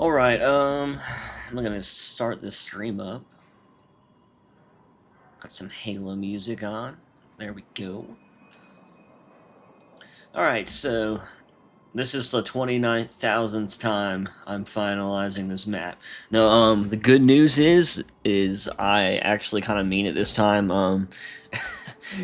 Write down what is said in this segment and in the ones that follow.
Alright, I'm gonna start this stream up. Got some Halo music on. There we go. Alright, so this is the 29,000th time I'm finalizing this map. No, the good news is I actually kind of mean it this time.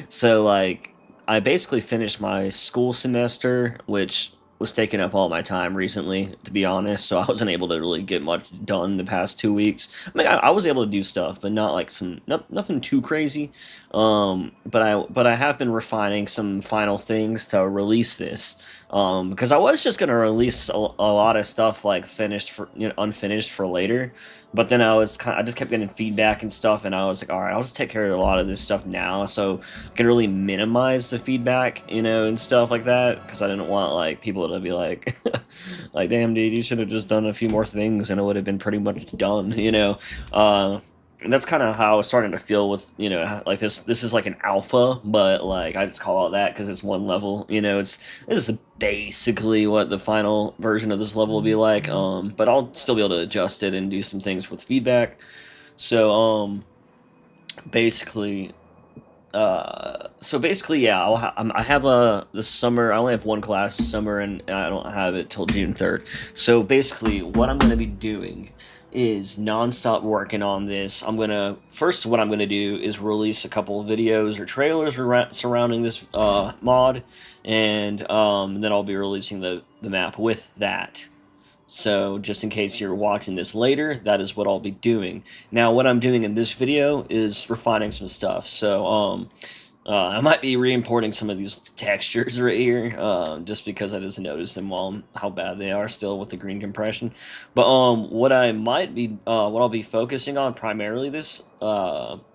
So like, I basically finished my school semester, which was taking up all my time recently, to be honest. So I wasn't able to really get much done the past 2 weeks. I mean, I was able to do stuff, but not like nothing too crazy. But I have been refining some final things to release this. Because I was just gonna release a lot of stuff like finished for unfinished for later, but then I just kept getting feedback and stuff, and I was like, all right, I'll just take care of a lot of this stuff now, so I can really minimize the feedback, and stuff like that, because I didn't want like people to be like, like, damn, dude, you should have just done a few more things, and it would have been pretty much done. And that's kind of how I was starting to feel with, like this is like an alpha, but like I just call it that because it's one level. This is basically what the final version of this level will be like. But I'll still be able to adjust it and do some things with feedback. So basically, yeah, I have this summer. I only have one class this summer, and I don't have it till June 3rd. So basically, what I'm going to be doing is nonstop working on this. What I'm gonna do is release a couple of videos or trailers surrounding this mod, and then I'll be releasing the map with that. So just in case you're watching this later, that is what I'll be doing. Now, what I'm doing in this video is refining some stuff. So I might be re-importing some of these textures right here, just because I just noticed them how bad they are still with the green compression. But what I'll be focusing on primarily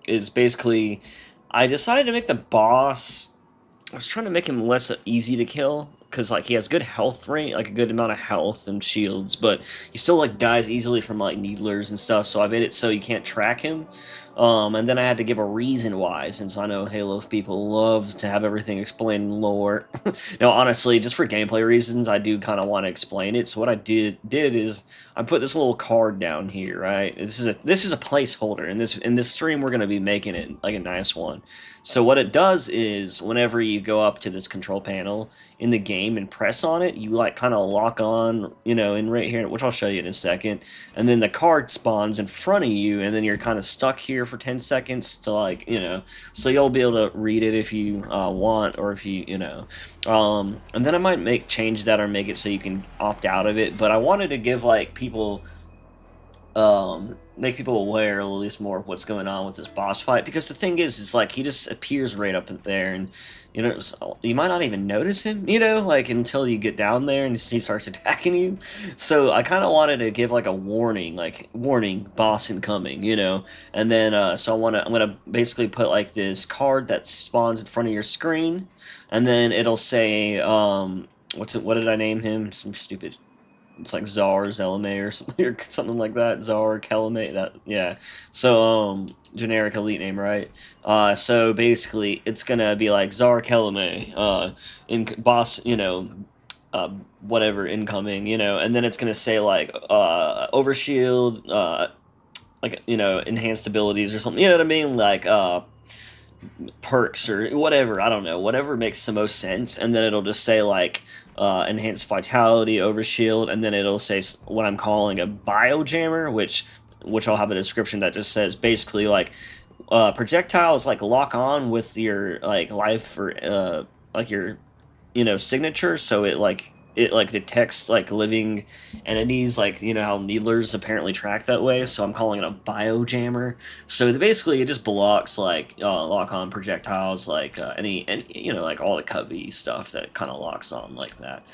is basically, I decided to make the boss. I was trying to make him less easy to kill, because like he has good health rate, like a good amount of health and shields, but he still like dies easily from like needlers and stuff. So I made it so you can't track him. And then I had to give a reason why, since I know Halo people love to have everything explained in lore. Now, honestly, just for gameplay reasons, I do kind of want to explain it. So what I did is I put this little card down here, right? This is a placeholder. In this stream, we're gonna be making it like a nice one. So what it does is whenever you go up to this control panel in the game and press on it, you like kind of lock on, in right here, which I'll show you in a second, and then the card spawns in front of you, and then you're kind of stuck here for 10 seconds to like, so you'll be able to read it if you want, or if and then I might change that or make it so you can opt out of it, but I wanted to give like people make people aware at least more of what's going on with this boss fight, because the thing is, it's like he just appears right up there, and you might not even notice him, like until you get down there and he starts attacking you. So I kind of wanted to give like a warning, like warning, boss incoming, and then so I'm gonna basically put like this card that spawns in front of your screen, and then it'll say what did I name him? Some stupid, it's like Czar Zelame or something, or something like that. Czar Kelame, that, yeah. So generic elite name, right? So basically it's gonna be like Czar Kelame, in boss, whatever, incoming, and then it's gonna say like overshield, like, enhanced abilities or something, you know what I mean, like perks or whatever, I don't know, whatever makes the most sense, and then it'll just say like enhanced vitality, overshield, and then it'll say what I'm calling a biojammer, which I'll have a description that just says basically like projectiles like lock on with your like life, or like your signature, so it detects like living entities, like how needlers apparently track that way. So I'm calling it a biojammer. So basically it just blocks like lock on projectiles, like any like all the covey stuff that kind of locks on like that.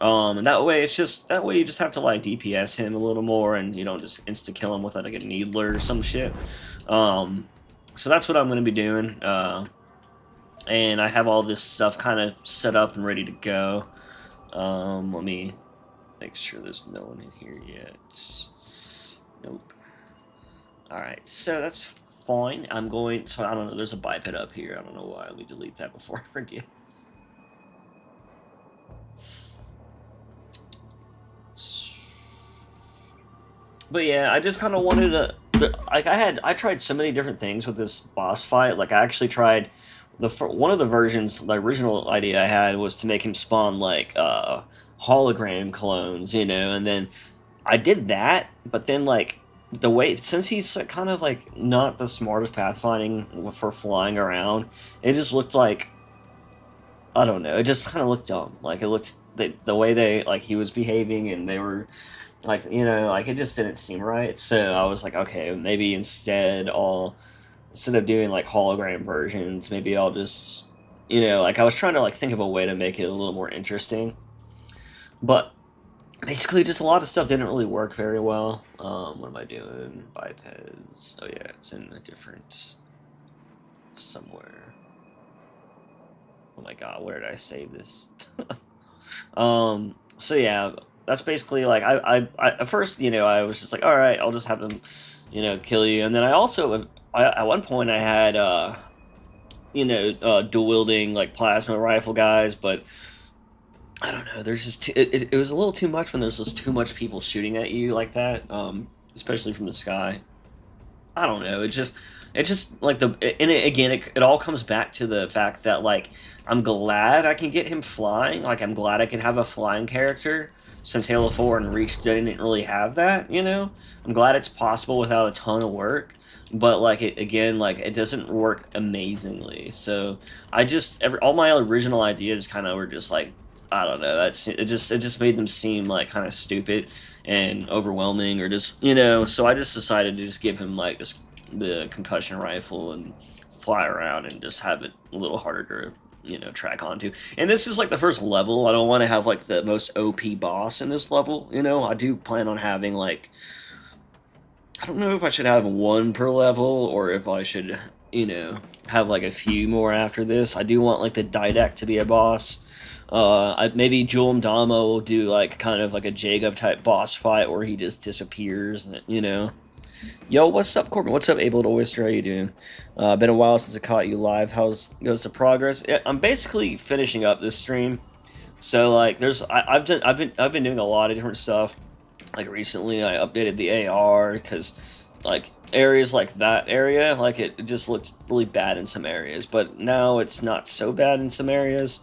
And that way you just have to like DPS him a little more, and you don't just insta kill him with like a needler or some shit. So that's what I'm going to be doing. And I have all this stuff kind of set up and ready to go. Let me make sure there's no one in here yet. Nope. Alright, so that's fine. I don't know, there's a biped up here. I don't know why. Let me delete that before I forget. But yeah, I just kind of wanted to. Like I tried so many different things with this boss fight. Like I actually tried one of the versions. The original idea I had was to make him spawn like hologram clones, and then I did that. But then like the way since he's kind of like not the smartest pathfinding for flying around, it just looked like I don't know. It just kind of looked dumb. Like it looked the way they like he was behaving and they were like like it just didn't seem right. So I was like, okay, maybe instead of doing like hologram versions, maybe I'll just like I was trying to like think of a way to make it a little more interesting, but basically just a lot of stuff didn't really work very well. What am I doing? Bipeds. Oh yeah, it's in a different somewhere. Oh my god, where did I save this? So yeah, that's basically like I at first I was just like, all right, I'll just have them kill you, and then I also at one point I had dual wielding like plasma rifle guys, but I don't know. There's just it was a little too much when there's just too much people shooting at you like that, especially from the sky. I don't know. It just like again, it all comes back to the fact that like I'm glad I can get him flying. Like I'm glad I can have a flying character since Halo 4 and Reach didn't really have that. I'm glad it's possible without a ton of work. But like it again, like it doesn't work amazingly. So all my original ideas kind of were just like I don't know. It just made them seem like kind of stupid and overwhelming, or just So I just decided to just give him like the concussion rifle and fly around and just have it a little harder to track onto. And this is like the first level. I don't want to have like the most OP boss in this level. I do plan on having like I don't know if I should have one per level or if I should have like a few more after this. I do want like the Didact to be a boss. Maybe Julem Damo will do like kind of like a Jacob type boss fight where he just disappears. Yo, what's up, Corbin? What's up, Able to Oyster? How you doing? Been a while since I caught you live. Goes the progress? I'm basically finishing up this stream, so like I've been doing a lot of different stuff. Like recently, I updated the AR because like areas like that area, like it just looked really bad in some areas, but now it's not so bad in some areas.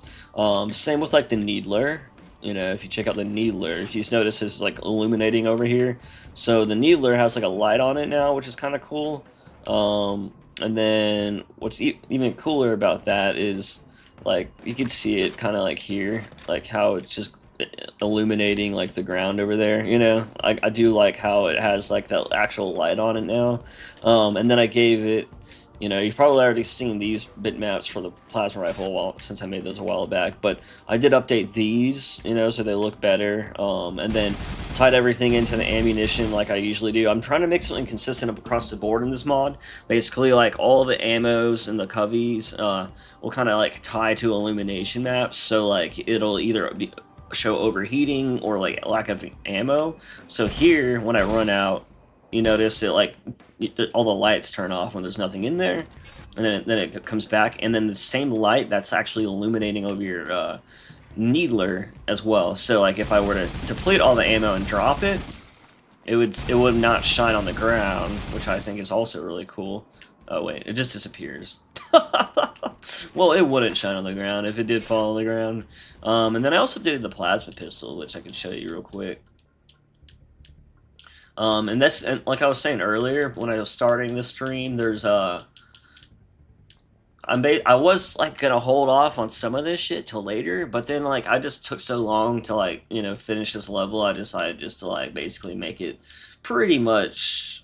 Same with like the Needler. If you check out the Needler, if you notice it's like illuminating over here. So the Needler has like a light on it now, which is kind of cool. And then what's even cooler about that is like you can see it kind of like here, like how it's just illuminating like the ground over there. I do like how it has like that actual light on it now. And then I gave it you've probably already seen these bitmaps for the plasma rifle since I made those a while back, but I did update these, so they look better, and then tied everything into the ammunition like I usually do. I'm trying to make something consistent across the board in this mod. Basically, like all the ammos and the coveys will kind of like tie to illumination maps, so like it'll either show overheating or like lack of ammo. So here, when I run out, you notice it like all the lights turn off when there's nothing in there, and then it comes back, and then the same light that's actually illuminating over your Needler as well. So like if I were to deplete all the ammo and drop it, it would not shine on the ground, which I think is also really cool. Oh wait, it just disappears. Well, it wouldn't shine on the ground if it did fall on the ground. And then I also did the plasma pistol, which I can show you real quick. And like I was saying earlier when I was starting the stream, there's I was like gonna hold off on some of this shit till later, but then like I just took so long to like finish this level. I decided just to like basically make it pretty much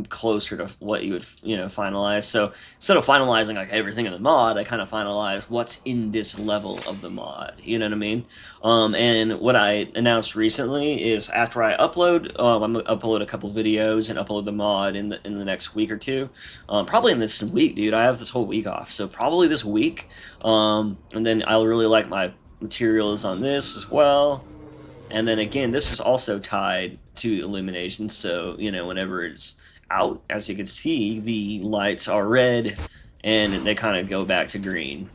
closer to what you would finalize. So instead of finalizing like everything in the mod, I kind of finalized what's in this level of the mod. You know what I mean? And what I announced recently is after I upload, I'm gonna upload a couple videos and upload the mod in the next week or two. Probably in this week, dude. I have this whole week off, so probably this week. And then I'll really like my materials on this as well. And then again, this is also tied to illumination, so whenever it's out, as you can see, the lights are red and they kind of go back to green.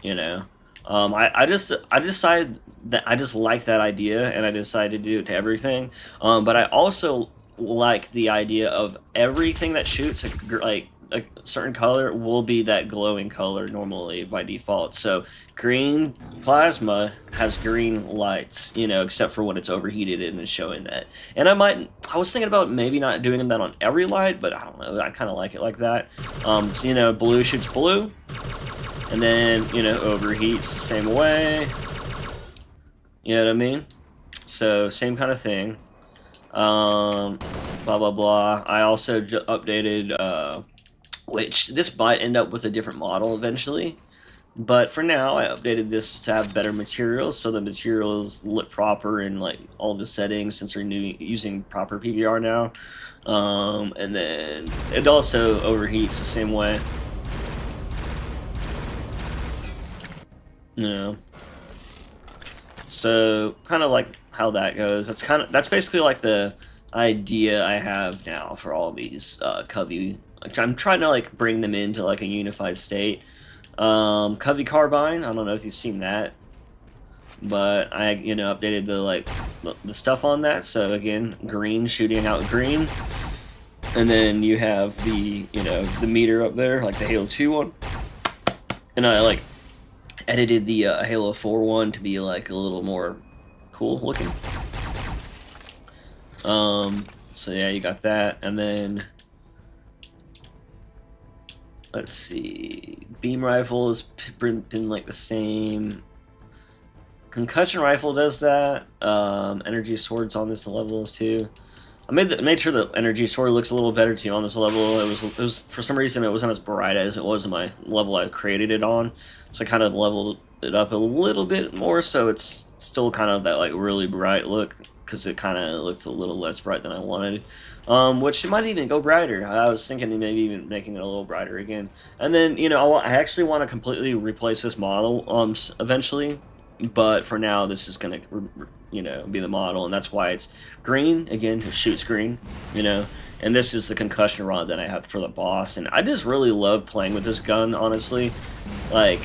I decided that I just like that idea, and I decided to do it to everything. But I also like the idea of everything that shoots like a certain color will be that glowing color normally by default. So green plasma has green lights, you know, except for when it's overheated and it's showing that. And I was thinking about maybe not doing that on every light, but I don't know, I kind of like it like that. So, you know, blue shoots blue, and then, you know, overheats the same way. You know what I mean? So, same kind of thing. Blah, blah, blah. I also updated, which this might end up with a different model eventually. But for now, I updated this to have better materials, so the materials look proper in like all the settings since we're using proper PBR now. And then it also overheats the same way. You know. So kind of like how that goes. That's basically like the idea I have now for all these Covey. I'm trying to like bring them into like a unified state. Covey Carbine, I don't know if you've seen that, but I, you know, updated the stuff on that. So again, green shooting out green, and then you have the, you know, the meter up there, like the Halo 2 one, and I like edited the Halo 4 one to be like a little more cool looking. So yeah, you got that, and then let's see, beam rifle has been like the same. Concussion rifle does that. Energy sword's on this level too. I made sure the energy sword looks a little better too on this level. It was for some reason it wasn't as bright as it was in my level I created it on, so I kind of leveled it up a little bit more, so it's still kind of that like really bright look, because it kind of looked a little less bright than I wanted. Which it might even go brighter. I was thinking maybe even making it a little brighter again. And then, you know, I actually want to completely replace this model eventually, but for now this is gonna, you know, be the model, and that's why it's green again. It shoots green, you know. And this is the concussion rod that I have for the boss, and I just really love playing with this gun, honestly. Like,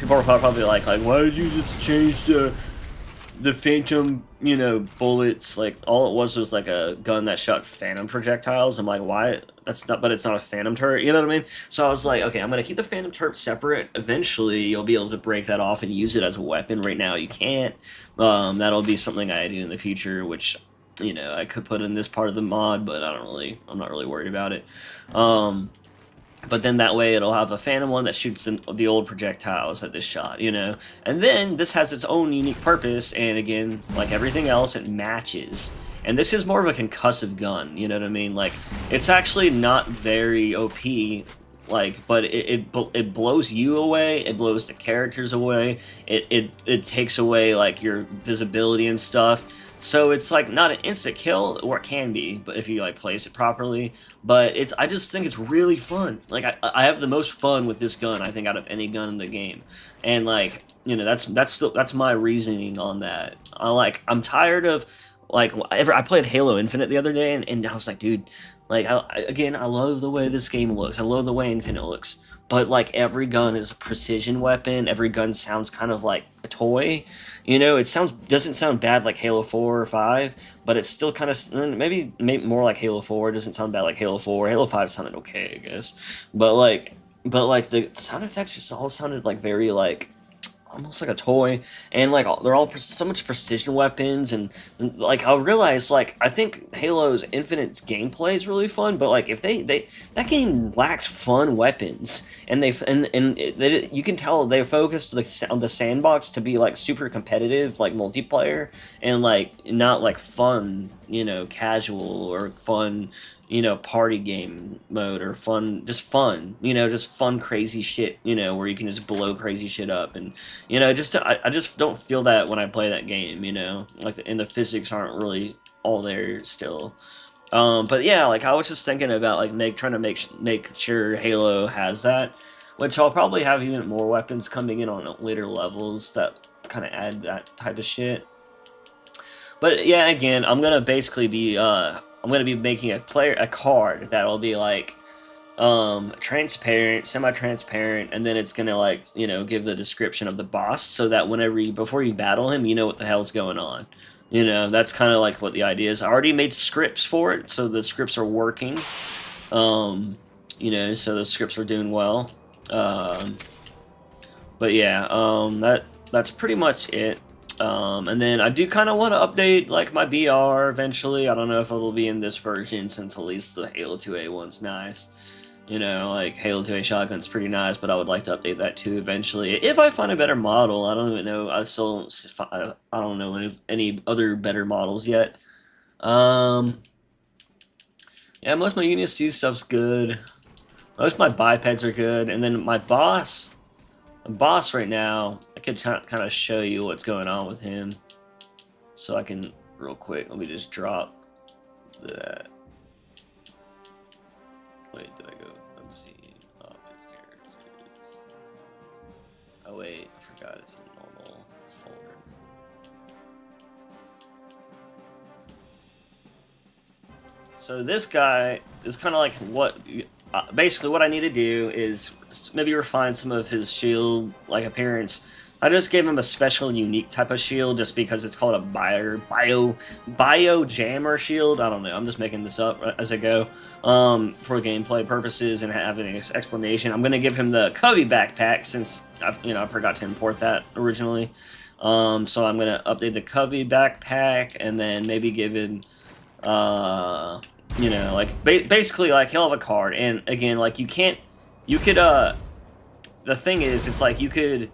people are probably like, why did you just change the phantom, you know, bullets? Like, all it was like a gun that shot phantom projectiles. I'm like, why? That's not, but it's not a phantom turret, you know what I mean? So I was like, okay, I'm gonna keep the phantom turret separate. Eventually you'll be able to break that off and use it as a weapon. Right now you can't. That'll be something I do in the future, which, you know, I could put in this part of the mod, but I'm not really worried about it. But then that way it'll have a phantom one that shoots the old projectiles that this shot, you know? And then this has its own unique purpose, and again, like everything else, it matches. And this is more of a concussive gun, you know what I mean? Like, it's actually not very OP, like, but it blows you away, it blows the characters away, it takes away, like, your visibility and stuff. So it's like not an instant kill, or it can be, but if you like place it properly. But I just think it's really fun. Like, I have the most fun with this gun, I think, out of any gun in the game. And like, you know, that's my reasoning on that. I'm tired of, like, I played Halo Infinite the other day, and I was like, dude, like, I love the way this game looks. I love the way Infinite looks. But like, every gun is a precision weapon. Every gun sounds kind of like a toy. You know, doesn't sound bad like Halo 4 or 5, but it's still kind of, maybe more like Halo 4. It doesn't sound bad like Halo 4. Halo 5 sounded okay, I guess. But like the sound effects just all sounded like very like almost like a toy, and like they're all so much precision weapons, and like I realized, like, I think Halo's Infinite's gameplay is really fun, but like if that game lacks fun weapons, and you can tell they focused on the sandbox to be like super competitive, like multiplayer, and like not like fun, you know, casual or fun, you know, party game mode, or just fun crazy shit, you know, where you can just blow crazy shit up, and you know, I just don't feel that when I play that game, you know, like, and the physics aren't really all there still. But yeah, like I was just thinking about like trying to make sure Halo has that, which I'll probably have even more weapons coming in on later levels that kind of add that type of shit. But yeah, again, I'm gonna basically be making a card that'll be like transparent, semi-transparent, and then it's gonna, like, you know, give the description of the boss, so that before you battle him, you know what the hell's going on. You know, that's kind of like what the idea is. I already made scripts for it, so the scripts are working. Um, you know, so the scripts are doing well. Um, but yeah, that's pretty much it. And then I do kind of want to update like my BR eventually. I don't know if it'll be in this version since at least the Halo 2A one's nice. You know, like Halo 2A shotgun's pretty nice, but I would like to update that too eventually. If I find a better model, I don't even know. I don't know any other better models yet. Um, yeah, most of my UNSC stuff's good. Most of my bipeds are good, and then my boss right now, I could kind of show you what's going on with him. So I can, real quick, let me just drop that. Wait, did I go unseen? Objects, characters. Oh wait, I forgot it's a normal folder. So this guy is kind of like what, basically what I need to do is maybe refine some of his shield like appearance. I just gave him a special unique type of shield just because it's called a bio jammer shield. I don't know. I'm just making this up as I go for gameplay purposes and having an explanation. I'm gonna give him the Covey backpack since I forgot to import that originally. So I'm gonna update the Covey backpack and then maybe give him like basically like he'll have a card, and again like you could the thing is it's like you could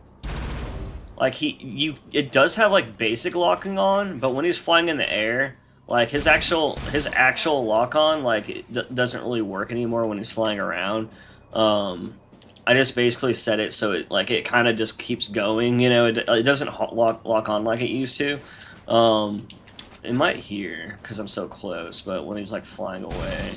like it does have like basic locking on, but when he's flying in the air, like his actual lock on like it doesn't really work anymore when he's flying around. I just basically set it so it kind of just keeps going, it doesn't lock on like it used to. It might here because I'm so close, but when he's like flying away,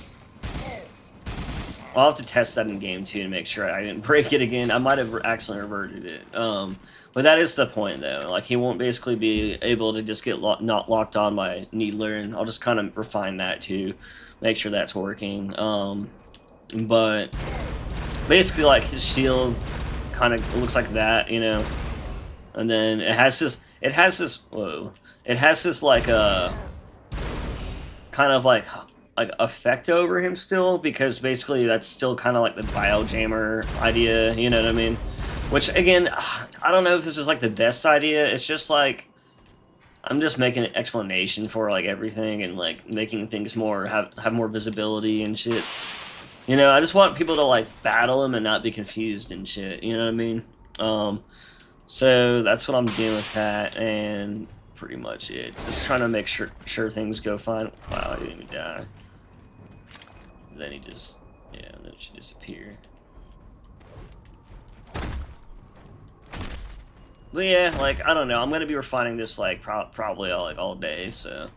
I'll have to test that in game too to make sure I didn't break it again. I might have accidentally reverted it. But that is the point though. Like he won't basically be able to just get not locked on by Needler, and I'll just kind of refine that too, make sure that's working. But basically like his shield kind of looks like that, and then it has this like a kind of like effect over him still, because basically that's still kind of like the biojammer idea, you know what I mean? Which again, I don't know if this is like the best idea. It's just like I'm just making an explanation for like everything and like making things more have more visibility and shit. I just want people to like battle him and not be confused and shit. You know what I mean? So that's what I'm doing with that, and pretty much it. Just trying to make sure things go fine. Wow, I didn't even die. Then he just, yeah, then it should disappear. But yeah, like I don't know. I'm gonna be refining this like probably all day. So,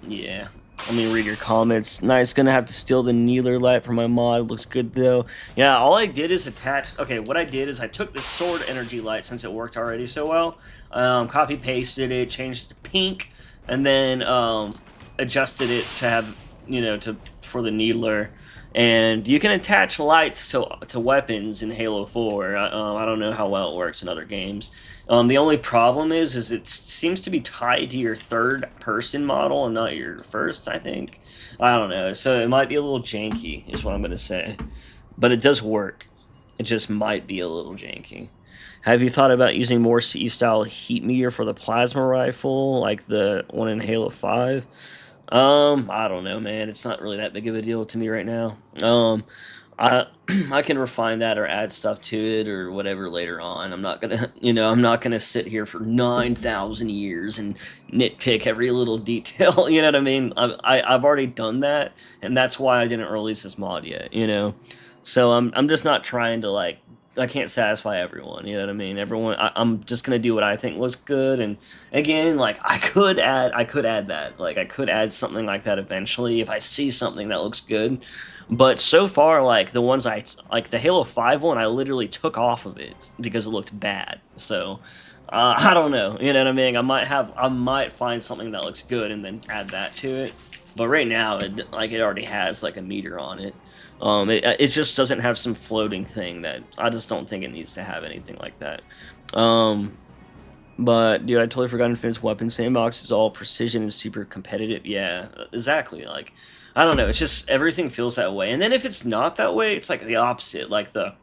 yeah. Let me read your comments. Nice. Gonna have to steal the Needler light for my mod. Looks good though. Yeah. All I did is attach. Okay. What I did is I took the sword energy light since it worked already so well. Copy pasted it, changed it to pink, and then adjusted it to have for the Needler. And you can attach lights to weapons in Halo 4. I don't know how well it works in other games. The only problem is it seems to be tied to your third-person model and not your first, I think. I don't know. So it might be a little janky, is what I'm going to say. But it does work. It just might be a little janky. Have you thought about using more CE-style heat meter for the plasma rifle, like the one in Halo 5? I don't know, man. It's not really that big of a deal to me right now. I I can refine that or add stuff to it or whatever later on. I'm not gonna, I'm not gonna sit here for 9,000 years and nitpick every little detail. You know what I mean? I've already done that, and that's why I didn't release this mod yet. So I'm just not trying to like. I can't satisfy everyone, you know what I mean? I'm just gonna do what I think looks good, and again, like I could add that, like I could add something like that eventually if I see something that looks good. But so far, like the ones like the Halo 5 one, I literally took off of it because it looked bad. So I don't know, you know what I mean? I might find something that looks good and then add that to it. But right now, it already has like a meter on it. It just doesn't have some floating thing that I just don't think it needs to have anything like that. But dude, I totally forgot Infinite's weapon sandbox is all precision and super competitive. Yeah, exactly. Like, I don't know. It's just everything feels that way. And then if it's not that way, it's like the opposite. Like the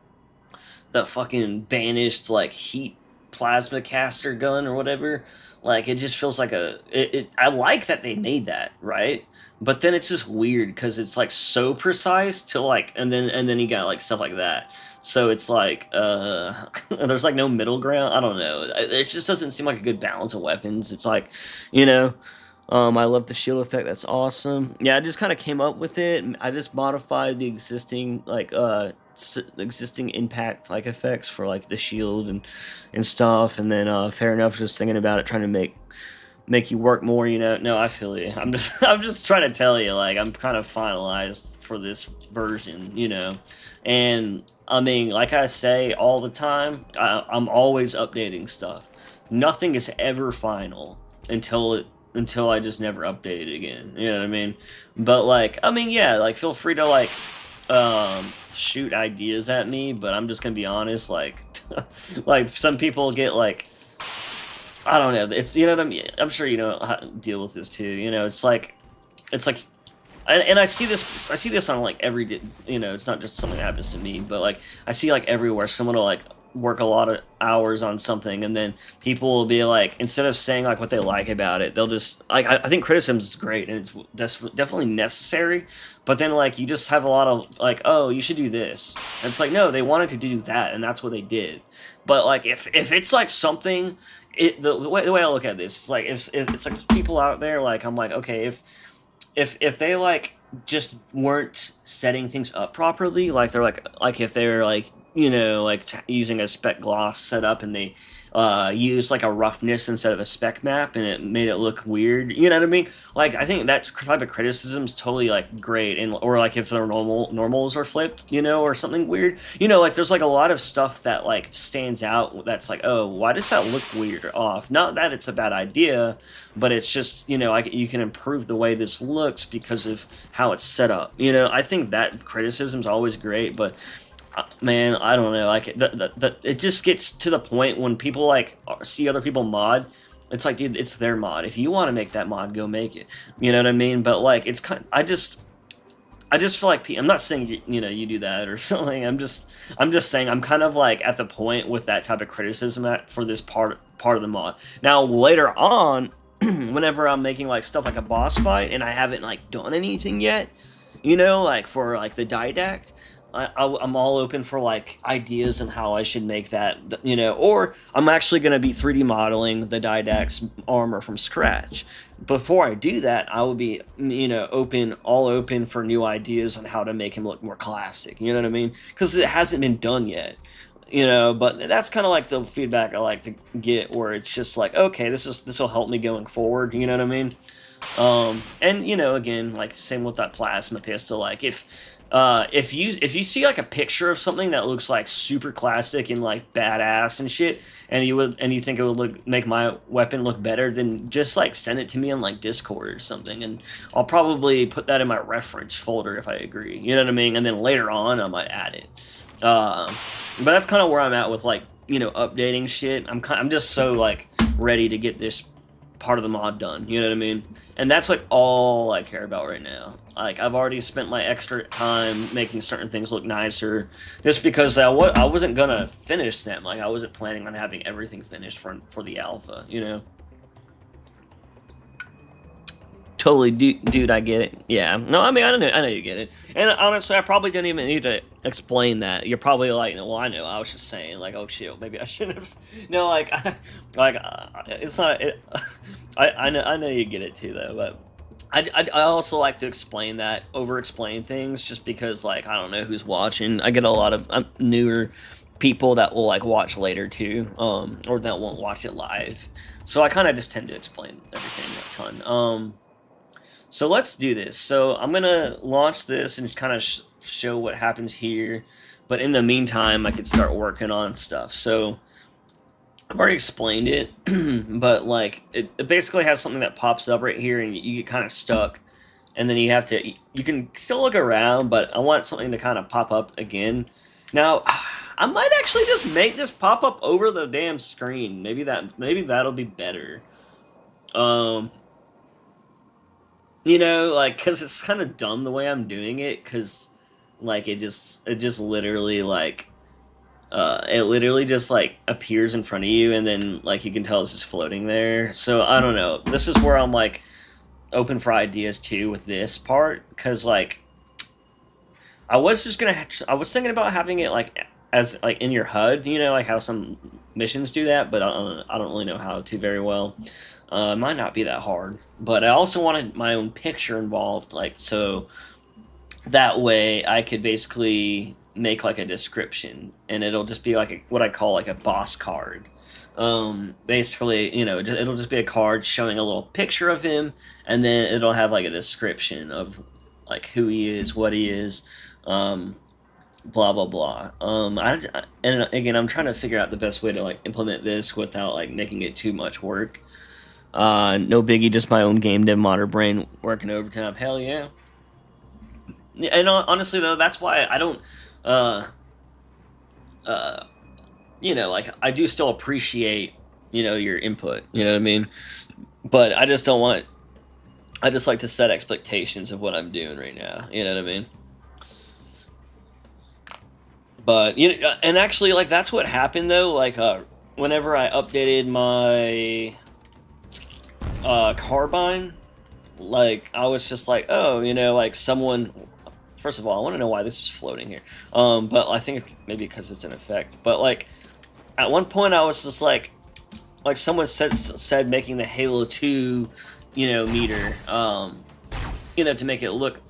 fucking banished like heat plasma caster gun or whatever. Like it just feels like I like that they made that, right? But then it's just weird because it's like so precise to like and then you got like stuff like that. So it's like there's like no middle ground. I don't know. It just doesn't seem like a good balance of weapons. It's like, you know, I love the shield effect. That's awesome. Yeah, I just kind of came up with it. I just modified the existing existing impact like effects for like the shield and stuff. And then fair enough, just thinking about it, trying to make you work more. You know, no, I feel you. I'm just I'm just trying to tell you like I'm kind of finalized for this version. You know, and I mean, like I say all the time, I'm always updating stuff. Nothing is ever final until I just never update it again. You know what I mean? But like, I mean, yeah, like feel free to like shoot ideas at me, but I'm just gonna be honest, like like some people get like I don't know, it's you know what I mean? I'm sure you know how to deal with this too. You know, it's like and I see this on like every you know, it's not just something that happens to me, but like I see like everywhere someone will like work a lot of hours on something and then people will be like instead of saying like what they like about it they'll just like I think criticism is great and it's definitely necessary, but then like you just have a lot of like, oh, you should do this, and it's like no, they wanted to do that and that's what they did. But like if it's like something the way I look at this is like if it's like people out there like I'm like okay, if they like just weren't setting things up properly, like they're like if they're like you know like using a spec gloss setup and they used like a roughness instead of a spec map and it made it look weird, you know what I mean? Like I think that type of criticism is totally like great, and or like if their normals are flipped, you know, or something weird, you know, like there's like a lot of stuff that like stands out that's like, oh, why does that look weird or off? Not that it's a bad idea, but it's just, you know, like you can improve the way this looks because of how it's set up, you know. I think that criticism is always great, but man, I don't know. Like it just gets to the point when people like see other people mod. It's like, dude, it's their mod. If you want to make that mod, go make it. You know what I mean? But like, it's kind. I just feel like I'm not saying you know you do that or something. I'm just saying I'm kind of like at the point with that type of criticism for this part of the mod. Now later on, whenever I'm making like stuff like a boss fight and I haven't like done anything yet, you know, like for like the didact. I'm all open for like ideas on how I should make that, you know, or I'm actually going to be 3D modeling the Didact's armor from scratch. Before I do that, I will be, you know, all open for new ideas on how to make him look more classic. You know what I mean? Because it hasn't been done yet, you know. But that's kind of like the feedback I like to get, where it's just like, okay, this will help me going forward. You know what I mean? And you know, again, like same with that plasma pistol. Like if you see like a picture of something that looks like super classic and like badass and shit, and you think it would make my weapon look better, then just like send it to me on like Discord or something, and I'll probably put that in my reference folder if I agree. You know what I mean? And then later on I might add it. But that's kind of where I'm at with like, you know, updating shit. I'm just so like ready to get this part of the mod done, you know what I mean? And that's like all I care about right now. Like I've already spent my extra time making certain things look nicer, just because I wasn't gonna finish them. Like I wasn't planning on having everything finished for the alpha, you know. Totally, dude, I get it. Yeah, no, I mean, I know you get it. And honestly, I probably didn't even need to explain that. You're probably like, well, I know. I was just saying, like, oh shit, maybe I shouldn't have. No, like, it's not. I know you get it too, though. But I also like to explain that, over-explain things, just because, like, I don't know who's watching. I get a lot of newer people that will like watch later too, or that won't watch it live. So I kind of just tend to explain everything a ton. So let's do this. So I'm gonna launch this and kind of show what happens here, but in the meantime I could start working on stuff. So I've already explained it, but like it basically has something that pops up right here and you get kind of stuck, and then you can still look around, but I want something to kind of pop up again. Now I might actually just make this pop up over the damn screen. Maybe that'll be better. Um, like, cause it's kind of dumb the way I'm doing it, cause like it just literally like it literally just like appears in front of you, and then like you can tell it's just floating there. So I don't know. This is where I'm like open for ideas too with this part, because like I was thinking about having it like as like in your HUD, like how some missions do that, but I don't really know how to very well. It might not be that hard, but I also wanted my own picture involved, like so that way I could basically make like a description, and it'll just be like what I call like a boss card. Basically, it'll just be a card showing a little picture of him, and then it'll have like a description of like who he is, what he is, um, blah blah blah. And again, I'm trying to figure out the best way to like implement this without like making it too much work. No biggie, just my own game dev modder brain working overtime. Hell yeah. And honestly though, that's why I don't, uh, uh, like I do still appreciate, your input. You know what I mean? But I just don't want. I just like to set expectations of what I'm doing right now. You know what I mean? But and actually, like that's what happened though. Like, whenever I updated my carbine, like I was just like, oh, like someone. First of all, I want to know why this is floating here. But I think maybe because it's an effect. But like, at one point, I was just like someone said making the Halo 2, meter, to make it look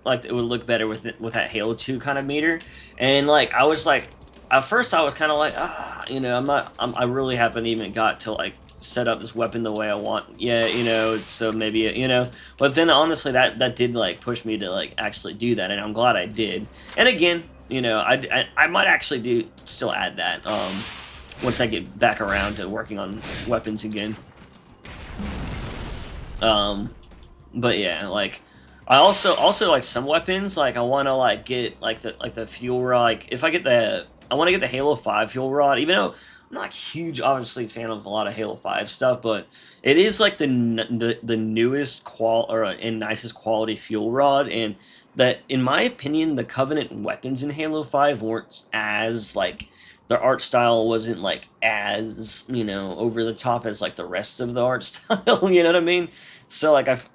like it would look better with that Halo 2 kind of meter. And like, I was like, at first I was kind of like, I really haven't even got to like set up this weapon the way I want. Yeah, so maybe, but then honestly that did like push me to like actually do that, and I'm glad I did. And again, I might actually still add that once I get back around to working on weapons again. But yeah, like I also like some weapons, like I want to like get like the fuel rod. Like if I want to get the Halo 5 fuel rod, even though I'm not a huge, obviously, fan of a lot of Halo 5 stuff, but it is like the newest and nicest quality fuel rod, and that, in my opinion, the Covenant weapons in Halo 5 weren't as like their art style wasn't like as over the top as like the rest of the art style. You know what I mean? So like at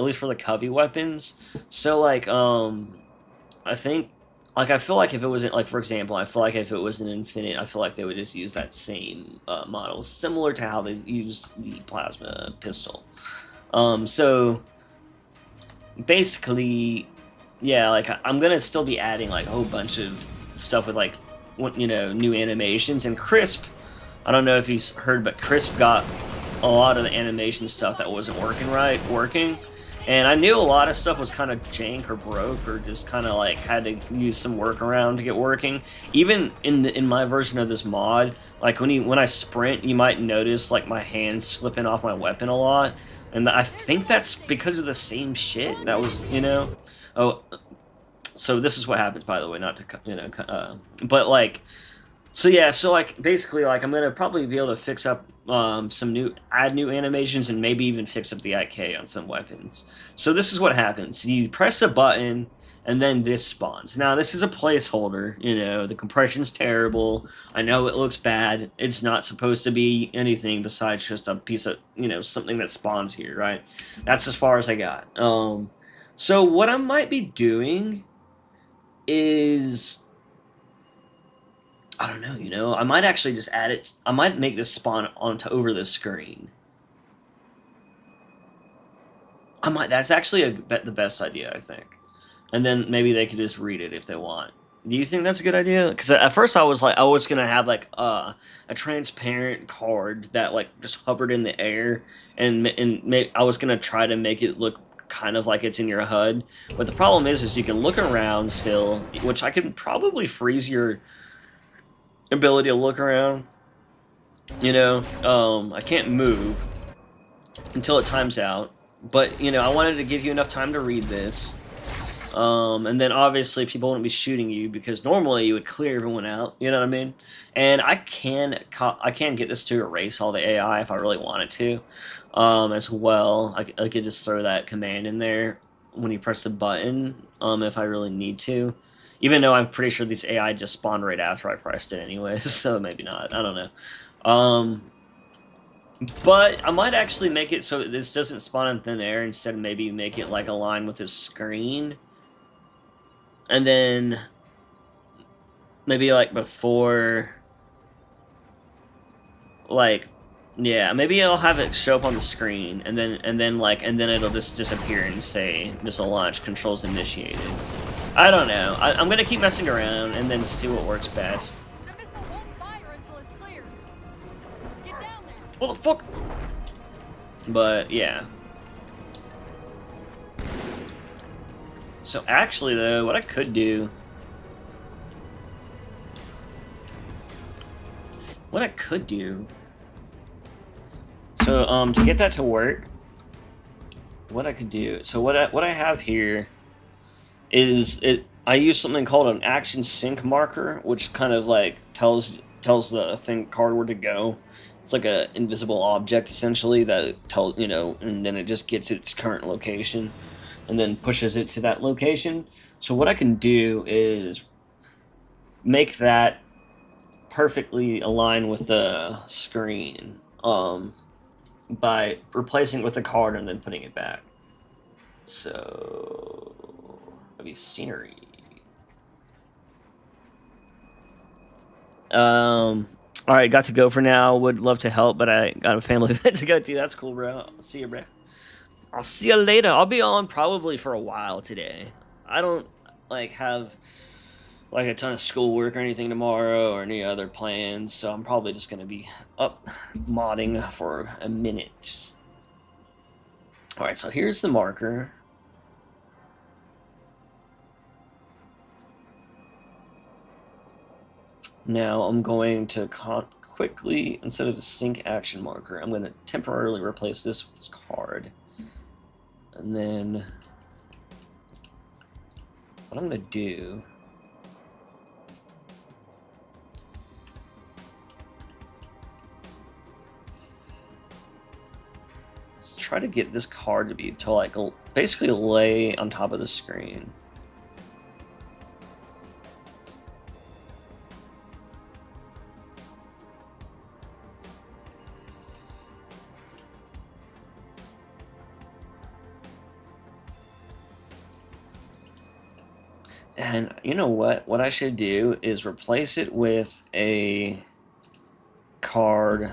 least for the Covey weapons, so like I think. Like, I feel like if it wasn't, like, for example, I feel like if it was an Infinite, I feel like they would just use that same model, similar to how they use the plasma pistol. So, basically, yeah, like, I'm gonna still be adding, like, a whole bunch of stuff with, like, new animations. And Crisp, I don't know if he's heard, but Crisp got a lot of the animation stuff that wasn't working. And I knew a lot of stuff was kind of jank or broke or just kind of like had to use some workaround to get working. Even in my version of this mod, like when I sprint, you might notice like my hands slipping off my weapon a lot, and I think that's because of the same shit that was Oh, so this is what happens, by the way, not to but like. So yeah, so like basically like I'm gonna probably be able to fix up add new animations, and maybe even fix up the IK on some weapons. So this is what happens: you press a button, and then this spawns. Now this is a placeholder. The compression's terrible. I know it looks bad. It's not supposed to be anything besides just a piece of something that spawns here, right? That's as far as I got. So what I might be doing is, I don't know, I might actually just add it. I might make this spawn over the screen. That's actually the best idea, I think. And then maybe they could just read it if they want. Do you think that's a good idea? Because at first I was like, I was gonna have like a transparent card that like just hovered in the air, and I was gonna try to make it look kind of like it's in your HUD. But the problem is you can look around still, which I can probably freeze your ability to look around. I can't move until it times out, but I wanted to give you enough time to read this. And then obviously people wouldn't be shooting you because normally you would clear everyone out. You know what I mean? And I can get this to erase all the AI if I really wanted to, as well. I could just throw that command in there when you press the button, if I really need to. Even though I'm pretty sure these AI just spawned right after I pressed it anyways, so maybe not. I don't know. But I might actually make it so this doesn't spawn in thin air. Instead, maybe make it like align with this screen. And then maybe like before, like, yeah, maybe I'll have it show up on the screen, and then it'll just disappear and say missile launch controls initiated. I don't know. I'm gonna keep messing around and then see what works best. The missile won't fire until it's cleared. Get down there. What the fuck? But yeah. So actually, though, what I could do. So, to get that to work, what I could do. So what I have here is I use something called an action sync marker, which kind of like tells the card where to go. It's like a invisible object essentially that tells, and then it just gets its current location, and then pushes it to that location. So what I can do is make that perfectly align with the screen, by replacing it with a card and then putting it back. So maybe scenery. All right, got to go for now. Would love to help, but I got a family event to go to. That's cool, bro. I'll see you, bro. I'll see you later. I'll be on probably for a while today. I don't have a ton of schoolwork or anything tomorrow or any other plans, so I'm probably just gonna be up modding for a minute. All right, so here's the marker. Now I'm going to quickly, instead of the sync action marker, I'm going to temporarily replace this with this card. And then what I'm going to do is try to get this card to like basically lay on top of the screen. And you know what? What I should do is replace it with a card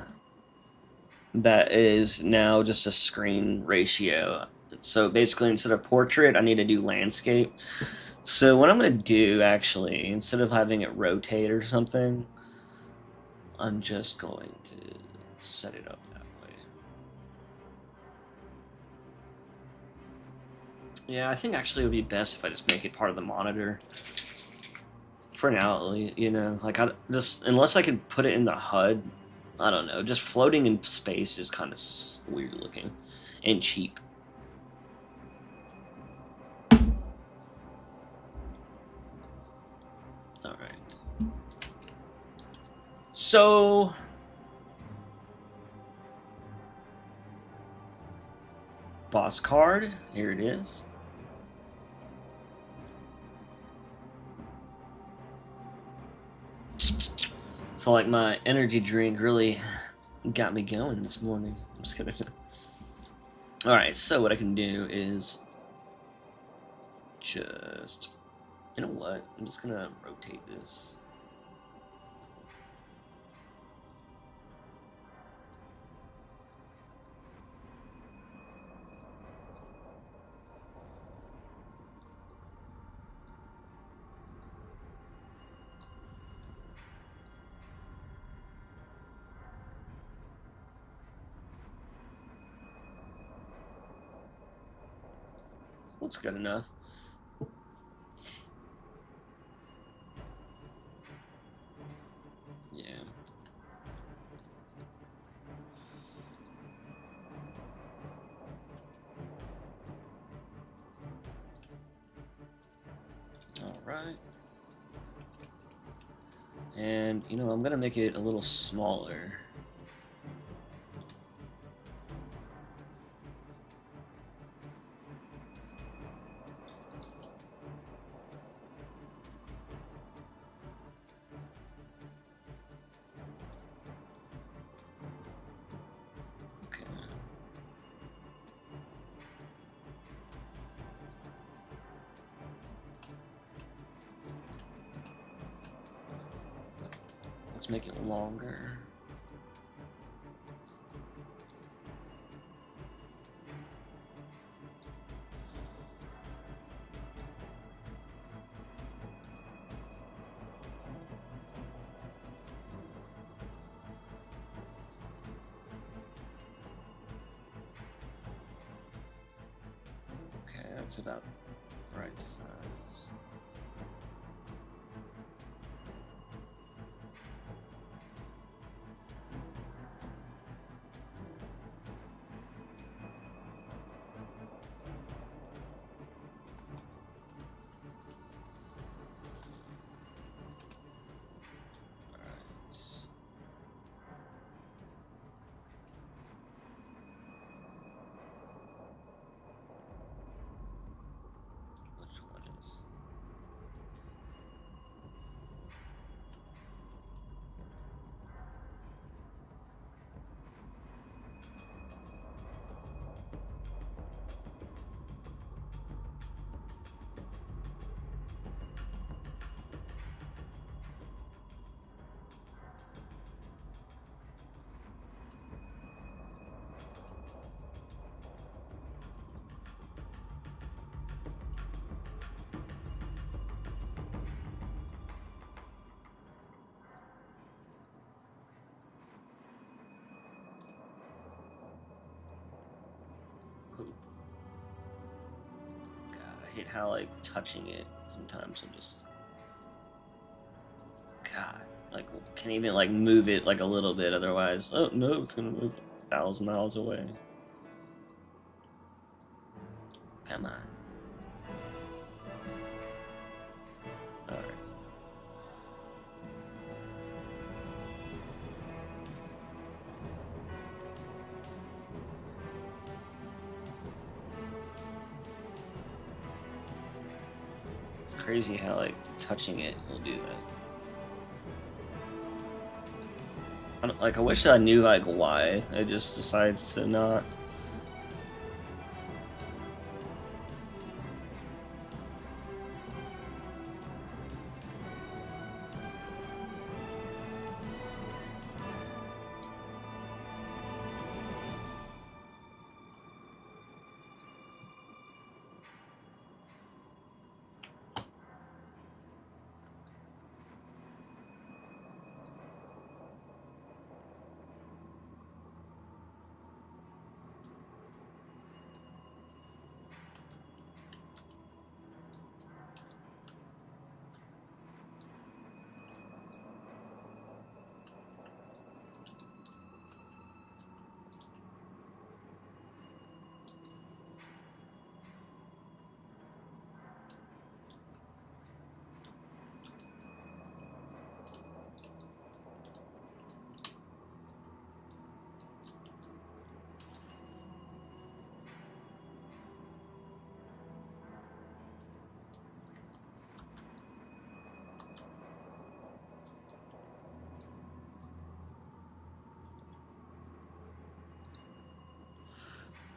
that is now just a screen ratio. So basically, instead of portrait, I need to do landscape. So what I'm going to do, actually, instead of having it rotate or something, I'm just going to set it up that way. Yeah, I think actually it would be best if I just make it part of the monitor. For now, like unless I could put it in the HUD, I don't know. Just floating in space is kind of weird looking and cheap. All right. So boss card, here it is. Feel like my energy drink really got me going this morning. I'm just kidding. Alright, so what I can do is just, you know what? I'm just gonna rotate this. Looks good enough. Yeah. right. And, you know, I'm gonna make it a little smaller. Okay. Let's make it longer. Okay, that's about right size. Which one is? Ooh. God, I hate how like touching it sometimes I'm just God, like can't even like move it like a little bit otherwise. Oh no, it's gonna move 1,000 miles away. Come on. Alright. It's crazy how like touching it will do that. Like I wish I knew like why it just decides to not.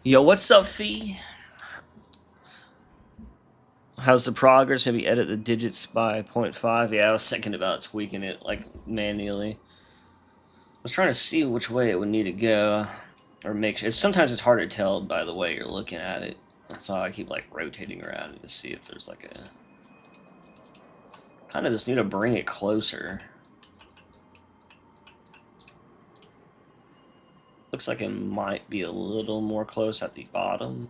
Yo, what's up, Fee? How's the progress? Maybe edit the digits by 0.5. Yeah, I was thinking about tweaking it like manually. I was trying to see which way it would need to go, or make sure. Sometimes it's hard to tell by the way you're looking at it. That's why I keep like rotating around it to see if there's like a. Kind of just need to bring it closer. Looks like it might be a little more close at the bottom,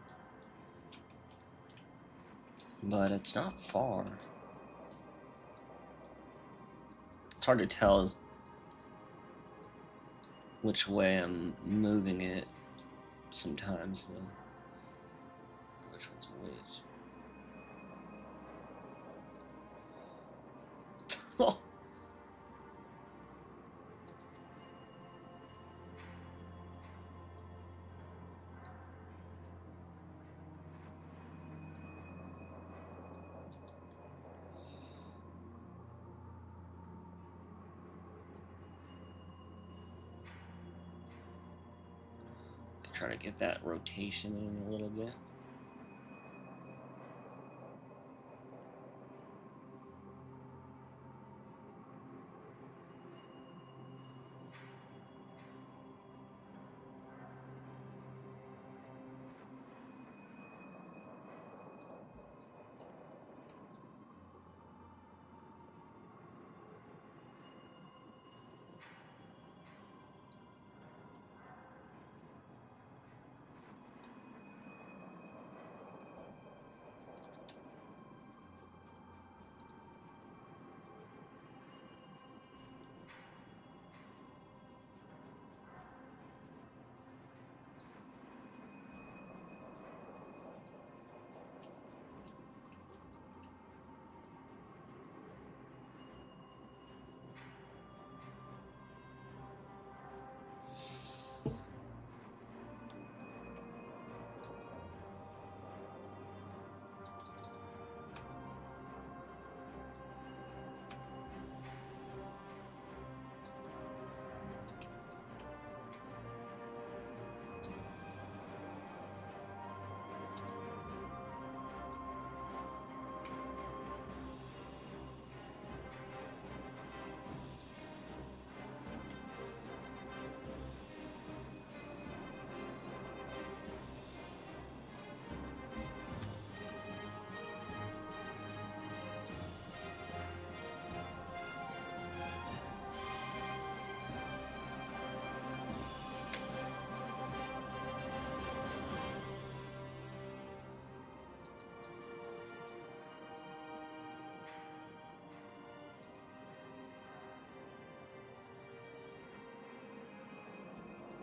but it's not far. It's hard to tell which way I'm moving it sometimes, though. Which one's which? try to get that rotation in a little bit.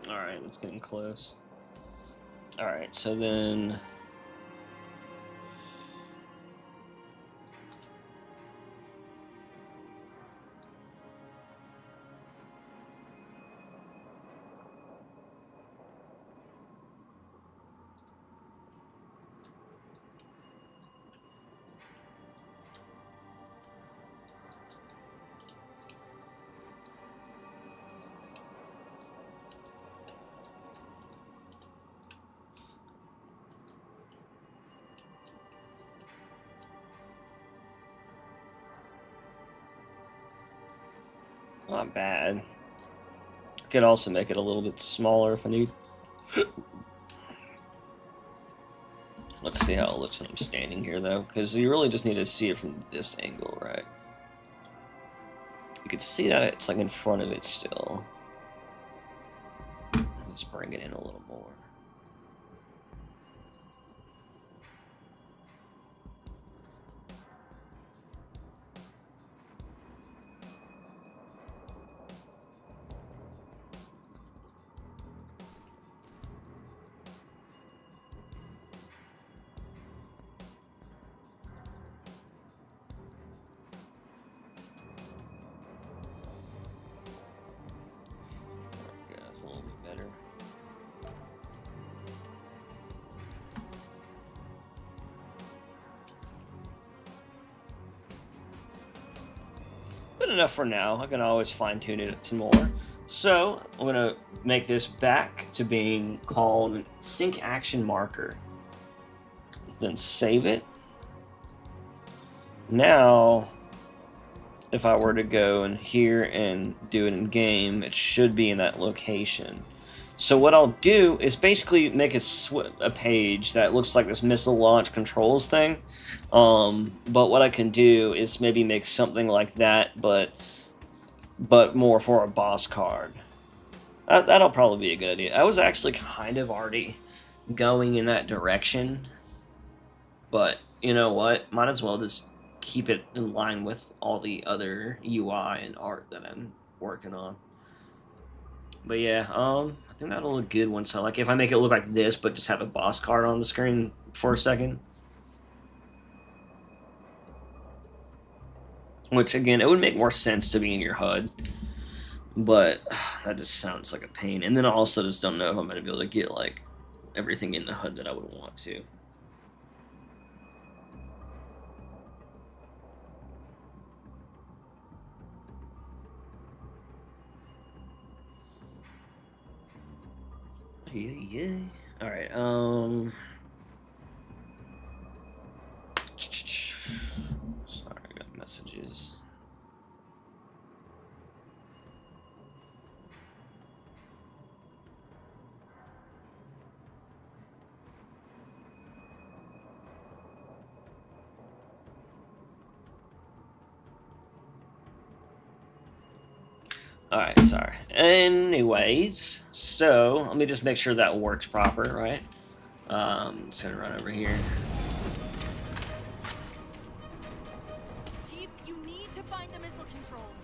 Alright, it's getting close. Alright, so then... Not bad. Could also make it a little bit smaller if I need. Let's see how it looks when I'm standing here, though, because you really just need to see it from this angle, right? You can see that it's like in front of it still. Let's bring it in a little more. Yeah, it's a little bit better. Good enough for now. I can always fine-tune it some more. So, I'm going to make this back to being called Sync Action Marker. Then save it. Now, if I were to go in here and do it in game, it should be in that location. So what I'll do is basically make a page that looks like this missile launch controls thing. But what I can do is maybe make something like that, but more for a boss card. That'll probably be a good idea. I was actually kind of already going in that direction, but you know what? Might as well just keep it in line with all the other UI and art that I'm working on. But yeah, I think that'll look good once I if I make it look like this, but just have a boss card on the screen for a second. Which again, it would make more sense to be in your HUD, but that just sounds like a pain. And then I also just don't know if I'm gonna be able to get like everything in the HUD that I would want to. Yeah. All right. Sorry, I got messages. All right, sorry. Anyways, so let me just make sure that works proper, right? Just gonna run over here. Chief, you need to find the missile controls.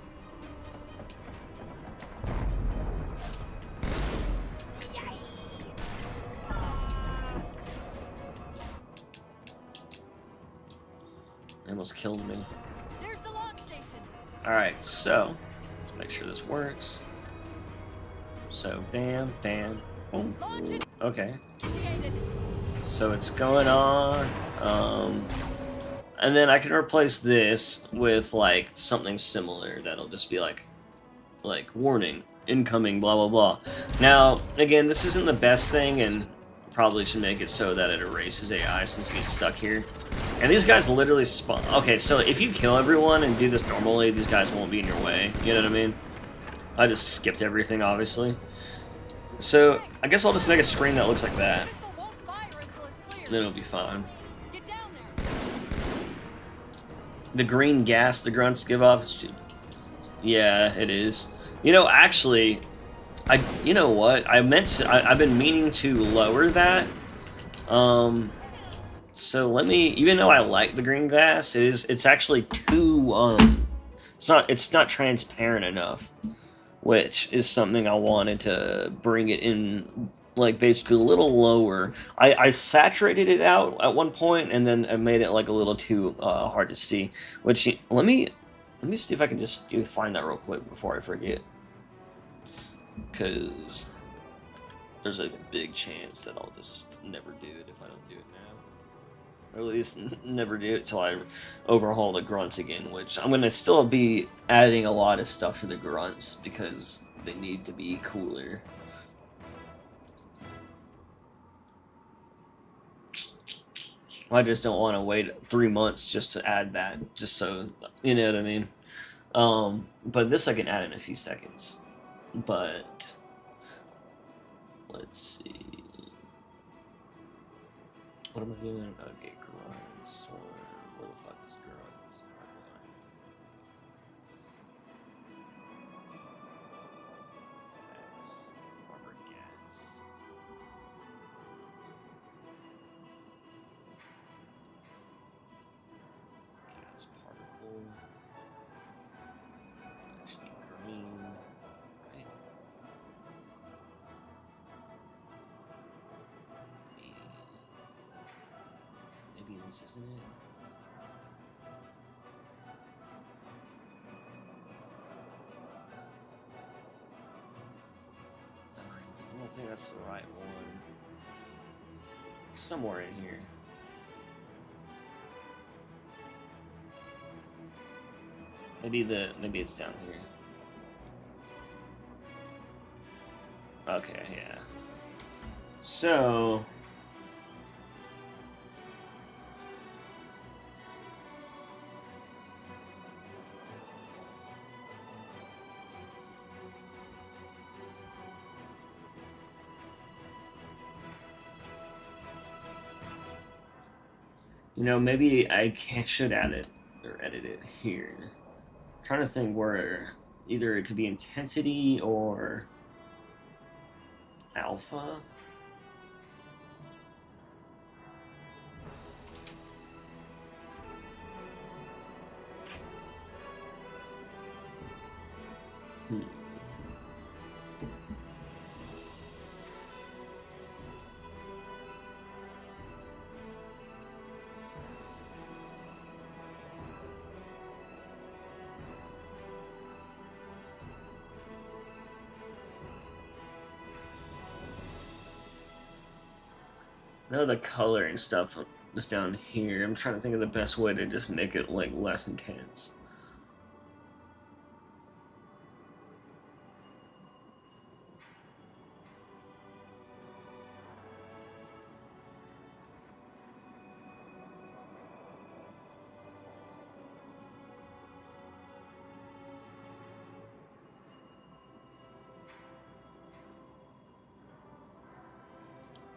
They almost killed me. There's the launch station. All right, so let's make sure this works. So bam, bam, boom. Launch it. Okay. Initiated. So it's going on. And then I can replace this with like something similar that'll just be like warning, incoming, blah blah blah. Now, again, this isn't the best thing, and probably should make it so that it erases AI since it gets stuck here. And these guys literally spawn. Okay, so if you kill everyone and do this normally, these guys won't be in your way. You know what I mean? I just skipped everything, obviously. So I guess I'll just make a screen that looks like that. Missile won't fire until it's cleared. Then it'll be fine. Get down there. The green gas the grunts give off is... Yeah, it is. You know, actually, you know what? I've been meaning to lower that. So let me, even though I like the green gas, it's actually too, it's not transparent enough, which is something I wanted to bring it in, like, basically a little lower. I saturated it out at one point, and then I made it, like, a little too hard to see, which, let me see if I can just find that real quick before I forget, because there's a big chance that I'll just never do it if I don't do it now. Or at least never do it till I overhaul the grunts again, which I'm going to still be adding a lot of stuff to the grunts because they need to be cooler. I just don't want to wait 3 months just to add that, just so, you know what I mean? But this I can add in a few seconds. But let's see. What am I doing? Okay, grunts. Where the fuck is grunts? Effects. Rubber gas. Gas particle. Actually, green. Right? Maybe this isn't it. I don't think that's the right one. It's somewhere in here. Maybe it's down here. Okay, yeah. So you know, maybe should add it or edit it here. I'm trying to think where either it could be intensity or alpha. I know the color and stuff is down here. I'm trying to think of the best way to just make it like less intense.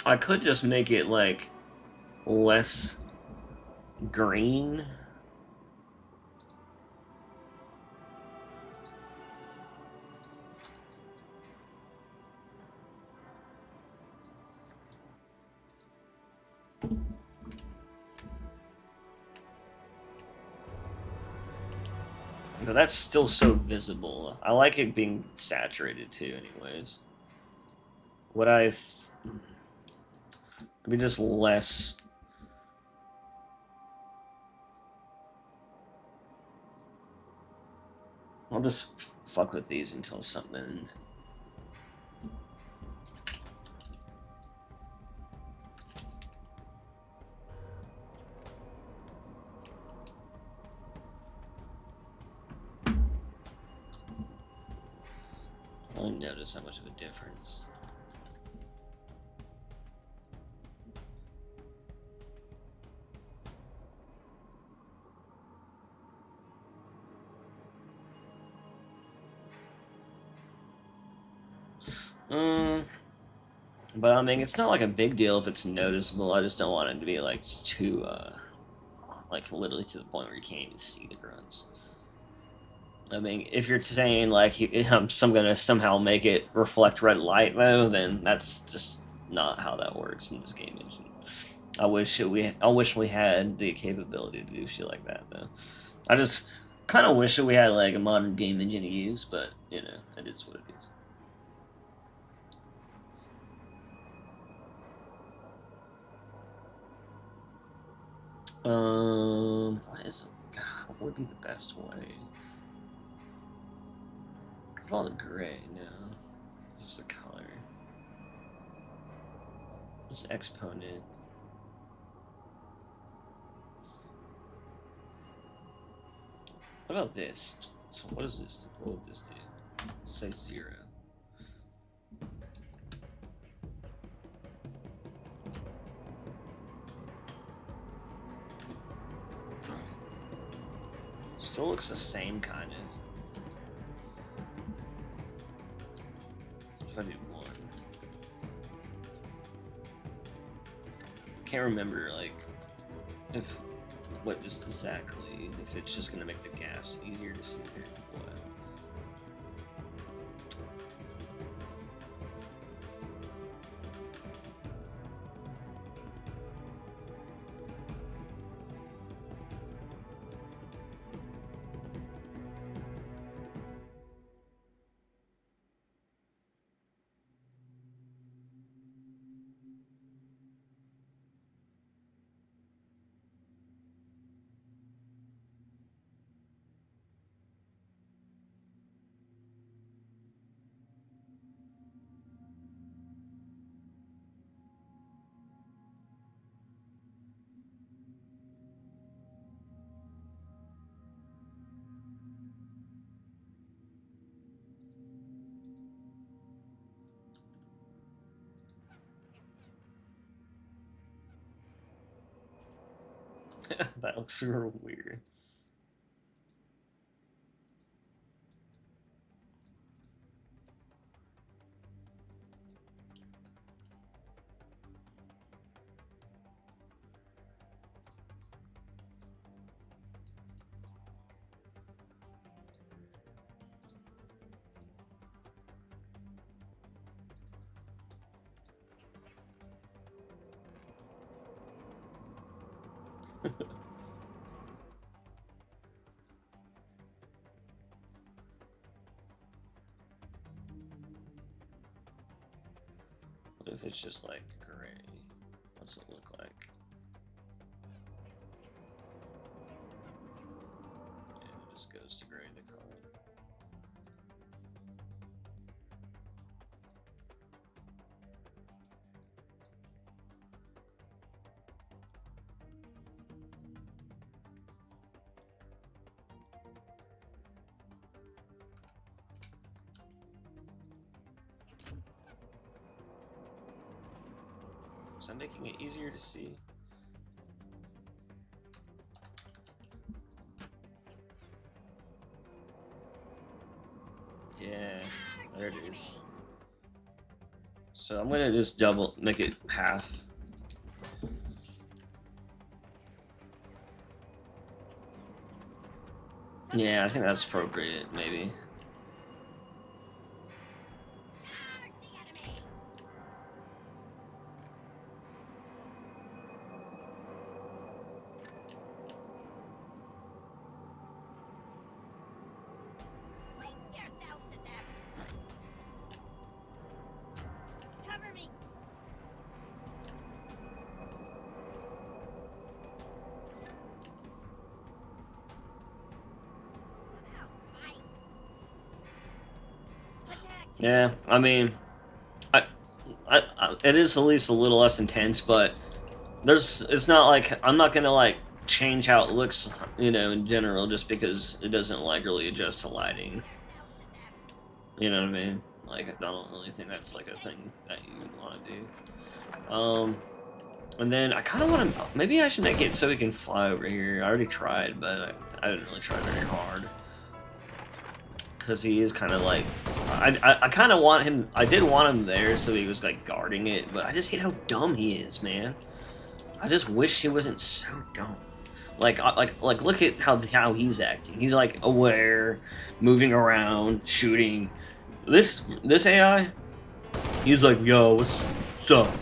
I could just make it like less green. But that's still so visible. I like it being saturated too, anyways. Would I? Maybe just less. I'll just fuck with these until something. I don't notice how much of a difference. But I mean, it's not like a big deal if it's noticeable. I just don't want it to be like too, like literally to the point where you can't even see the grunts. I mean, if you're saying like I'm gonna somehow make it reflect red light though, then that's just not how that works in this game engine. I wish we had the capability to do shit like that though. I just kind of wish that we had like a modern game engine to use, but you know, it is what it is. What is it? God, what would be the best way? Put on the gray now. This is the color. This exponent. What about this? So what is this? What would this do? Say 0. Still looks the same, kind of. If I do 1. Can't remember, like, if what this exactly, if it's just gonna make the gas easier to see or what. That looks real weird. What if it's just like gray? What's it look like? Yeah, it just goes to gray the color. Is that making it easier to see? Yeah, there it is. So I'm gonna just make it half. Yeah, I think that's appropriate, maybe. Charge the enemy! Fling yourselves at them! Cover me! Come out, fight! Attack! Yeah, I mean, it is at least a little less intense, but it's not like I'm not gonna like change how it looks, you know, in general, just because it doesn't like really adjust to lighting. Yourselves at them! You know what I mean? Like, I don't really think that's like a thing that you would want to do. And then I kind of want to. Maybe I should make it so we can fly over here. I already tried, but I didn't really try very hard. Because he is kind of like, I kind of want him. I did want him there so he was like guarding it, but I just hate how dumb he is, man. I just wish he wasn't so dumb. Like look at how he's acting. He's like aware, moving around, shooting. This AI, he's like, yo, what's up?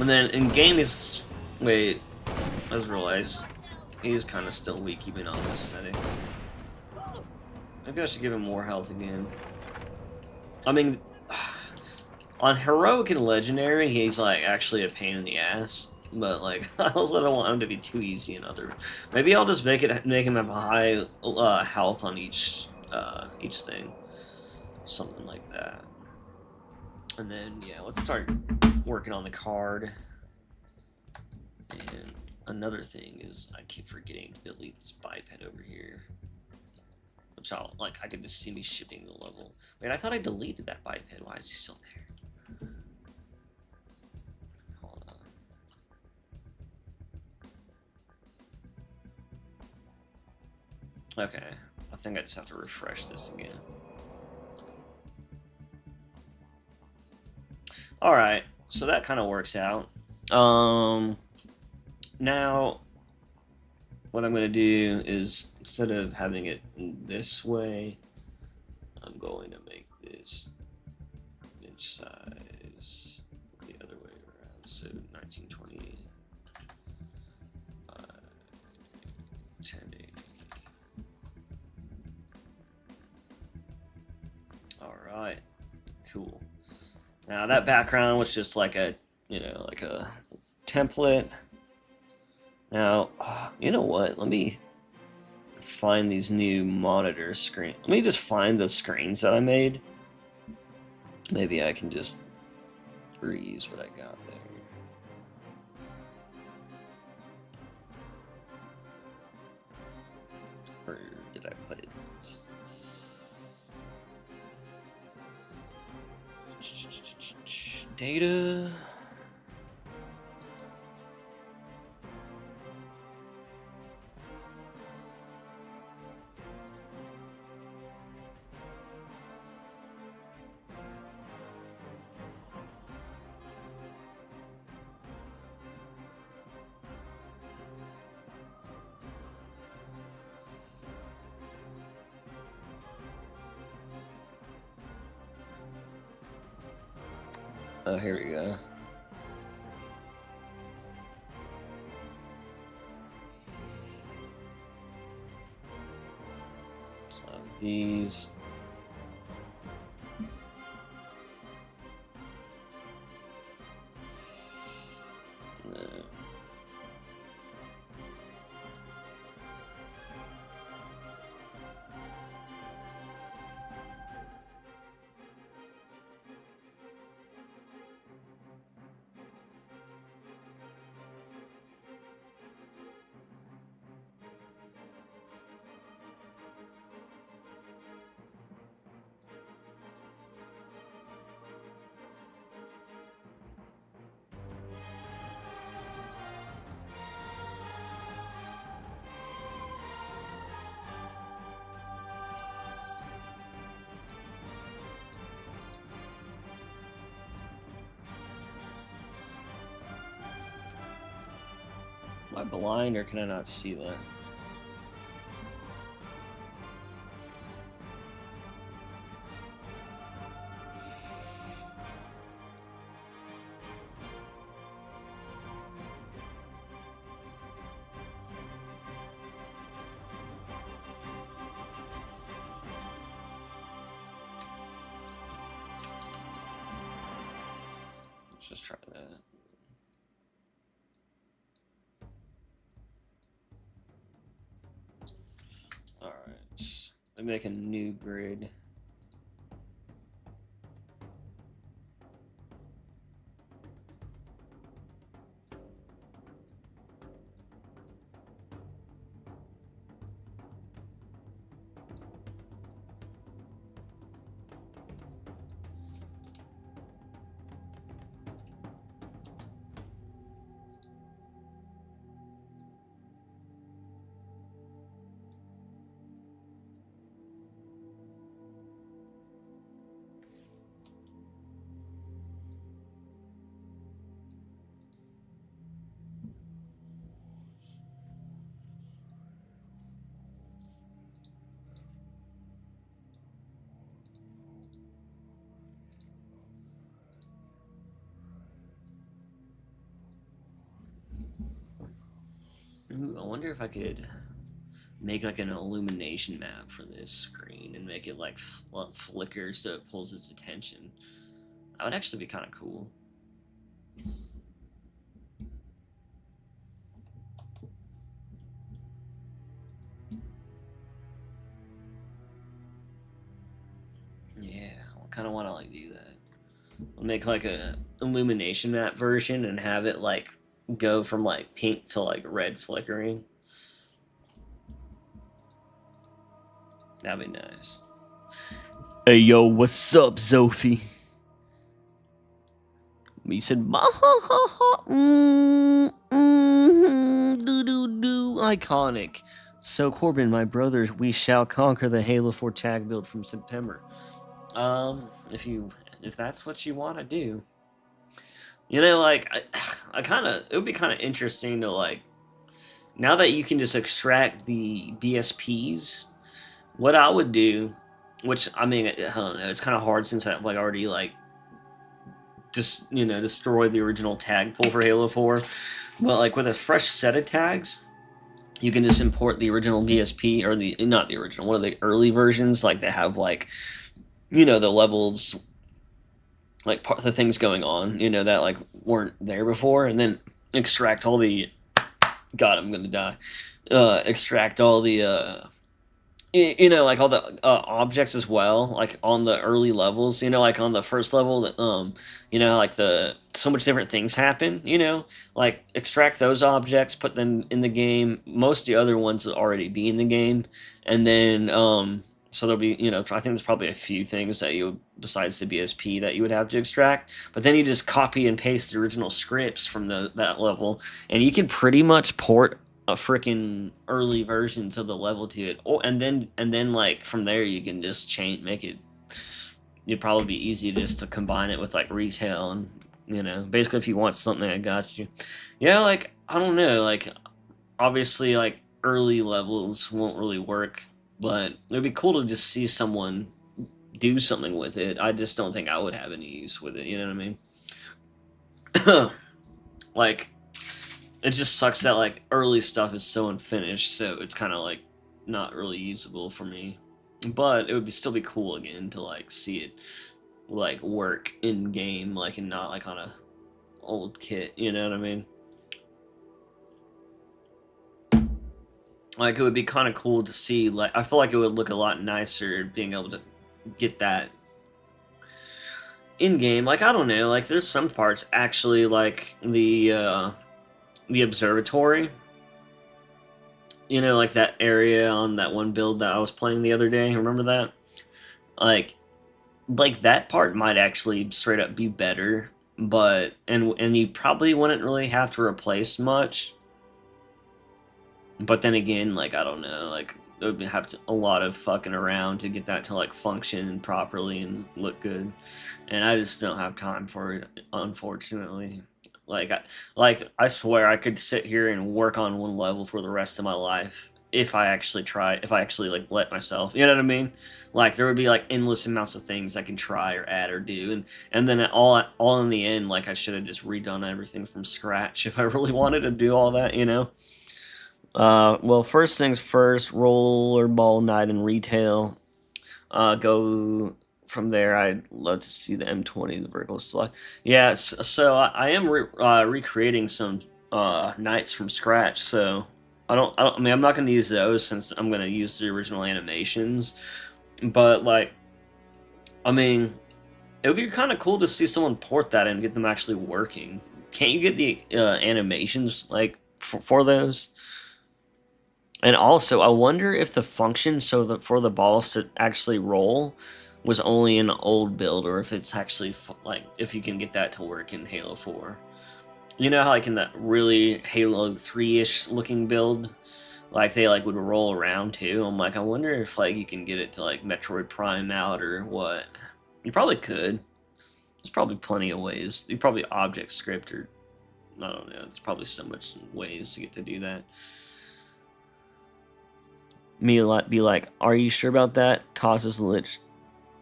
And then in game he's wait, I just realized he's kind of still weak even on this setting. Maybe I should give him more health again. I mean, on heroic and legendary, he's like actually a pain in the ass. But like, I also don't want him to be too easy in other. Maybe I'll just make him have a high health on each thing, something like that. And then yeah, let's start working on the card. And another thing is I keep forgetting to delete this biped over here. Which I could just see me shipping the level. Wait, I thought I deleted that biped. Why is he still there? Hold on. Okay, I think I just have to refresh this again. Alright, so that kind of works out. Now, what I'm going to do is, instead of having it this way, I'm going to make this inch size the other way around. So 1920 by 1080. Alright, cool. Now that background was just like a, you know, like a template. Now, you know what? Let me find these new monitor screens. Let me just find the screens that I made. Maybe I can just reuse what I got there. Where did I put it? Data. Oh, here we go. So these. Am I blind or can I not see that? Let's just try that. Alright. Let me make a new grid. Ooh, I wonder if I could make like an illumination map for this screen and make it like flicker so it pulls its attention. That would actually be kind of cool. Yeah, I kind of want to like do that. I'll make like a illumination map version and have it like go from like pink to like red flickering. That'd be nice. Hey yo, what's up, Sophie? He said, ma ha ha ha, do do do, iconic. So Corbin, my brothers, we shall conquer the Halo 4 tag build from September. If that's what you want to do, you know, like I kind of, it would be kind of interesting to like, now that you can just extract the BSPs, what I would do, which I mean, I don't know, it's kind of hard since I've like already like just destroy the original tag pool for Halo 4. But like with a fresh set of tags, you can just import the original BSP or the not the original, one of the early versions, like they have like the levels, like part of the things going on, that like weren't there before, and then extract all the God, I'm gonna die. Extract all the like all the objects as well, like on the early levels, like on the first level that like the so much different things happen, like extract those objects, put them in the game. Most of the other ones will already be in the game, and then so there'll be, I think there's probably a few things that you, besides the BSP, that you would have to extract, but then you just copy and paste the original scripts from that level, and you can pretty much port a freaking early versions of the level to it. Oh, and then like from there you can just make it. It'd probably be easy just to combine it with like retail, and basically if you want something, I got you. Yeah, like I don't know, like obviously like early levels won't really work, but it'd be cool to just see someone do something with it. I just don't think I would have any use with it. You know what I mean? Like, it just sucks that like early stuff is so unfinished, so it's kind of like not really usable for me. But it would still be cool again to like see it like work in game, like, and not like on a old kit. You know what I mean? Like, it would be kind of cool to see. Like, I feel like it would look a lot nicer being able to get that in game. Like, I don't know. Like, there's some parts actually, like the observatory. Like that area on that one build that I was playing the other day. Remember that? Like, that part might actually straight up be better, but and you probably wouldn't really have to replace much. But then again, like I don't know, like there would have a lot of fucking around to get that to like function properly and look good, and I just don't have time for it, unfortunately. Like I swear I could sit here and work on one level for the rest of my life if I actually try, if I actually like let myself. You know what I mean? Like there would be like endless amounts of things I can try or add or do, and then all in the end, like I should have just redone everything from scratch if I really wanted to do all that. You know. Well, first things first, rollerball night in retail. Go from there. I'd love to see the M20, the vertical slide. Yeah, so I am recreating some nights from scratch. So I mean, I'm not going to use those since I'm going to use the original animations. But like, I mean, it would be kind of cool to see someone port that and get them actually working. Can't you get the animations like for those? And also, I wonder if the function so that for the balls to actually roll was only in an old build, or if it's actually like if you can get that to work in Halo 4. You know how like in that really Halo 3-ish looking build, like they like would roll around too. I'm like, I wonder if like you can get it to like Metroid Prime out or what. You probably could. There's probably plenty of ways. You probably object script or I don't know. There's probably so much ways to get to do that. Me be like, "Are you sure about that?" Tosses the lich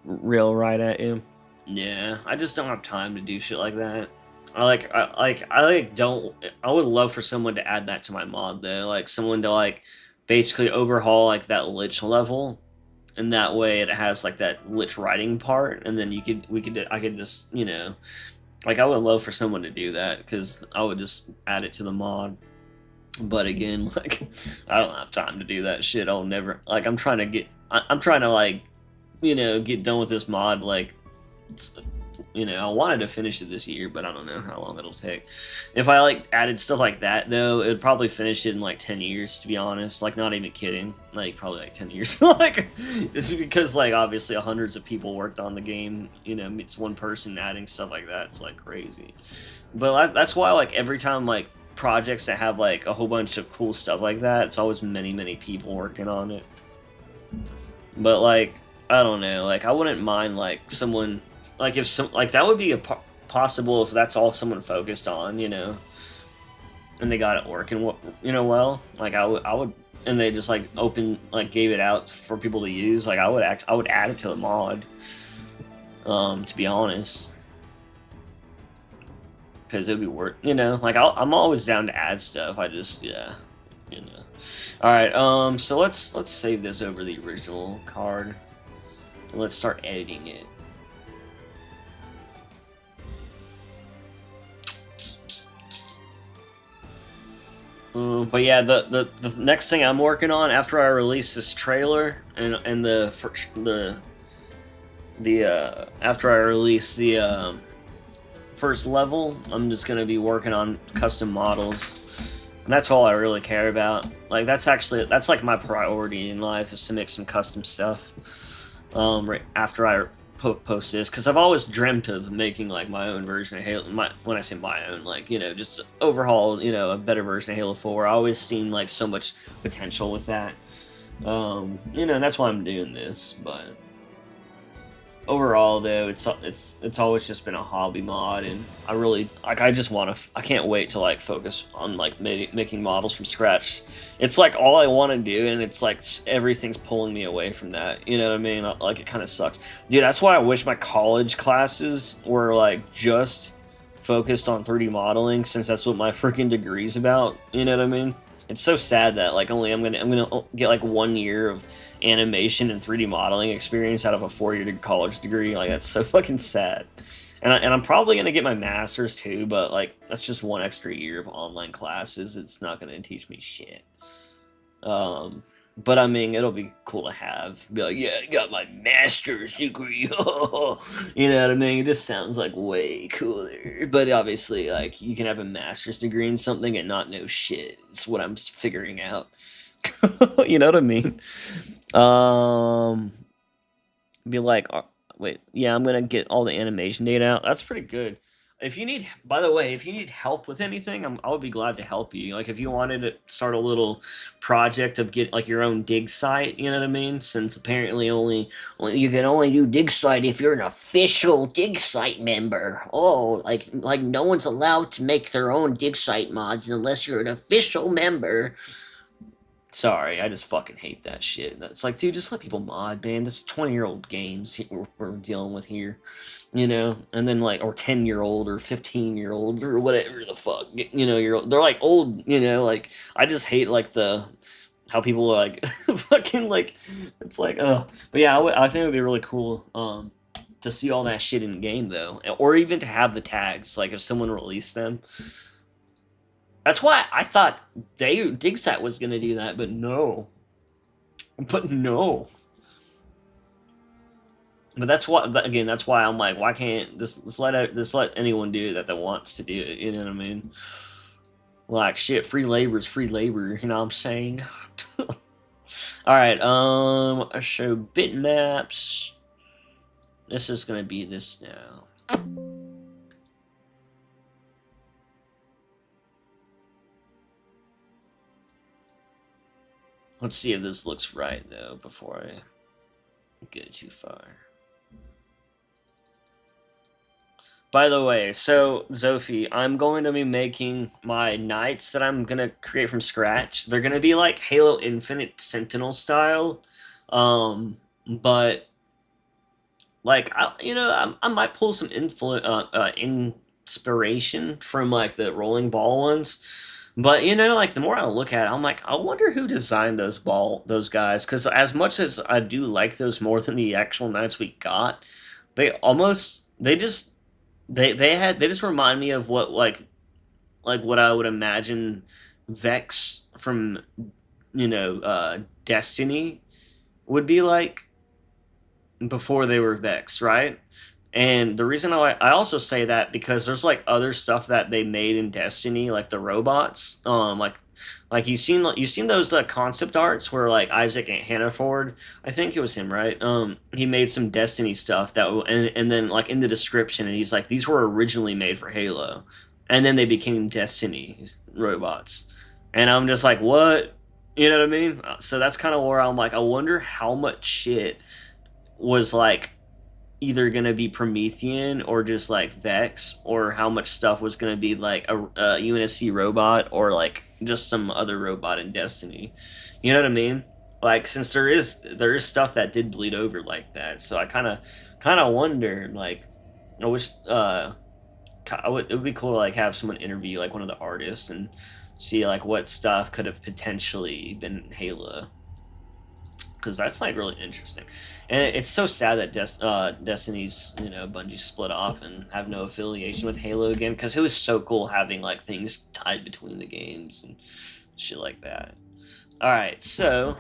real right at you. Yeah, I just don't have time to do shit like that. I don't. I would love for someone to add that to my mod though, like someone to like basically overhaul like that lich level, and that way it has like that lich writing part, and then I could just like I would love for someone to do that because I would just add it to the mod. But again, like I don't have time to do that shit. I'll never like. I'm trying to like, get done with this mod. Like, I wanted to finish it this year, but I don't know how long it'll take. If I like added stuff like that though, it'd probably finish it in like 10 years. To be honest, like not even kidding. Like probably like 10 years. Like it's because like obviously hundreds of people worked on the game. It's one person adding stuff like that. It's like crazy. But that's why like every time like projects that have like a whole bunch of cool stuff like that, it's always many people working on it. But like I don't know, like I wouldn't mind like someone like if some like that would be possible if that's all someone focused on, and they got it working, well. Like I would, and they just like gave it out for people to use. Like I would add it to the mod. To be honest. Because it would be worth, like I'm always down to add stuff. I just, yeah, All right, so let's save this over the original card, and let's start editing it. But yeah, the next thing I'm working on after I release this trailer and after I release the first level, I'm just gonna be working on custom models, and that's all I really care about. Like that's like my priority in life is to make some custom stuff. Right after I post this, because I've always dreamt of making like my own version of Halo. When I say my own, like just overhaul, a better version of Halo 4. I always seen like so much potential with that. And that's why I'm doing this, but. Overall, though, it's always just been a hobby mod, and I really like. I just want to. I can't wait to like focus on like making models from scratch. It's like all I want to do, and it's like everything's pulling me away from that. You know what I mean? Like it kind of sucks, dude. That's why I wish my college classes were like just focused on 3D modeling, since that's what my freaking degree's about. You know what I mean? It's so sad that like I'm gonna get like 1 year of animation and 3D modeling experience out of a 4-year college degree. Like that's so fucking sad. And I'm probably gonna get my master's too, but like that's just 1 extra year of online classes. It's not gonna teach me shit. But I mean, it'll be cool to have. Be like, yeah, I got my master's degree. You know what I mean? It just sounds like way cooler. But obviously, like you can have a master's degree in something and not know shit. It's what I'm figuring out. You know what I mean? Be like, wait, yeah, I'm gonna get all the animation data out. That's pretty good. if you need, by the way, if you need help with anything, I would be glad to help you. Like if you wanted to start a little project of get like your own dig site, you know what I mean? Since apparently only you can only do dig site if you're an official dig site member. Oh, like no one's allowed to make their own dig site mods unless you're an official member. Sorry, I just fucking hate that shit. It's like, dude, just let people mod, man. This 20-year-old games we're dealing with here, you know. And then like, or 10-year-old or 15-year-old or whatever the fuck, you know. They're like old, you know. Like I just hate like the how people are like fucking like it's like But yeah, I think it would be really cool to see all that shit in game though, or even to have the tags. Like if someone released them. That's why I thought Digsat was gonna do that, but no. But no. But that's what again. That's why I'm like, why can't just let anyone do that wants to do it? You know what I mean? Like shit, free labor is free labor. You know what I'm saying? All right. I show bitmaps. This is gonna be this now. Let's see if this looks right, though, before I get too far. By the way, so, Zophie, I'm going to be making my knights that I'm going to create from scratch. They're going to be like Halo Infinite Sentinel style. But, like, I might pull some inspiration from, like, the rolling ball ones. But you know, like the more I look at it, I'm like, I wonder who designed those guys. Because as much as I do like those more than the actual knights we got, they just they just remind me of what like what I would imagine Vex from Destiny would be like before they were Vex, right? And the reason I also say that because there's like other stuff that they made in Destiny, like the robots, like you've seen those concept arts where like Isaac and Hannaford, I think it was him, right? He made some Destiny stuff and then like in the description, and he's like these were originally made for Halo, and then they became Destiny robots, and I'm just like what, you know what I mean? So that's kind of where I'm like I wonder how much shit was like either going to be Promethean or just like Vex, or how much stuff was going to be like a UNSC robot or like just some other robot in Destiny. You know what I mean? Like since there is stuff that did bleed over like that, so I kind of wonder like I wish it would be cool to like have someone interview like one of the artists and see like what stuff could have potentially been Halo, because that's like really interesting. And it's so sad that Destiny's Bungie split off and have no affiliation with Halo again, because it was so cool having like things tied between the games and shit like that. All right, so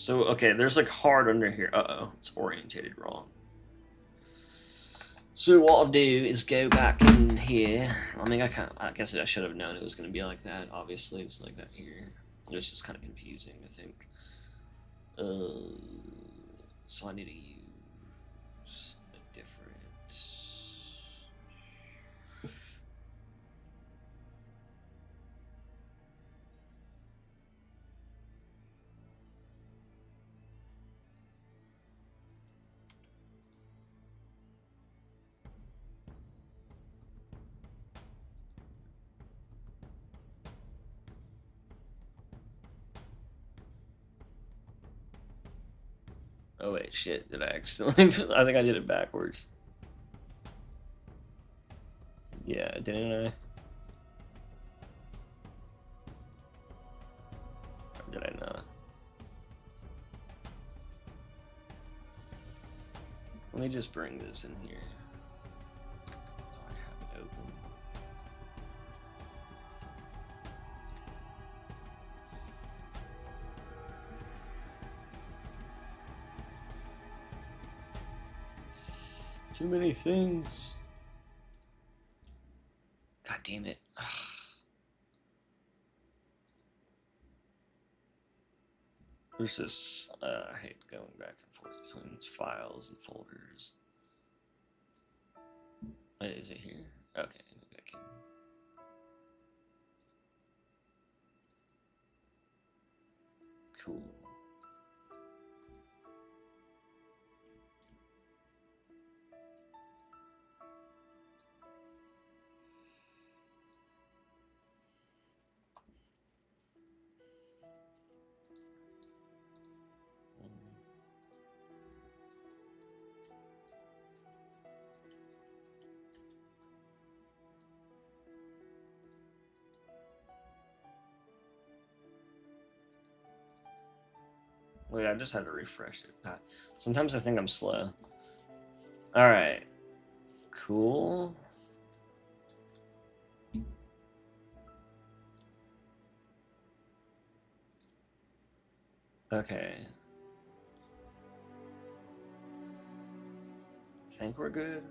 okay, there's like hard under here. Uh-oh, it's orientated wrong. So what I'll do is go back in here. I mean, I guess I should have known it was going to be like that. Obviously, it's like that here. It was just kind of confusing, I think. So I need to use a different. Oh wait, shit! Did I accidentally? I think I did it backwards. Yeah, didn't I? Or did I not? Let me just bring this in here. So I have it open. Too many things. God damn it. There's this, I hate going back and forth between files and folders. Wait, is it here? Okay, maybe I can. Cool. Wait, I just had to refresh it. God. Sometimes I think I'm slow. Alright. Cool. Okay. I think we're good.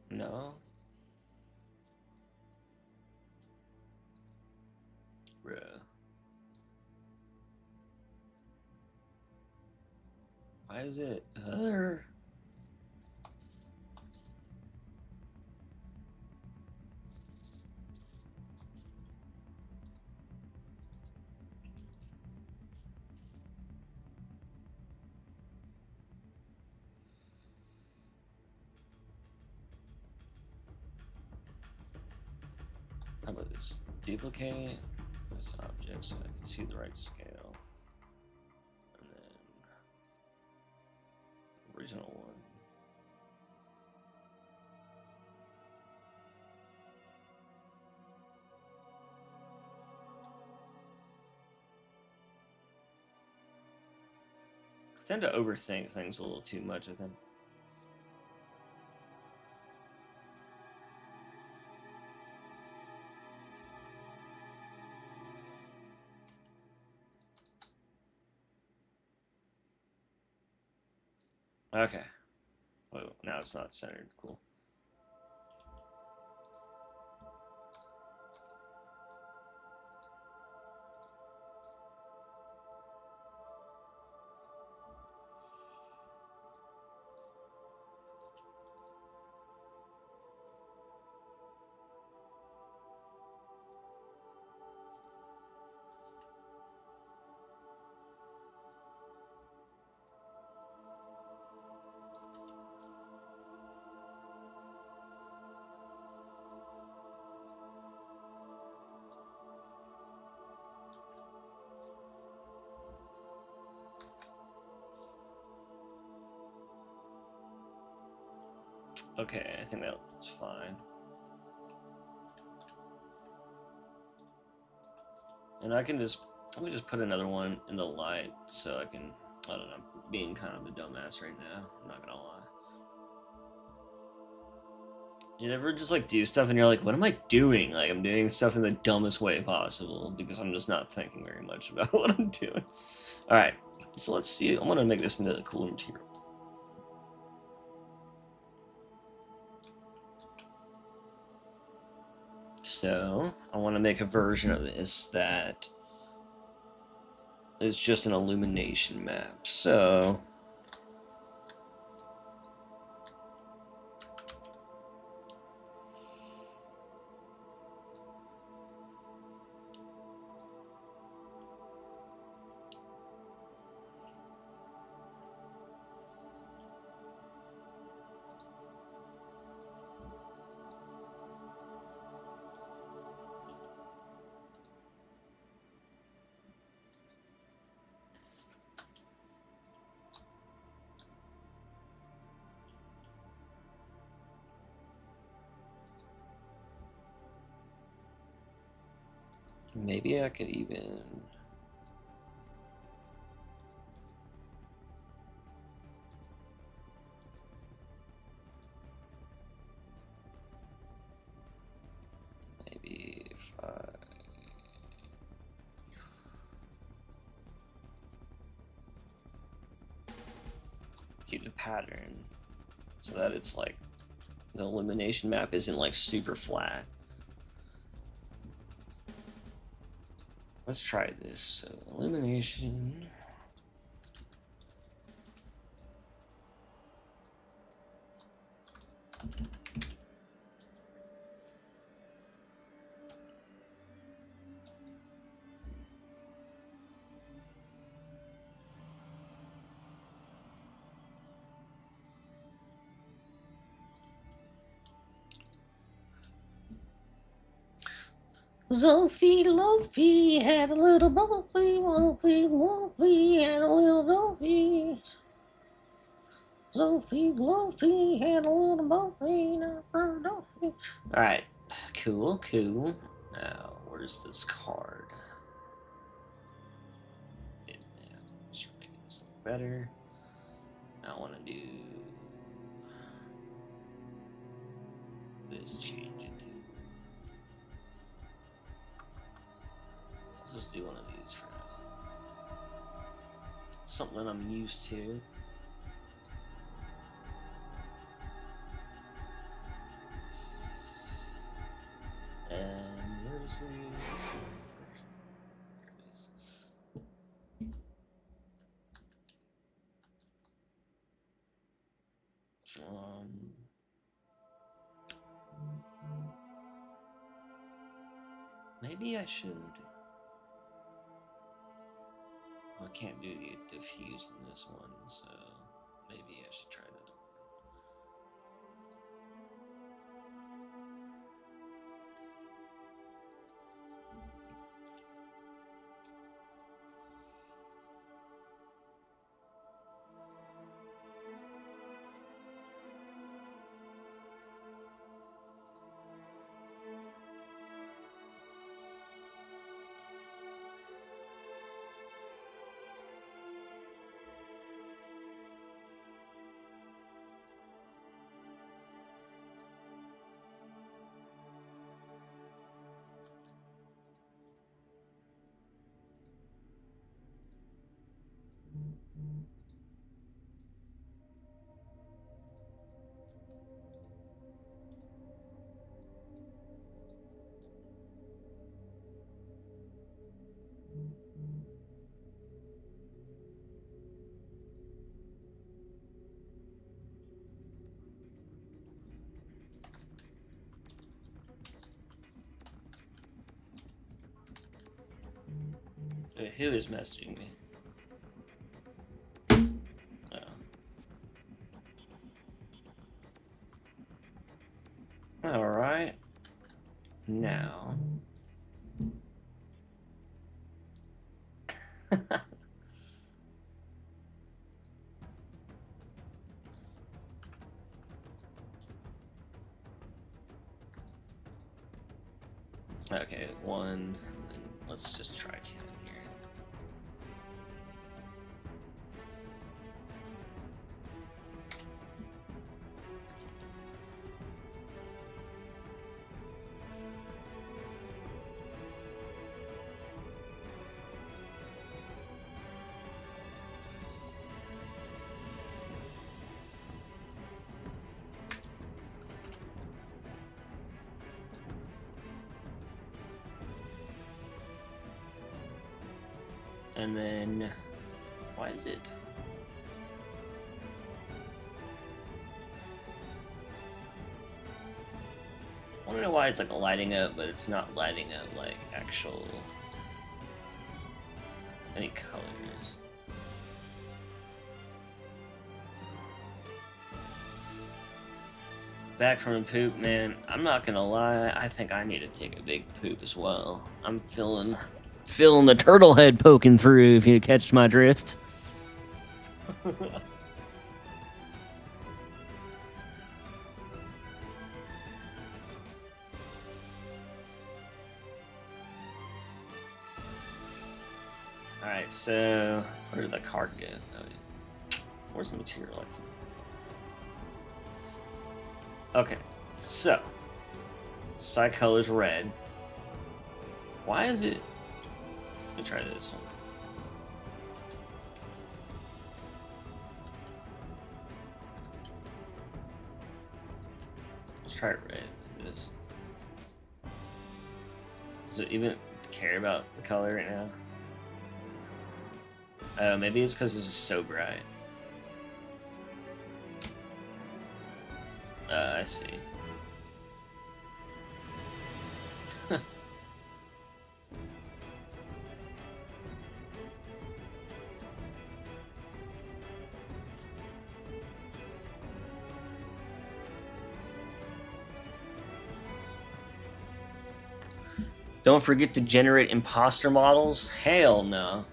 No. Bruh. Why is it? How about this? Duplicate this object so I can see the right scale. And then original one. I tend to overthink things a little too much, I think. Okay. Oh, now it's not centered. Cool. Okay, I think that's fine. And I can just, let me just put another one in the light so I can, I don't know, being kind of a dumbass right now, I'm not gonna lie. You never just like do stuff and you're like, what am I doing? Like, I'm doing stuff in the dumbest way possible because I'm just not thinking very much about what I'm doing. Alright, so let's see, I'm gonna make this into a cool material. So, I want to make a version of this that is just an illumination map. So, maybe I could even... Maybe if I... a pattern so that it's like the illumination map isn't like super flat. Let's try this. So illumination. Sophie Lofi had a little Sophie Lofi had a little Sophie. Sophie Lofi had a little Sophie. Alright, cool. Now, where's this card? Should make this look better. I want to do this, change it to. Let's just do one of these for now. Something I'm used to. And where's the first? There it is. Maybe I should. I can't do the diffuse in this one, so maybe I should try that. Wait, who is messaging me? Oh. Alright. Now. Okay, one. Let's just try 10 here. And then, why is it? I don't know why it's like lighting up, but it's not lighting up like actual any colors. Back from the poop, man. I'm not gonna lie. I think I need to take a big poop as well. I'm feeling the turtle head poking through, if you catch my drift. Alright, so where did the card go? Oh, where's the material? Okay, so side color's red. Why is it? Let me try this one. try red with this. Does it even care about the color right now? Maybe it's because this is so bright. I see. Don't forget to generate imposter models? Hell no.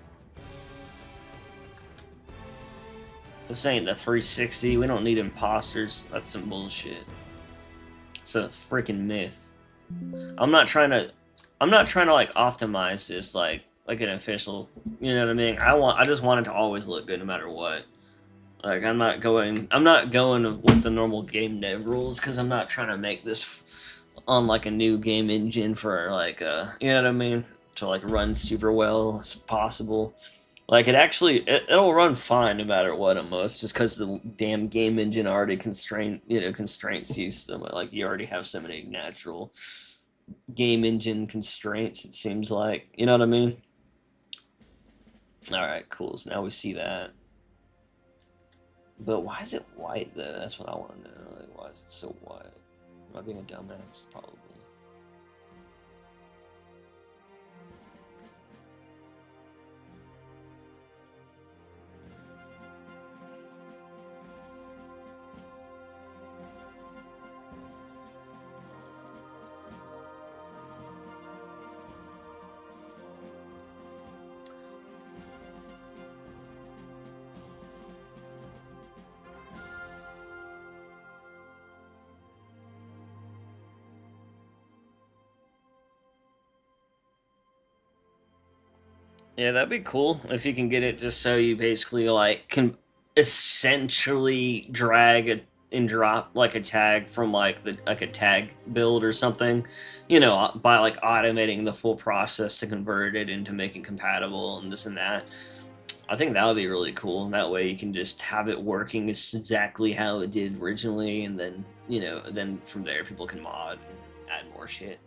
This ain't the 360. We don't need imposters. That's some bullshit. It's a freaking myth. I'm not trying to like optimize this like an official, you know what I mean? I just want it to always look good no matter what. Like I'm not going with the normal game dev rules because I'm not trying to make this on like a new game engine for like you know what I mean, to like run super well as possible. Like it'll run fine no matter what almost, just because the damn game engine already constraints you so much. Like you already have so many natural game engine constraints. It seems like, you know what I mean. All right, cool. So now we see that. But why is it white though? That's what I want to know. Like, why is it so white? Am I being a dumbass? Probably. Yeah, that'd be cool if you can get it just so you basically like can essentially drag and drop like a tag from like a tag build or something, you know, by like automating the full process to convert it into making compatible and this and that. I think that would be really cool. That way you can just have it working exactly how it did originally, and then then from there people can mod and add more shit.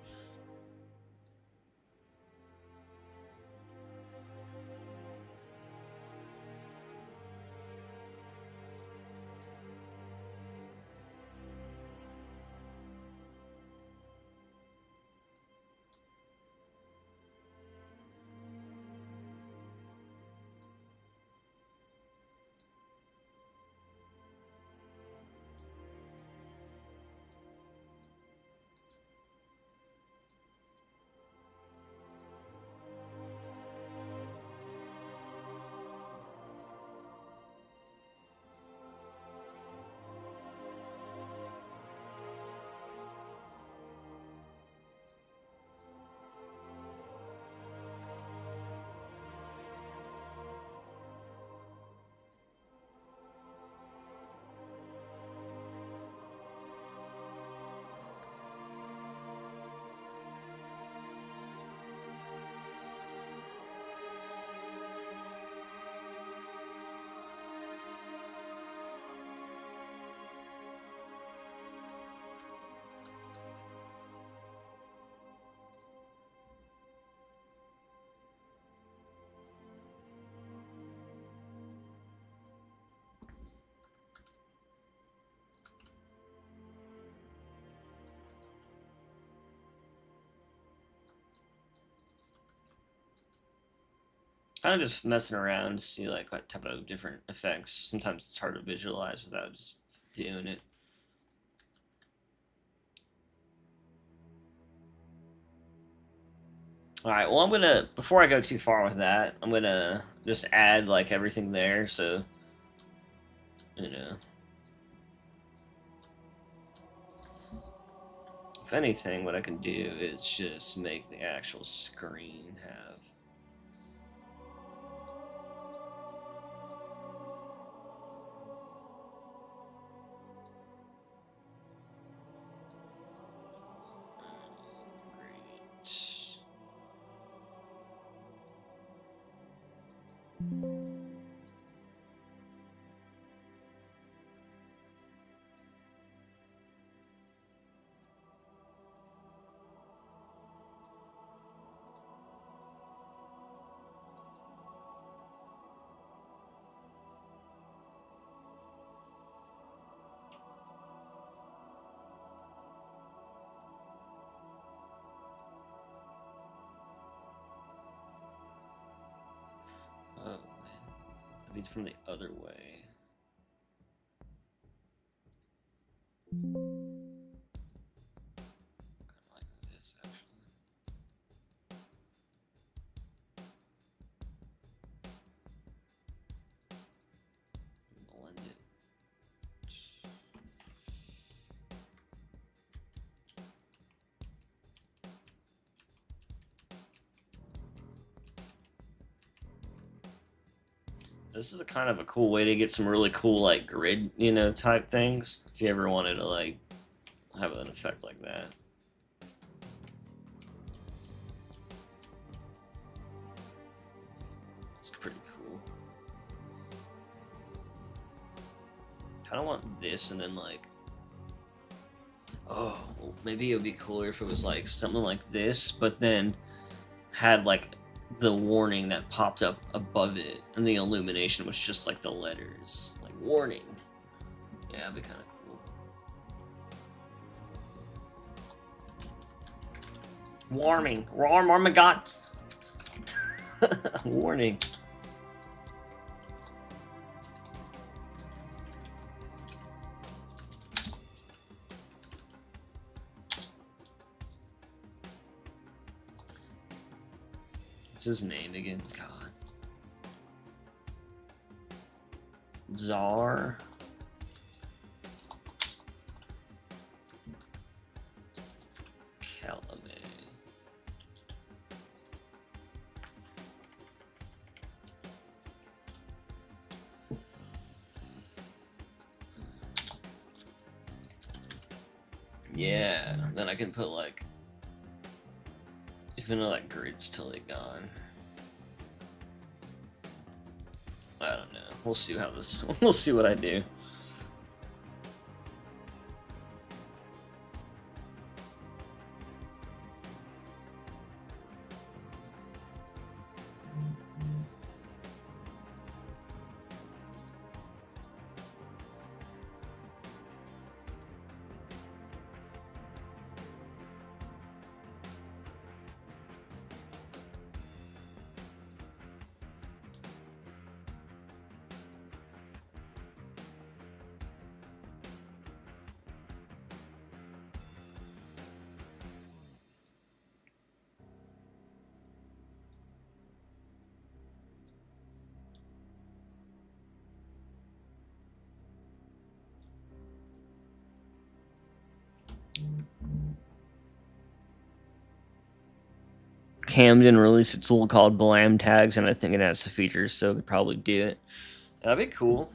Kind of just messing around to see like what type of different effects. Sometimes it's hard to visualize without just doing it. All right, well, before I go too far with that, I'm gonna just add like everything there, so you know. If anything, what I can do is just make the actual screen have great. Leads from the other way. Kind of like this, actually. Blend it. This is a kind of a cool way to get some really cool like grid, you know, type things. If you ever wanted to like have an effect like that. It's pretty cool. Kind of want this and then like, oh, well, maybe it would be cooler if it was like something like this, but then had like the warning that popped up above it, and the illumination was just like the letters, like warning. Yeah, that'd be kind of cool. Warning, oh my god. Warning. What's his name again? God. Czar. Calumet. Yeah, then I can put like, even though that grid's totally gone. I don't know. We'll see how this. We'll see what I do. Camden released a tool called Blam Tags, and I think it has the features, so it could probably do it. That'd be cool.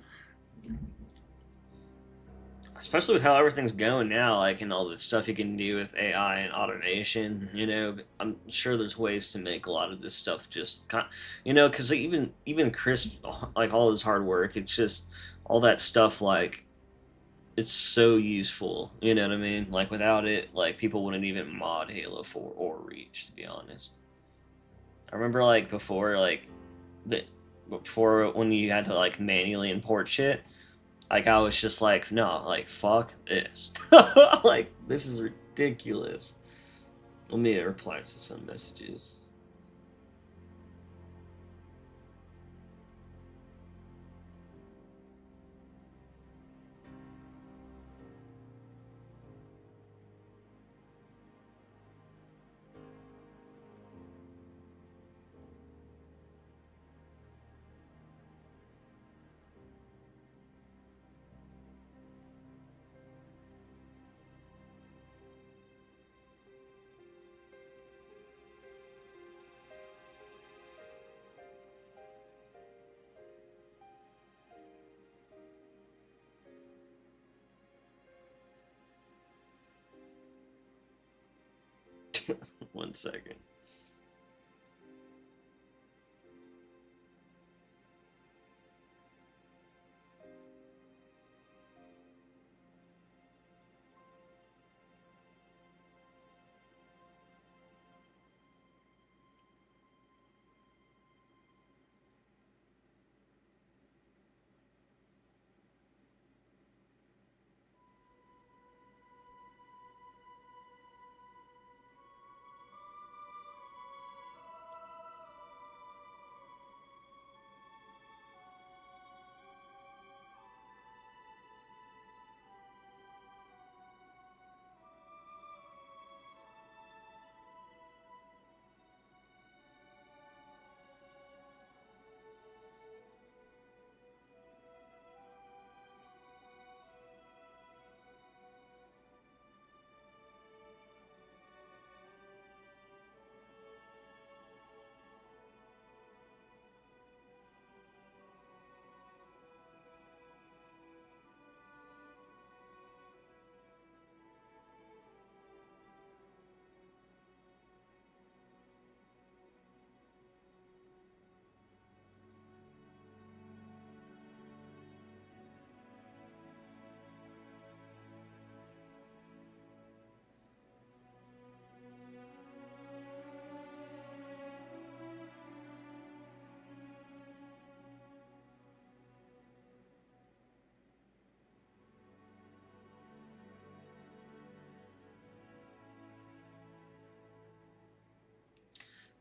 Especially with how everything's going now, like, and all the stuff you can do with AI and automation, you know, I'm sure there's ways to make a lot of this stuff just kind you know, because even Chris, like, all his hard work, it's just all that stuff, like, it's so useful, you know what I mean? Like, without it, like, people wouldn't even mod Halo 4 or Reach, to be honest. I remember, like, before, like, the before when you had to, like, manually import shit, like, I was just like, no, like, fuck this. Like, this is ridiculous. Let me reply to some messages. One second.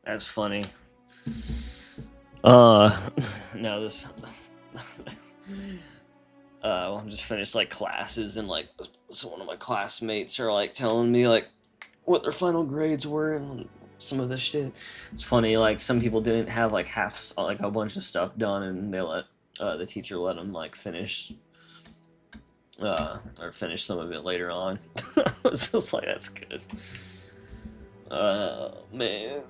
That's funny. Uh, no, this. I'm just finished like classes, and like so one of my classmates are like telling me like what their final grades were and some of this shit. It's funny, like some people didn't have like half like a bunch of stuff done, and they let the teacher let them like finish or finish some of it later on. I was just like, that's good. Man.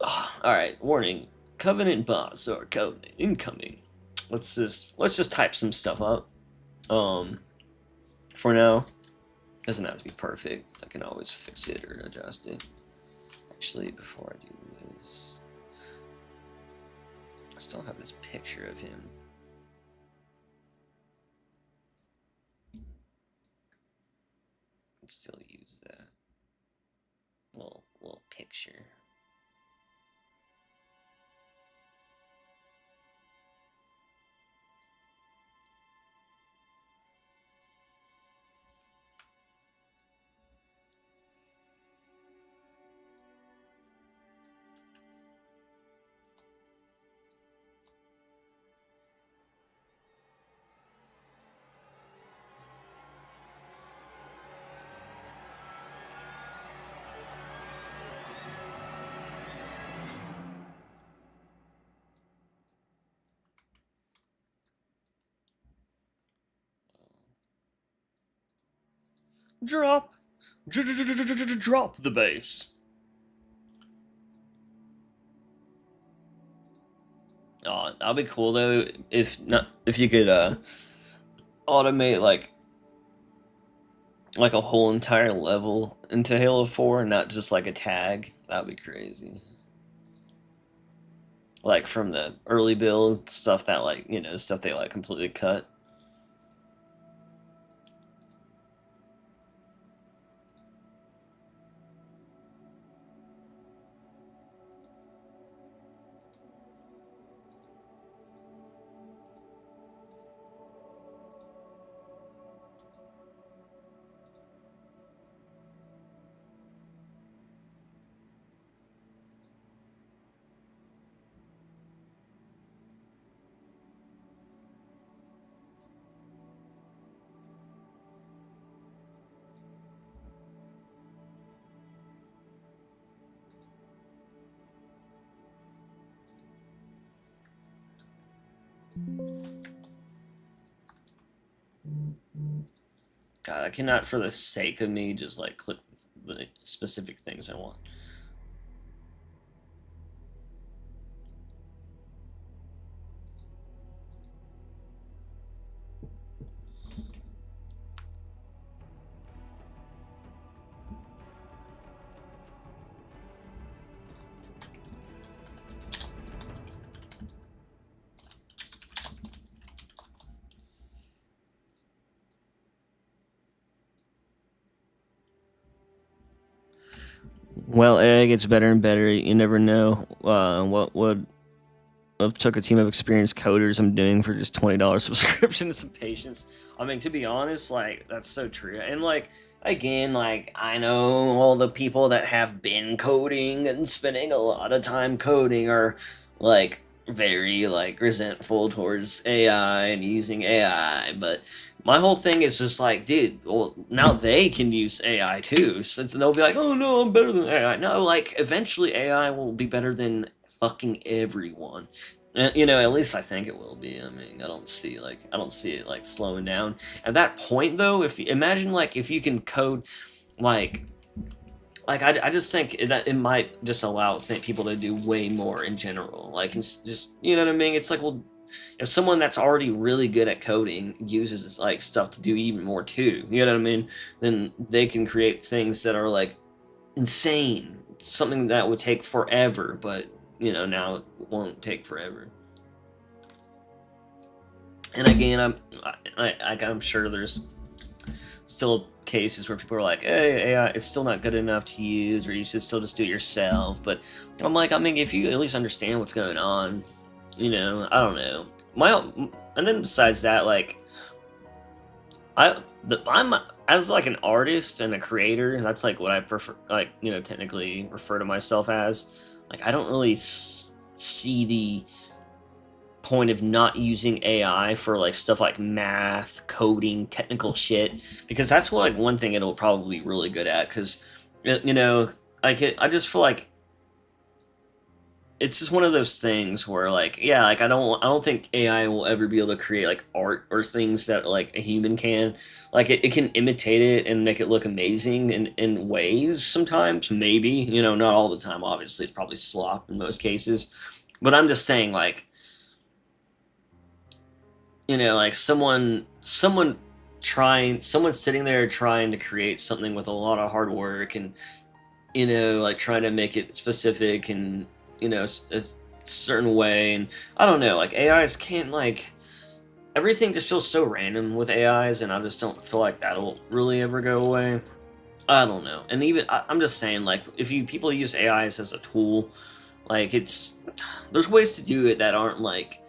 All right, warning: Covenant boss or Covenant incoming. Let's just type some stuff up. Um, for now, doesn't have to be perfect. I can always fix it or adjust it. Actually, before I do this, I still have this picture of him. Let's still use that little picture. Drop, drop the bass. Oh, that'd be cool though if you could automate like a whole entire level into Halo 4 and not just like a tag. That'd be crazy. Like from the early build stuff that like stuff they like completely cut. God, I cannot for the sake of me just like click the specific things I want. Well, AI gets better and better. You never know what would have took a team of experienced coders I'm doing for just $20 subscription and some patience. I mean, to be honest, like that's so true. And like again, like I know all the people that have been coding and spending a lot of time coding are like very like resentful towards AI and using AI, but my whole thing is just like, dude, well, now they can use AI too. So they'll be like, oh no, I'm better than AI. No, like eventually AI will be better than fucking everyone. At least I think it will be. I mean, I don't see it like slowing down. At that point, though, if you imagine like if you can code, like, I just think that it might just allow people to do way more in general. Like, it's just you know what I mean? It's like, well, if someone that's already really good at coding uses like stuff to do even more too, you know what I mean? Then they can create things that are like insane, something that would take forever, but now it won't take forever. And again, I'm sure there's still cases where people are like, "Hey, AI, it's still not good enough to use, or you should still just do it yourself." But I'm like, I mean, if you at least understand what's going on, I don't know. And then besides that, like, I'm as like an artist and a creator. That's like what I prefer, like technically refer to myself as. like I don't really see the point of not using AI for like stuff like math, coding, technical shit, because that's what, like one thing it'll probably be really good at. Because you know, like I just feel like it's just one of those things where like yeah, like I don't think AI will ever be able to create like art or things that like a human can. Like it can imitate it and make it look amazing in ways sometimes, maybe, not all the time, obviously it's probably slop in most cases. But I'm just saying, like, like someone sitting there trying to create something with a lot of hard work, and like trying to make it specific and a certain way. And I don't know, like AIs can't, like, everything just feels so random with AIs, and I just don't feel like that'll really ever go away. I don't know. And even I'm just saying, like, if people use AIs as a tool, like, there's ways to do it that aren't like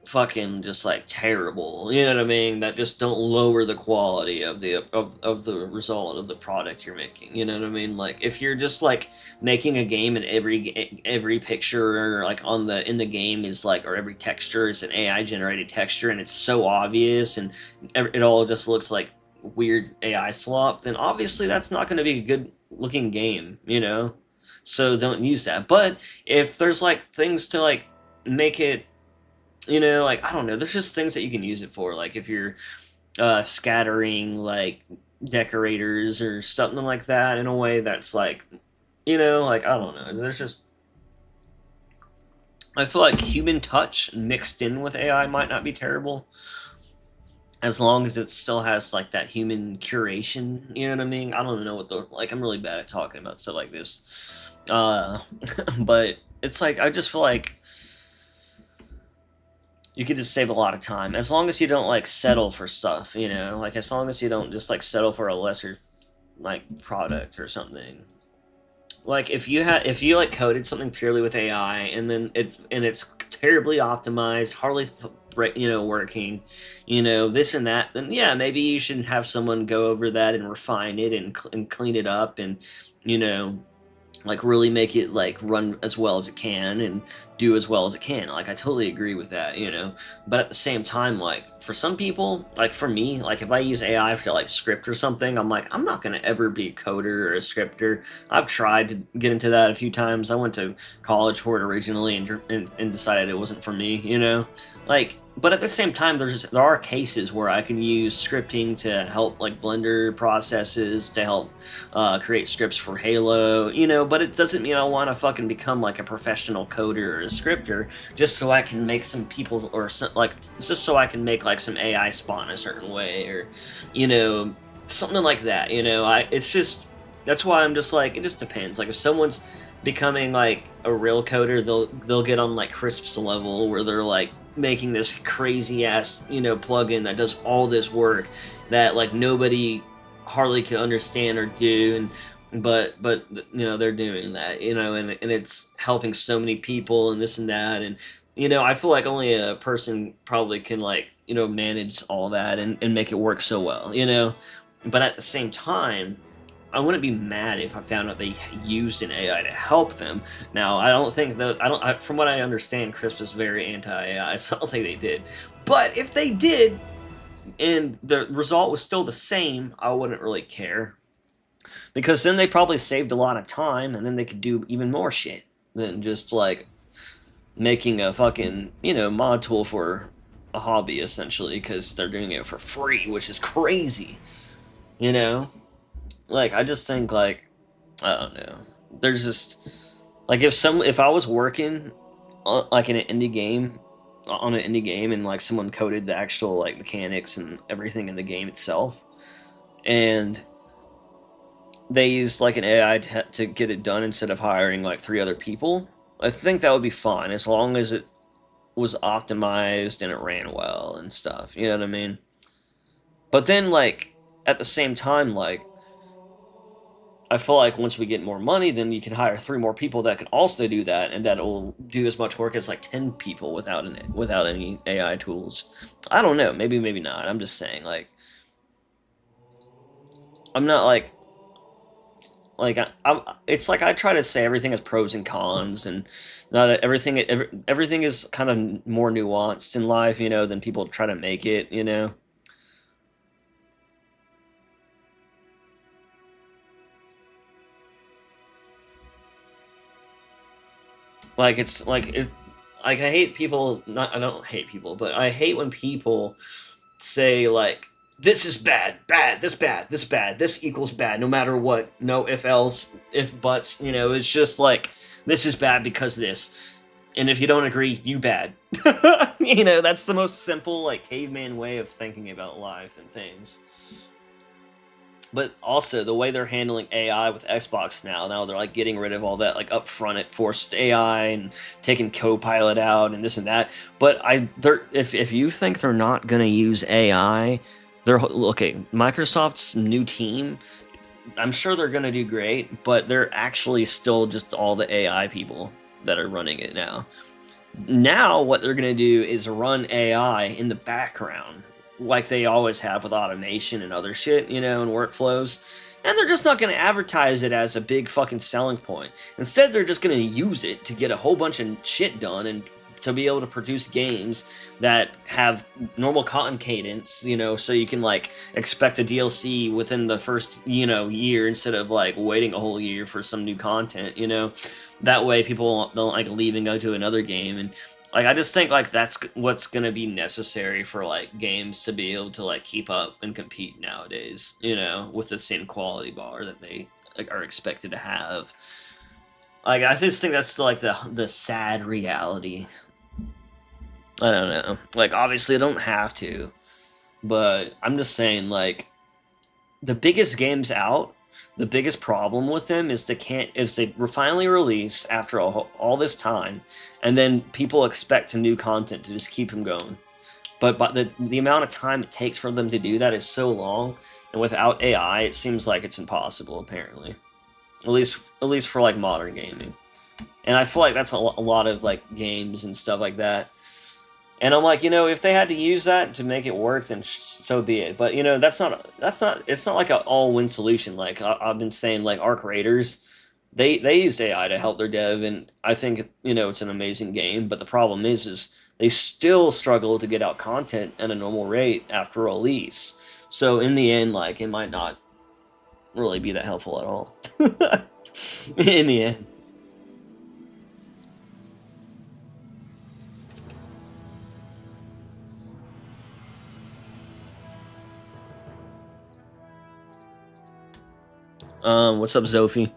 fucking just like terrible, you know what I mean, that just don't lower the quality of the result of the product you're making, you know what I mean. Like if you're just like making a game and every picture, or like in the game is like, or every texture is an AI generated texture, and it's so obvious, and it all just looks like weird AI slop, then obviously that's not going to be a good looking game, so don't use that. But if there's like things to like make it, like, I don't know, there's just things that you can use it for, like if you're scattering like decorators or something like that in a way that's like, like, I don't know, there's just, I feel like human touch mixed in with AI might not be terrible, as long as it still has like that human curation, you know what I mean. I don't know what I'm really bad at talking about stuff like this, uh but it's like, I just feel like you could just save a lot of time, as long as you don't like settle for stuff, like as long as you don't just like settle for a lesser like product or something. Like if you like coded something purely with AI, and then it's terribly optimized, hardly working, this and that, then yeah, maybe you should have someone go over that and refine it and clean it up, and you know like really make it like run as well as it can and do as well as it can. Like I totally agree with that, but at the same time, like for some people, like for me, like if I use AI to like script or something, I'm like, I'm not going to ever be a coder or a scripter. I've tried to get into that a few times. I went to college for it originally, and decided it wasn't for me, like. But at the same time, there are cases where I can use scripting to help, like Blender processes to help create scripts for Halo, but it doesn't mean I want to fucking become like a professional coder or a scripter just so I can make some people, or some, like, just so I can make like some AI spawn a certain way, or something like that. It's just, that's why I'm just like, it just depends. Like if someone's becoming like a real coder, they'll get on like Crisp's level where they're like making this crazy ass plugin that does all this work that like nobody hardly can understand or do, and but they're doing that, and it's helping so many people and this and that, and I feel like only a person probably can like manage all that and make it work so well, but at the same time, I wouldn't be mad if I found out they used an AI to help them. Now, I don't think that, from what I understand, Crisp is very anti-AI, so I don't think they did. But if they did, and the result was still the same, I wouldn't really care. Because then they probably saved a lot of time, and then they could do even more shit than just, like, making a fucking, mod tool for a hobby, essentially, because they're doing it for free, which is crazy, Like, I just think, like, I don't know. There's just, like, if I was working like in an indie game, on an indie game, and like someone coded the actual like mechanics and everything in the game itself, and they used like an AI to get it done instead of hiring like three other people, I think that would be fine, as long as it was optimized and it ran well and stuff. You know what I mean? But then, like, at the same time, like, I feel like once we get more money, then you can hire three more people that can also do that, and that will do as much work as like 10 people without any AI tools. I don't know. Maybe not. I'm just saying, like, I'm not like like it's like I try to say everything has pros and cons, and not everything is kind of more nuanced in life, than people try to make it. Like it's like I hate people. Not I don't hate people, but I hate when people say like this is bad, this equals bad, no matter what, no if else, if buts, it's just like this is bad because this, and if you don't agree, you bad. That's the most simple like caveman way of thinking about life and things. But also the way they're handling AI with Xbox now they're like getting rid of all that like upfront it forced AI and taking Copilot out and this and that. But if you think they're not gonna use AI, they're okay. Microsoft's new team, I'm sure they're gonna do great, but they're actually still just all the AI people that are running it now. Now what they're gonna do is run AI in the background like they always have with automation and other shit, and workflows. And they're just not going to advertise it as a big fucking selling point. Instead, they're just going to use it to get a whole bunch of shit done and to be able to produce games that have normal content cadence, so you can like expect a DLC within the first, year instead of like waiting a whole year for some new content, That way people don't like leave and go to another game. And like I just think like that's what's gonna be necessary for like games to be able to like keep up and compete nowadays, with the same quality bar that they like are expected to have. Like I just think that's like the sad reality. I don't know. Like obviously I don't have to, but I'm just saying like the biggest games out, the biggest problem with them is they finally release after all this time, and then people expect new content to just keep them going. But the amount of time it takes for them to do that is so long, and without AI, it seems like it's impossible. Apparently, at least for like modern gaming, and I feel like that's a lot of like games and stuff like that. And I'm like, if they had to use that to make it work, then so be it. But it's not like an all-win solution. Like I've been saying, like Arc Raiders, they used AI to help their dev, and I think it's an amazing game. But the problem is they still struggle to get out content at a normal rate after release. So in the end, like it might not really be that helpful at all. In the end. What's up, Zophie?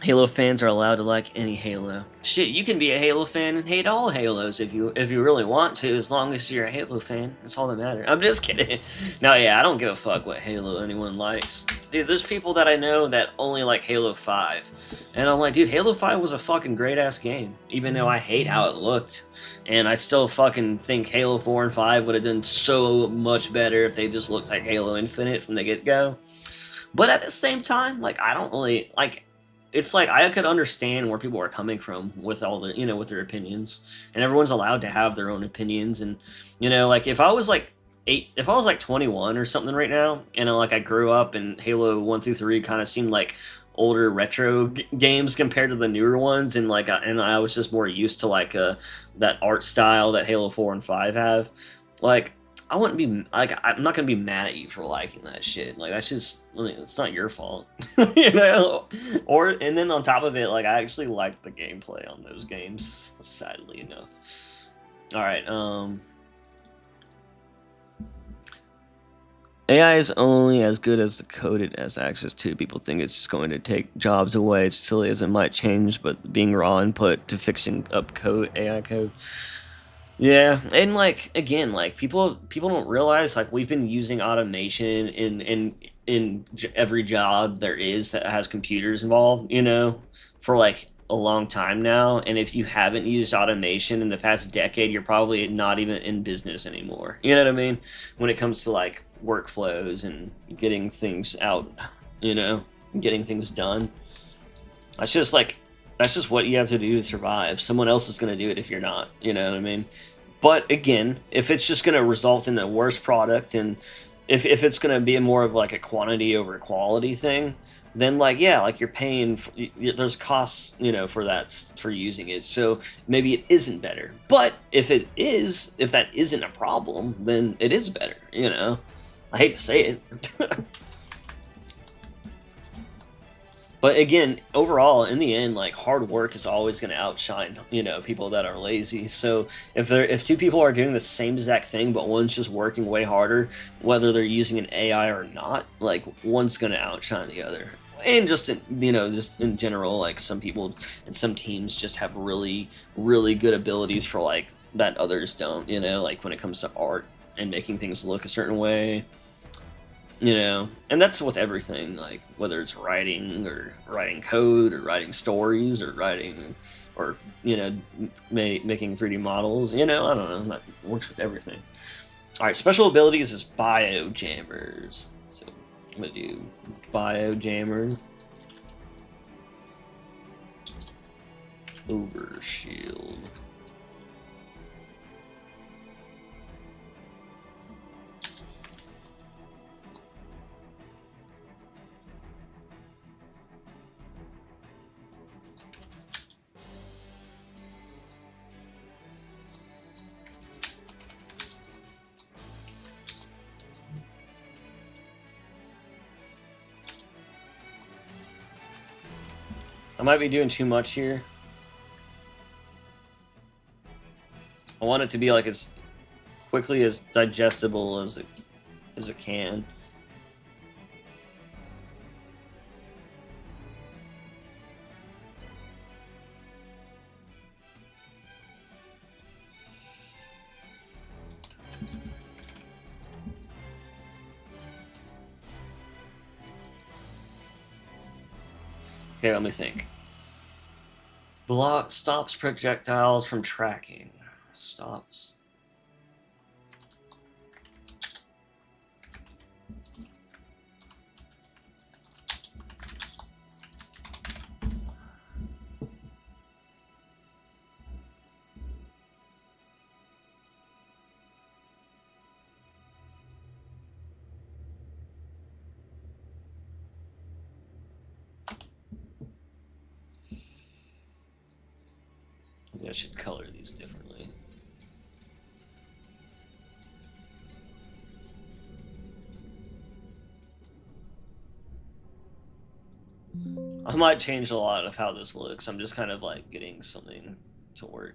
Halo fans are allowed to like any Halo. Shit, you can be a Halo fan and hate all Halos if you really want to, as long as you're a Halo fan. That's all that matters. I'm just kidding. No, yeah, I don't give a fuck what Halo anyone likes. Dude, there's people that I know that only like Halo 5. And I'm like, dude, Halo 5 was a fucking great-ass game. Even though I hate how it looked. And I still fucking think Halo 4 and 5 would have done so much better if they just looked like Halo Infinite from the get-go. But at the same time, like, I don't really, like, it's like I could understand where people are coming from with all the, with their opinions. And everyone's allowed to have their own opinions. And, like, if I was, like, 21 or something right now, and, like, I grew up and Halo 1 through 3 kind of seemed like older retro games compared to the newer ones, and, like, and I was just more used to, like, that art style that Halo 4 and 5 have, like, I wouldn't be like, I'm not gonna be mad at you for liking that shit. Like that's just, it's not your fault, Or and then on top of it, like I actually liked the gameplay on those games, sadly enough. All right, AI is only as good as the code it has access to. People think it's just going to take jobs away. It's silly as it might change, but being raw input to fixing up AI code. Yeah, and like again, like people don't realize like we've been using automation in every job there is that has computers involved, for like a long time now. And if you haven't used automation in the past decade, you're probably not even in business anymore. You know what I mean? When it comes to like workflows and getting things out, getting things done. That's just what you have to do to survive. Someone else is going to do it if you're not, you know what I mean? But again, if it's just going to result in a worse product and if it's going to be more of like a quantity over quality thing, then like yeah, like you're paying for, there's costs, you know, for that, for using it. So maybe it isn't better. But if it is, if that isn't a problem, then it is better, you know. I hate to say it. But again, overall, in the end, like hard work is always going to outshine, you know, people that are lazy. So if two people are doing the same exact thing, but one's just working way harder, whether they're using an AI or not, like one's going to outshine the other. And just in, you know, just in general, like some people and some teams just have really, really good abilities for like that others don't. You know, like when it comes to art and making things look a certain way, you know. And that's with everything, like whether it's writing or writing code or writing stories or writing, or you know, making 3D models, you know. I don't know, that works with everything. All right, special abilities is bio jammers. So I'm gonna do bio jammers, overshield. I might be doing too much here. I want it to be like as quickly as digestible as it can. Okay, let me think. Block stops projectiles from tracking. Stops. Maybe I should color these differently. I might change a lot of how this looks. I'm just kind of like getting something to work,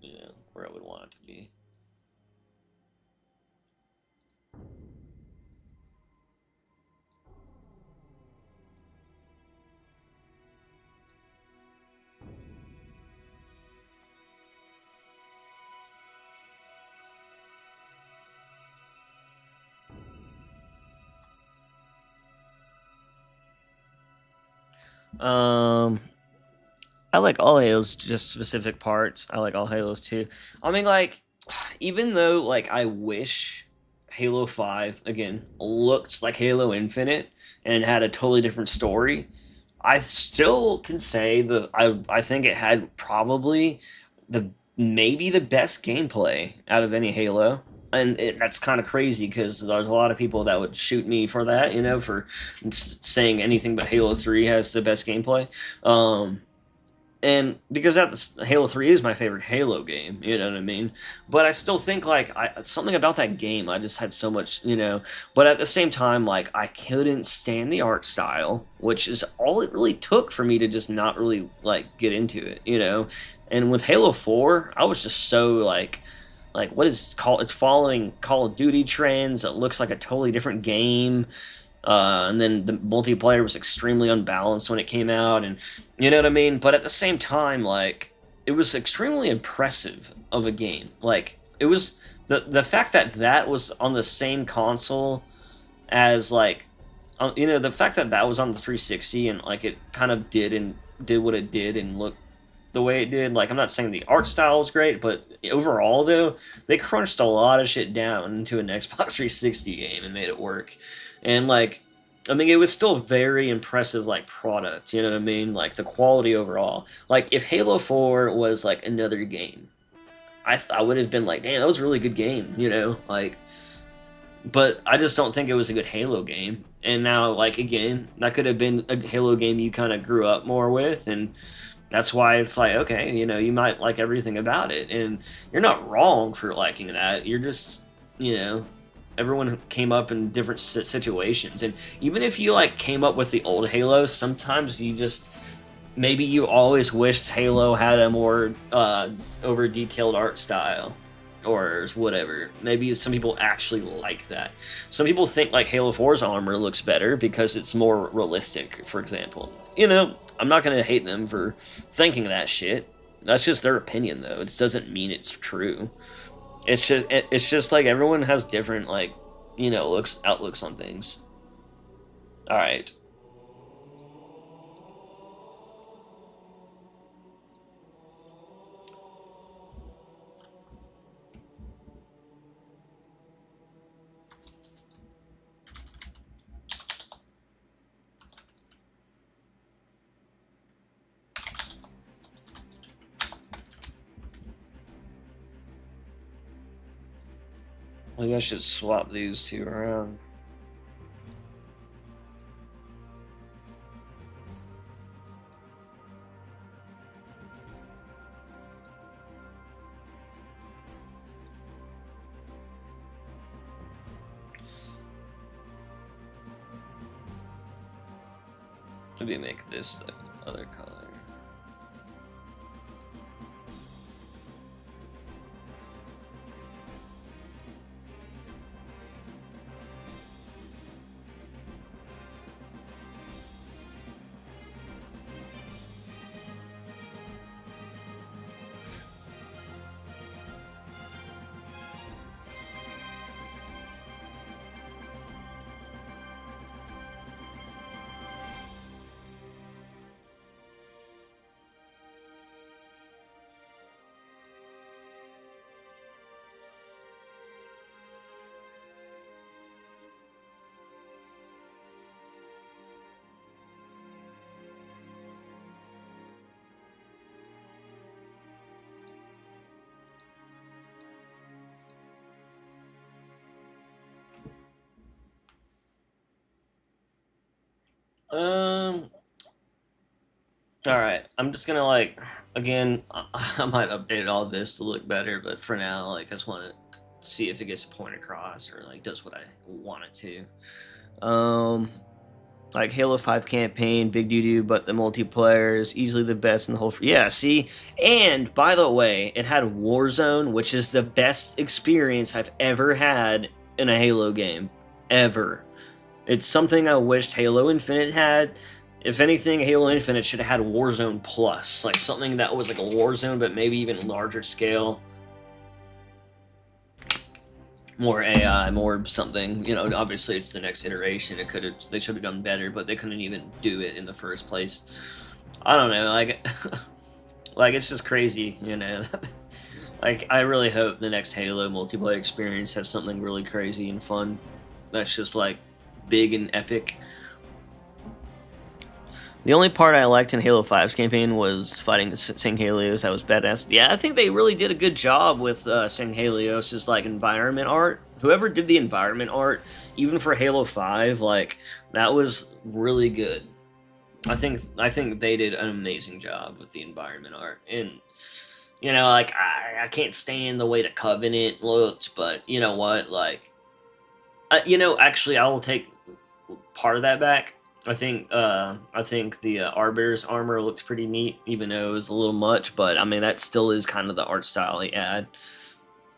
you know, where I would want it to be. Um, I like all Halos, just specific parts. I like all Halos too. I mean, like, even though like I wish Halo 5 again looked like Halo Infinite and had a totally different story, I still can say that I think it had probably the maybe the best gameplay out of any Halo. And that's kind of crazy because there's a lot of people that would shoot me for that, you know, for saying anything but Halo 3 has the best gameplay. And because Halo 3 is my favorite Halo game, you know what I mean? But I still think like something about that game, I just had so much, you know. But at the same time, like I couldn't stand the art style, which is all it really took for me to just not really like get into it, you know. And with Halo 4, I was just so like what is it called? It's following Call of Duty trends. It looks like a totally different game. And then the multiplayer was extremely unbalanced when it came out, and you know what I mean. But at the same time, like it was extremely impressive of a game. Like it was the fact that that was on the same console as like you know, the fact that that was on the 360 and like it kind of did what it did and looked the way it did. Like I'm not saying the art style is great, but overall though, they crunched a lot of shit down into an Xbox 360 game and made it work. And like I mean, it was still a very impressive like product, you know what I mean? Like the quality overall. Like if Halo 4 was like another game, I would have been like, damn, that was a really good game, you know? Like but I just don't think it was a good Halo game. And now, like, again, that could have been a Halo game you kind of grew up more with, and that's why it's like, okay, you might like everything about it, and you're not wrong for liking that. You're just, everyone came up in different situations, and even if you like came up with the old Halo, sometimes you just maybe you always wished Halo had a more over detailed art style or whatever. Maybe some people actually like that. Some people think like Halo 4's armor looks better because it's more realistic, for example. I'm not going to hate them for thinking that shit. That's just their opinion, though. It doesn't mean it's true. It's just like everyone has different like, outlooks on things. All right. Maybe I should swap these two around. Maybe make this the other color. All right. I'm just gonna like again. I might update all this to look better, but for now, like, I just want to see if it gets a point across or like does what I want it to. Like Halo 5 campaign, big doo doo, but the multiplayer is easily the best in the whole. Yeah, see? And by the way, it had Warzone, which is the best experience I've ever had in a Halo game. Ever. It's something I wished Halo Infinite had. If anything, Halo Infinite should have had Warzone Plus. Like something that was like a Warzone, but maybe even larger scale. More AI, more something. Obviously it's the next iteration. They should have done better, but they couldn't even do it in the first place. I don't know, like like it's just crazy, Like I really hope the next Halo multiplayer experience has something really crazy and fun. That's just like big and epic. The only part I liked in Halo 5's campaign was fighting the Sing Helios. That was badass. Yeah, I think they really did a good job with Sing Helios' like environment art. Whoever did the environment art, even for Halo 5, like that was really good. I think they did an amazing job with the environment art. And like I can't stand the way the Covenant looked, but you know what? Like, actually, I will take part of that back. I think the Arbiter's armor looked pretty neat, even though it was a little much. But I mean, that still is kind of the art style he had.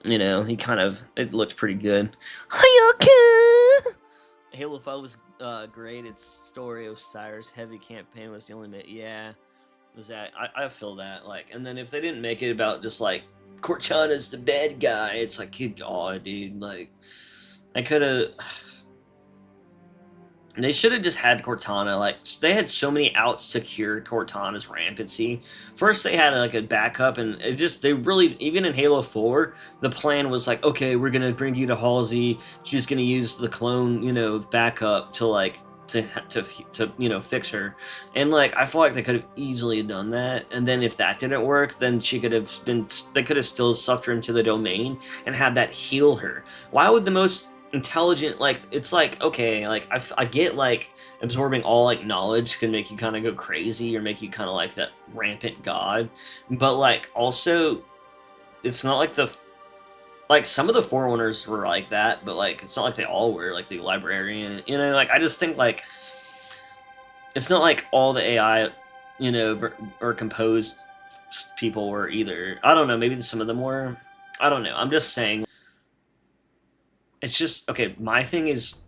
It looked pretty good. Halo 5 was great. Its story of Cyrus' heavy campaign was the only yeah. Was that I feel that, like, and then if they didn't make it about just like Cortana's the bad guy, it's like, good god, dude, like I could have. They should have just had Cortana. Like, they had so many outs to cure Cortana's rampancy. First, they had like a backup, and they really, even in Halo 4, the plan was like, okay, we're gonna bring you to Halsey. She's gonna use the clone, backup to like to fix her. And like, I feel like they could have easily done that. And then if that didn't work, then they could have still sucked her into the domain and had that heal her. Why would the most intelligent. Like it's like okay, like I get like absorbing all like knowledge can make you kind of go crazy or make you kind of like that rampant god, but like also it's not like the like some of the forerunners were like that, but like it's not like they all were like the librarian. You know, like I just think like it's not like all the AI, you know, or composed people were either. I don't know. Maybe some of them were. I don't know. I'm just saying. It's just okay. My thing is,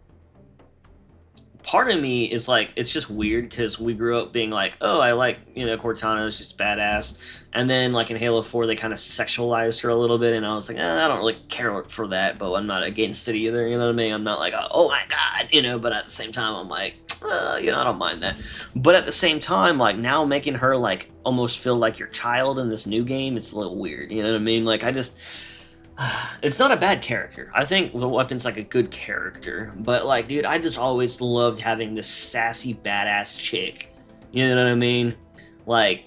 part of me is like, it's just weird because we grew up being like, oh, I like, you know, Cortana is just badass, and then like in Halo 4 they kind of sexualized her a little bit, and I was like, I don't really care for that, but I'm not against it either. You know what I mean? I'm not like, oh my god, you know. But at the same time, I'm like, you know, I don't mind that. But at the same time, like now making her like almost feel like your child in this new game, it's a little weird. You know what I mean? Like I just, it's not a bad character. I think the weapon's like a good character, but like, dude, I just always loved having this sassy badass chick. You know what I mean? Like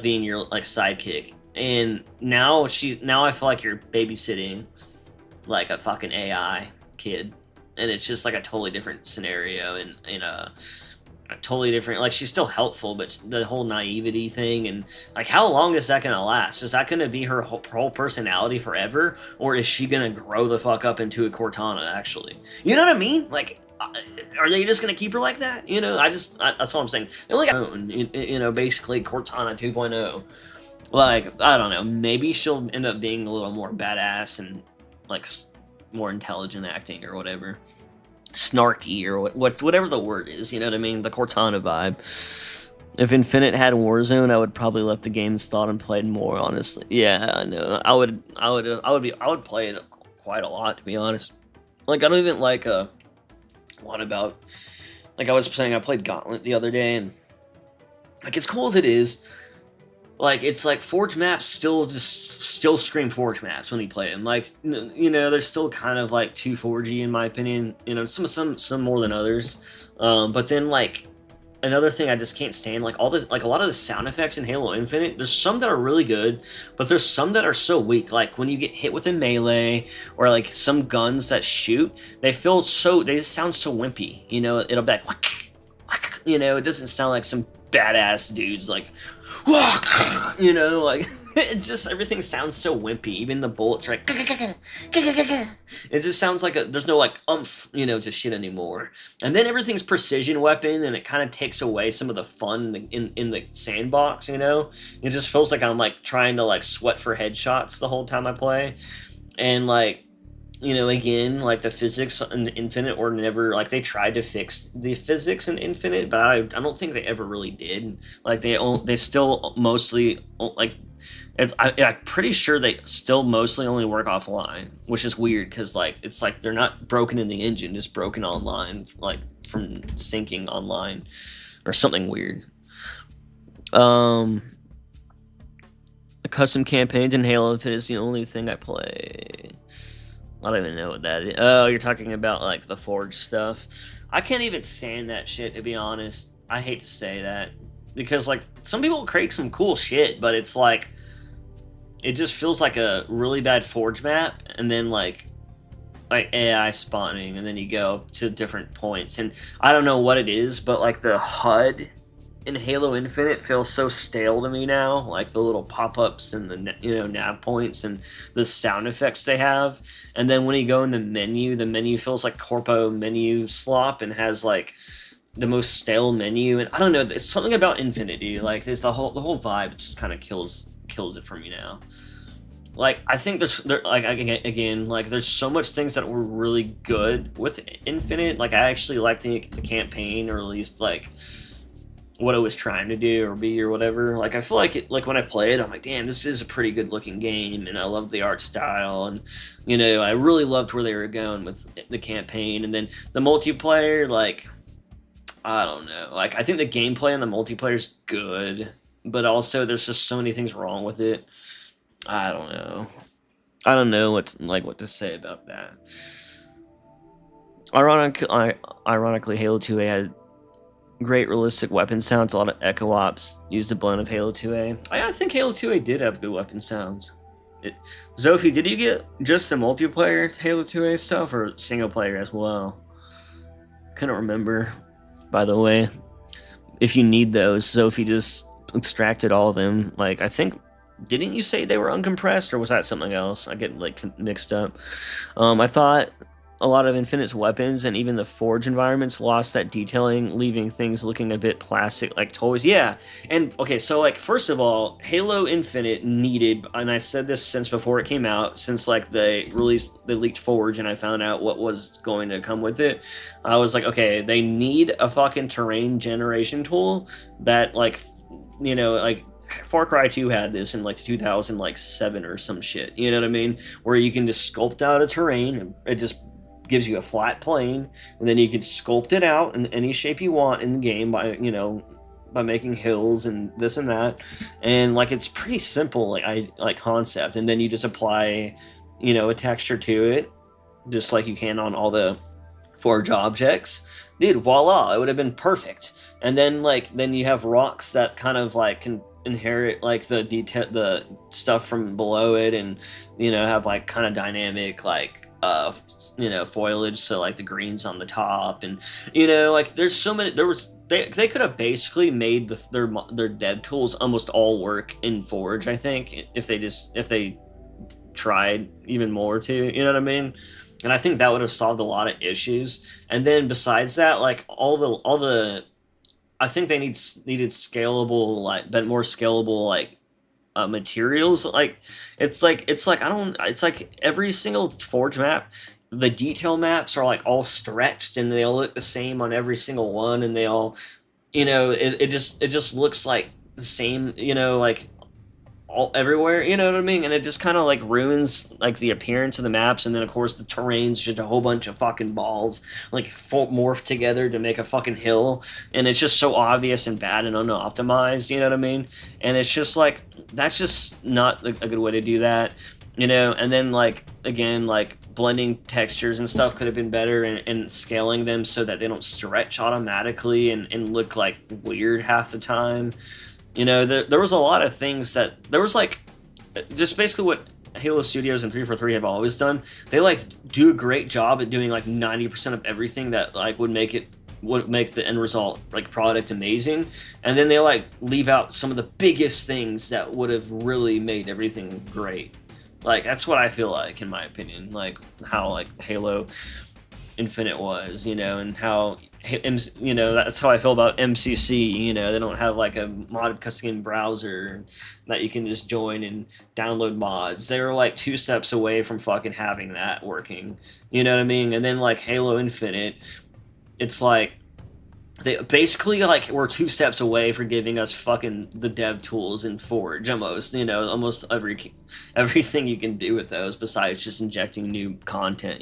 being your like sidekick. And now I feel like you're babysitting like a fucking AI kid, and it's just like a totally different scenario and in a totally different, like she's still helpful, but the whole naivety thing, and like how long is that gonna last? Is that gonna be her whole personality forever, or is she gonna grow the fuck up into a Cortana actually? You know what I mean? Like are they just gonna keep her like that? You know, that's what I'm saying. They only got, you know, basically Cortana 2.0. Like I don't know, maybe she'll end up being a little more badass and like more intelligent acting or whatever, snarky or whatever the word is, you know what I mean? The Cortana vibe. If Infinite had Warzone, I would probably left the game installed and played more, honestly. Yeah, I know. I would play it quite a lot, to be honest. Like I don't even like what about, like I was saying, I played Gauntlet the other day, and like as cool as it is, like it's like Forge maps still scream Forge maps when you play them. Like you know, they're still kind of like too forgy in my opinion. You know, some more than others. But then like another thing I just can't stand, like all the like a lot of the sound effects in Halo Infinite. There's some that are really good, but there's some that are so weak. Like when you get hit with a melee or like some guns that shoot, they just sound so wimpy. You know, it'll be like, whack, whack, you know, it doesn't sound like some badass dudes like. You know, like it just everything sounds so wimpy. Even the bullets are like it just sounds like there's no like you know, to shit anymore. And then everything's precision weapon, and it kind of takes away some of the fun in the sandbox. You know, it just feels like I'm like trying to like sweat for headshots the whole time I play, and like. You know, again, like the physics in Infinite were never like they tried to fix the physics in Infinite, but I don't think they ever really did. Like they still mostly like I'm pretty sure they still mostly only work offline, which is weird because like it's like they're not broken in the engine, just broken online, like from syncing online or something weird. The custom campaigns in Halo Infinite is the only thing I play. I don't even know what that is. Oh, you're talking about like the Forge stuff. I can't even stand that shit, to be honest. I hate to say that because like some people create some cool shit, but it's like it just feels like a really bad Forge map, and then like AI spawning, and then you go to different points, and I don't know what it is, but like the HUD in Halo Infinite feels so stale to me now, like the little pop-ups and the, you know, nav points and the sound effects they have. And then when you go in the menu feels like corpo menu slop and has like the most stale menu. And I don't know, it's something about Infinity, like there's the whole vibe just kind of kills it for me now. Like I think there like again, like there's so much things that were really good with Infinite. Like I actually like the campaign, or at least like what it was trying to do or be or whatever. Like I feel like it, like when I play it, I'm like, damn, this is a pretty good looking game, and I love the art style, and you know, I really loved where they were going with the campaign. And then the multiplayer, like I don't know, like I think the gameplay in the multiplayer is good, but also there's just so many things wrong with it. I don't know what to say about that. Ironically, Halo 2A had great realistic weapon sounds, a lot of echo ops, used a blend of Halo 2A. I think Halo 2A did have good weapon sounds. It, Zophie, did you get just the multiplayer Halo 2A stuff or single player as well? Couldn't remember, by the way. If you need those, Zophie just extracted all of them. Like, I think, didn't you say they were uncompressed, or was that something else? I get like mixed up. I thought a lot of Infinite's weapons and even the Forge environments lost that detailing, leaving things looking a bit plastic like toys. Yeah, and okay, so like first of all, Halo Infinite needed, and I said this since before it came out, since like they released the leaked Forge, and I found out what was going to come with it. I was like, okay, they need a fucking terrain generation tool that like, like Far Cry 2 had this in like 2007 or some shit. You know what I mean? Where you can just sculpt out a terrain. And it just gives you a flat plane, and then you can sculpt it out in any shape you want in the game by making hills and this and that. And like it's pretty simple like concept. And then you just apply, a texture to it, just like you can on all the Forge objects. Dude, voila, it would have been perfect. And then you have rocks that kind of like can inherit like the stuff from below it, and have like kind of dynamic like foliage, so like the greens on the top, and like there's so many. They could have basically made their dev tools almost all work in Forge, I think, if they tried even more to, you know what I mean? And I think that would have solved a lot of issues. And then besides that, like all the I think they needed scalable, like, but more scalable, like, materials. Like, it's like every single Forge map, the detail maps are like all stretched, and they all look the same on every single one, and they all, it just looks like the same, like all everywhere, you know what I mean? And it just kind of like ruins like the appearance of the maps. And then of course the terrain's just a whole bunch of fucking balls like morphed together to make a fucking hill, and it's just so obvious and bad and unoptimized, you know what I mean? And it's just like that's just not a good way to do that. And then like again, like blending textures and stuff could have been better, and scaling them so that they don't stretch automatically and look like weird half the time. There was a lot of things that there was like just basically what Halo Studios and 343 have always done. They like do a great job at doing like 90% of everything that like would make the end result like product amazing, and then they like leave out some of the biggest things that would have really made everything great. Like that's what I feel like, in my opinion, like how like Halo Infinite was, and how that's how I feel about MCC. They don't have like a modded custom browser that you can just join and download mods. They were like two steps away from fucking having that working. You know what I mean? And then like Halo Infinite, it's like they basically like were two steps away from giving us fucking the dev tools in Forge almost. Almost everything you can do with those besides just injecting new content.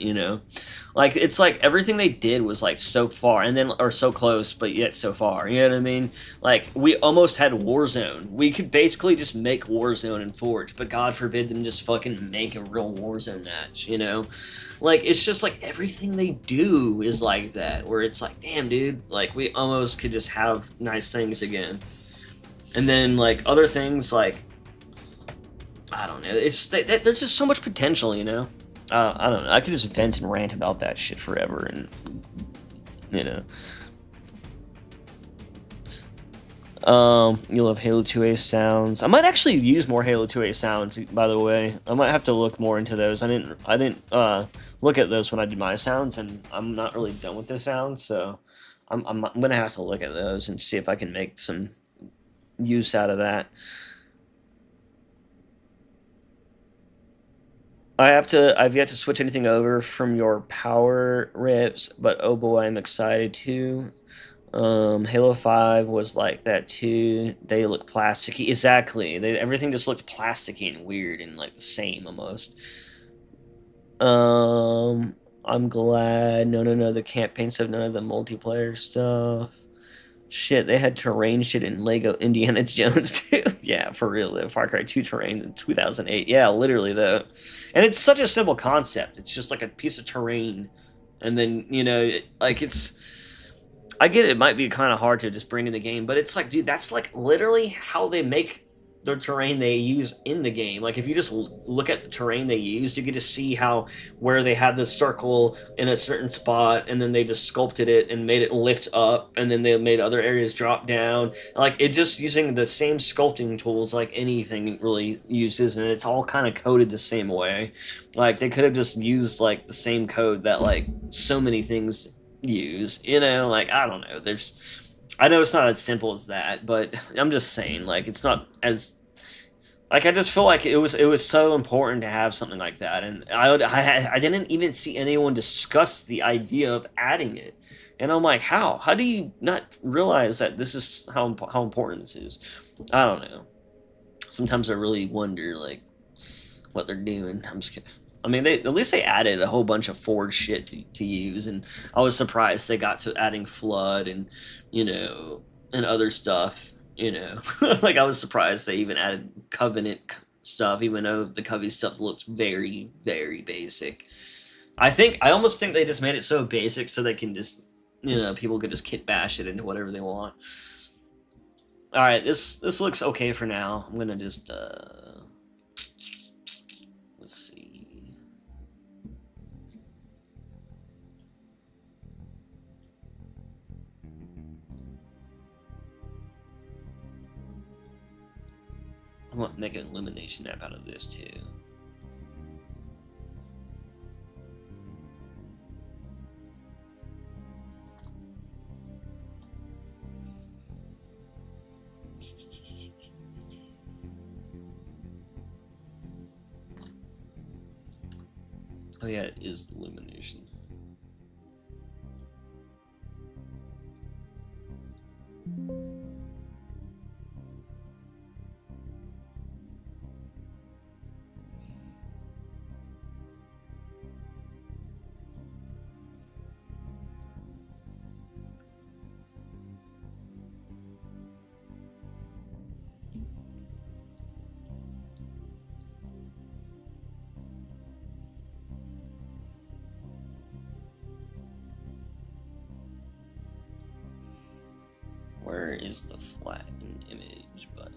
Like it's like everything they did was like so far, and then or so close, but yet so far. You know what I mean? Like we almost had Warzone. We could basically just make Warzone in Forge, but God forbid them just fucking make a real Warzone match. Like it's just like everything they do is like that, where it's like, damn, dude, like we almost could just have nice things again. And then like other things, like I don't know, there's just so much potential. I don't know. I could just vent and rant about that shit forever, and you know. You love Halo 2A sounds. I might actually use more Halo 2A sounds, by the way. I might have to look more into those. I didn't look at those when I did my sounds, and I'm not really done with the sounds, so I'm gonna have to look at those and see if I can make some use out of that. I've yet to switch anything over from your power rips, but oh boy, I'm excited too. Halo 5 was like that too. They look plasticky. Exactly. Everything just looked plasticky and weird and like the same almost. I'm glad. No, the campaigns have none of the multiplayer stuff. Shit, they had terrain shit in Lego Indiana Jones too. Yeah, for real though. Far Cry 2 terrain in 2008. Yeah, literally though. And it's such a simple concept. It's just like a piece of terrain, and then like it's. I get it might be kind of hard to just bring in the game, but it's like, dude, that's like literally how they make the terrain they use in the game. Like if you just look at the terrain they used, you get to see how where they had the circle in a certain spot, and then they just sculpted it and made it lift up, and then they made other areas drop down. Like it just using the same sculpting tools like anything really uses, and it's all kind of coded the same way. Like they could have just used like the same code that like so many things use. Like I don't know. I know it's not as simple as that, but I'm just saying, like, it's not as like I just feel like it was so important to have something like that, and I didn't even see anyone discuss the idea of adding it, and I'm like, how do you not realize that this is how important this is? I don't know. Sometimes I really wonder like what they're doing. I'm just kidding. I mean, they at least they added a whole bunch of Forge shit to use, and I was surprised they got to adding flood and you know and other stuff. Like I was surprised they even added Covenant stuff, even though the Covey stuff looks very very basic. I almost think they just made it so basic so they can just people could just kit bash it into whatever they want. All right, this looks okay for now. I'm gonna just let's see. I want to make an illumination app out of this too. Oh yeah, it is illumination. Where is the flatten image button?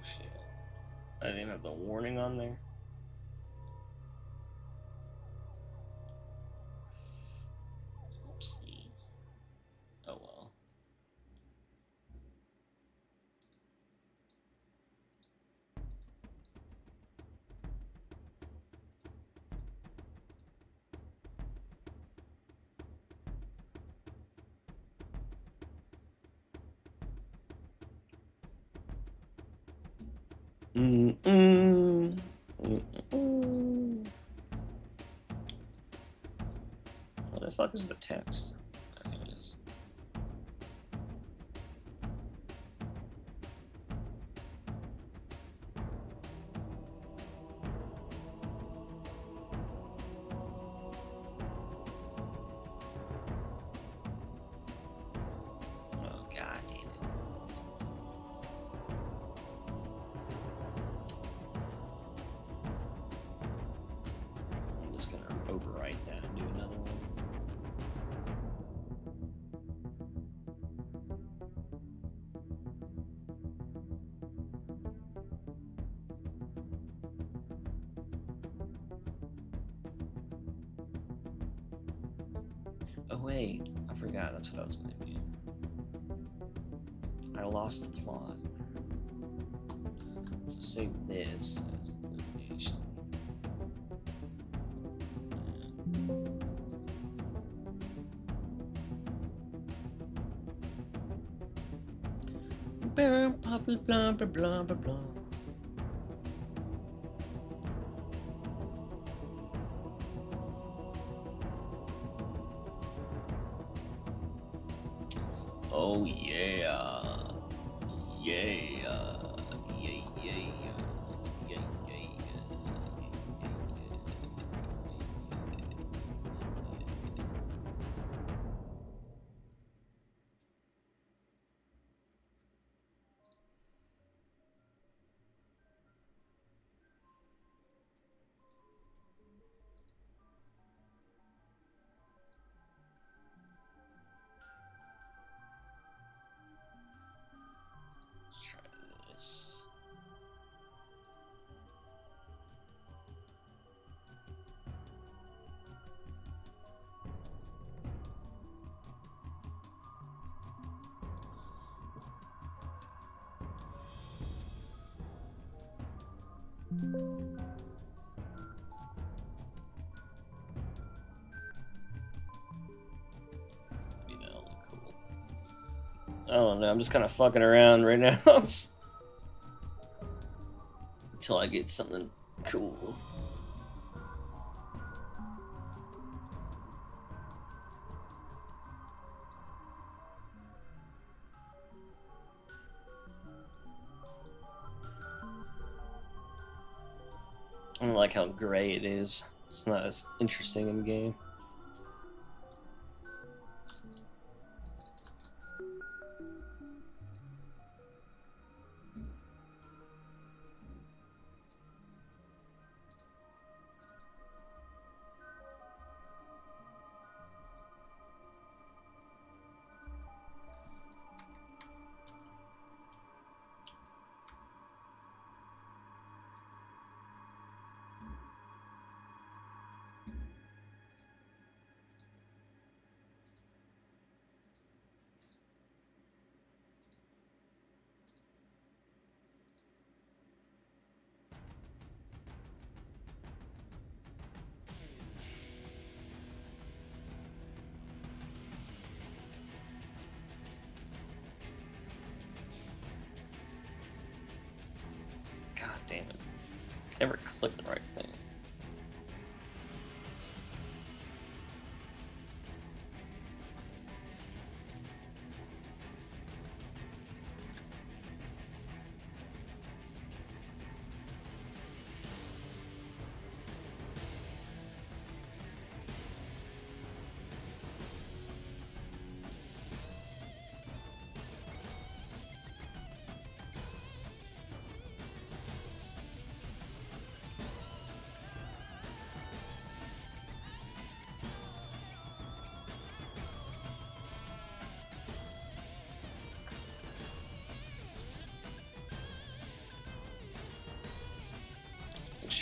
Shit. I didn't even have the warning on there. Oopsie. Oh well. What the fuck is the text? There it is. Oh god damn it. I'm just gonna overwrite that and do another one. Oh wait, I forgot that's what I was gonna do. I lost the plot. So save this as elimination. Blah blah blah blah blah blah blah. Oh yeah, yeah, yeah, yeah, Let's try this. Maybe that'll look cool. I don't know. I'm just kind of fucking around right now until I get something cool. I don't like how gray it is. It's not as interesting in game. God damn it. Never click the right thing.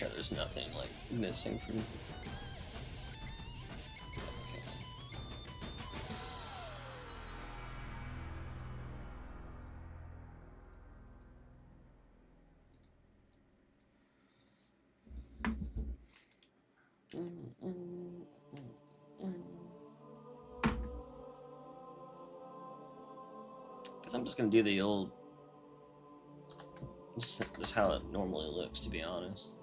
sure there's nothing like missing from. Okay. Guess I'm just gonna do the old. This is how it normally looks, to be honest.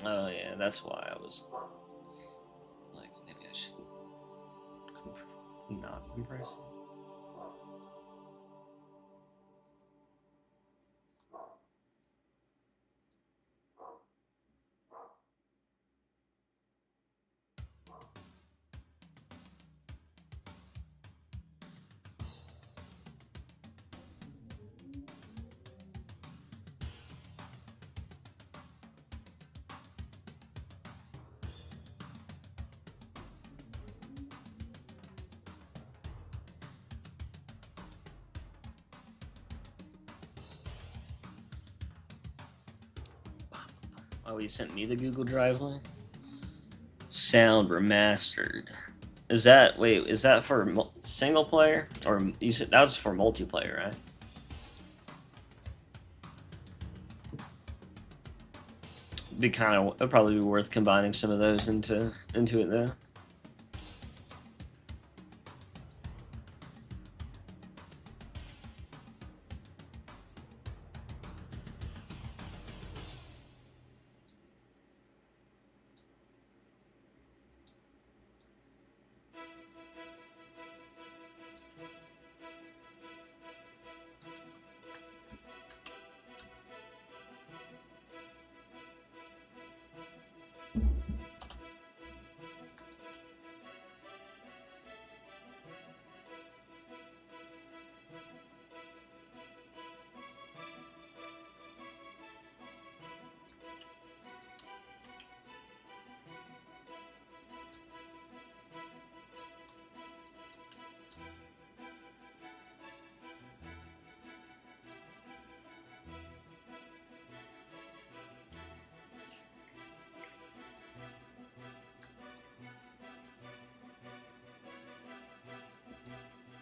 Oh yeah, that's why I was like, maybe I should not compress it. Oh, you sent me the Google Drive link? Sound remastered. Is that wait? Is that for single player or you said that was for multiplayer, right? Be kind of it'd probably be worth combining some of those into it though.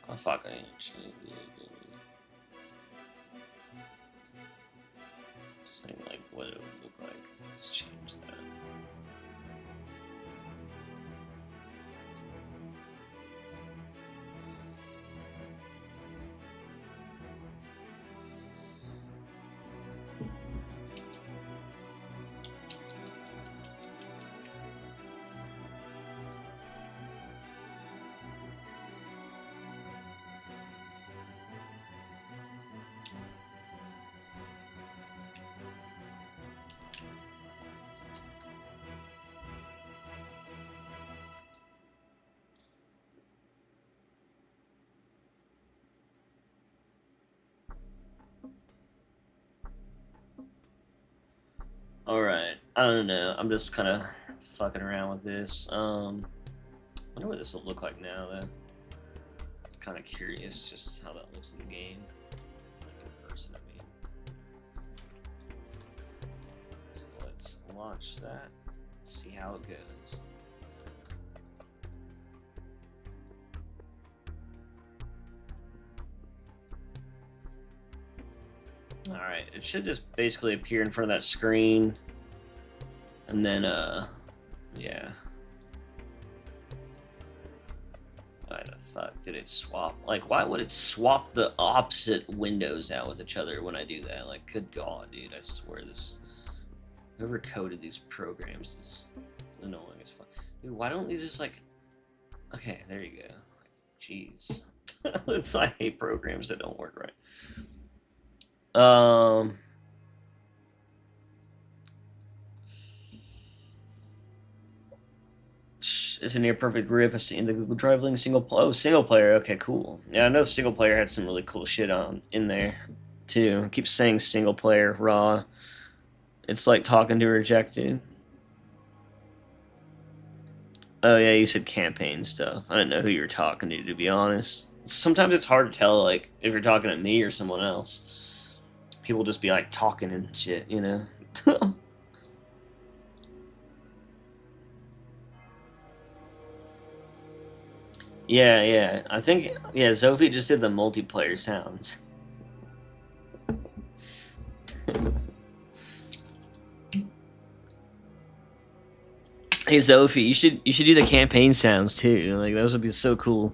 Oh fuck! I ain't saying like what it would look like. Let's change that. All right, I don't know. I'm just kind of fucking around with this. I wonder what this will look like now. Though, kind of curious just how that looks in the game, like in person. I mean, so let's launch that. See how it goes. Alright, it should just basically appear in front of that screen. And then, yeah. Why the fuck did it swap? Like, why would it swap the opposite windows out with each other when I do that? Like, good god, dude, I swear this... Whoever coded these programs is annoying as fuck. Dude, why don't they just, like... Okay, there you go. Jeez. I hate programs that don't work right. Is a near perfect grip in the Google Drive link single player. Okay, cool. Yeah, I know single player had some really cool shit on in there too. I keep saying single player raw. It's like talking to rejected. Oh yeah, you said campaign stuff. I didn't know who you were talking to be honest. Sometimes it's hard to tell like if you're talking to me or someone else. People just be like talking and shit, you know. Yeah. I think Sophie just did the multiplayer sounds. Hey Sophie, you should do the campaign sounds too. Like those would be so cool.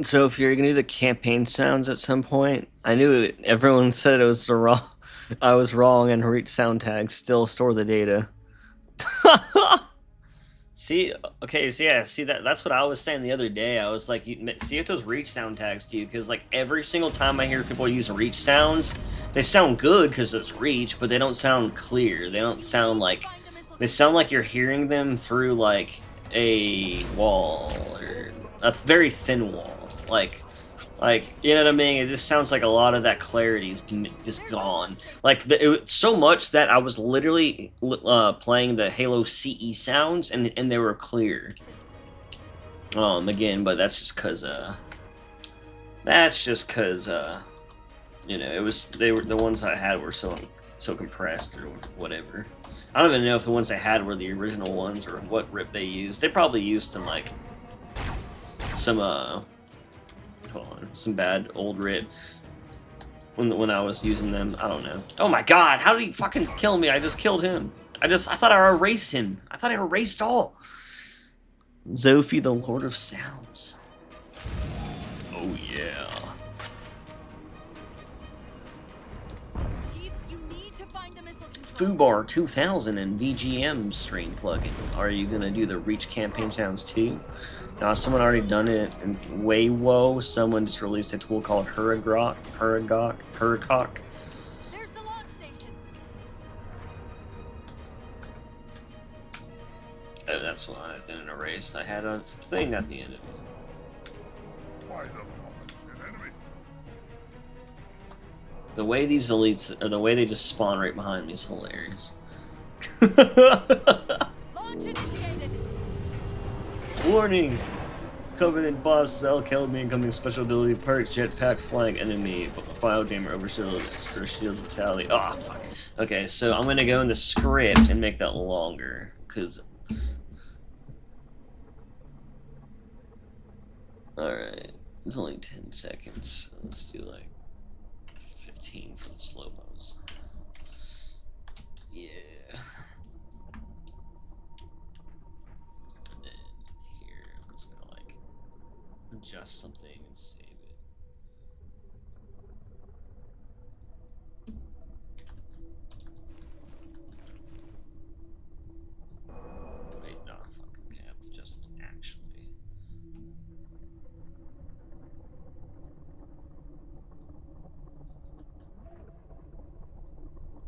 So if you're gonna do the campaign sounds at some point, I knew it, everyone said it was the wrong. I was wrong, and reach sound tags still store the data. See, okay, so yeah, see that's what I was saying the other day. I was like, see if those reach sound tags do, because like every single time I hear people use reach sounds, they sound good because it's reach, but they don't sound clear. They don't sound like they sound like you're hearing them through like a wall or a very thin wall. Like you know what I mean? It just sounds like a lot of that clarity is just gone. Like so much that I was literally playing the Halo CE sounds and they were clear. Again, but that's just cause you know, the ones I had were so compressed or whatever. I don't even know if the ones I had were the original ones or what rip they used. They probably used some like some bad old rip when I was using them. I don't know. Oh my god, how did he fucking kill me? I just killed him. I thought I erased him. I thought I erased all. Zophie, the Lord of Sounds. Oh yeah. Chief, you need to find the missile control. Fubar 2000 and VGM stream plugin. Are you gonna do the Reach campaign sounds too? Now, someone already done it in Waywo. Someone just released a tool called Huracock. There's the launch station. Oh, that's why I didn't erase. I had a thing at the end of it. Why the prophets an enemy? The way these elites, or the way they just spawn right behind me is hilarious. Launch initiated. Warning! Covenant boss Cell killed me, incoming special ability perk, jetpack flying enemy, biogamer overshield, extra shield vitality. Ah, oh, fuck. Okay, so I'm gonna go in the script and make that longer, because. Alright, it's only 10 seconds, so let's do like 15 for the slow-mos. Yeah. And then here, I'm just gonna like adjust something and save it. Wait, no, fuck, okay, I have to adjust it actually.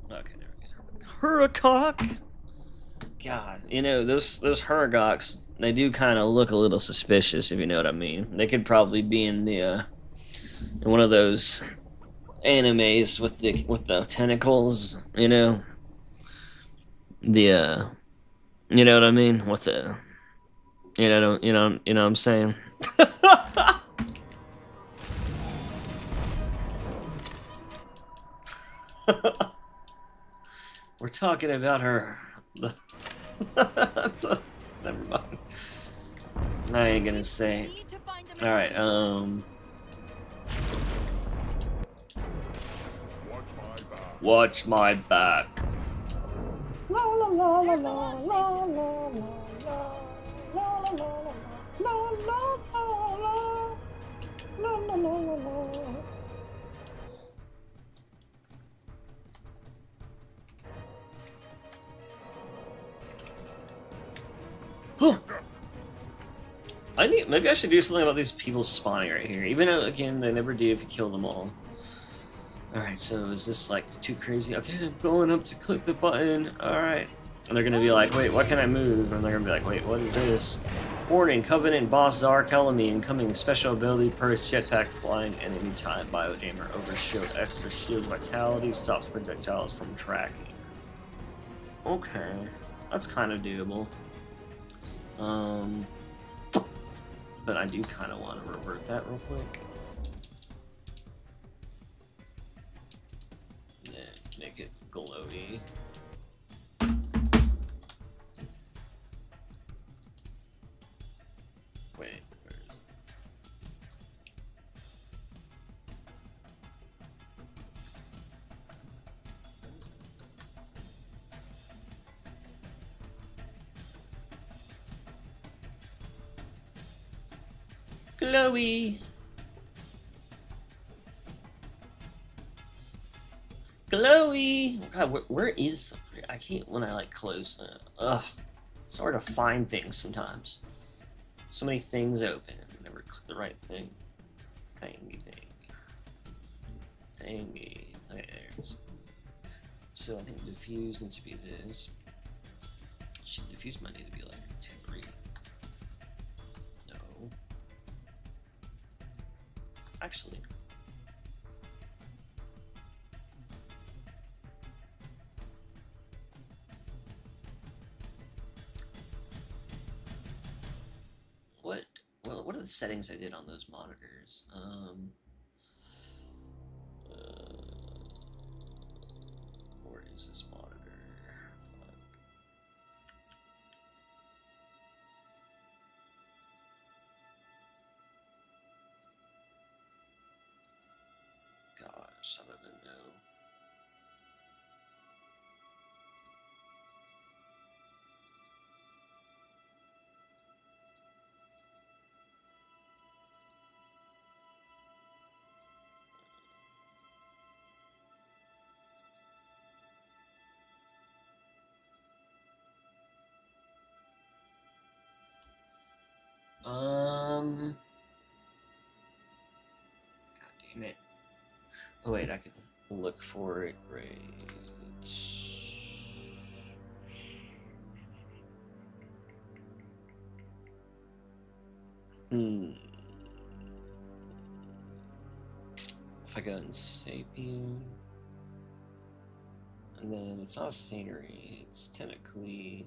Okay, there we go. Huracock! God, you know, those Huragoks, they do kind of look a little suspicious, if you know what I mean. They could probably be in the in one of those animes with the tentacles, you know, the you know what I mean, with the you know what I'm saying. We're talking about her. So, never mind. I ain't gonna say. All right. Watch my back. La la la la la la la la la la la. Maybe I should do something about these people spawning right here. Even though, again, they never do if you kill them all. Alright, so is this like too crazy? Okay, I'm going up to click the button. Alright. And they're gonna be like, wait, what can I move? And they're gonna be like, wait, what is this? Warning, Covenant boss Zark Elamy incoming special ability perk jetpack flying at any time. Biogamer overshield extra shield vitality stops projectiles from tracking. Okay. That's kind of doable. But I do kind of want to revert that real quick. And then make it glowy. Wait, where is it? Glowy! Glowy! God, where is the... I can't when I like close it. Ugh. It's hard to find things sometimes. So many things open and I never click the right thing. Thingy thing. Thingy. Okay, there's... So I think diffuse needs to be this. Shit, diffuse might need to be like 2, 3. No. Actually. What are the settings I did on those monitors? Where is this monitor? Fuck. Gosh, I don't even know. God damn it. Oh wait, I can look for it right. If I go in Sapien, and then it's not scenery, it's technically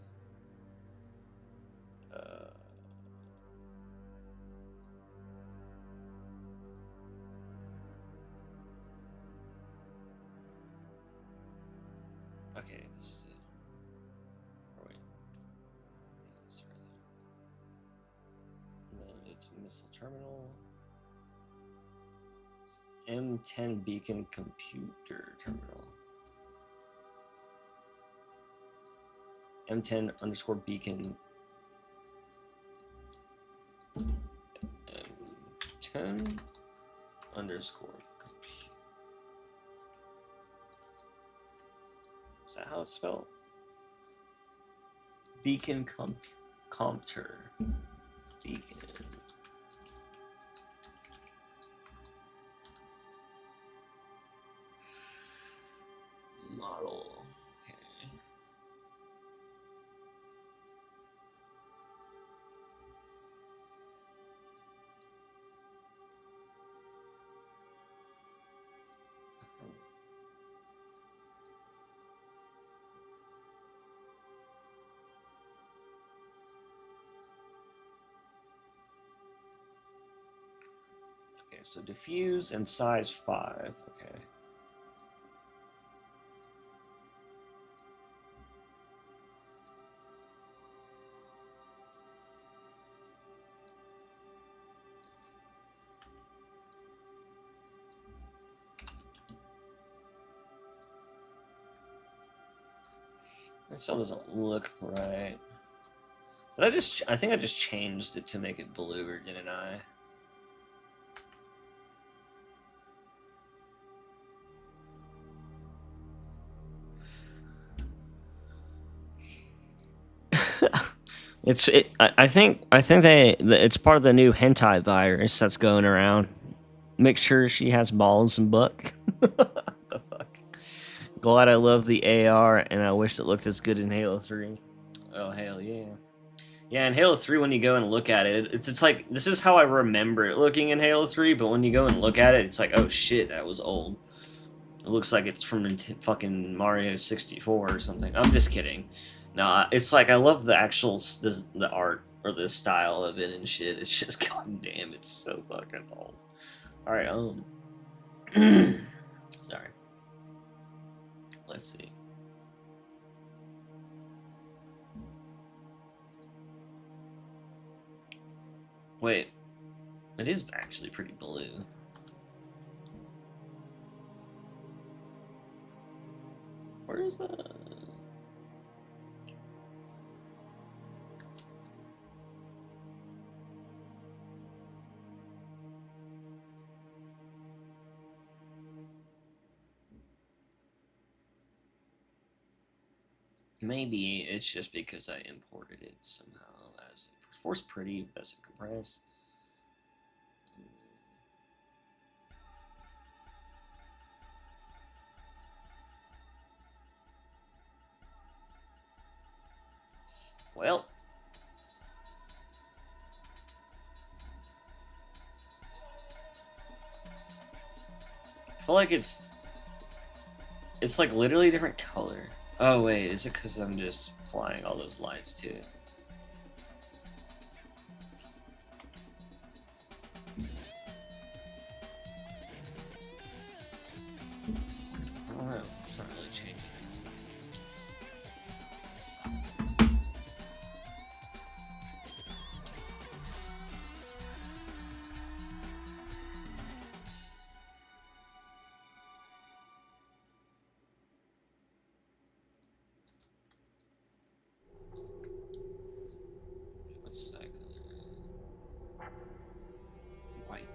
Okay, this is it. Oh, wait. Yeah, it's right there. And then it's missile terminal. M10 beacon computer terminal. M10 underscore beacon. M10 underscore computer. Is that how it's spelled? Beacon compter. Beacon. Model. Okay. Okay, so diffuse and size 5. Okay. That still doesn't look right. But I think I just changed it to make it bluer, didn't I? I think it's part of the new hentai virus that's going around. Make sure she has balls and butt. What the fuck? Glad I love the AR and I wish it looked as good in Halo 3. Oh hell yeah. Yeah, in Halo 3 when you go and look at it, it's like this is how I remember it looking in Halo 3, but when you go and look at it, it's like, oh shit, that was old. It looks like it's from fucking Mario 64 or something. I'm just kidding. No, it's like I love the actual the art or the style of it and shit. It's just goddamn, it's so fucking old. All right, sorry. Let's see. Wait, it is actually pretty blue. Where is that? Maybe it's just because I imported it somehow as force pretty, best compressed. Well, I feel like it's like literally a different color. Oh wait, is it because I'm just applying all those lights to it? I don't know. It's not really changing. What's that color? White.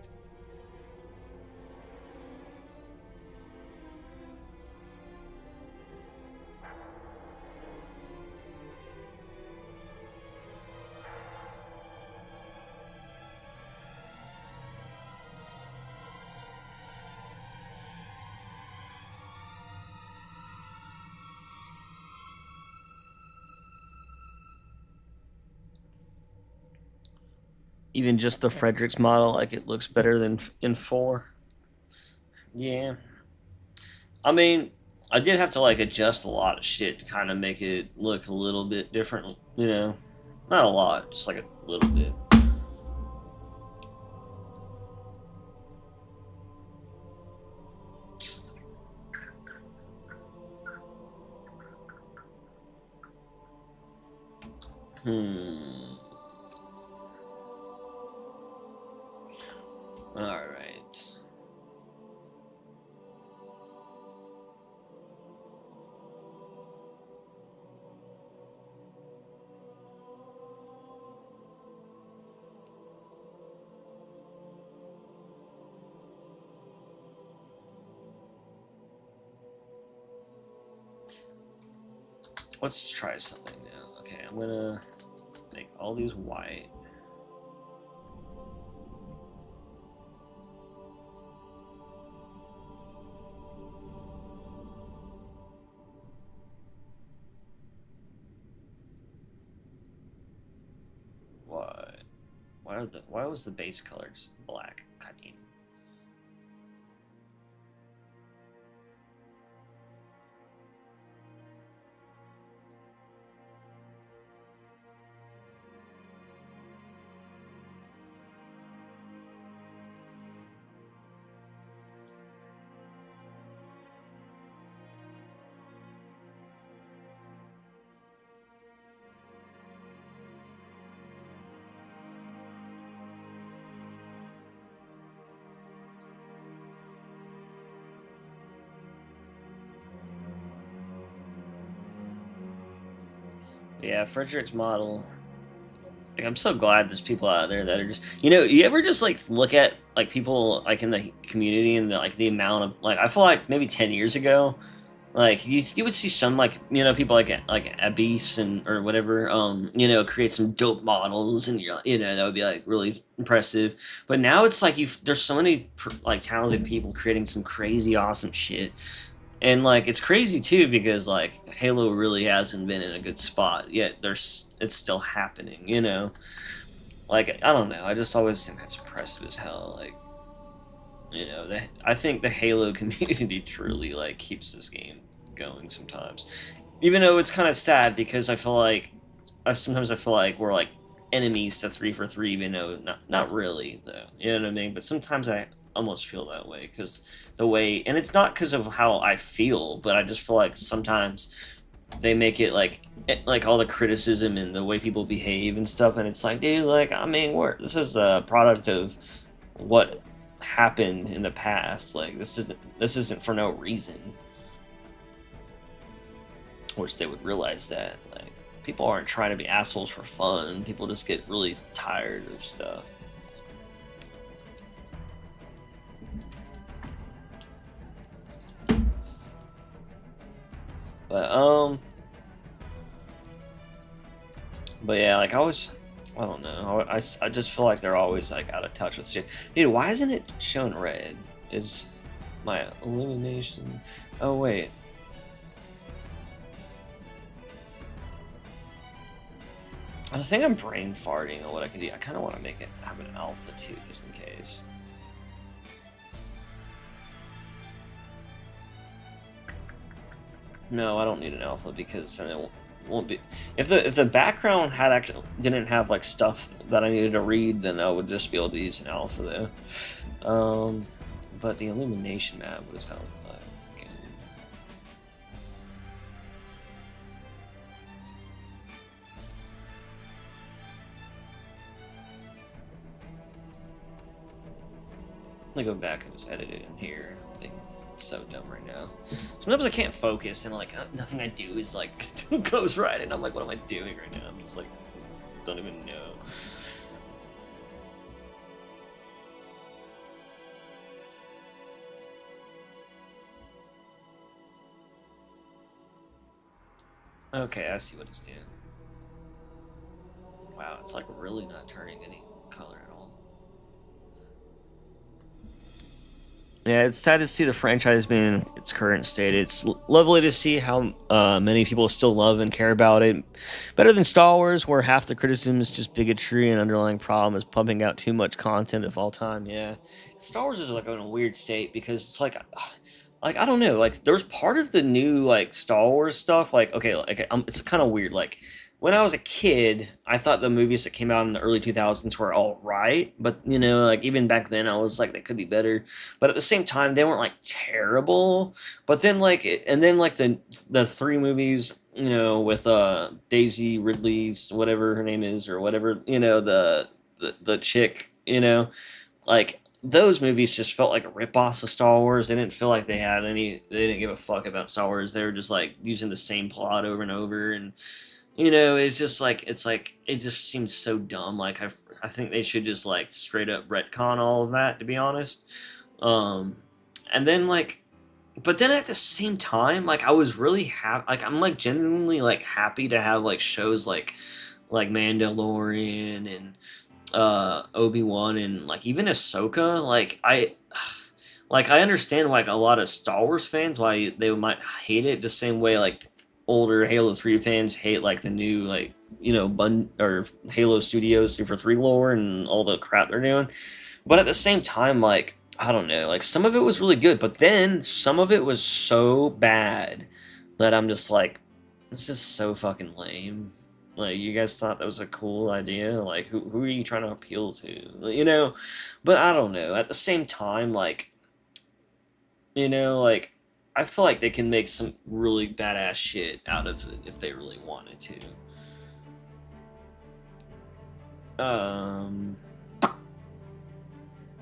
Even just the Fredericks model, like it looks better than in 4. Yeah. I mean, I did have to like adjust a lot of shit to kind of make it look a little bit different, you know. Not a lot, just like a little bit. Hmm. All right. Let's try something now. Okay, I'm gonna make all these white. Why? Why was the base color just black? God damn it. Yeah, Frederick's model. Like, I'm so glad there's people out there that are just, you ever just like look at like people like in the community and the amount of like I feel like maybe 10 years ago, like you would see some like people like Abyss and or whatever, create some dope models and that would be like really impressive. But now it's like there's so many like talented people creating some crazy awesome shit. And like it's crazy too because like Halo really hasn't been in a good spot yet. It's still happening, Like I don't know. I just always think that's impressive as hell. Like I think the Halo community truly like keeps this game going sometimes, even though it's kind of sad because sometimes I feel like we're like enemies to 343, even though not really though. You know what I mean? But sometimes I almost feel that way because the way, and it's not because of how I feel, but I just feel like sometimes they make it like all the criticism and the way people behave and stuff, and it's like, dude, like I mean, this is a product of what happened in the past. Like this isn't for no reason. I wish they would realize that. Like people aren't trying to be assholes for fun. People just get really tired of stuff. But but yeah, like I don't know. I just feel like they're always like out of touch with shit. Dude, why isn't it showing red? Is my illumination? Oh wait. I think I'm brain farting on what I can do. I kind of want to make it have an alpha too, just in case. No, I don't need an alpha because then it won't be. If the background didn't have like stuff that I needed to read, then I would just be able to use an alpha though. But the illumination map, what does that look like? Okay. Let me go back and just edit it in here. I think it's so dumb right now. Sometimes I can't focus and like nothing I do is like goes right, and I'm like, what am I doing right now? I'm just like, don't even know. Okay, I see what it's doing. Wow, it's like really not turning any color at all. Yeah, it's sad to see the franchise being in its current state. It's lovely to see how many people still love and care about it. Better than Star Wars, where half the criticism is just bigotry and underlying problem is pumping out too much content of all time. Yeah, Star Wars is like in a weird state because it's like I don't know. Like there's part of the new like Star Wars stuff. Like okay, like it's kind of weird. Like when I was a kid, I thought the movies that came out in the early 2000s were all right, but like even back then, I was like they could be better. But at the same time, they weren't like terrible. But then and then like the three movies you know, with Daisy Ridley's whatever her name is or whatever, you know, the chick, you know, like those movies just felt like a rip-offs of Star Wars. They didn't feel like they didn't give a fuck about Star Wars. They were just like using the same plot over and over, and you know, it's like it just seems so dumb. Like I think they should just like straight up retcon all of that, to be honest. Um, and then like, but then at the same time, like I was really happy. Like I'm like genuinely like happy to have like shows like Mandalorian and Obi-Wan and like even Ahsoka. Like I understand like a lot of Star Wars fans why they might hate it the same way like older Halo 3 fans hate like the new like you know or Halo Studios 3 for 3 lore and all the crap they're doing. But at the same time, like I don't know, like some of it was really good, but then some of it was so bad that I'm just like, this is so fucking lame. Like you guys thought that was a cool idea. Like who are you trying to appeal to? You know? But I don't know. At the same time, like you know, like I feel like they can make some really badass shit out of it if they really wanted to.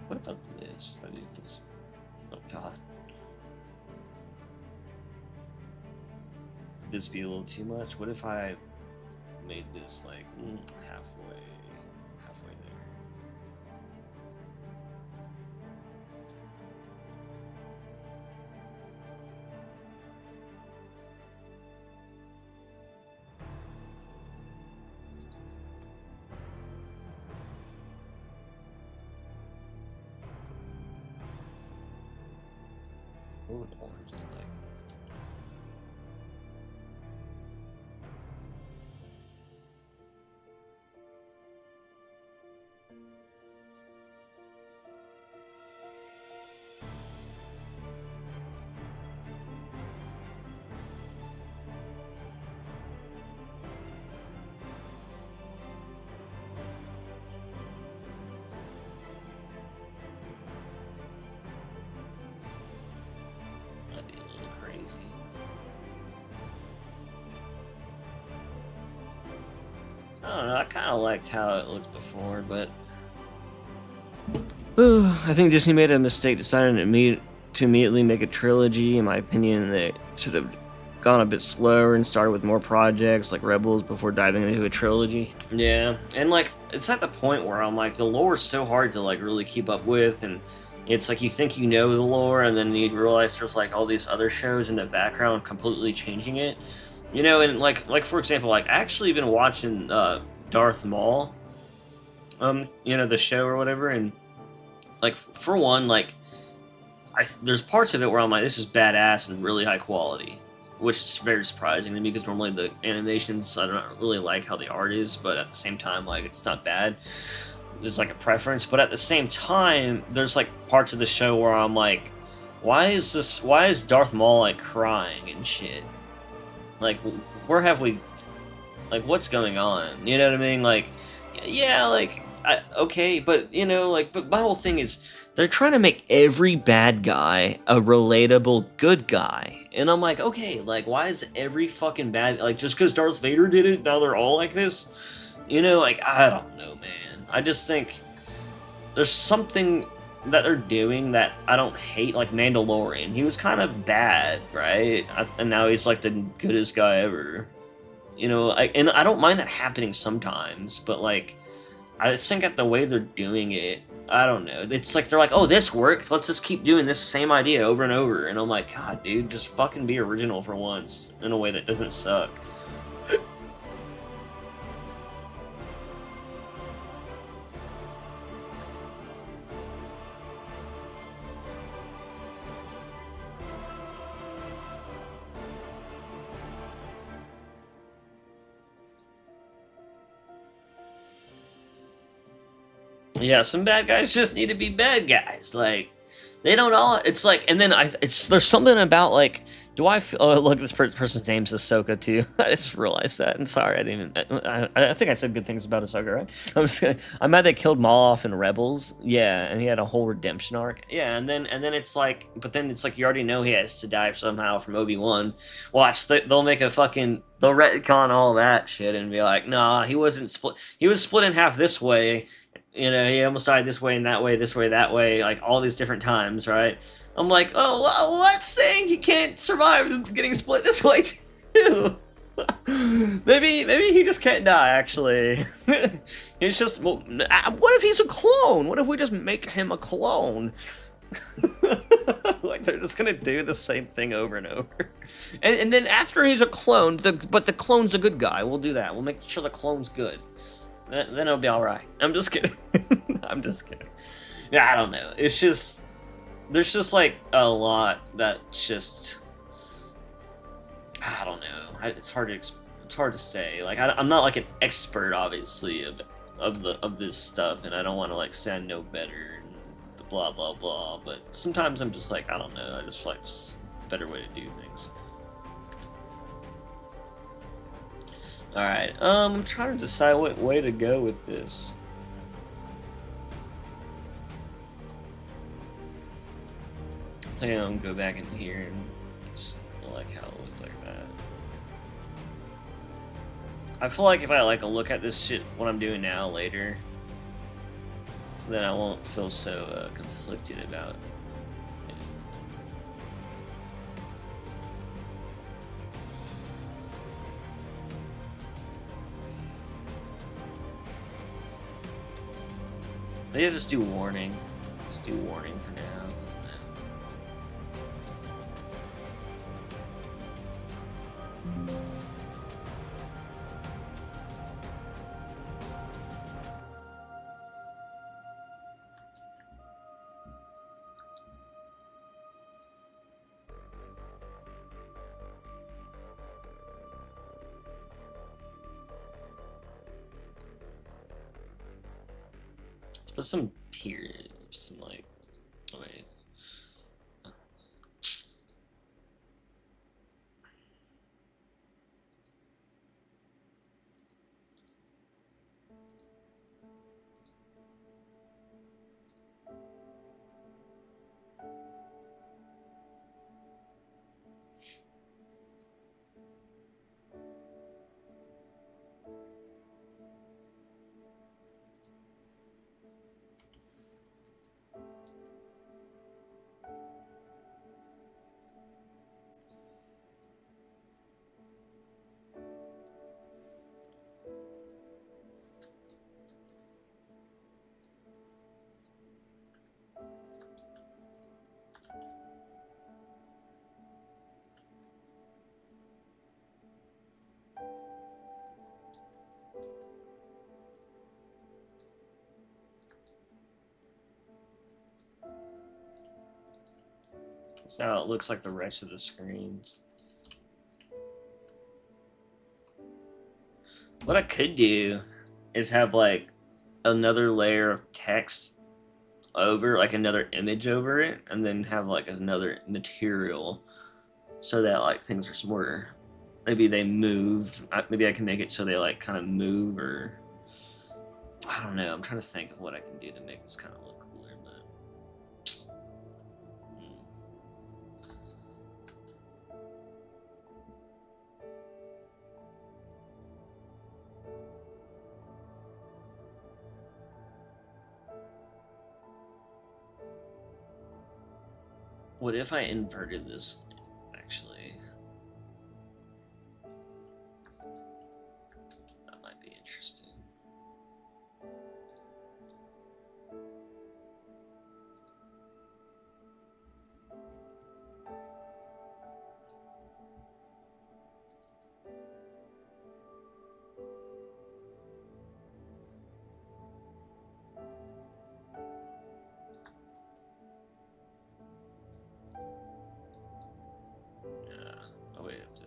What about this? If I do this, oh god, would this be a little too much? What if I made this like halfway there? What would orange look like? That'd be a little crazy. I don't know. I kind of liked how it looked before, but I think Disney made a mistake deciding to immediately make a trilogy. In my opinion, they should have gone a bit slower and started with more projects like Rebels before diving into a trilogy. Yeah, and like it's at the point where I'm like the lore is so hard to like really keep up with, and it's like you think you know the lore, and then you realize there's like all these other shows in the background completely changing it. You know, and like for example, like I actually been watching Darth Maul, you know the show or whatever, and like for one, like there's parts of it where I'm like, this is badass and really high quality, which is very surprising to me because normally the animations I don't really like how the art is, but at the same time, like it's not bad. Just like a preference, but at the same time, there's like parts of the show where I'm like, why is Darth Maul like crying and shit? Like, where have we, like, what's going on? You know what I mean? Like, yeah, like, okay, but you know, like, but my whole thing is they're trying to make every bad guy a relatable good guy, and I'm like, okay, like, why is every fucking bad like just because Darth Vader did it, now they're all like this? You know, like, I don't know, man. I just think there's something that they're doing that I don't hate, like Mandalorian. He was kind of bad, right? And now he's like the goodest guy ever. You know, and I don't mind that happening sometimes, but like, I just think at the way they're doing it, I don't know. It's like they're like, oh, this worked. Let's just keep doing this same idea over and over. And I'm like, God, dude, just fucking be original for once in a way that doesn't suck. Yeah, some bad guys just need to be bad guys. Like, they don't all. It's like, and then it's there's something about like Do I feel? Oh, look, this person's name's Ahsoka too. I just realized that. And sorry, I didn't even. I think I said good things about Ahsoka, right? I'm mad they killed Maul off in Rebels. Yeah, and he had a whole redemption arc. Yeah, and then it's like, but then it's like you already know he has to die somehow from Obi-Wan. Watch, they'll make a fucking, they'll retcon all that shit and be like, nah, he wasn't split. He was split in half this way. You know, he almost died this way and that way, this way, that way, like all these different times, right? I'm like, oh, well, that's saying he can't survive getting split this way too. maybe he just can't die. Actually, it's just. Well, what if he's a clone? What if we just make him a clone? Like they're just gonna do the same thing over and over. And then after he's a clone, but the clone's a good guy. We'll do that. We'll make sure the clone's good. Then it'll be all right. I'm just kidding. I'm just kidding. Yeah, I don't know. It's just. There's just like a lot that's just, I don't know. It's hard to say. Like I'm not like an expert, obviously, of this stuff, and I don't want to like say I know better and blah blah blah. But sometimes I'm just like, I don't know. I just feel like it's a better way to do things. All right. I'm trying to decide what way to go with this. I think I'm gonna go back in here and just like how it looks like that. I feel like if I like look at this shit, what I'm doing now later, then I won't feel so conflicted about it. Maybe I'll just do warning. Just do warning for now. Let's put some periods, some like, oh wait. That's how it looks like the rest of the screens. What I could do is have like another layer of text over, like another image over it, and then have like another material so that like things are more, maybe they move. Maybe I can make it so they like kind of move, or I don't know. I'm trying to think of what I can do to make this kind of look cooler, but what if I inverted this, actually? That might be interesting. Oh wait, I have to.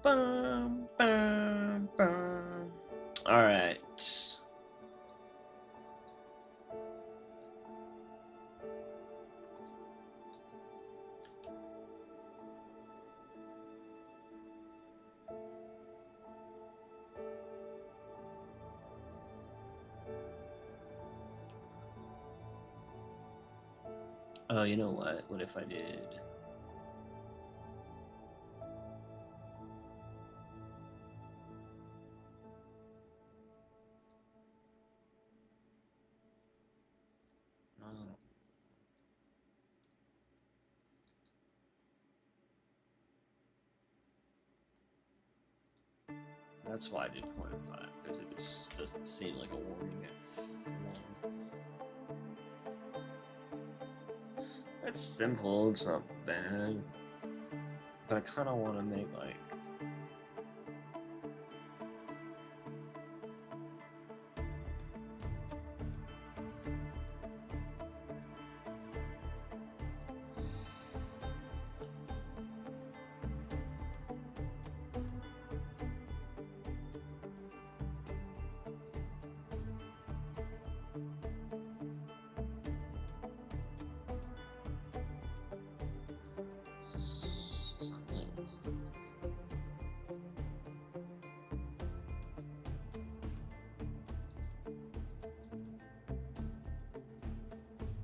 Bum, bum, bum. All right. Oh, you know what? What if I did? Oh. That's why I did 0.5, because it just doesn't seem like a warning at 1. It's simple, it's not bad. But I kind of want to make like...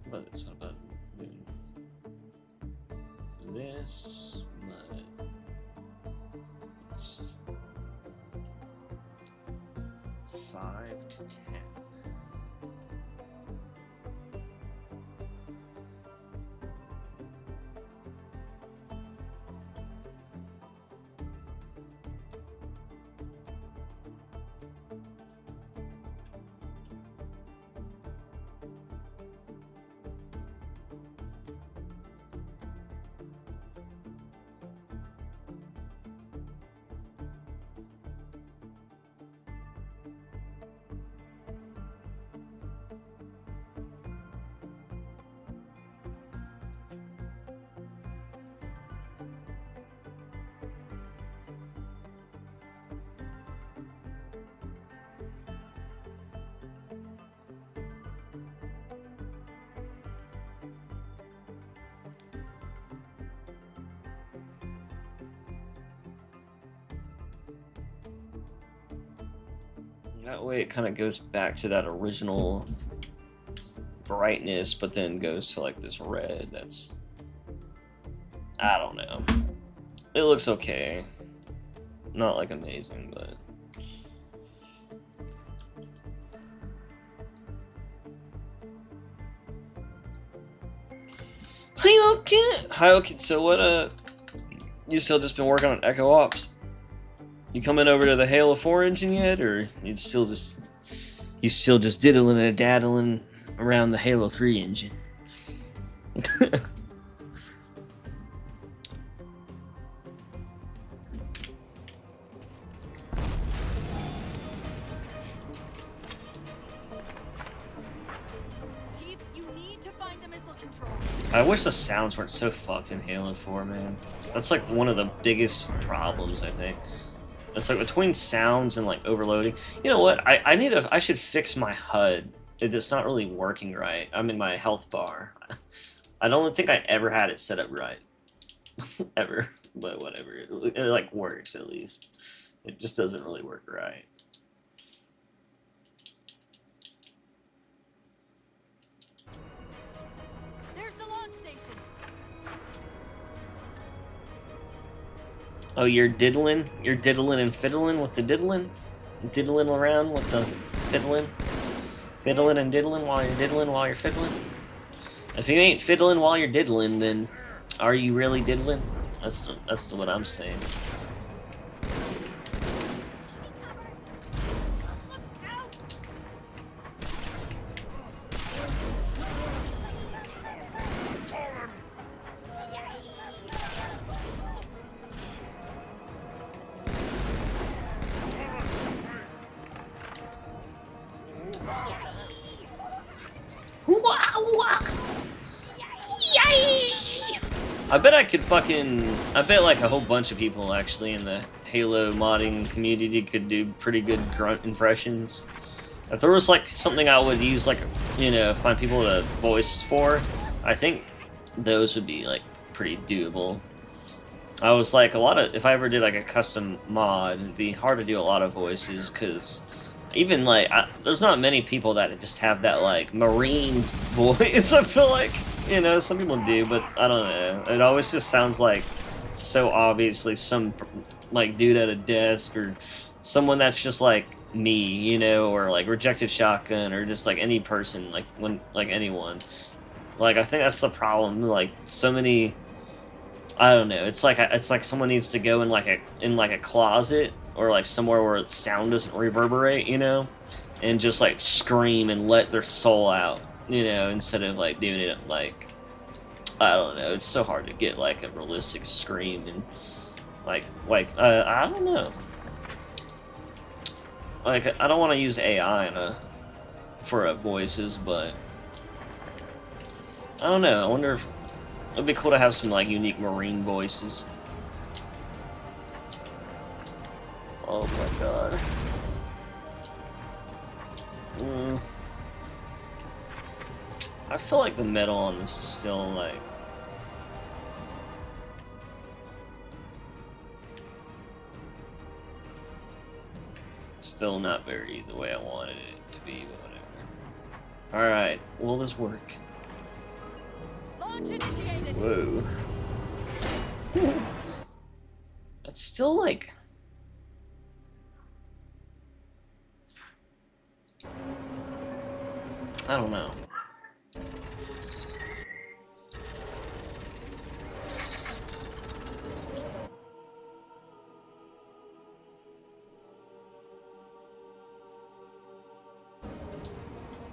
But it's what about doing this, but it's 5 to 10. That way it kind of goes back to that original brightness, but then goes to like this red that's... I don't know. It looks okay. Not like amazing, but... Hi, okay, so what, you still just been working on Echo Ops? You coming over to the Halo 4 engine yet, or you still just diddling and daddling around the Halo 3 engine? Chief, you need to find the missile control. I wish the sounds weren't so fucked in Halo 4, man. That's like one of the biggest problems, I think. It's like between sounds and like overloading. You know what? I should fix my HUD. It's not really working right. I'm in my health bar. I don't think I ever had it set up right. Ever. But whatever. It like works at least. It just doesn't really work right. There's the launch station. Oh, you're diddling? You're diddling and fiddling with the diddling? Diddling around with the fiddling? Fiddling and diddling while you're diddling while you're fiddling? If you ain't fiddling while you're diddling, then are you really diddling? That's what I'm saying. I bet I could fucking... I bet like a whole bunch of people actually in the Halo modding community could do pretty good grunt impressions. If there was like something I would use, like, you know, find people to voice for, I think those would be like pretty doable. I was like, if I ever did like a custom mod, it'd be hard to do a lot of voices, because even like, there's not many people that just have that like marine voice. I feel like, you know, some people do, but I don't know. It always just sounds like so obviously some like dude at a desk, or someone that's just like me, you know, or like Rejected Shotgun, or just like any person, like anyone. Like, I think that's the problem. Like, so many, I don't know. It's like someone needs to go in like a closet, or like somewhere where sound doesn't reverberate, you know, and just like scream and let their soul out, you know, instead of like doing it like, I don't know. It's so hard to get like a realistic scream, and I don't know. Like, I don't want to use AI for voices, but I don't know. I wonder if it'd be cool to have some like unique marine voices. Oh my god. I feel like the metal on this is still like, still not very the way I wanted it to be, but whatever. Alright, will this work? Launch initiated. Whoa. That's still like, I don't know.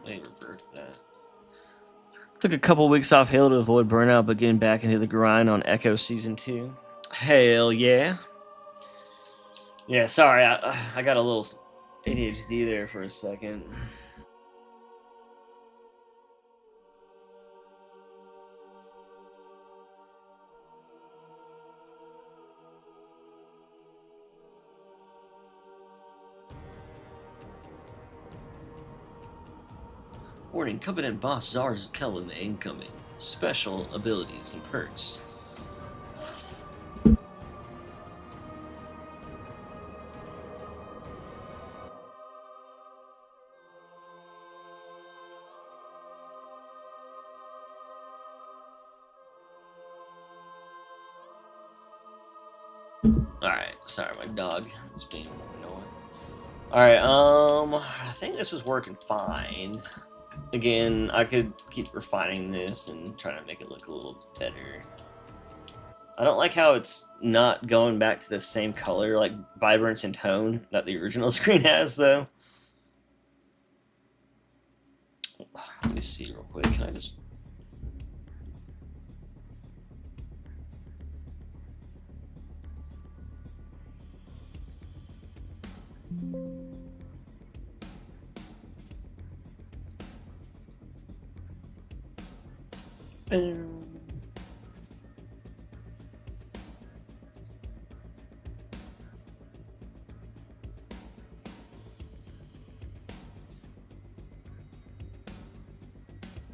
Let me revert that. Took a couple weeks off Halo to avoid burnout, but getting back into the grind on Echo Season 2. Hell yeah. Yeah, sorry, I got a little ADHD there for a second. Warning, Covenant boss Zars Kellan incoming. Special abilities and perks. Alright, sorry, my dog is being annoying. Alright, I think this is working fine. Again, I could keep refining this and trying to make it look a little better. I don't like how it's not going back to the same color, like vibrance and tone, that the original screen has, though. Let me see real quick. Can I just...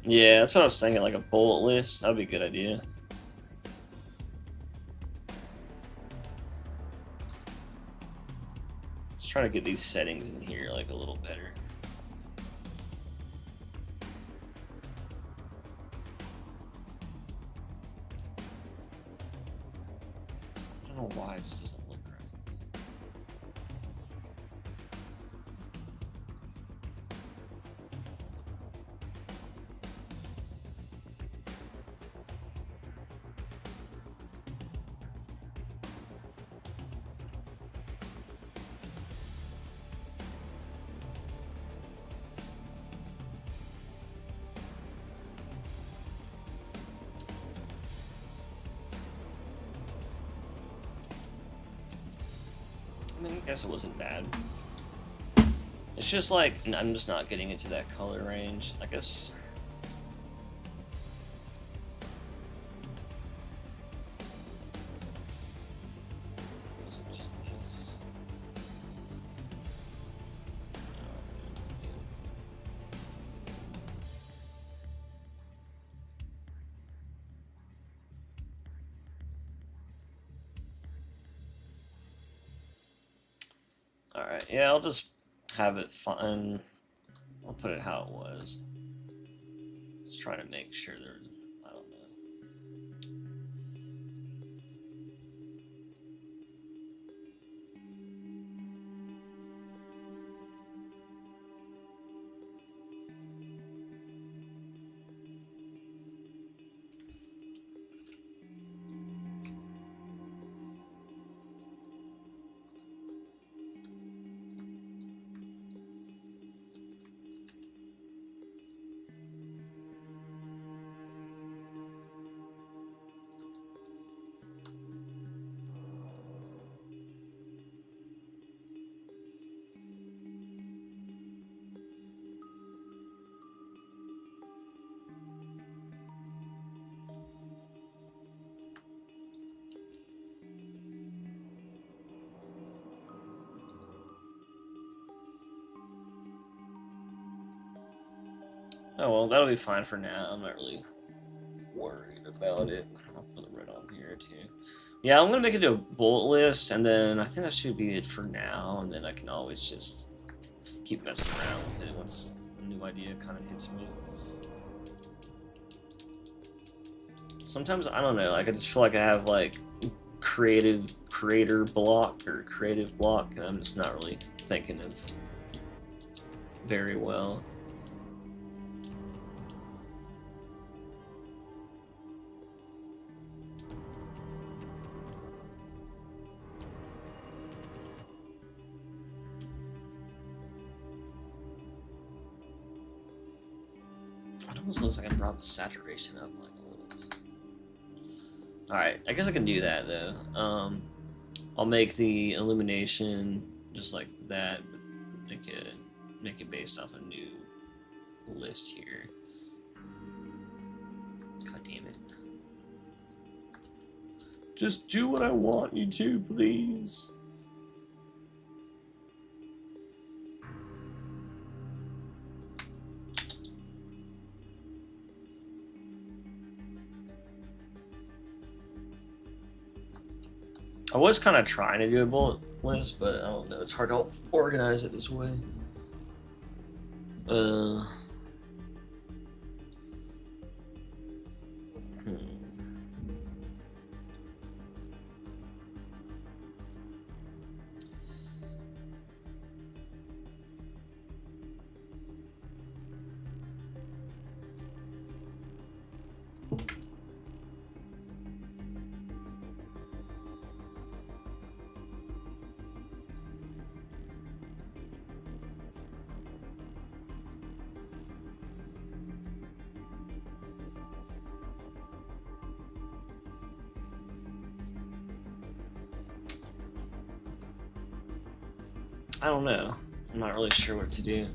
Yeah, that's what I was thinking, like a bullet list. That'd be a good idea. Just trying to get these settings in here like a little better. I don't know why it just doesn't look right. I mean, I guess it wasn't bad. It's just like, I'm just not getting into that color range. I guess... Was it just this? Alright, yeah, I'll just have it fine. I'll put it how it was. Just trying to make sure there's, I don't know. Oh well, that'll be fine for now. I'm not really worried about it. I'll put the red on here too. Yeah, I'm gonna make it a bullet list, and then I think that should be it for now. And then I can always just keep messing around with it once a new idea kind of hits me. Sometimes I don't know. Like I just feel like I have like creator block or creative block, and I'm just not really thinking of very well. It almost looks like I brought the saturation up like a little bit. Alright, I guess I can do that though. I'll make the illumination just like that, but make it based off a new list here. God damn it. Just do what I want you to, please. I was kind of trying to do a bullet list, but I don't know. It's hard to organize it this way. Hmm. I don't know. I'm not really sure what to do.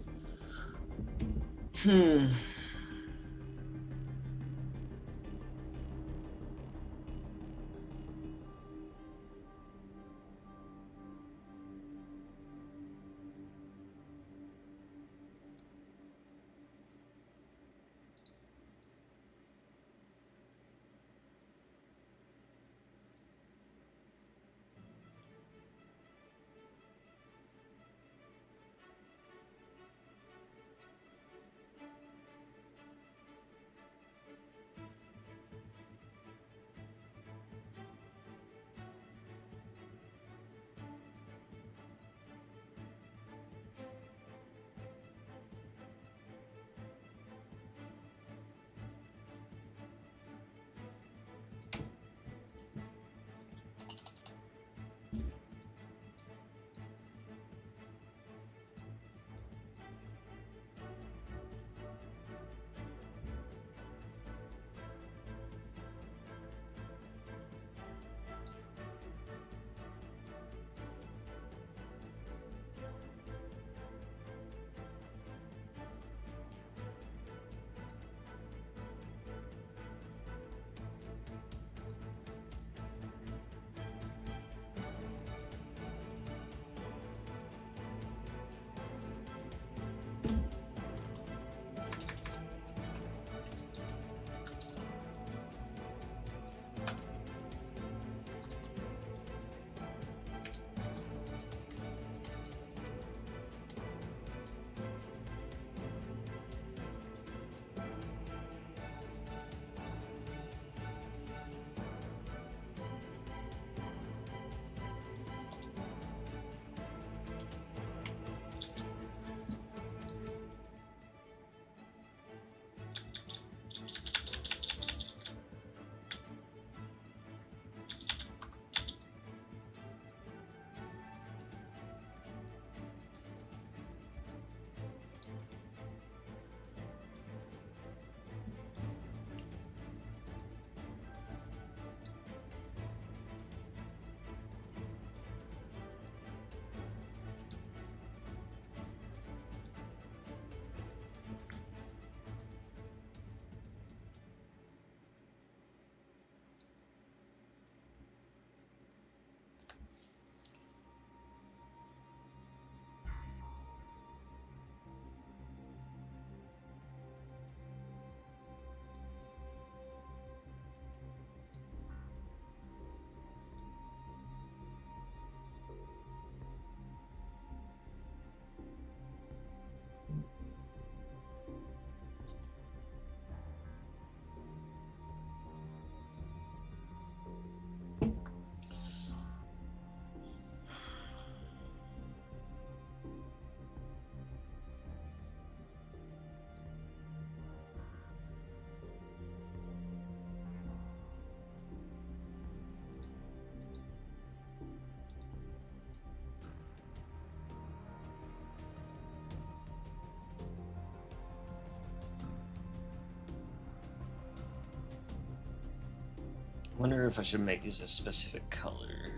Wonder if I should make these a specific color.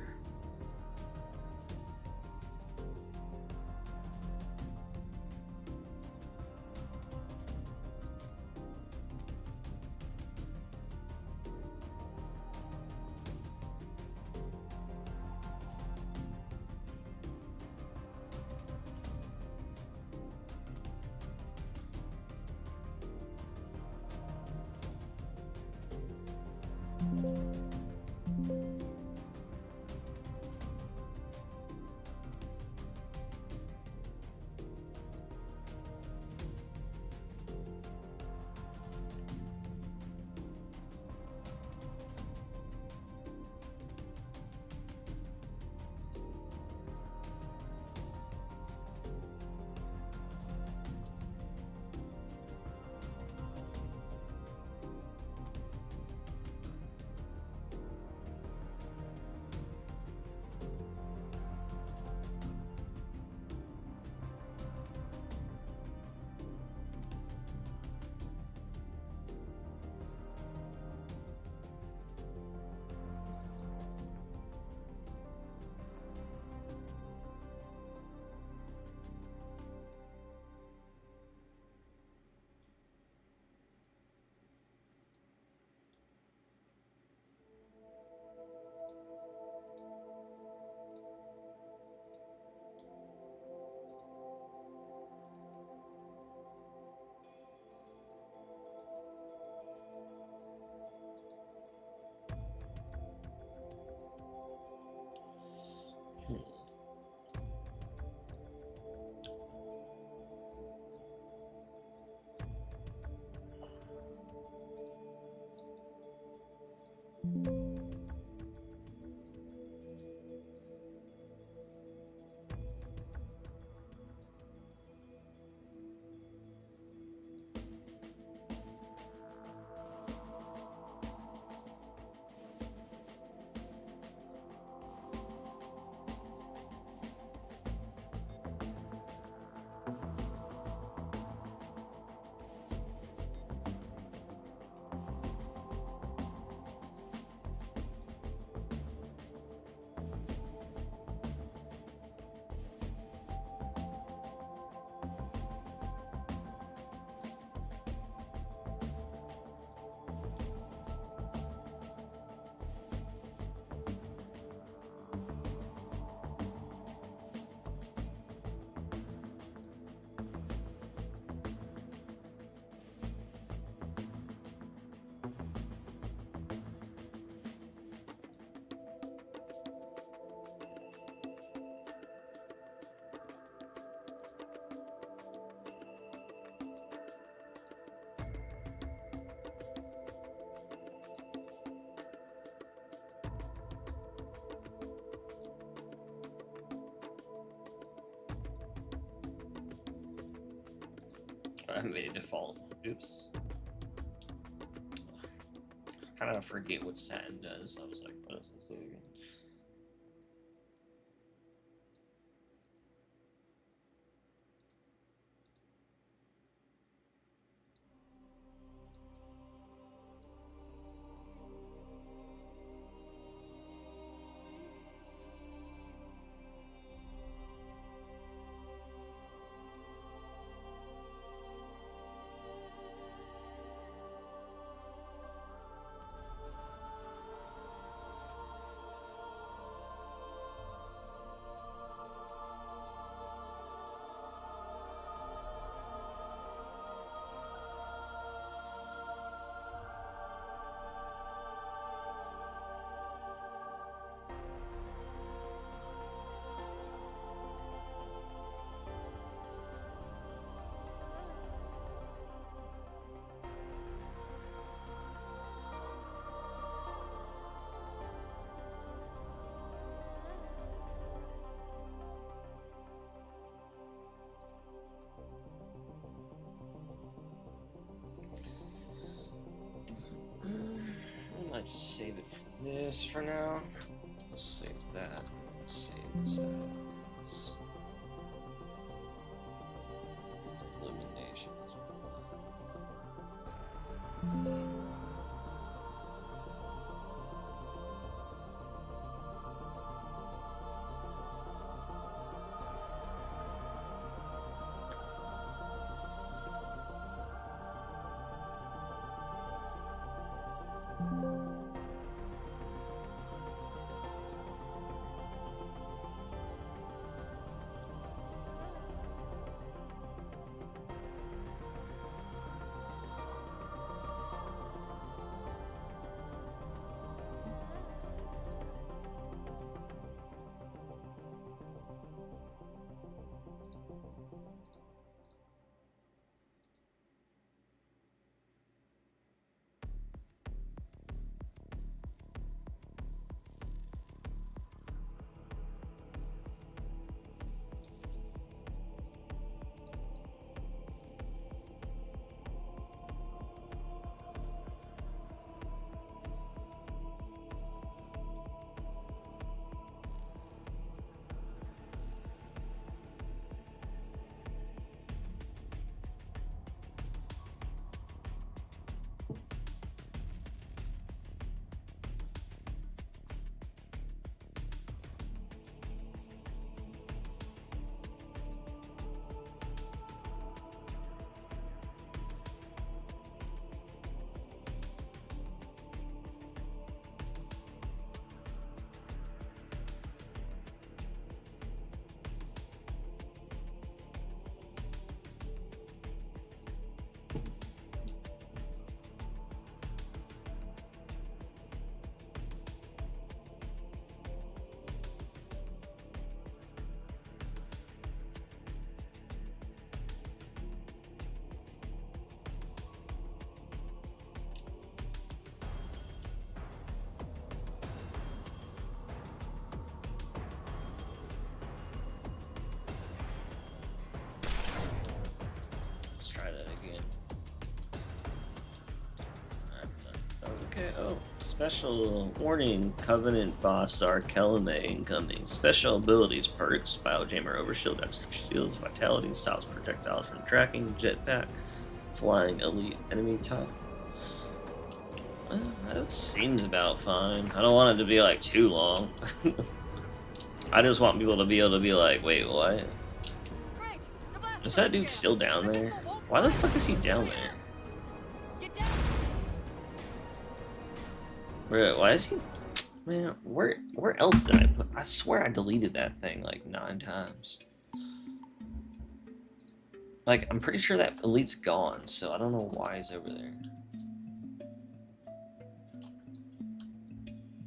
I made it default. Oops. Kind of forget what satin does. I was like, what does this do again? I might just save it for this for now. Let's save that. Save this as illumination as well. Okay, oh, special warning, Covenant boss Arkelame incoming. Special abilities, perks, Biojammer Overshield, extra shields, vitality, stops projectiles from tracking, jetpack, flying elite enemy type. That seems about fine. I don't want it to be like too long. I just want people to be able to be like, wait, what? Great. The blast Is that burst dude down. still down The there? missile won't Why the fire fuck is he until down it's there? clear. Get down. Bro, why is he? Man, where else did I put? I swear I deleted that thing like 9 times. Like, I'm pretty sure that elite's gone, so I don't know why he's over there.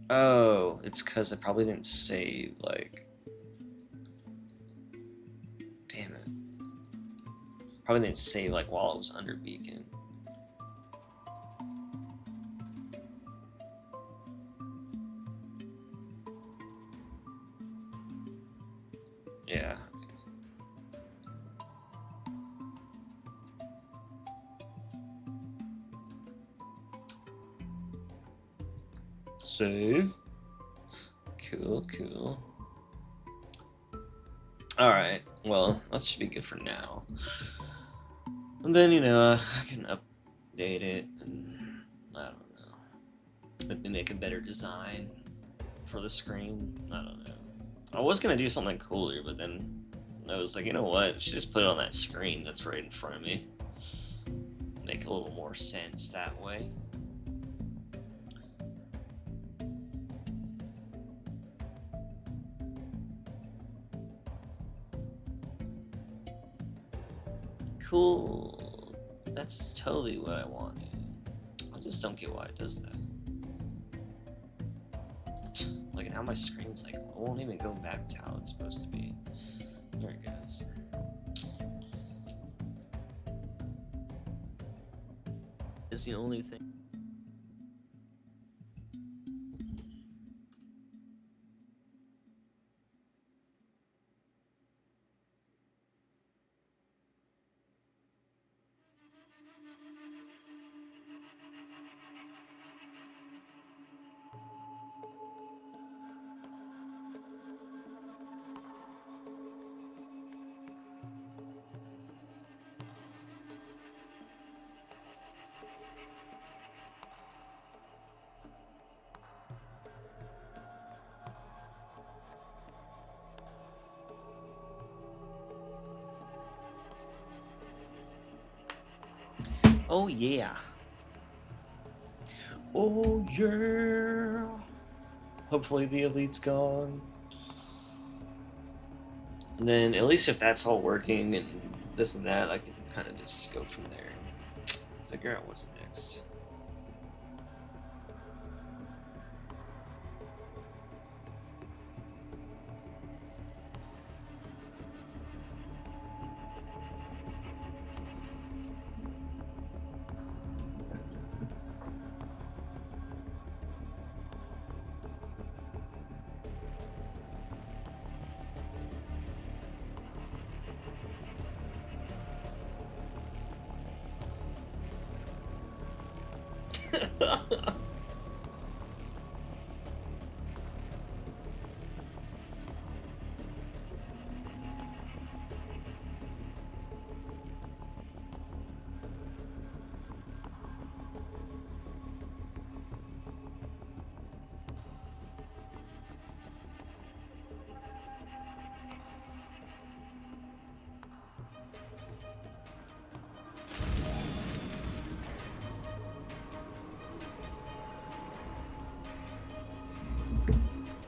Oh, it's because I probably didn't save, like... Damn it. Probably didn't save, like, while I was under beacon. Yeah. Save. Cool, cool. Alright, well, that should be good for now. And then, you know, I can update it, and I don't know. Maybe make a better design for the screen. I don't know. I was gonna do something cooler, but then I was like, you know what? I should just put it on that screen that's right in front of me. Make a little more sense that way. Cool. That's totally what I wanted. I just don't get why it does that. Like, now my screen's like, it won't even go back to how it's supposed to be. There it goes. It's the only thing. Oh yeah. Oh yeah. Hopefully the elite's gone. And then at least if that's all working and this and that, I can kind of just go from there and figure out what's next.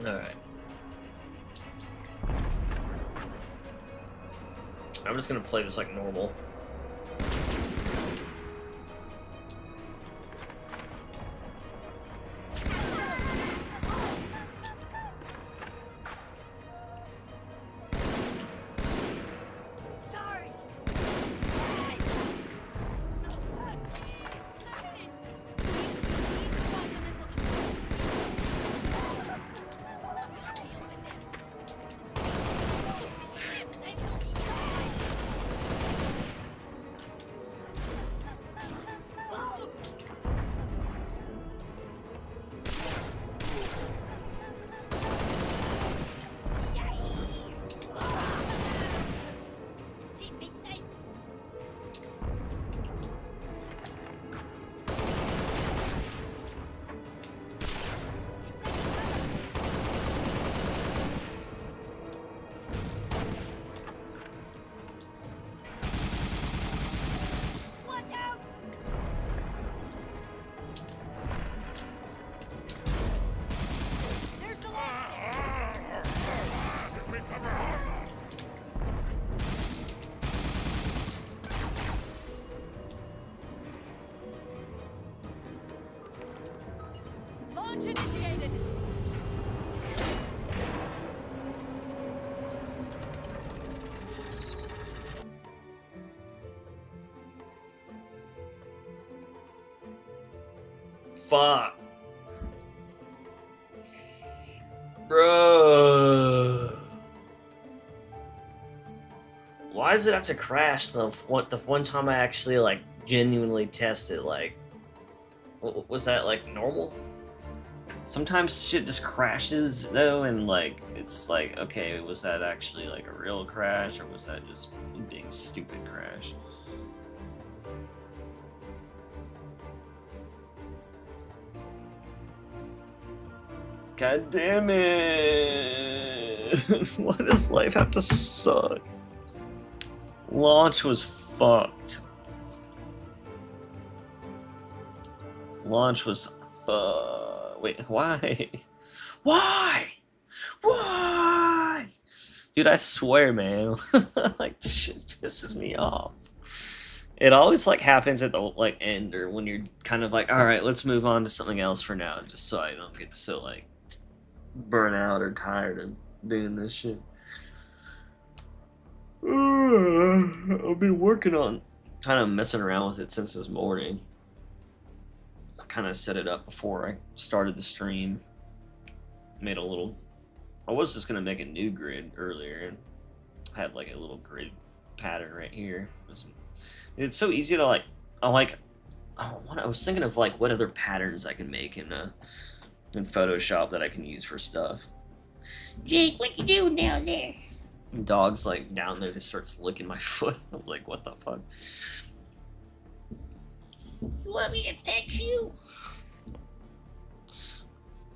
Alright. I'm just gonna play this like normal. Charge. Spot the missile controls. fuck. Bro. Why does it have to crash the one time I actually like genuinely tested? Like, was that like normal? Sometimes shit just crashes though, and like it's like, okay, was that actually like a real crash, or was that just being stupid crash? God damn it! Why does life have to suck? Launch was fucked. Launch was wait, why? Why? Why? Dude, I swear, man. Like, this shit pisses me off. It always like happens at the like end, or when you're kind of like, all right, let's move on to something else for now, just so I don't get so like burnt out or tired of doing this shit. I've been working on kind of messing around with it since this morning. I kind of set it up before I started the stream. Made a little. I was just gonna make a new grid earlier, and I had like a little grid pattern right here. It's so easy to like. I was thinking of like what other patterns I can make in Photoshop that I can use for stuff. Jake, what you doing down there? Dog's like down there, just starts licking my foot. I'm like, what the fuck? You want me to pet you?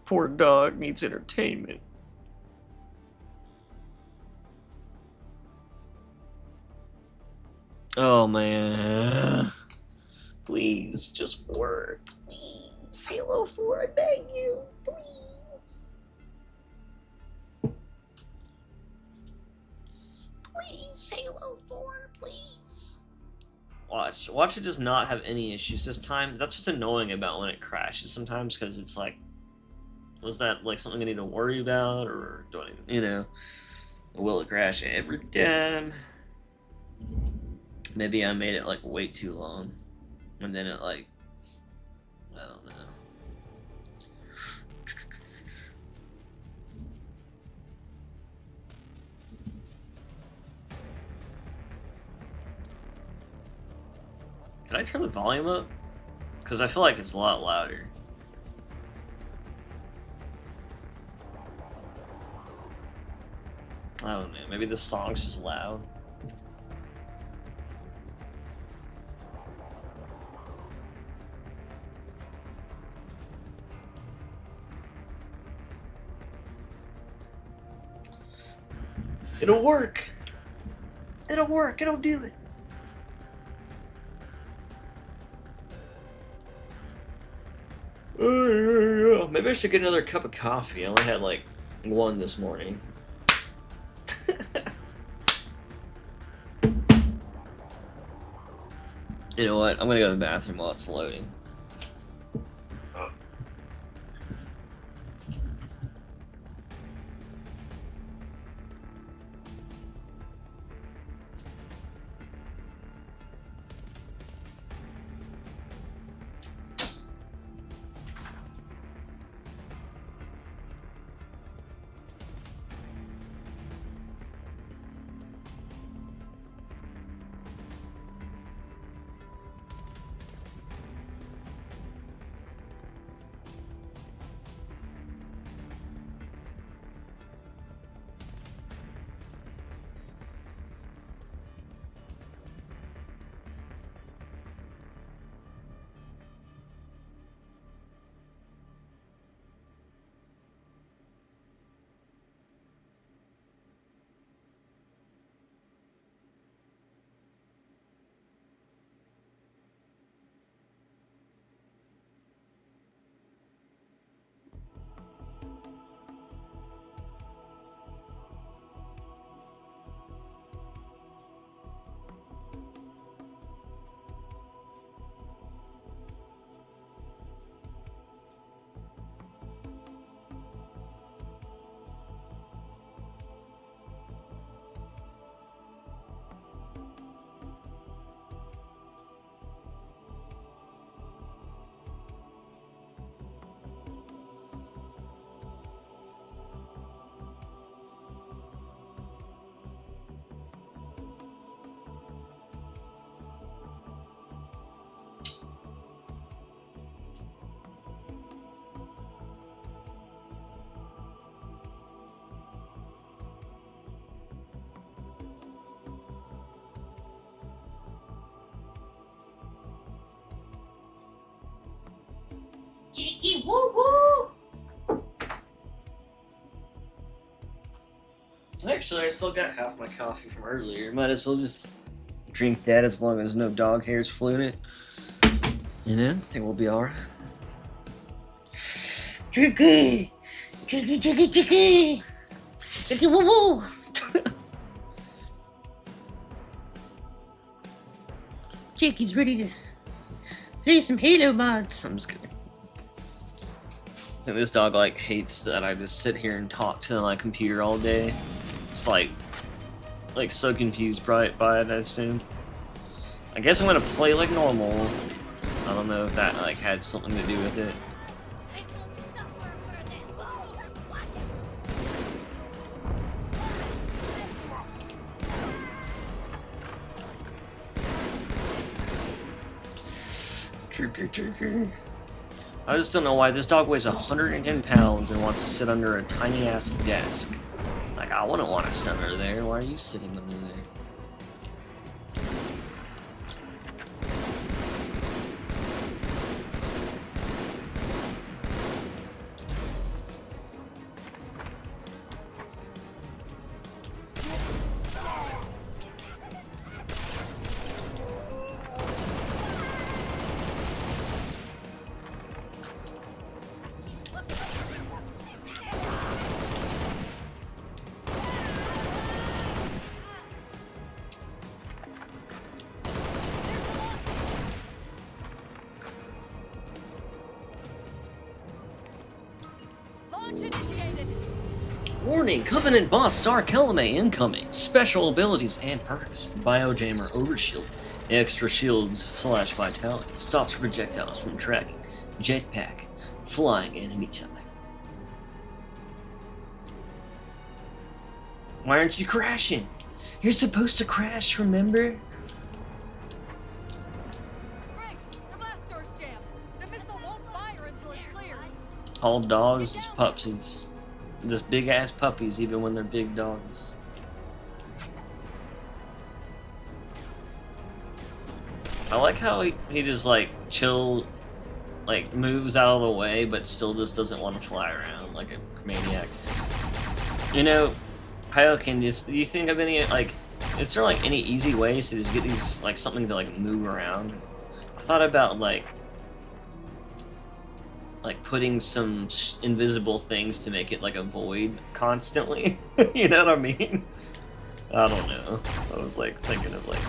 Poor dog needs entertainment. Oh man. Please, just work. Please. Halo 4, I beg you. Please. Please, Halo 4, please. Watch it does not have any issues this time. That's what's annoying about when it crashes sometimes, because it's like, was that like something I need to worry about, or do I, will it crash every time? Maybe I made it like way too long, and then it like, I don't know. Can I turn the volume up? Because I feel like it's a lot louder. I don't know, maybe this song's just loud. It'll work! It'll work, it'll do it! Maybe I should get another cup of coffee. I only had like one this morning. You know what? I'm gonna go to the bathroom while it's loading. Jakey, woo woo! Actually, I still got half my coffee from earlier. Might as well just drink that as long as no dog hairs flew in it. You know, I think we'll be alright. Jakey! Jakey, Jakey, Jakey! Jakey, woo woo! Jakey's ready to play some Halo mods. I'm just kidding. I think this dog like hates that I just sit here and talk to my computer all day. It's like so confused by it, I assume. I guess I'm gonna play like normal. I don't know if that like had something to do with it. I just don't know why this dog weighs 110 pounds and wants to sit under a tiny ass desk. Like, I wouldn't want to sit under there. Why are you sitting under there? Launch initiated. Warning, Covenant Boss Star Kelame incoming. Special abilities and perks. Biojammer Overshield. Extra shields / vitality. Stops projectiles from tracking. Jetpack. Flying enemy time. Why aren't you crashing? You're supposed to crash, remember? Great! The blast door's jammed. The missile won't fire until it's cleared. All dogs is puppies. Just big ass puppies, even when they're big dogs. I like how he just like chill, like moves out of the way, but still just doesn't want to fly around like a maniac. You know, Hyokin, do you think of any like? Is there like any easy ways to just get these like something to like move around? I thought about like putting some invisible things to make it like avoid constantly. You know what I mean? I don't know. I was like thinking of like,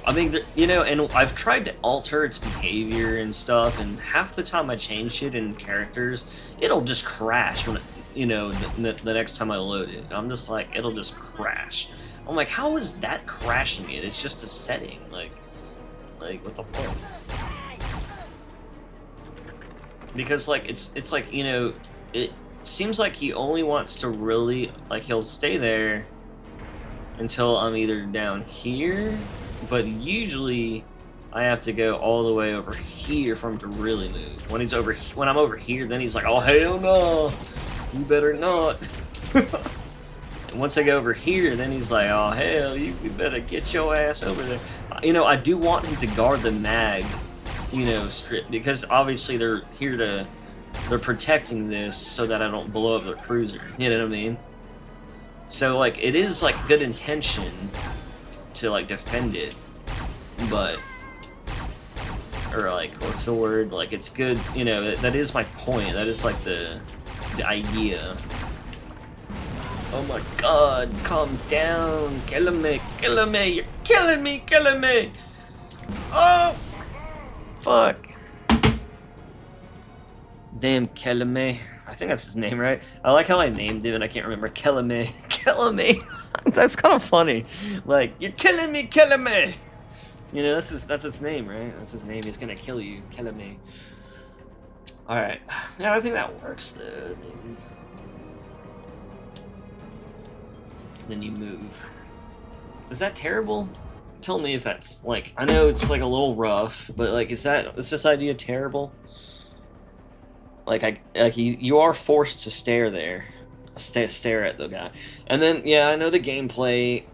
I mean, you know, and I've tried to alter its behavior and stuff, and half the time I change shit in characters, it'll just crash when it, you know, the next time I load it. I'm just like, it'll just crash. I'm like, how is that crashing it? It's just a setting. Like what the fuck? Because like it's like, you know, it seems like he only wants to really like, he'll stay there until I'm either down here, but usually I have to go all the way over here for him to really move. When I'm over here, then he's like, oh hell no, you better not. And once I go over here, then he's like, oh hell, you better get your ass over there. You know, I do want him to guard the mag, you know, strip, because obviously they're protecting this so that I don't blow up their cruiser, you know what I mean? So like, it is like good intention to like defend it, but, or like, what's the word, like it's good, you know, that is my point, that is like the idea. Oh my god, calm down, killing me, you're killing me, oh! Fuck. Damn Kelame. I think that's his name, right? I like how I named him and I can't remember. Kelame. Kelame. That's kind of funny. Like, you're killing me, Kelame. You know, that's his name, right? That's his name. He's gonna kill you, Kelame. Alright. Yeah, I think that works, though. Then you move. Is that terrible? Tell me if that's like, I know it's like a little rough, but like, is this idea terrible? Like you are forced to stare there, stare at the guy, and then yeah, I know the gameplay.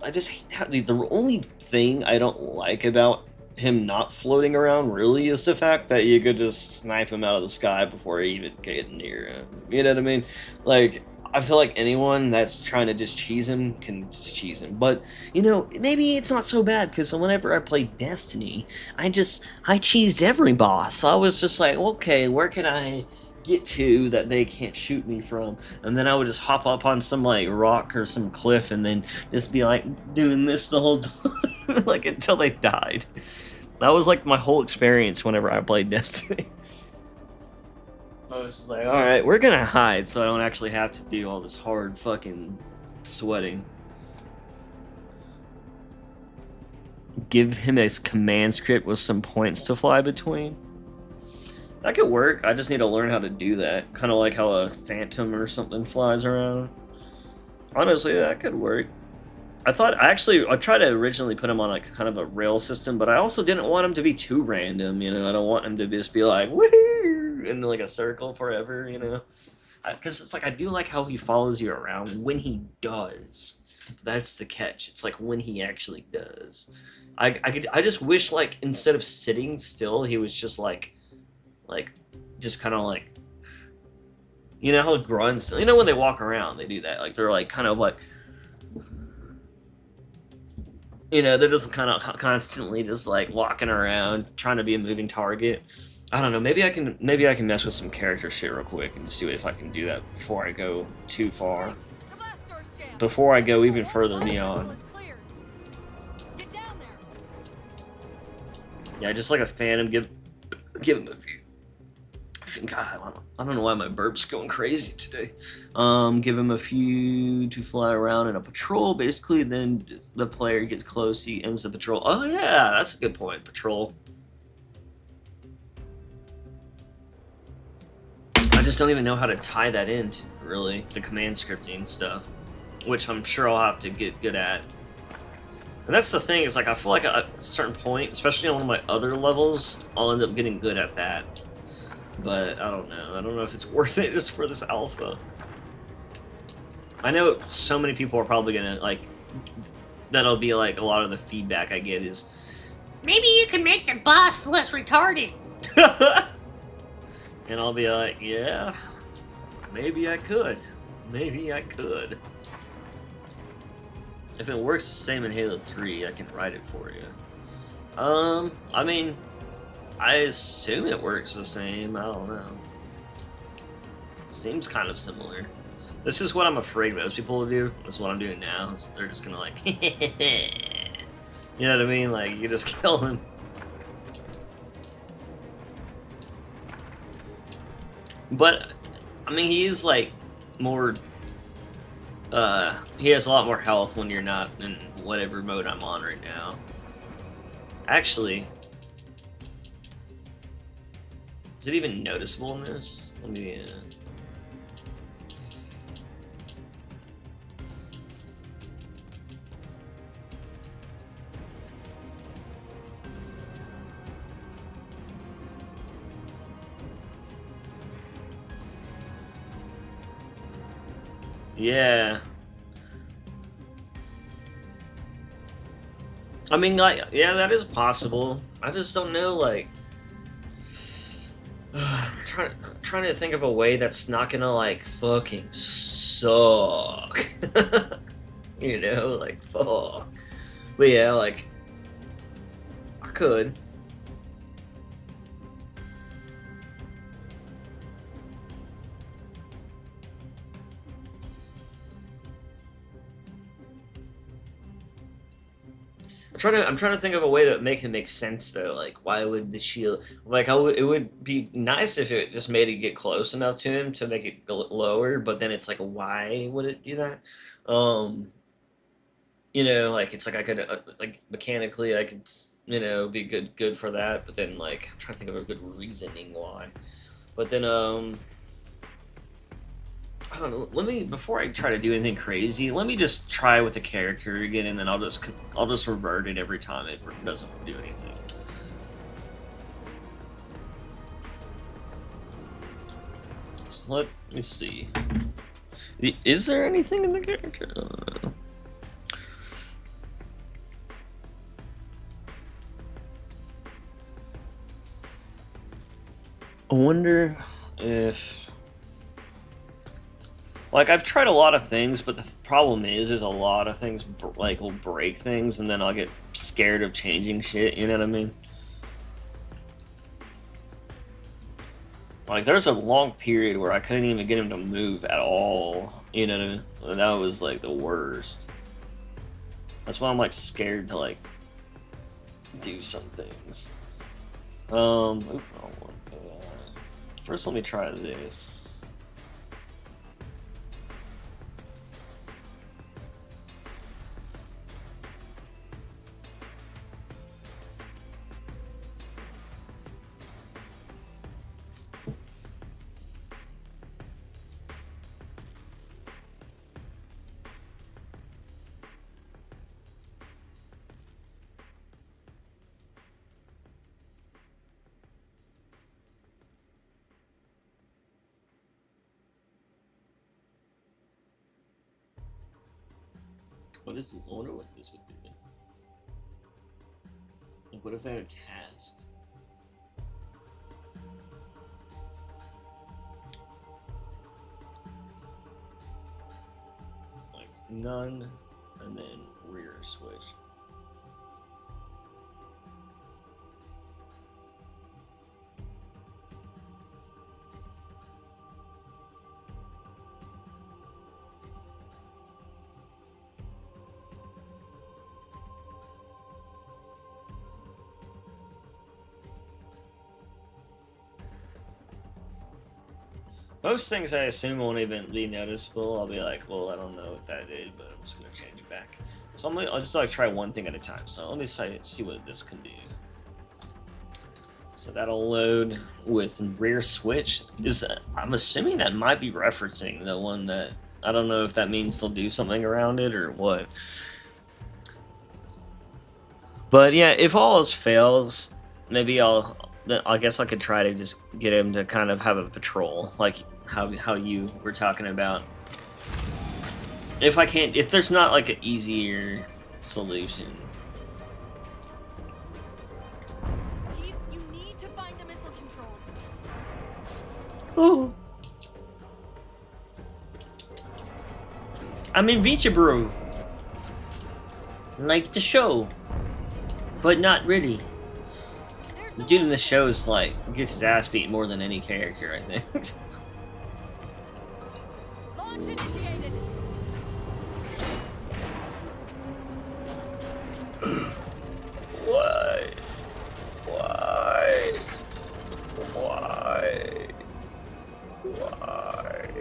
I just the only thing I don't like about him not floating around really is the fact that you could just snipe him out of the sky before he even get near him. You know what I mean? Like, I feel like anyone that's trying to just cheese him can just cheese him. But, you know, maybe it's not so bad, because whenever I played Destiny, I cheesed every boss. I was just like, okay, where can I get to that they can't shoot me from? And then I would just hop up on some, like, rock or some cliff and then just be, like, doing this the whole time, like, until they died. That was, like, my whole experience whenever I played Destiny. I was just like, alright, we're gonna hide so I don't actually have to do all this hard fucking sweating. Give him a command script with some points to fly between. That could work, I just need to learn how to do that. Kind of like how a phantom or something flies around. Honestly, that could work. I tried to originally put him on like kind of a rail system, but I also didn't want him to be too random, you know. I don't want him to just be like, woohoo, in like a circle forever, you know. Because it's like, I do like how he follows you around when he does. That's the catch. It's like when he actually does. I just wish, like, instead of sitting still, he was just just kind of like, you know how grunts, you know, when they walk around, they do that. Like, they're like kind of like, you know, they're just kind of constantly just like walking around, trying to be a moving target. I don't know. Maybe I can mess with some character shit real quick and see if I can do that before I go too far. The blast door's jammed. Before I go The even missile further won't fire beyond. until it's cleared. Get down there. Yeah, just like a phantom. Give him a few. God, I don't know why my burp's going crazy today. Give him a few to fly around in a patrol. Basically, then the player gets close, he ends the patrol. Oh yeah, that's a good point. Patrol. I just don't even know how to tie that in, really, the command scripting stuff, which I'm sure I'll have to get good at. And that's the thing, is like, I feel like at a certain point, especially on one of my other levels, I'll end up getting good at that. But I don't know. I don't know if it's worth it just for this alpha. I know so many people are probably gonna, like, that'll be like a lot of the feedback I get is, Maybe you can make the boss less retarded. and I'll be like, yeah, maybe I could. Maybe I could. If it works the same in Halo 3, I can write it for you. I mean, I assume it works the same. I don't know. Seems kind of similar. This is what I'm afraid most people will do. This is what I'm doing now. They're just gonna like, you know what I mean? Like, you just kill him. But I mean, he is like more. He has a lot more health when you're not in whatever mode I'm on right now. Actually. Is it even noticeable in this? Let me. Yeah. I mean, like, yeah, that is possible. I just don't know, like. Trying to think of a way that's not gonna like fucking suck. You know, like fuck. But yeah, like I could. I'm trying to think of a way to make it make sense though. Like, why would the shield? Like, it would be nice if it just made it get close enough to him to make it go lower. But then it's like, why would it do that? You know, like it's like I could like mechanically I could be good for that. But then like I'm trying to think of a good reasoning why. But then I don't know. Let me, before I try to do anything crazy, let me just try with the character again, and then I'll just revert it every time it doesn't do anything. So let me see. Is there anything in the character? I wonder if, like, I've tried a lot of things, but the problem is a lot of things like will break things, and then I'll get scared of changing shit. You know what I mean? Like, there's a long period where I couldn't even get him to move at all. You know what I mean? And that was like the worst. That's why I'm like scared to like do some things. Oop, wrong one. First, let me try this. I wonder what this would do. Like, what if they had a task? Like, none, and then rear switch. Most things I assume won't even be noticeable. I'll be like, well, I don't know what that did, but I'm just gonna change it back. So I'll just like try one thing at a time. So let me see what this can do. So that'll load with rear switch. I'm assuming that might be referencing the one that, I don't know if that means they'll do something around it or what. But yeah, if all else fails, maybe I guess I could try to just get him to kind of have a patrol, like how you were talking about. If there's not like an easier solution. Chief, you need to find the missile controls. Oh. I'm in Beach Brew. Like the show. But not really. The dude in the show is like gets his ass beat more than any character, I think. Launch initiated. Why? Why? Why? Why?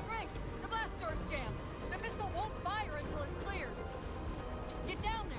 Great! The blast door's jammed. The missile won't fire until it's cleared. Get down there.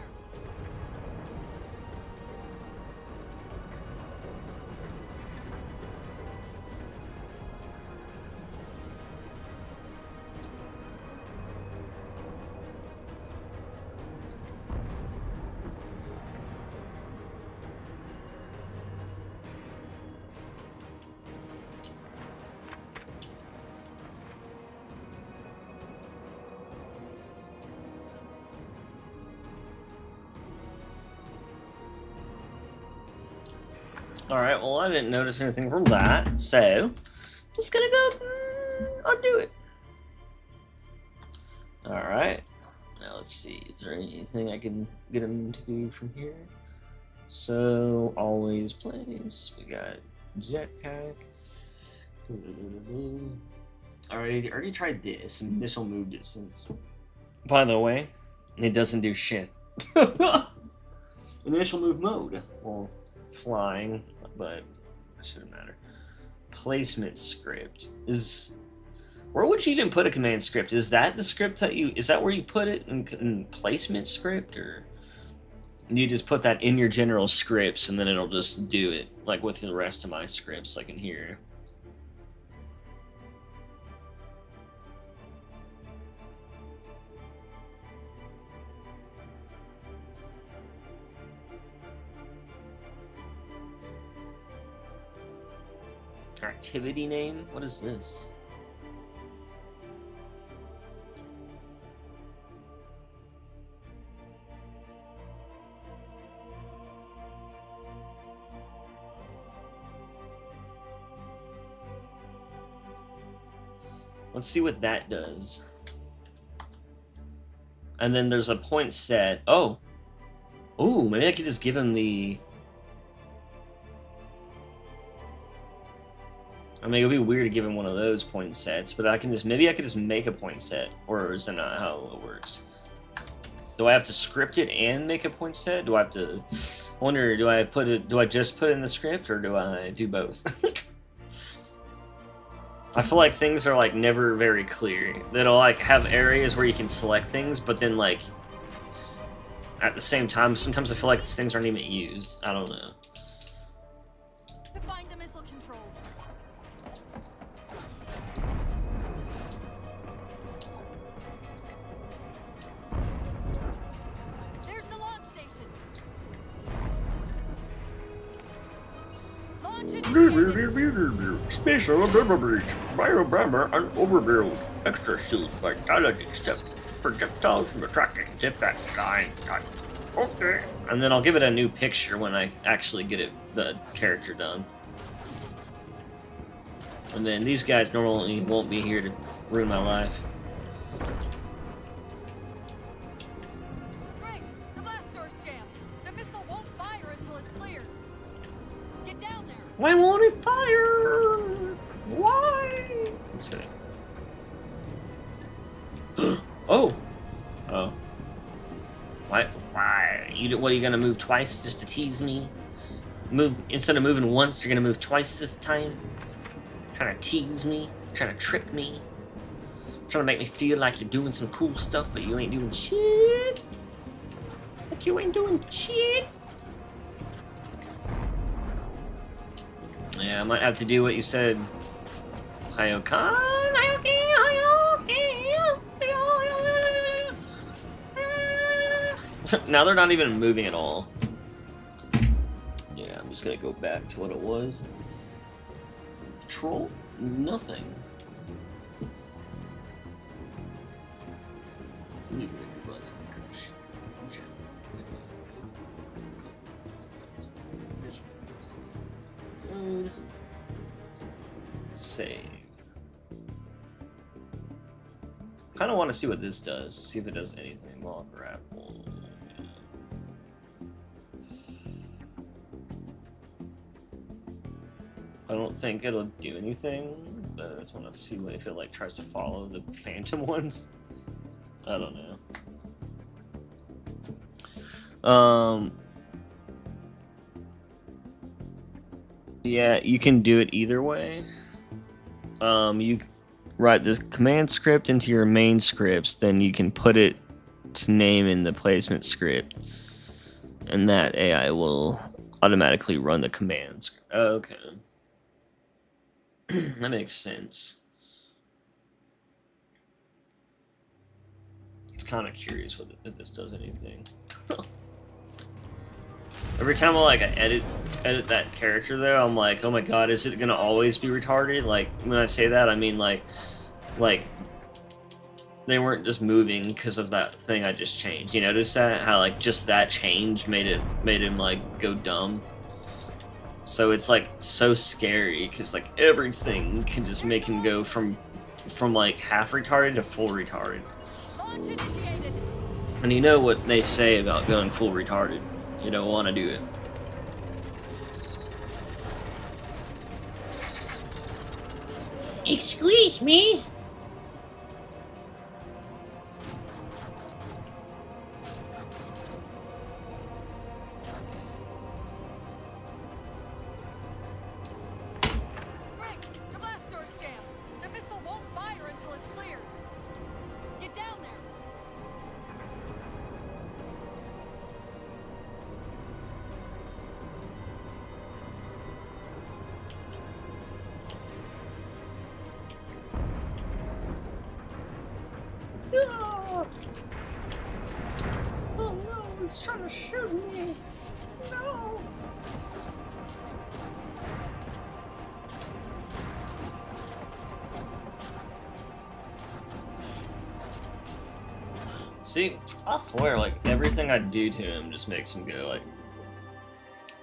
Alright, well, I didn't notice anything from that, so just gonna go undo it. Alright, now let's see, is there anything I can get him to do from here? So, always place, we got jetpack. Already tried this, initial move distance. By the way, it doesn't do shit. Initial move mode, well, flying, but that shouldn't matter. Placement script is, where would you even put a command script? Is that the script that is that where you put it in placement script, or you just put that in your general scripts and then it'll just do it like with the rest of my scripts, like in here? Activity name? What is this? Let's see what that does. And then there's a point set. Oh. Ooh, maybe I could just give him the... I mean, it would be weird to give him one of those point sets, but I can just... Maybe I could just make a point set. Or is that not how it works? Do I have to script it and make a point set? Do I have to... I wonder, do I just put it in the script, or do I do both? I feel like things are, like, never very clear. That'll, like, have areas where you can select things, but then, like, at the same time, sometimes I feel like these things aren't even used. I don't know. Find the missile controls. There's the launch station. Launch initiated. Special abilities. Biobomber and overbuild. Extra suit vitality step. Projectiles from attracting tip that kind. Okay. And then I'll give it a new picture when I actually get the character done. And then these guys normally won't be here to ruin my life. Great! The blast door's jammed. The missile won't fire until it's cleared. Get down there. Why won't it fire? Why? I'm just kidding. Oh. Oh. What? Why? What, are you gonna move twice just to tease me? Instead of moving once, you're gonna move twice this time? Trying to tease me? Trying to trick me? Trying to make me feel like you're doing some cool stuff, but you ain't doing shit? But you ain't doing shit? Yeah, I might have to do what you said. Hayokan? Now they're not even moving at all. Yeah, I'm just gonna go back to what it was. Troll? Nothing. Save. Kind of want to see what this does. See if it does anything. While grapple. I don't think it'll do anything, but I just want to see if it like tries to follow the phantom ones. I don't know. Yeah, you can do it either way. You write the command script into your main scripts, then you can put it to name in the placement script, and that AI will automatically run the commands. Okay. That makes sense. It's kind of curious if this does anything. Every time I edit that character though, I'm like, oh my god, is it gonna always be retarded? Like when I say that, I mean like they weren't just moving because of that thing I just changed. You notice that how like just that change made him like go dumb. So it's like so scary because like everything can just make him go from like half retarded to full retarded. Launch initiated. And you know what they say about going full retarded. You don't want to do it. Excuse me. Great! The blast door's jammed. The missile won't fire until it's cleared. Get down there. No. Oh no, it's trying to shoot me. No. See, I swear, like everything I do to him just makes him go like,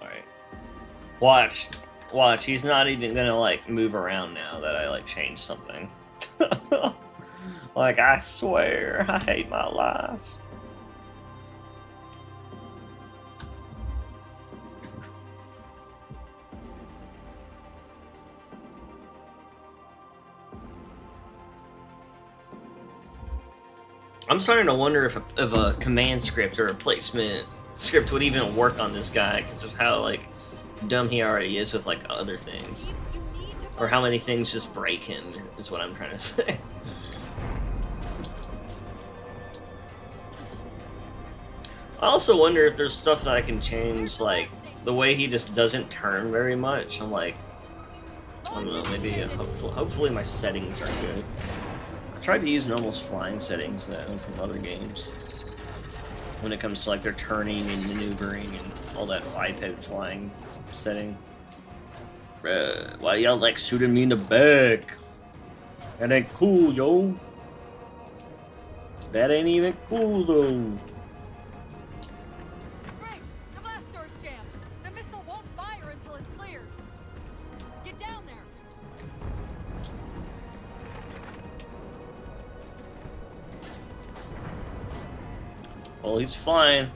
all right, watch, he's not even gonna like move around now that I like changed something. Like, I swear, I hate my life. I'm starting to wonder if a command script or a placement script would even work on this guy because of how like dumb he already is with like other things, You need to or how many things just break him is what I'm trying to say. I also wonder if there's stuff that I can change, like the way he just doesn't turn very much. I'm like, I don't know, maybe hopefully my settings are good. I tried to use normal flying settings though from other games. When it comes to like their turning and maneuvering and all that biped flying setting. Why y'all like shooting me in the back? That ain't cool, yo. That ain't even cool though. Great! The blast door's jammed. The missile won't fire until it's cleared. Get down there. Well, he's flying.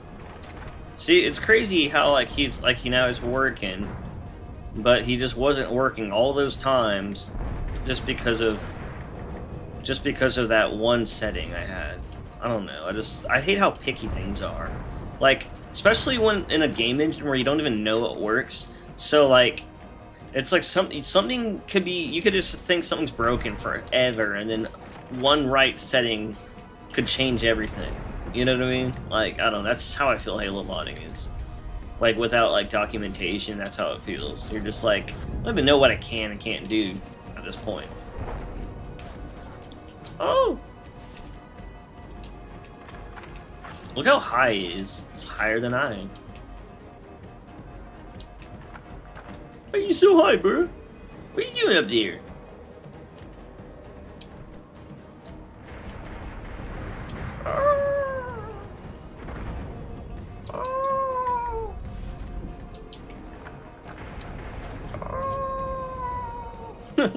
See, it's crazy how like he now is working, but he just wasn't working all those times just because of that one setting I had. I don't know. I hate how picky things are. Like, especially when in a game engine where you don't even know it works. So like it's like something could be, you could just think something's broken forever and then one right setting could change everything. You know what I mean? Like, I don't know, that's how I feel Halo modding is. Like, without, like, documentation, that's how it feels. You're just like, I don't even know what I can and can't do at this point. Oh! Look how high he is. It's higher than I am. Why are you so high, bro? What are you doing up there? I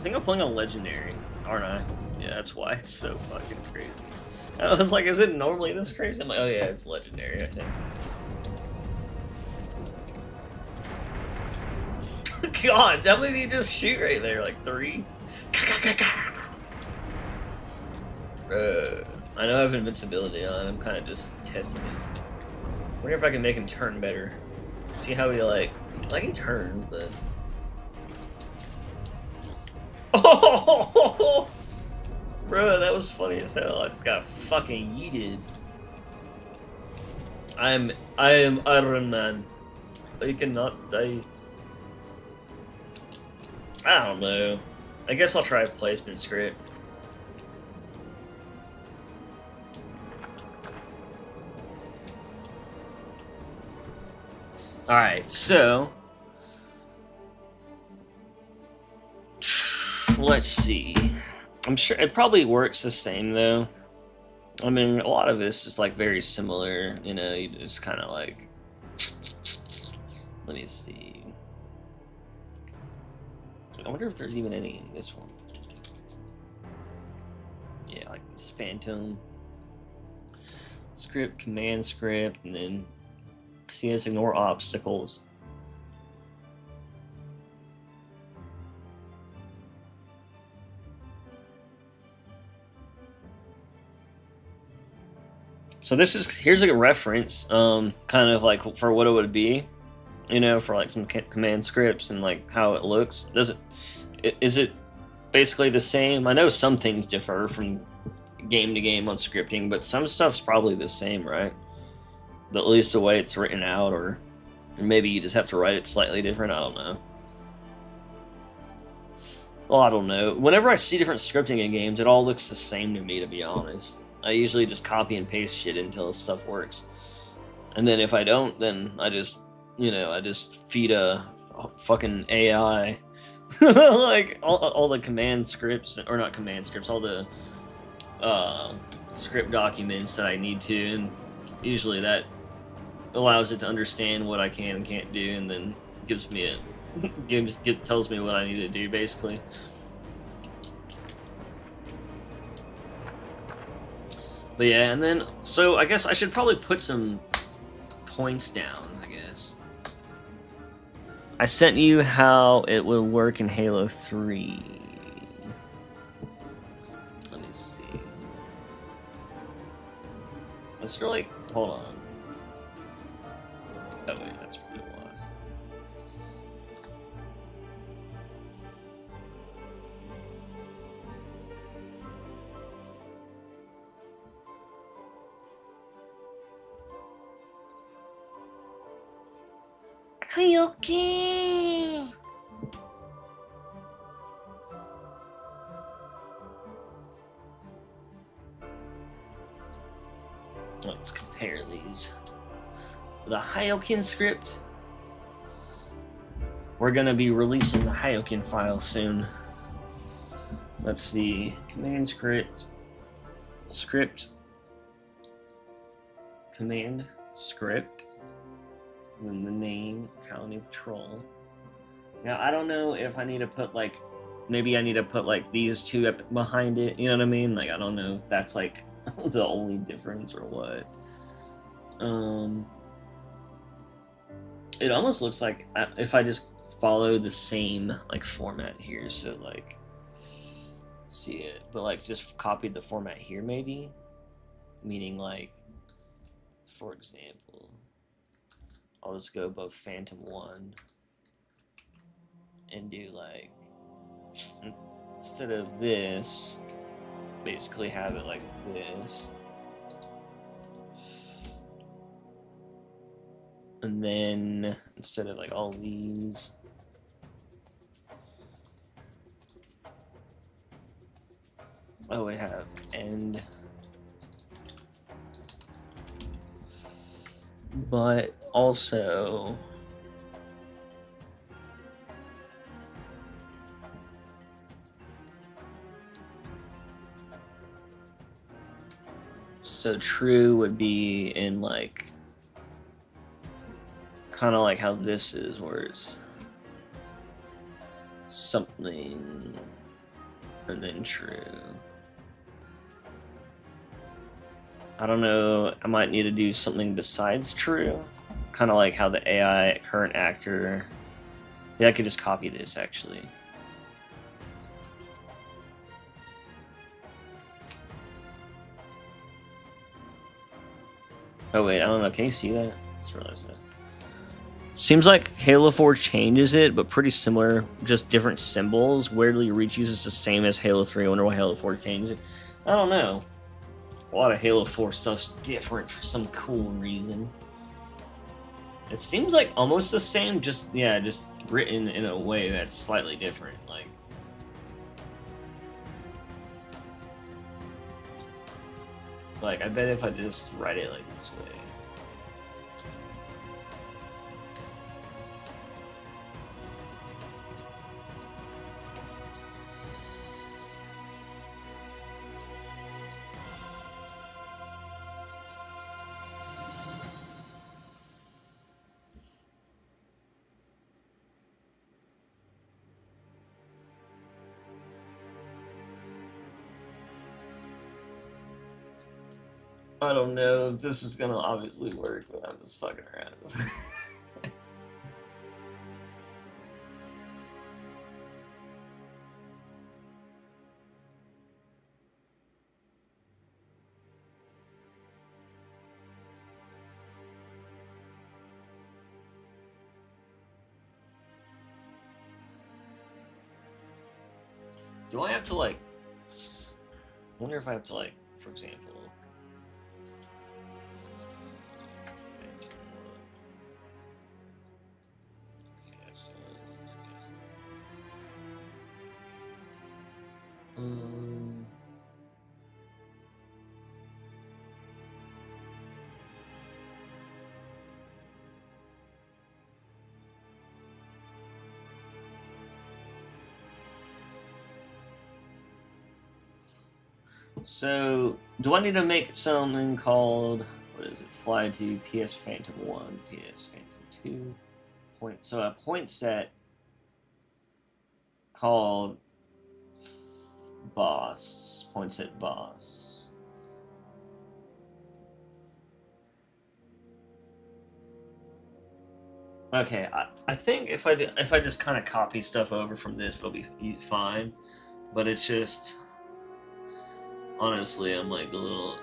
think I'm playing on Legendary, aren't I? Yeah, that's why it's so fucking crazy. I was like, is it normally this crazy? I'm like, oh yeah, it's Legendary, I think. God, that made me just shoot right there, like 3. I know I have invincibility on. I'm kind of just testing his. Wonder if I can make him turn better. See how he like he turns, but. Oh, bro, that was funny as hell. I just got fucking yeeted. I am Iron Man. I cannot die. I don't know. I guess I'll try a placement script. Alright, so let's see. I'm sure it probably works the same though. I mean, a lot of this is like very similar, you know, you just kind of like, let me see. I wonder if there's even any in this one. Yeah, like this Phantom script, command script, and then CS ignore obstacles. So here's like a reference, kind of like for what it would be, you know, for like some command scripts and like how it looks. Is it basically the same? I know some things differ from game to game on scripting, but some stuff's probably the same, right? At least the way it's written out, or maybe you just have to write it slightly different. I don't know. Well, I don't know. Whenever I see different scripting in games, it all looks the same to me, to be honest. I usually just copy and paste shit until stuff works. And then if I don't, then I just, you know, I just feed a fucking AI. Like, all the command scripts, or not command scripts, all the script documents that I need to, and usually that allows it to understand what I can and can't do, and then gives me tells me what I need to do, basically. But yeah, and then so I guess I should probably put some points down, I guess. I sent you how it will work in Halo 3. Let me see. Let's really hold on. Oh wait, that's probably why. Okay. Let's compare these. The Hyokin script. We're gonna be releasing the Hyokin file soon. Let's see. Command script. Command script. And then the name, Colony Patrol. Now I don't know if I need to put like, maybe I need to put like these two up behind it. You know what I mean? Like I don't know if that's like the only difference or what. It almost looks like if I just follow the same like format here, so like see it, but like just copied the format here, maybe, meaning like, for example, I'll just go above Phantom 1 and do like, instead of this, basically have it like this. And then instead of like all these, I would have end. But also so true would be in like kind of like how this is, where it's something and then true. I don't know, I might need to do something besides true, kind of like how the AI current actor. Yeah, I could just copy this actually. Oh wait, I don't know, can you see that? Let's realize that. Seems like Halo 4 changes it, but pretty similar, just different symbols. Weirdly, Reach uses the same as Halo 3. I wonder why Halo 4 changed it. I don't know. A lot of Halo 4 stuff's different for some cool reason. It seems like almost the same, just written in a way that's slightly different. Like I bet if I just write it like this way. I don't know if this is gonna obviously work, but I'm just fucking around. Do I have to like? I wonder if I have to like, for example. So, do I need to make something called, what what is it? Fly 2, PS Phantom 1, PS Phantom 2. So a point set called boss. Point set boss. Okay, I think if I just kind of copy stuff over from this, it'll be fine. But it's just, honestly, I'm like a little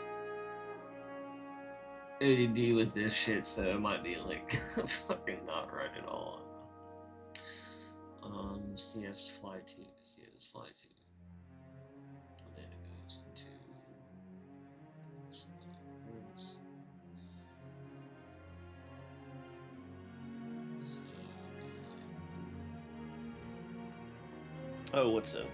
ADD with this shit, so it might be like fucking not right at all. CS Fly 2, CS Fly 2. And then it goes into this. Oh, what's up?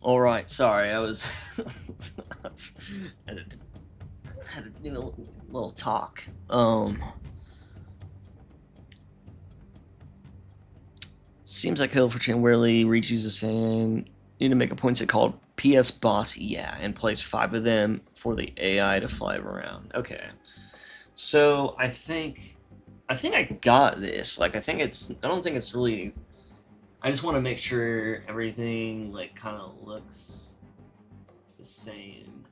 All right, sorry, I was had to do a little talk. Seems like Hill for Chain rarely reaches the same. Need to make a point set called PS Boss, yeah, and place 5 of them for the AI to fly around. Okay, so I think I got this. Like, I don't think it's really. I just want to make sure everything like kind of looks the same.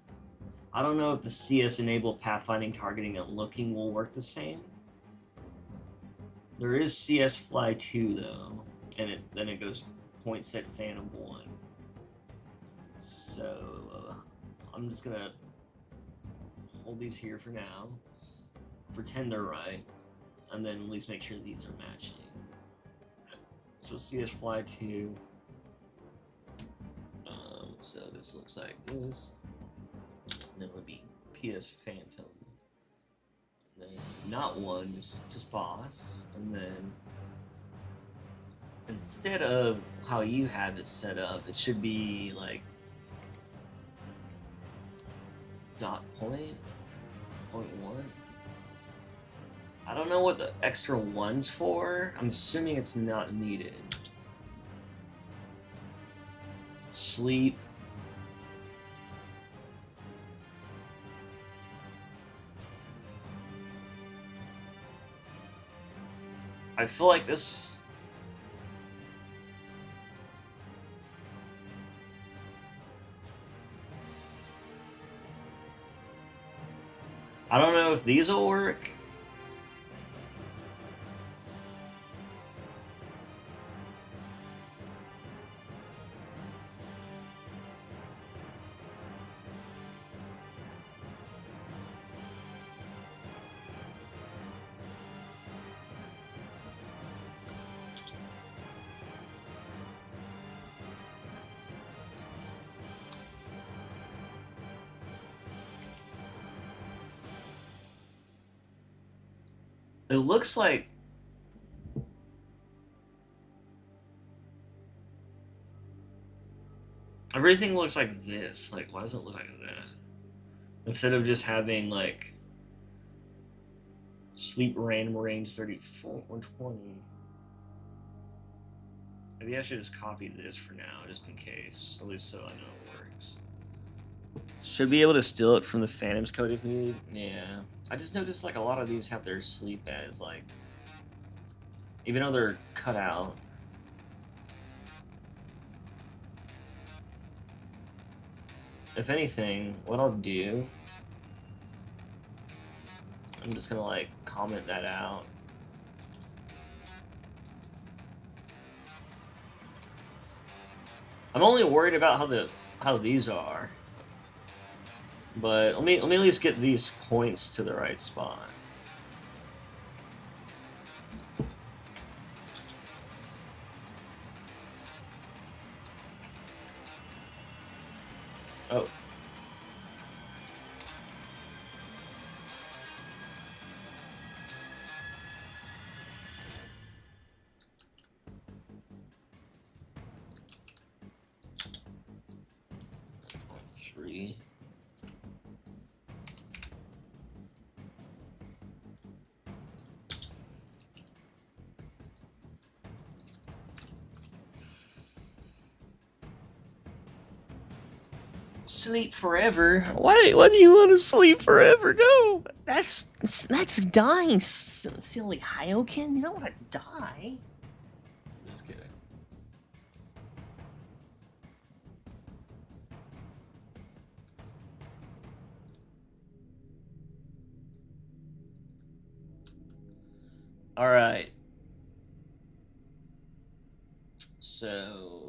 I don't know if the CS enabled pathfinding, targeting, and looking will work the same. There is CS Fly 2 though, and then it goes point set Phantom 1. So I'm just gonna hold these here for now, pretend they're right, and then at least make sure these are matching. So CS Fly 2. So this looks like this. And then it would be PS Phantom. And then not one, just Boss. And then instead of how you have it set up, it should be like .point, .1. I don't know what the extra one's for. I'm assuming it's not needed. Sleep. I feel like this. I don't know if these will work. It looks like everything looks like this. Like, why does it look like that? Instead of just having like sleep random range 34 120. Maybe I should just copy this for now, just in case, at least so I know it works. Should be able to steal it from the Phantom's code if needed. Yeah, I just noticed like a lot of these have their sleep as like, even though they're cut out. If anything, what I'll do, I'm just gonna like comment that out. I'm only worried about how these are. But let me at least get these points to the right spot. Oh. Three. Sleep forever? Why do you want to sleep forever? No, that's dying, silly Hyokin. You don't want to die. Just kidding. All right. So.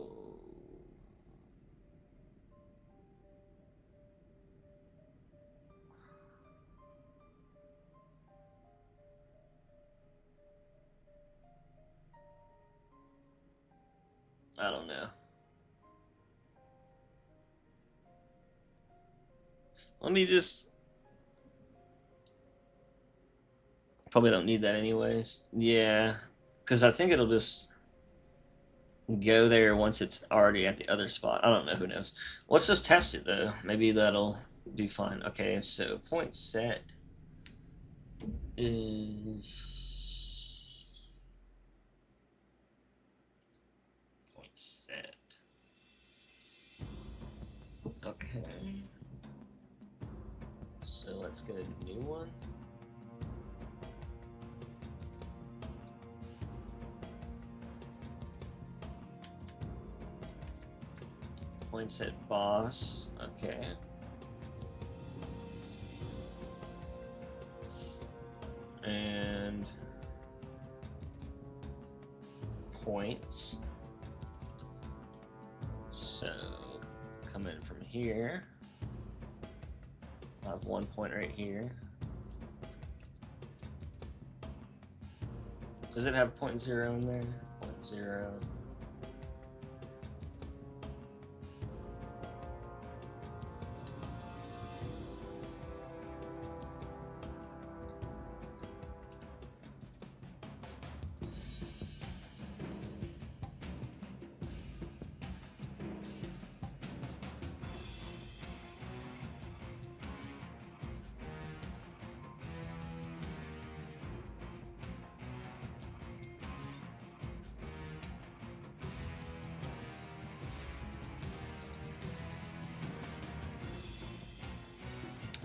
I don't know. Let me just... Probably don't need that anyways. Yeah. Because I think it'll just... go there once it's already at the other spot. I don't know. Who knows? Let's just test it though. Maybe that'll be fine. Okay, so point set is point set. Okay. So let's get a new one. Point set boss. Okay. And points. So come in from here. I'll have 1 point right here. Does it have 0.0 in there? 0.0.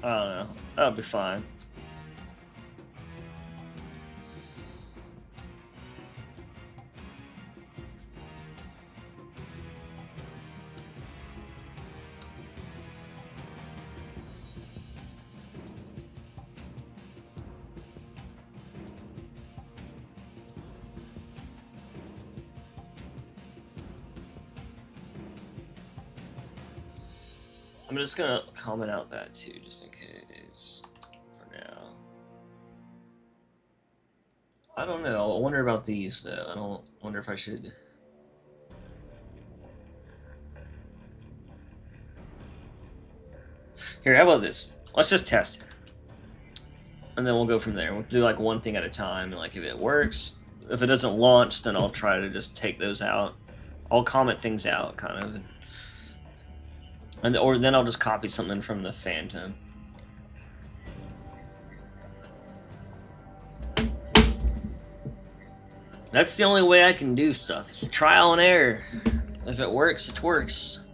I don't know. That'll be fine. I'm just gonna comment out that too, just in case for now. I don't know. I wonder about these though. I don't wonder if I should. Here, how about this? Let's just test it. And then we'll go from there. We'll do like one thing at a time, and like if it works, if it doesn't launch, then I'll try to just take those out. I'll comment things out, kind of. And or then I'll just copy something from the Phantom. That's the only way I can do stuff. It's trial and error. If it works, it works.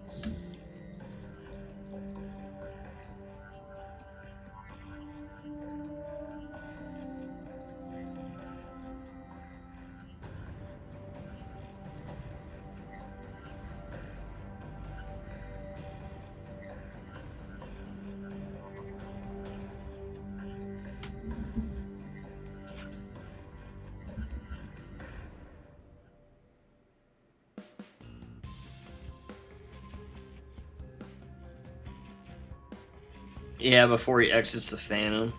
Yeah, before he exits the Phantom.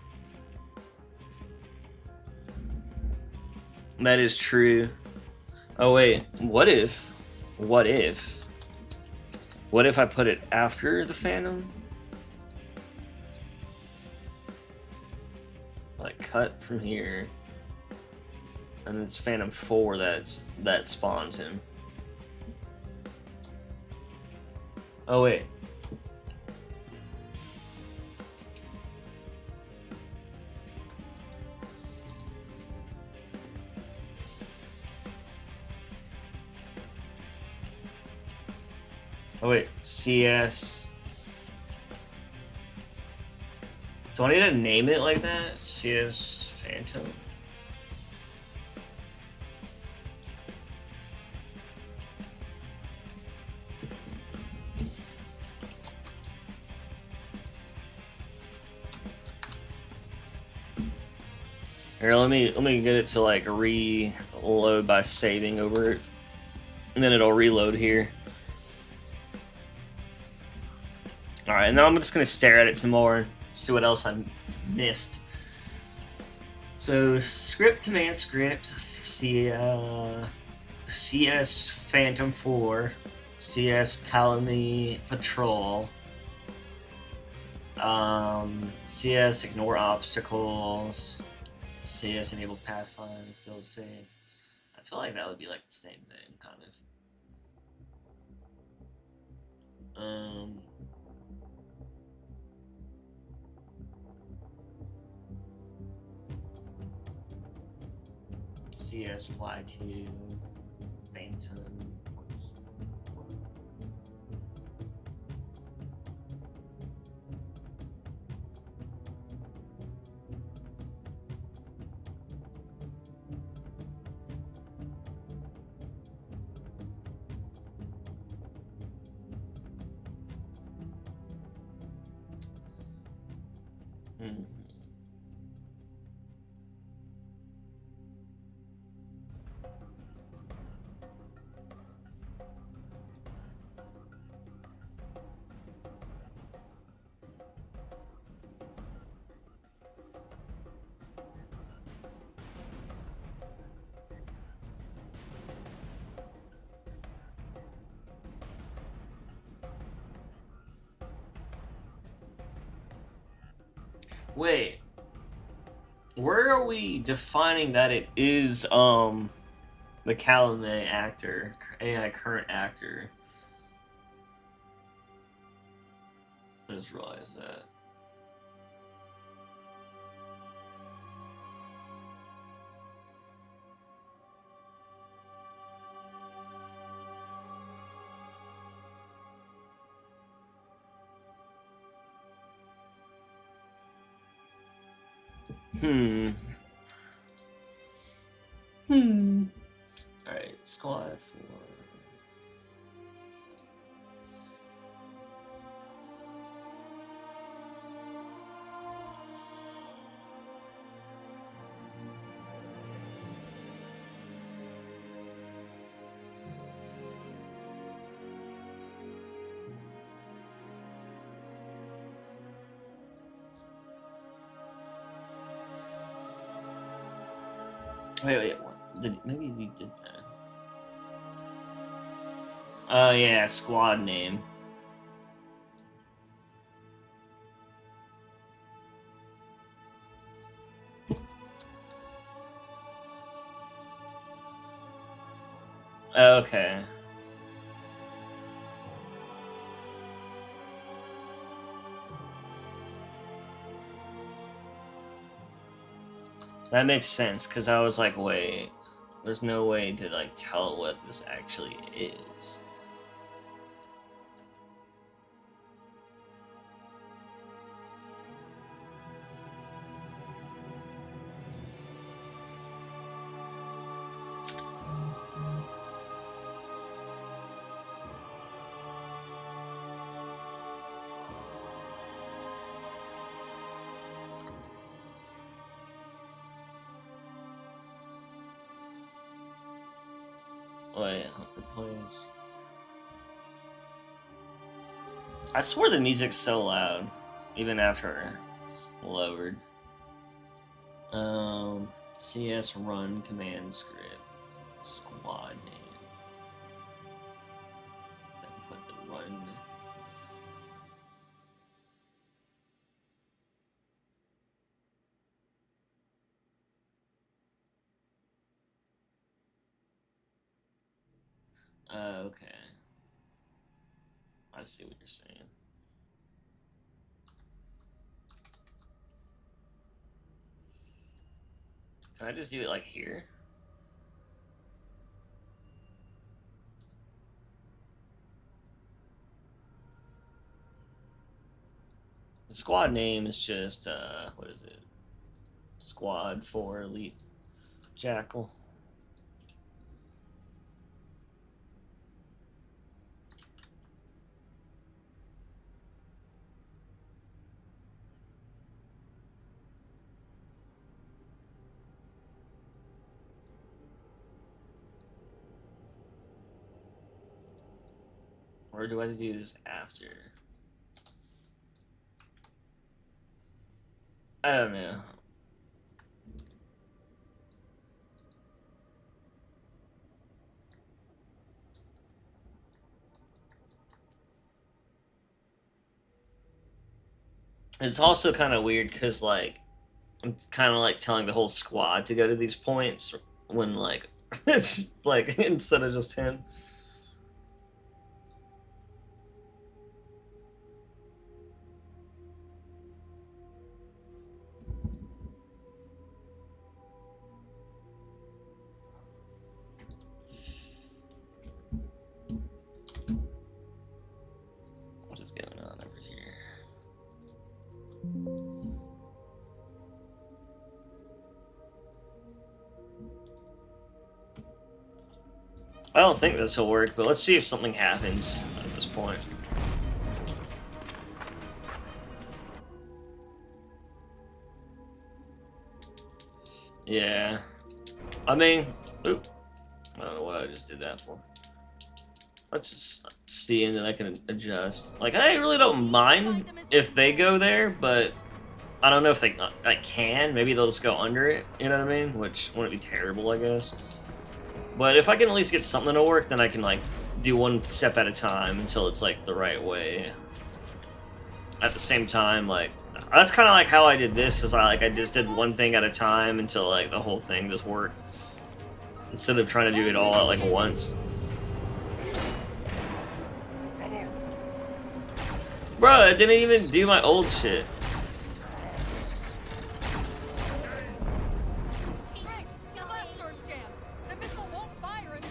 That is true. Oh wait, what if I put it after the Phantom? Like cut from here. And it's Phantom 4 that spawns him. Oh wait. Oh wait, CS. Do I need to name it like that? CS Phantom. Here, let me get it to like reload by saving over it, and then it'll reload here. All right, and now I'm just gonna stare at it some more, see what else I missed. So script command script, CS Phantom 4, CS Colony Patrol, CS ignore obstacles, CS enable pathfinder, field save. I feel like that would be like the same thing, kind of. Um. CS Fly 2, Phantom. Hmm. Wait, where are we defining that it is the Calumet actor, AI current actor? I just realized that. Hmm. Alright, squad 4. Wait, what? Maybe we did that. Oh yeah, squad name. Okay. That makes sense, because I was like, wait, there's no way to, like, tell what this actually is. Wait, the plays. I swear the music's so loud, even after it's lowered. CS run command script squad name. Then put the run. Okay. I see what you're saying. Can I just do it like here? The squad name is just, what is it? Squad 4 Elite Jackal. Or do I have to do this after? I don't know. It's also kind of weird because, like, I'm kind of like telling the whole squad to go to these points when, like, it's just, like, instead of just him. I don't think this will work, but let's see if something happens at this point. Yeah. I mean, oop. I don't know what I just did that for. Let's just see, and then I can adjust. Like, I really don't mind if they go there, but I don't know if they can. Maybe they'll just go under it, you know what I mean? Which wouldn't be terrible, I guess. But if I can at least get something to work, then I can, like, do one step at a time until it's, like, the right way. At the same time, like, that's kind of like how I did this, is I just did one thing at a time until, like, the whole thing just worked. Instead of trying to do it all at, like, once. Bro, I didn't even do my old shit.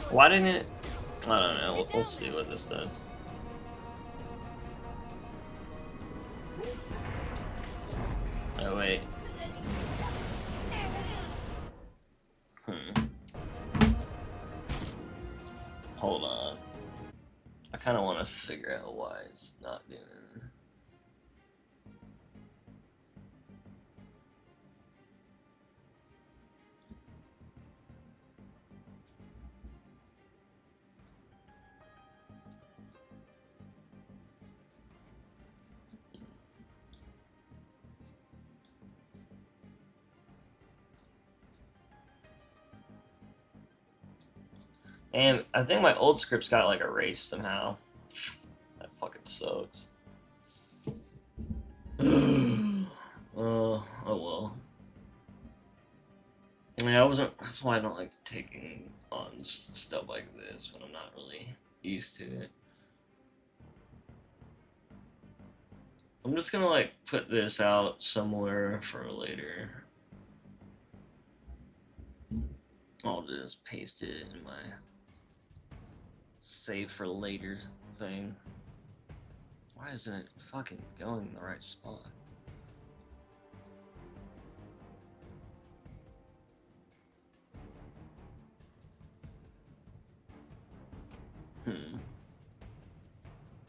Why didn't it? I don't know. We'll see what this does. Oh, wait. Hold on. I kind of want to figure out why it's not doing it. And I think my old scripts got like erased somehow. That fucking sucks. Oh well. Yeah, I wasn't. That's why I don't like taking on stuff like this when I'm not really used to it. I'm just gonna like put this out somewhere for later. I'll just paste it in my save for later thing. Why isn't it fucking going in the right spot? I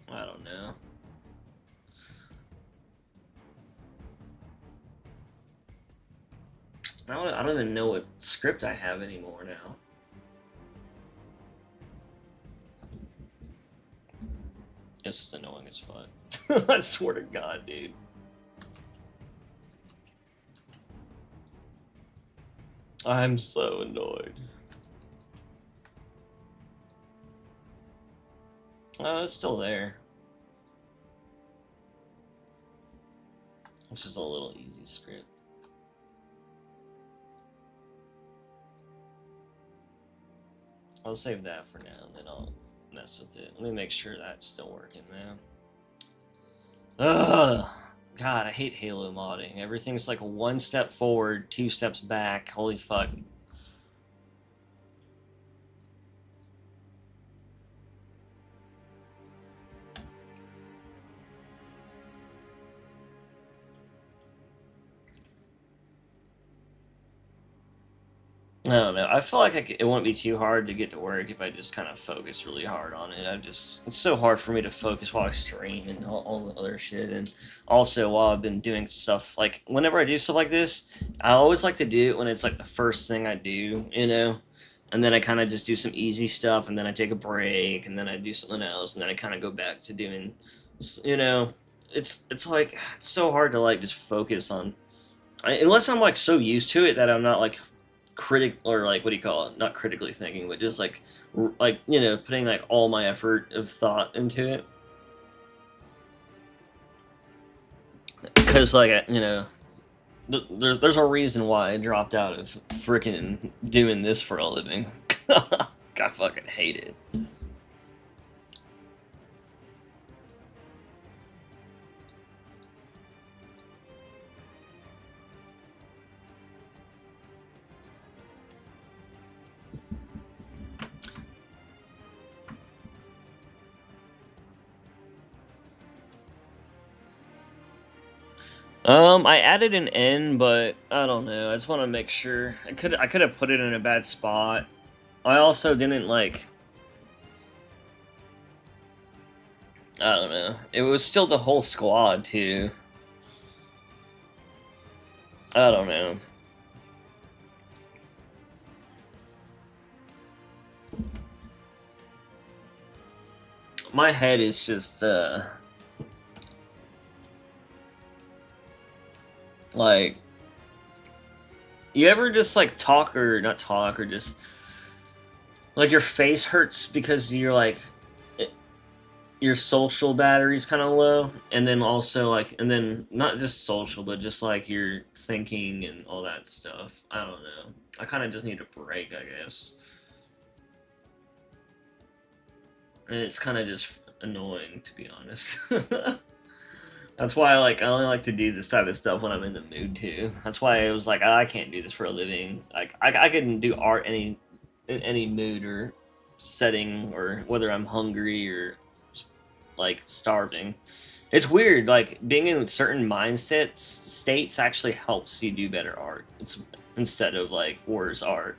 don't know. I don't even know what script I have anymore now. This is annoying as fuck. I swear to God, dude. I'm so annoyed. Oh, it's still there. It's just a little easy script. I'll save that for now, and then I'll mess with it. Let me make sure that's still working now. Ugh! God, I hate Halo modding. Everything's like one step forward, two steps back. Holy fuck. I don't know. I feel like it wouldn't be too hard to get to work if I just kind of focus really hard on it. It's so hard for me to focus while I stream and all the other shit. And also while I've been doing stuff, like whenever I do stuff like this, I always like to do it when it's like the first thing I do, you know? And then I kind of just do some easy stuff, and then I take a break, and then I do something else, and then I kind of go back to doing, you know? It's like, it's so hard to like just focus on, unless I'm like so used to it that I'm not like or like, what do you call it, not critically thinking, but just like you know, putting like all my effort of thought into it, because like, you know, there's a reason why I dropped out of freaking doing this for a living. I fucking hate it. I added an N, but I don't know. I just want to make sure. I could have put it in a bad spot. I also didn't like. I don't know. It was still the whole squad too. I don't know. My head is just like, you ever just like talk or not talk or just like your face hurts because you're like your social battery's kind of low, and then also like, and then not just social but just like your thinking and all that stuff. I don't know. I kind of just need a break, I guess. And it's kind of just annoying, to be honest. That's why I only like to do this type of stuff when I'm in the mood too. That's why it was like, I can't do this for a living. Like I can do art in any mood or setting, or whether I'm hungry or like starving. It's weird. Like being in certain states actually helps you do better art. It's instead of like worse art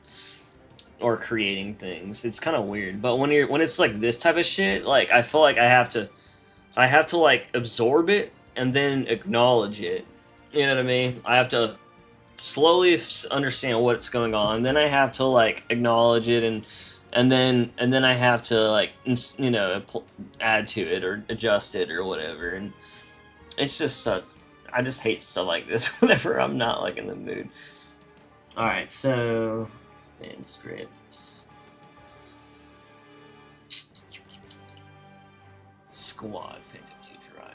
or creating things. It's kind of weird. But when it's like this type of shit, like I feel like I have to like absorb it and then acknowledge it. You know what I mean? I have to slowly understand what's going on. Then I have to like acknowledge it, and then I have to like add to it or adjust it or whatever. And it's just such. I just hate stuff like this whenever I'm not like in the mood. All right, so manuscripts. Squad Phantom 2 driver.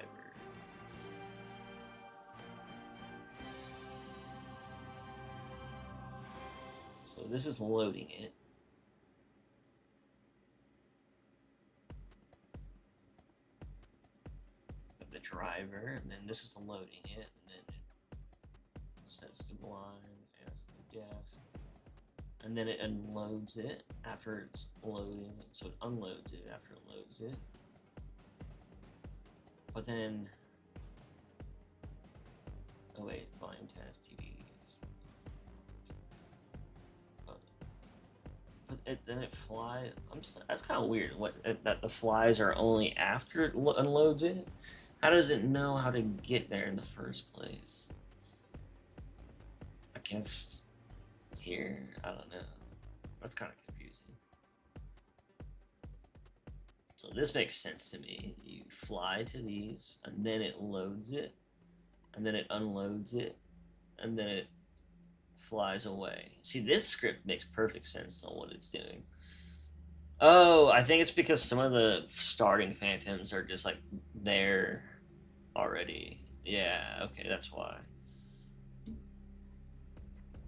So this is loading it. The driver, and then this is loading it, and then it sets to blind, adds to deaf, and then it unloads it after it's loading. So it unloads it after it loads it. But then, oh wait, volume test TV. But then it flies. That's kind of weird. That the flies are only after it unloads it. How does it know how to get there in the first place? I guess here. I don't know. That's kind of confusing. So this makes sense to me. You fly to these, and then it loads it, and then it unloads it, and then it flies away. See, this script makes perfect sense on what it's doing. Oh, I think it's because some of the starting phantoms are just like there already. Yeah, okay, that's why.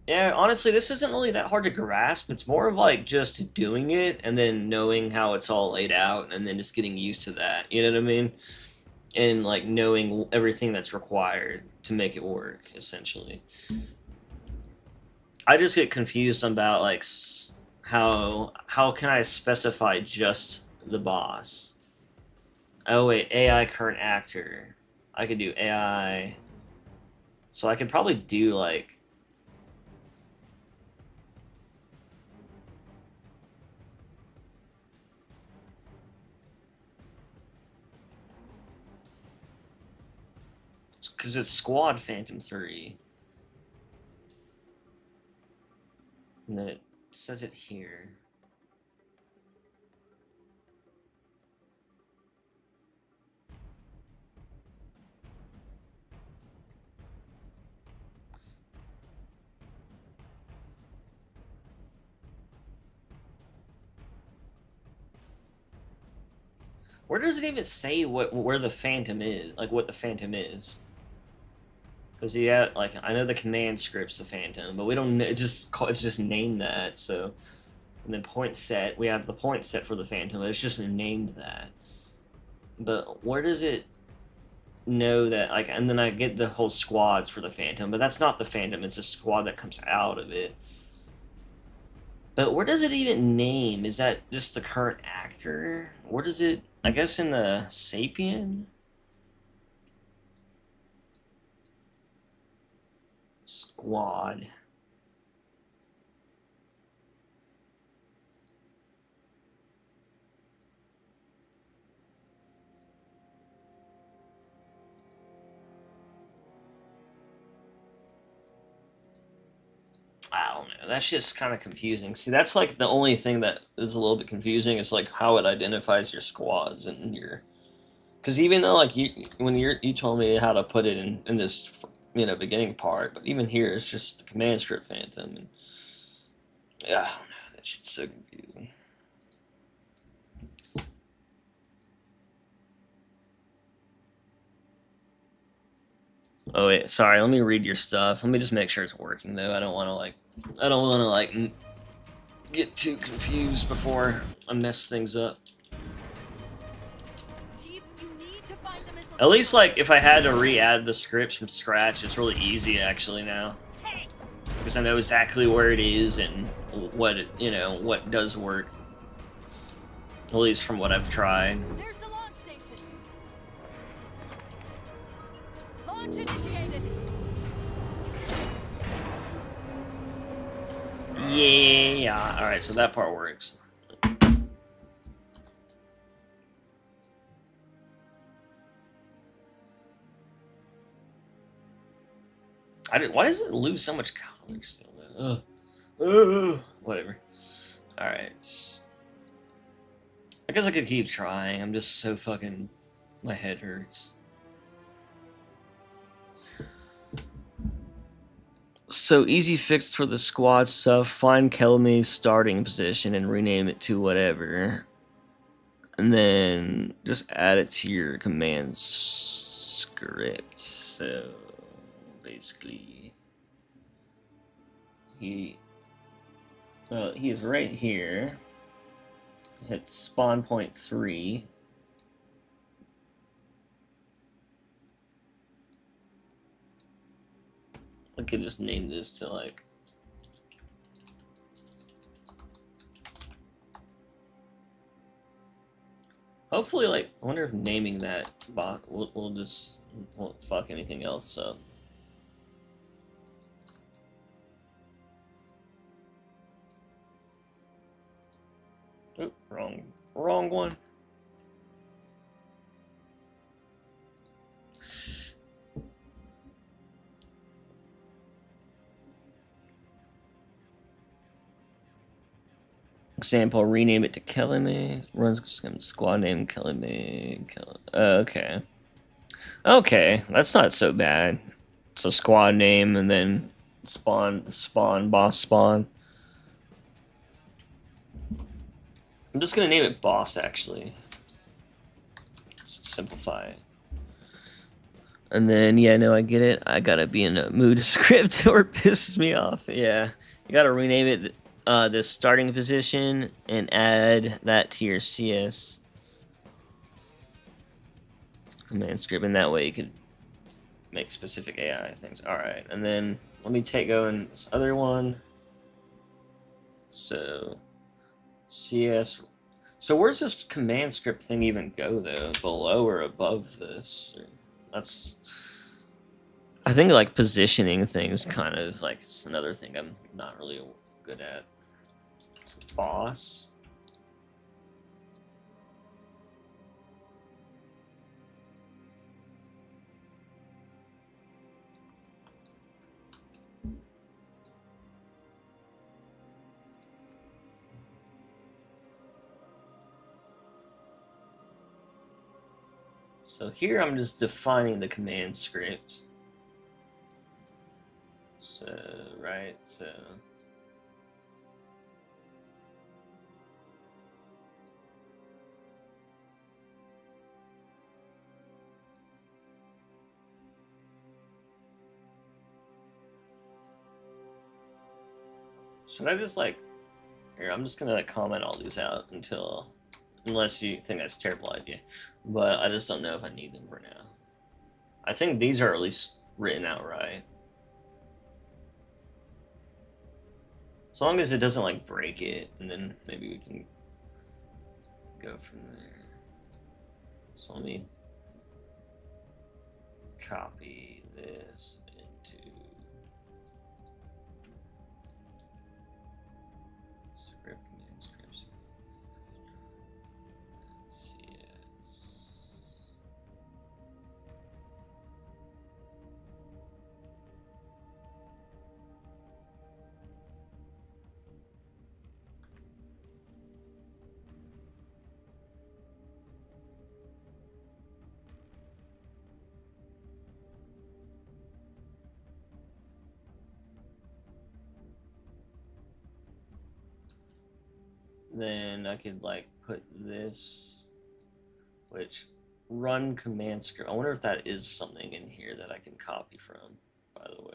Yeah, honestly, this isn't really that hard to grasp. It's more of like just doing it and then knowing how it's all laid out and then just getting used to that. You know what I mean? And like knowing everything that's required to make it work, essentially. I just get confused about like how can I specify just the boss? Oh wait, AI current actor. I could do AI. So I could probably do like because it's Squad Phantom 3. And then it says it here. Where does it even say where the Phantom is? Like what the Phantom is? Because yeah, like I know the command script's the Phantom, but we don't know. It's just named that. So, and then point set, we have the point set for the Phantom, but it's just named that. But where does it know that? Like, and then I get the whole squads for the Phantom, but that's not the Phantom. It's a squad that comes out of it. But where does it even name? Is that just the current actor? Where does it? I guess in the Sapien. squad. I don't know. That's just kind of confusing. See, that's like the only thing that is a little bit confusing is like how it identifies your squads and your. Because even though like you told me how to put it in this beginning part, but even here it's just the command script phantom and yeah, I don't know. That shit's so confusing. Oh wait, sorry. Let me read your stuff. Let me just make sure it's working though. I don't want to like get too confused before I mess things up. Chief, you need to find the missile. At least like if I had to re-add the scripts from scratch, it's really easy actually now, because I know exactly where it is and what what does work. At least from what I've tried. There's the launch station. Launch initiated. Yeah. All right, so that part works. Why does it lose so much color still? Whatever. All right. I guess I could keep trying. I'm just so fucking. My head hurts. So easy fix for the squad stuff. Find Kelme's starting position and rename it to whatever. And then just add it to your command script. So basically, he is right here. Hit spawn point 3. I could just name this to like. Hopefully, like, I wonder if naming that bot will just won't fuck anything else up. Oop, wrong one. Example, rename it to Kelime. Runs squad name Kelime. Okay. Okay, that's not so bad. So squad name and then boss spawn. I'm just gonna name it boss actually. Just simplify it. And then yeah, no, I get it. I gotta be in a mood script or it pisses me off. Yeah, you gotta rename it. The starting position and add that to your CS command script, and that way you could make specific AI things. All right, and then let me go in this other one. So CS. So where's this command script thing even go though? Below or above this? That's. I think like positioning things kind of like it's another thing I'm not really good at. Boss. So here I'm just defining the command script. So, right, so. Should I just like, here, I'm just gonna like comment all these out unless you think that's a terrible idea. But I just don't know if I need them for now. I think these are at least written out right. As long as it doesn't like break it, and then maybe we can go from there. So let me copy this into Script command scripts. CS. Then I could like put this, which run command script. I wonder if that is something in here that I can copy from, by the way.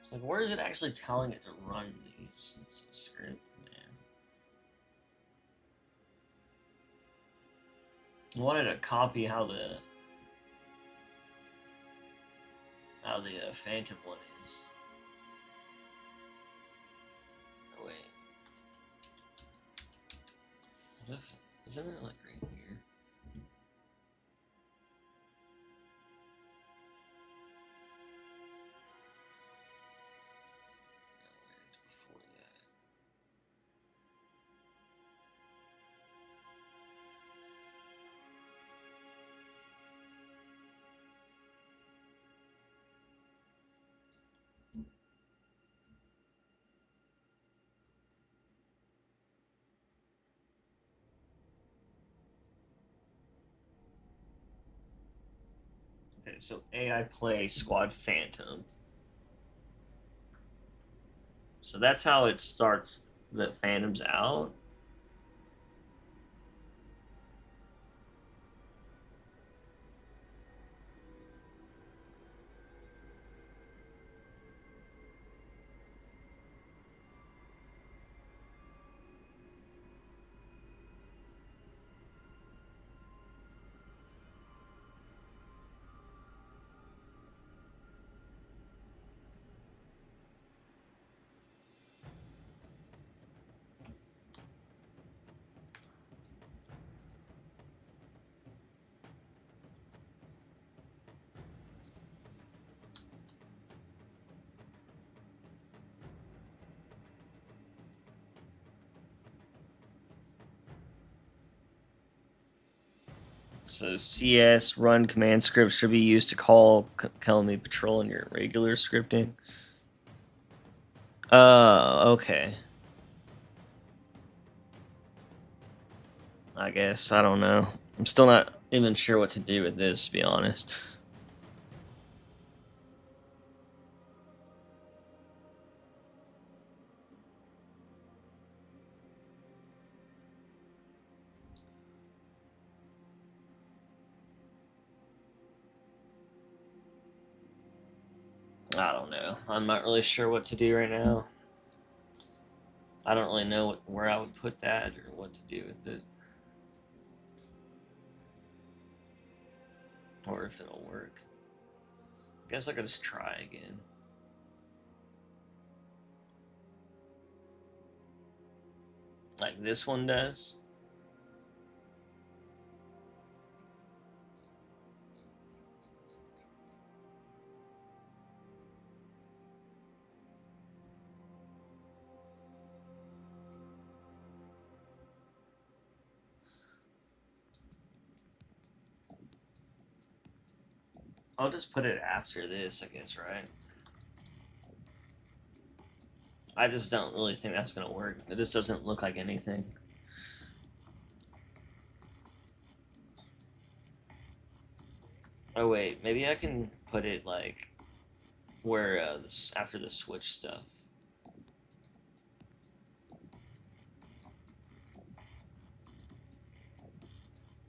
It's like, where is it actually telling it to run these script command? I wanted to copy how the Phantom one is. Oh, wait. What if, isn't it like right here? No, wait, it's before that. Okay, so AI play squad Phantom. So that's how it starts the Phantoms out. So CS run command script should be used to call Calamity Patrol in your regular scripting. Okay. I guess, I don't know. I'm still not even sure what to do with this, to be honest. I don't know. I'm not really sure what to do right now. I don't really know where I would put that or what to do with it. Or if it'll work. I guess I could just try again. Like this one does. I'll just put it after this, I guess, right? I just don't really think that's gonna work. It just doesn't look like anything. Oh wait, maybe I can put it like where this, after the switch stuff.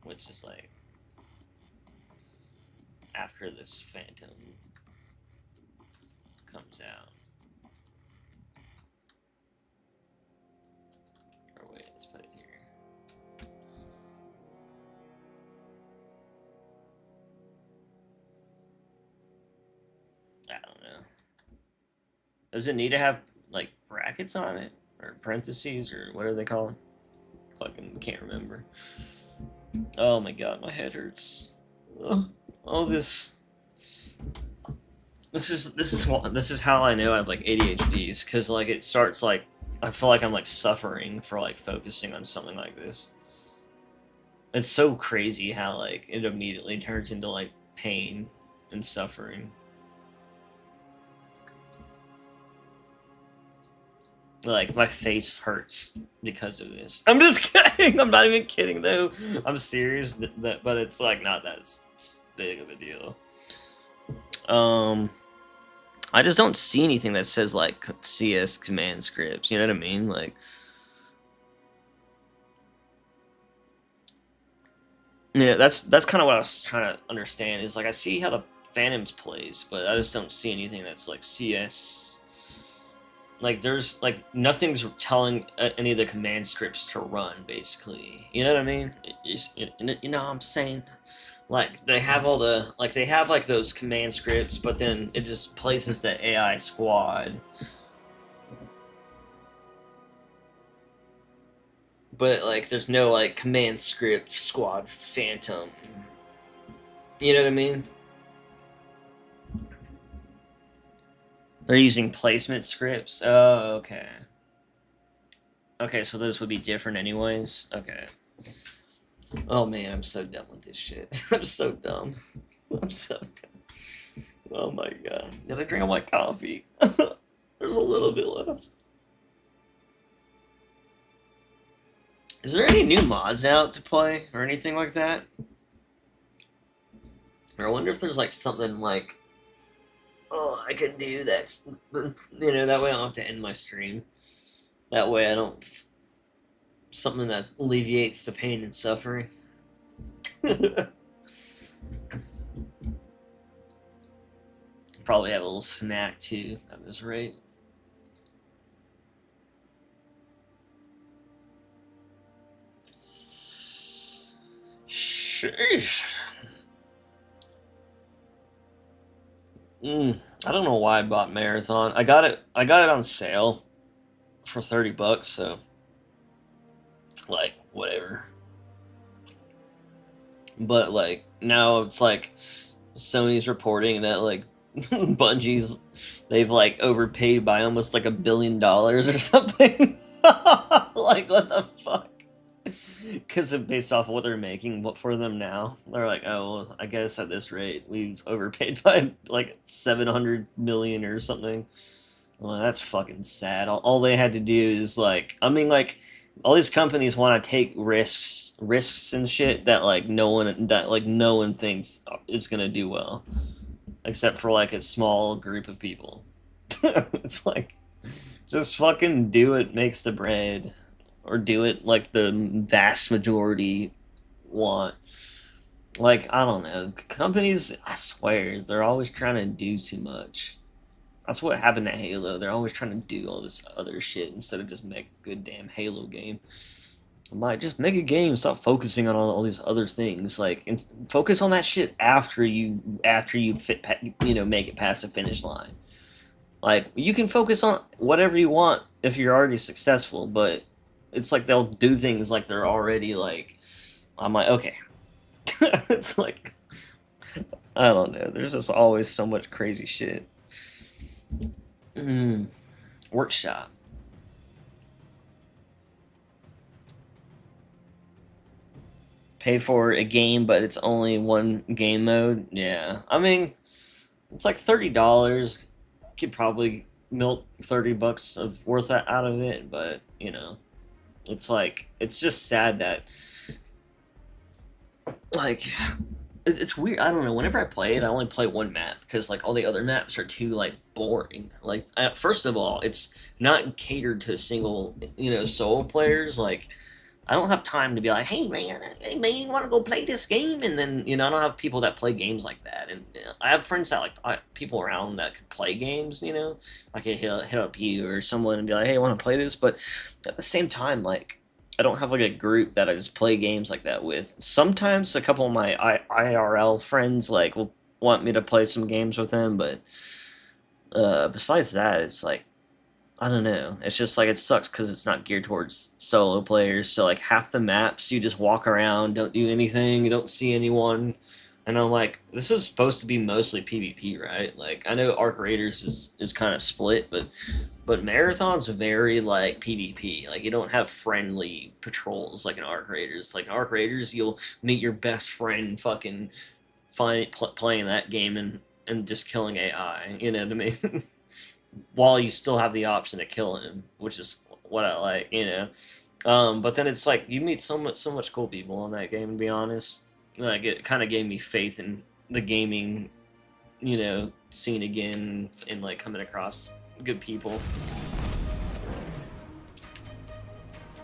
Which is like after this Phantom comes out. Let's put it here. I don't know. Does it need to have like brackets on it or parentheses or what are they called? Fucking can't remember. Oh my god, my head hurts. Oh, this is how I know I have like ADHDs, because like it starts like I feel like I'm like suffering for like focusing on something like this. It's so crazy how like it immediately turns into like pain and suffering. Like my face hurts because of this. I'm just kidding. I'm not even kidding though. I'm serious. But it's like not that big of a deal. I just don't see anything that says like CS command scripts. You know what I mean? Like, yeah, that's kind of what I was trying to understand. Is like I see how the Phantoms plays, but I just don't see anything that's like CS. Like there's like nothing's telling any of the command scripts to run, basically. You know what I mean? You know what I'm saying? Like they have all the they have like those command scripts, but then it just places the AI squad. But like there's no like command script squad phantom. You know what I mean? They're using placement scripts. Oh, okay. Okay, so those would be different anyways. Okay. Oh man, I'm so done with this shit. I'm so dumb. I'm so dumb. Oh my god. Did I drink all my coffee? There's a little bit left. Is there any new mods out to play or anything like that? Or I wonder if there's like something like, oh, I can do that's you know, that way I don't have to end my stream. That way I don't something that alleviates the pain and suffering. Probably have a little snack too at this rate. Sheesh. I don't know why I bought Marathon. I got it on sale for $30, so like whatever. But like now it's like Sony's reporting that like Bungie's they've like overpaid by almost like $1 billion or something. Like what the fuck? Because based off of what they're making for them now, they're like, oh, well, I guess at this rate we've overpaid by like 700 million or something. Well, that's fucking sad. All they had to do is like, I mean, like all these companies want to take risks and shit that like no one thinks is gonna do well, except for like a small group of people. It's like, just fucking do it makes the bread. Or do it like the vast majority want. Like, I don't know. Companies, I swear, they're always trying to do too much. That's what happened to Halo. They're always trying to do all this other shit instead of just make a good damn Halo game. I might just make a game, stop focusing on all these other things. Like, and focus on that shit after you make it past the finish line. Like, you can focus on whatever you want if you're already successful, but it's like they'll do things like they're already like, I'm like, okay. It's like, I don't know. There's just always so much crazy shit. Workshop. Pay for a game, but it's only one game mode. Yeah. I mean, it's like $30. Could probably milk $30 of worth out of it, but you know. It's like, it's just sad that, like, it's weird. I don't know. Whenever I play it, I only play one map because, like, all the other maps are too, like, boring. Like, first of all, it's not catered to single, solo players. Like, I don't have time to be like, hey, man, you want to go play this game? And then, I don't have people that play games like that. And I have friends that, like, people around that could play games, I could hit up you or someone and be like, hey, I want to play this. But at the same time, like, I don't have like a group that I just play games like that with. Sometimes a couple of my IRL friends like will want me to play some games with them, but besides that, it's like I don't know. It's just like it sucks because it's not geared towards solo players. So like half the maps, you just walk around, don't do anything, you don't see anyone, and I'm like, this is supposed to be mostly PvP, right? Like I know Arc Raiders is kind of split, but Marathon's very like PvP. Like you don't have friendly patrols like in Arc Raiders. Like in Arc Raiders, you'll meet your best friend fucking playing that game and just killing AI. You know what I mean? While you still have the option to kill him, which is what I like, you know. But then it's like you meet so much cool people in that game. To be honest, like it kind of gave me faith in the gaming, you know, scene again, and like coming across good people.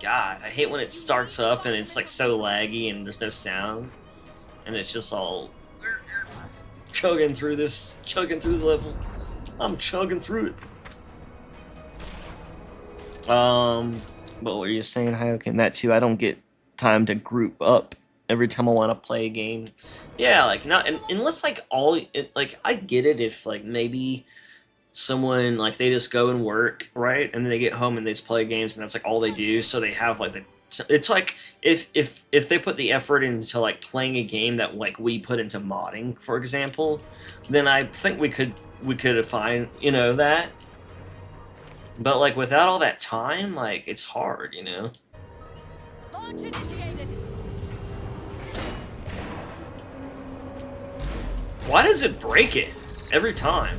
God, I hate when it starts up and it's like so laggy and there's no sound, and it's just all chugging through the level. I'm chugging through it. What were you saying, Hyokin? That too, I don't get time to group up every time I want to play a game. Yeah, like not unless like like I get it if like maybe someone like they just go and work, right, and then they get home and they just play games and that's like all they do. So they have like it's like if they put the effort into like playing a game that like we put into modding, for example, then I think we could find, you know, that. But like without all that time, like it's hard, you know. Launch initiated. Why does it break it every time?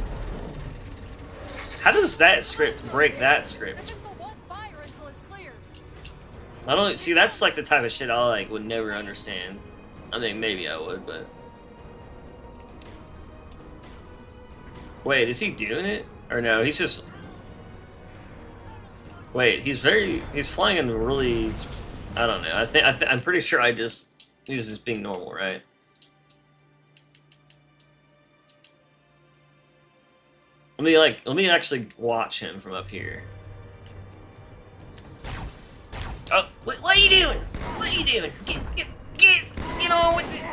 How does that script break that The script? missile won't fire until it's cleared. I don't see. That's like the type of shit I like would never understand. I mean, maybe I would, but wait, is he doing it or no? He's just wait. He's flying in really. I don't know. I'm pretty sure he's just being normal, right? Let me actually watch him from up here. Oh, what are you doing? What are you doing? Get on with it.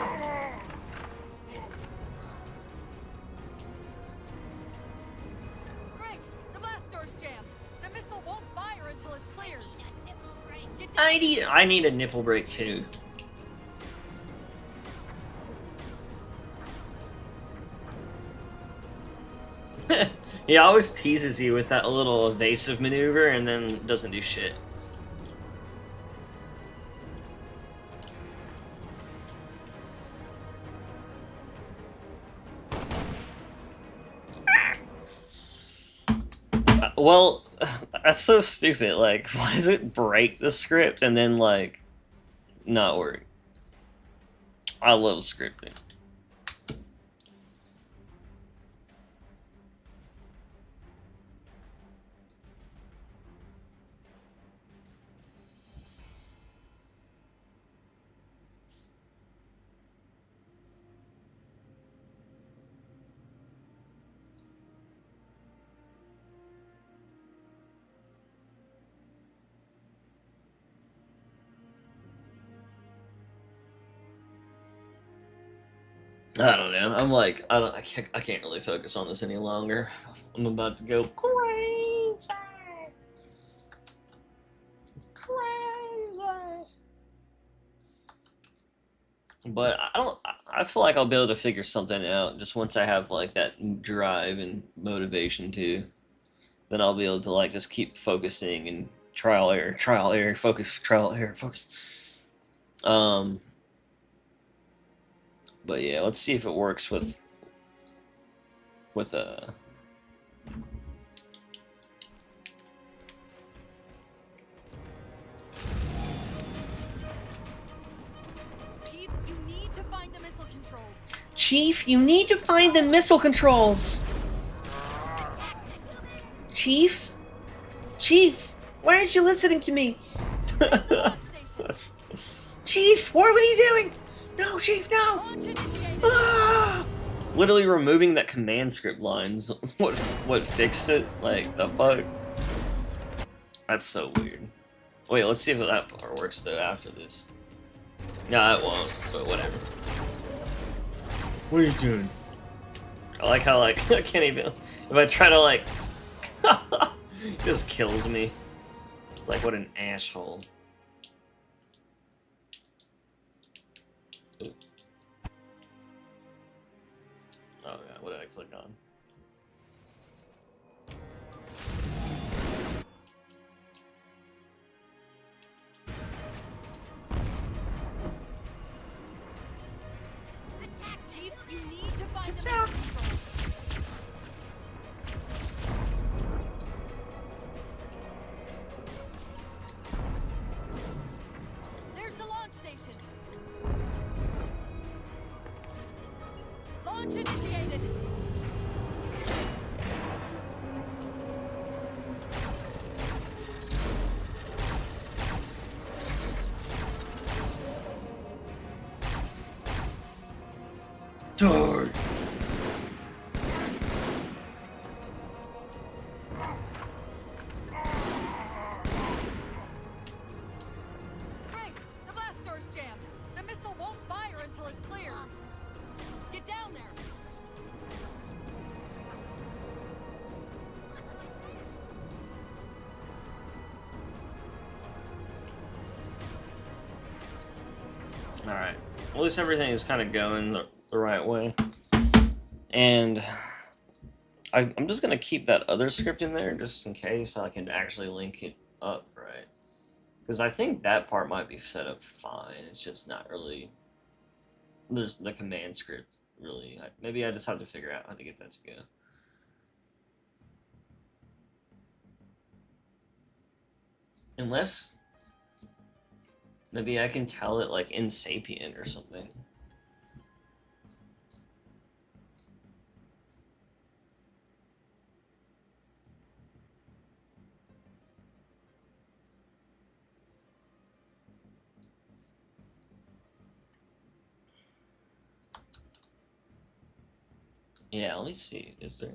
Great! The blast door's jammed. The missile won't fire until it's cleared. Get down. I need a nipple break too. He always teases you with that little evasive maneuver and then doesn't do shit. Well, that's so stupid. Like, why does it break the script and then, like, not work? I love scripting. I don't know. I'm like, I can't really focus on this any longer. I'm about to go crazy. Crazy. But I feel like I'll be able to figure something out just once I have like that drive and motivation to. Then I'll be able to like just keep focusing and trial error, focus, trial error, focus. But yeah, let's see if it works with Chief, you need to find the missile controls. Chief, you need to find the missile controls. Chief? Chief, why aren't you listening to me? Launch station. Chief, what were you doing? No, Chief, no. Launch initiated. Ah! literally removing that command script lines. What fixed it? Like the fuck? That's so weird. Wait, let's see if that part works though after this. No, it won't, but whatever. What are you doing? I like how, like, I can't even... If I try to, like... it just kills me. It's like, what an asshole. Ooh. Oh, yeah, what did I click on? Attack, Chief! You need to find the missile controls. There's the launch station. Launch initiated. Die! Great! The blast door's jammed. The missile won't fire until it's cleared. Get down there. Alright. At least everything is kind of going the right way. And I'm just going to keep that other script in there just in case I can actually link it up, right? Because I think that part might be set up fine. It's just not really... There's the command script, really. Maybe I just have to figure out how to get that to go. Unless... Maybe I can tell it, like, in Sapient or something. Yeah, let me see. Is there...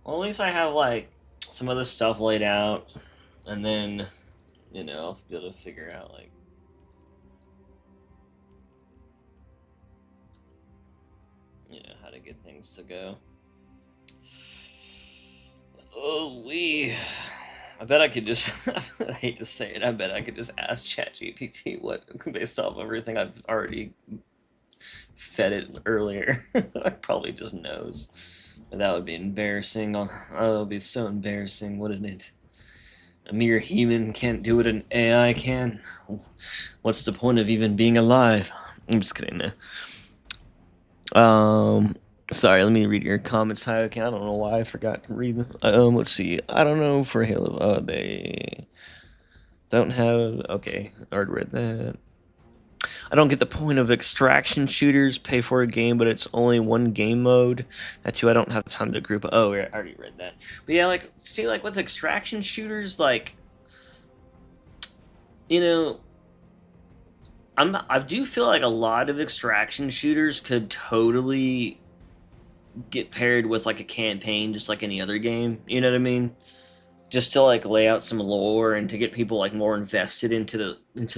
Well, at least I have, like, some of the stuff laid out, and then, you know, I'll be able to figure out, like... You know, how to get things to go. Oh, I bet I could just... I hate to say it, I bet I could just ask ChatGPT what, based off everything I've already fed it earlier. It probably just knows. But that would be embarrassing. Oh, that would be so embarrassing, wouldn't it? A mere human can't do what an AI can. What's the point of even being alive? I'm just kidding. Sorry, let me read your comments. Hi, okay, I don't know why I forgot to read them. Let's see. I don't know for Halo. Oh, they don't have... Okay, I already read that. I don't get the point of extraction shooters. Pay for a game, but it's only one game mode. That too, I don't have time to group. Oh, I already read that. But yeah, like, see, like with extraction shooters, like, you know, I do feel like a lot of extraction shooters could totally get paired with like a campaign, just like any other game. You know what I mean? just to like lay out some lore and to get people like more invested into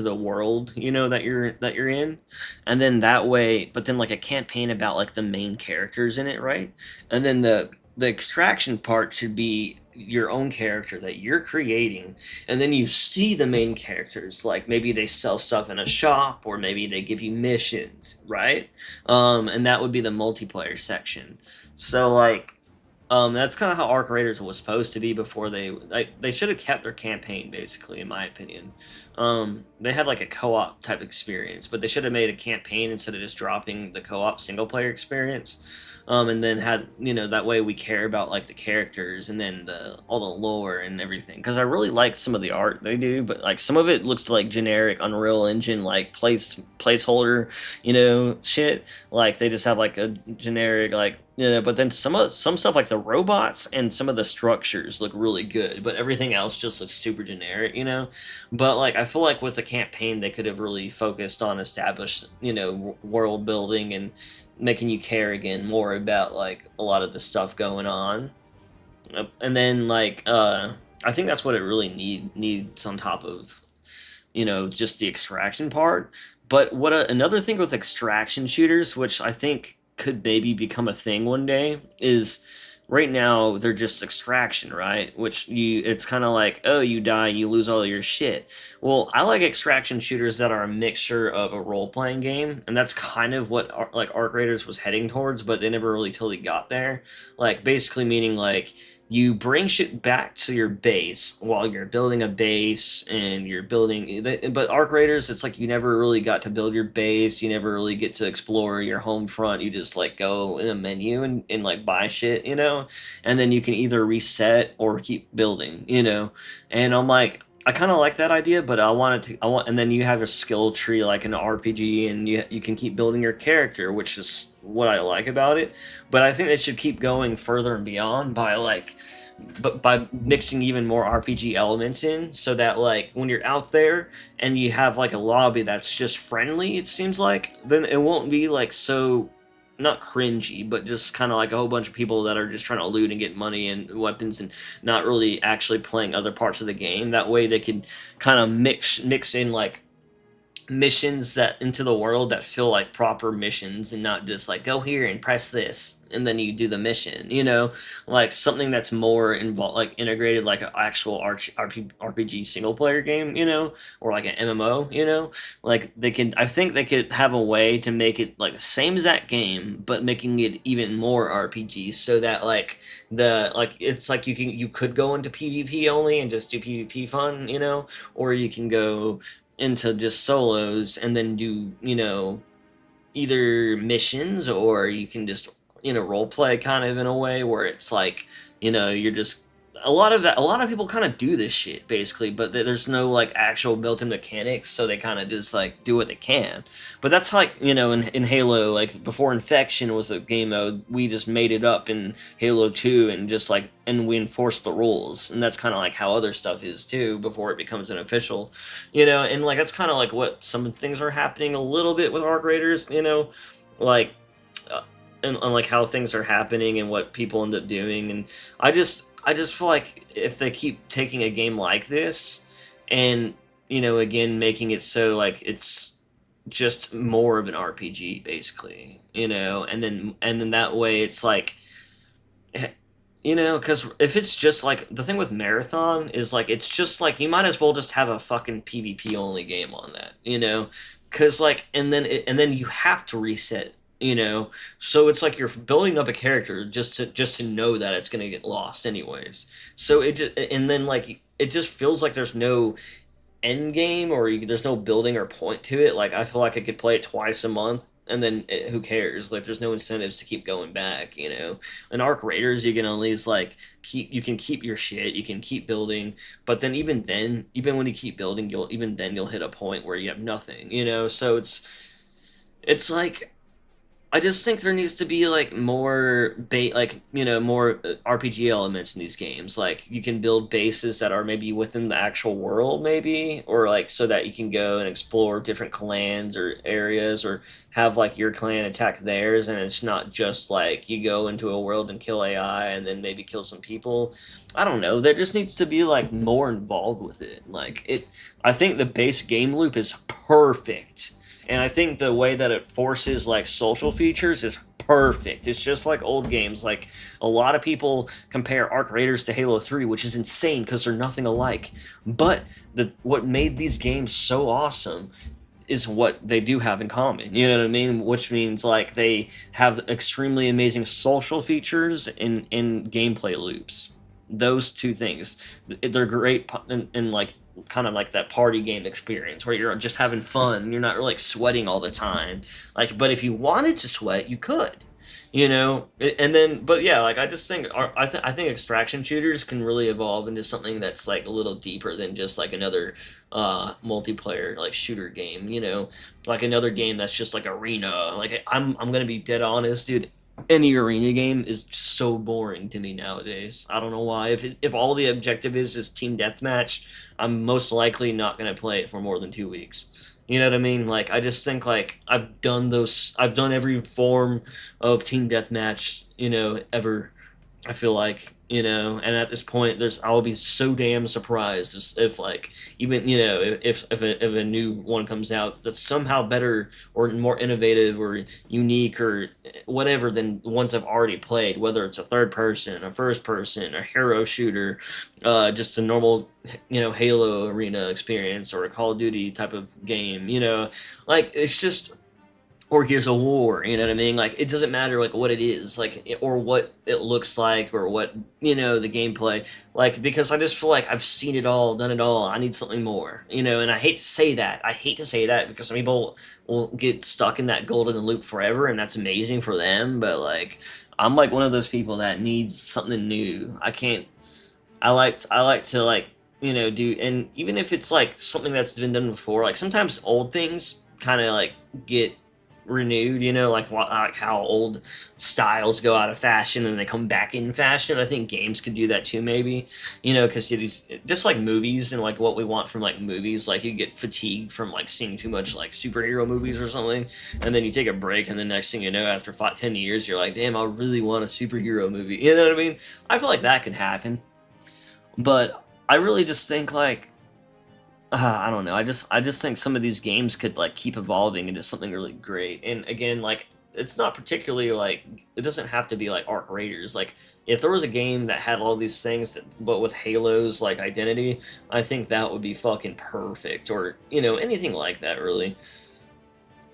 the world, you know, that you're in. And then that way, but then like a campaign about like the main characters in it, right? And then the extraction part should be your own character that you're creating, and then you see the main characters, like maybe they sell stuff in a shop, or maybe they give you missions, right? And that would be the multiplayer section. So like, that's kind of how Arc Raiders was supposed to be before they should have kept their campaign, basically, in my opinion. They had like a co-op type experience, but they should have made a campaign instead of just dropping the co-op single player experience. And then had, you know, that way we care about like the characters, and then all the lore and everything. Because I really like some of the art they do, but like some of it looks like generic Unreal Engine like placeholder, you know, shit. Like they just have like a generic like, you know. But then some stuff like the robots and some of the structures look really good, but everything else just looks super generic, you know. But like I feel like with the campaign they could have really focused on established, you know, world building and making you care again more about like a lot of the stuff going on. And then like I think that's what it really needs on top of, you know, just the extraction part. But another thing with extraction shooters, which I think could maybe become a thing one day, is right now they're just extraction, right? Which it's kind of like, oh, you die, you lose all your shit. Well, I like extraction shooters that are a mixture of a role-playing game, and that's kind of what like Arc Raiders was heading towards, but they never really totally got there. Like basically meaning like you bring shit back to your base while you're building a base, and you're building. But Arc Raiders, it's like you never really got to build your base. You never really get to explore your home front. You just like go in a menu and like buy shit, you know, and then you can either reset or keep building, you know. And I'm like, I kind of like that idea, but and then you have a skill tree like an RPG, and you can keep building your character, which is what I like about it. But I think they should keep going further and beyond by like, but by mixing even more RPG elements in, so that like when you're out there and you have like a lobby that's just friendly, it seems like, then it won't be like so not cringy, but just kind of like a whole bunch of people that are just trying to loot and get money and weapons and not really actually playing other parts of the game. That way they could kind of mix in like missions that into the world that feel like proper missions, and not just like go here and press this and then you do the mission, you know. Like something that's more involved, like integrated, like an actual RPG single player game, you know, or like an MMO, you know. Like I think they could have a way to make it like the same as that game, but making it even more RPG, so that like it's like you could go into PvP only and just do PvP fun, you know, or you can go into just solos and then do, you know, either missions, or you can just, you know, role play kind of in a way where it's like, you know, you're just a lot of people kind of do this shit basically, but there's no like actual built-in mechanics, so they kind of just like do what they can. But that's like, you know, in Halo, like before Infection was the game mode, we just made it up in Halo 2 and just like, and we enforced the rules, and that's kind of like how other stuff is too before it becomes an official, you know. And like that's kind of like what some things are happening a little bit with Arc Raiders, you know, like and like how things are happening and what people end up doing. And I just feel like if they keep taking a game like this and, you know, again, making it so like it's just more of an RPG basically, you know, and then that way it's like, you know, because if it's just like, the thing with Marathon is like, it's just like you might as well just have a fucking PvP only game on that, you know, because like, and then you have to reset, you know. So it's like you're building up a character just to know that it's gonna get lost anyways. So it just, and then like it just feels like there's no end game, or there's no building or point to it. Like I feel like I could play it twice a month, and then who cares? Like there's no incentives to keep going back, you know. In Arc Raiders, you can at least like you can keep your shit, you can keep building, but then even when you keep building, you'll hit a point where you have nothing, you know. So it's like, I just think there needs to be like more more RPG elements in these games. Like you can build bases that are maybe within the actual world, maybe, or like so that you can go and explore different clans or areas, or have like your clan attack theirs, and it's not just like you go into a world and kill AI and then maybe kill some people. I don't know. There just needs to be like more involved with it. I think the base game loop is perfect, and I think the way that it forces like social features is perfect. It's just like old games. Like a lot of people compare Arc Raiders to Halo 3, which is insane because they're nothing alike. But what made these games so awesome is what they do have in common. You know what I mean? Which means like they have extremely amazing social features in gameplay loops. Those two things, they're great in like kind of like that party game experience where you're just having fun. You're not really like sweating all the time. Like, but if you wanted to sweat, you could. You know, and then, but yeah, like I just think, I think extraction shooters can really evolve into something that's like a little deeper than just like another multiplayer like shooter game. You know, like another game that's just like arena. Like I'm gonna be dead honest, dude. Any arena game is so boring to me nowadays. I don't know why. If all the objective is team deathmatch, I'm most likely not gonna play it for more than 2 weeks. You know what I mean? Like I just think like I've done those. I've done every form of team deathmatch, ever. I feel like, and at this point, I'll be so damn surprised if like even if a new one comes out that's somehow better or more innovative or unique or whatever than ones I've already played, whether it's a third person, a first person, a hero shooter, just a normal Halo arena experience or a Call of Duty type of game, like it's just, or Gears of War, you know what I mean? Like it doesn't matter like what it is, like or what it looks like or what the gameplay, like because I just feel like I've seen it all, done it all. I need something more, and I hate to say that. I hate to say that because some people will get stuck in that golden loop forever, and that's amazing for them. But like I'm like one of those people that needs something new. I can't. I like to like do, and even if it's like something that's been done before, like sometimes old things kind of like get renewed, like how old styles go out of fashion and they come back in fashion. I think games could do that too, maybe, because it is just like movies and like what we want from like movies. Like you get fatigued from like seeing too much like superhero movies or something, and then you take a break, and the next thing you know, after 10 years, you're like, damn, I really want a superhero movie. You know what I mean? I feel like that could happen, but I really just think like I don't know. I just think some of these games could like keep evolving into something really great. And again, like it's not particularly like it doesn't have to be like Arc Raiders. Like if there was a game that had all these things but with Halo's like identity, I think that would be fucking perfect. Or anything like that really.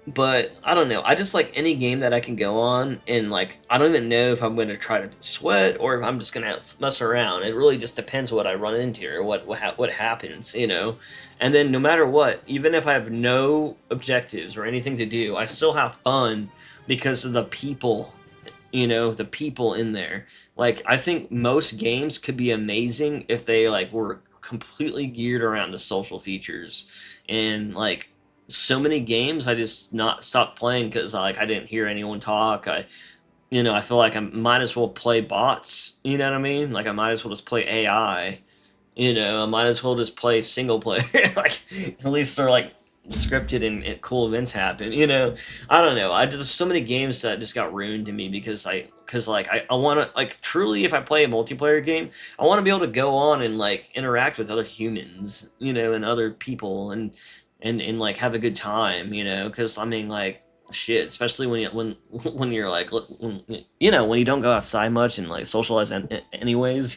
But I don't know. I just like any game that I can go on and like I don't even know if I'm going to try to sweat or if I'm just going to mess around. It really just depends what I run into or what happens, And then no matter what, even if I have no objectives or anything to do, I still have fun because of the people, the people in there. Like I think most games could be amazing if they like were completely geared around the social features, and like so many games I just not stopped playing because like I didn't hear anyone talk. I feel like I might as well play bots. You know what I mean? Like I might as well just play AI. I might as well just play single player. Like at least they're like scripted and cool events happen. I don't know. I just so many games that just got ruined to me because I want to like truly if I play a multiplayer game, I want to be able to go on and like interact with other humans, and other people and like have a good time, because I mean like shit, especially when you're like when you don't go outside much and like socialize anyways,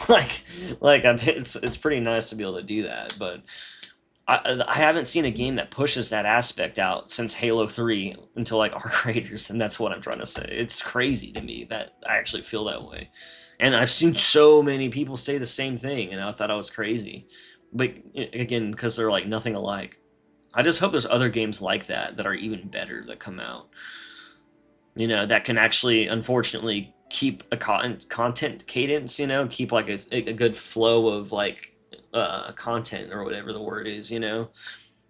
like it's pretty nice to be able to do that. But I haven't seen a game that pushes that aspect out since Halo 3 until like Arc Raiders, and that's what I'm trying to say. It's crazy to me that I actually feel that way, and I've seen so many people say the same thing, and I thought I was crazy. But again, because they're like nothing alike. I just hope there's other games like that that are even better that come out. That can actually, unfortunately, keep a content cadence. Keep like a good flow of like content or whatever the word is.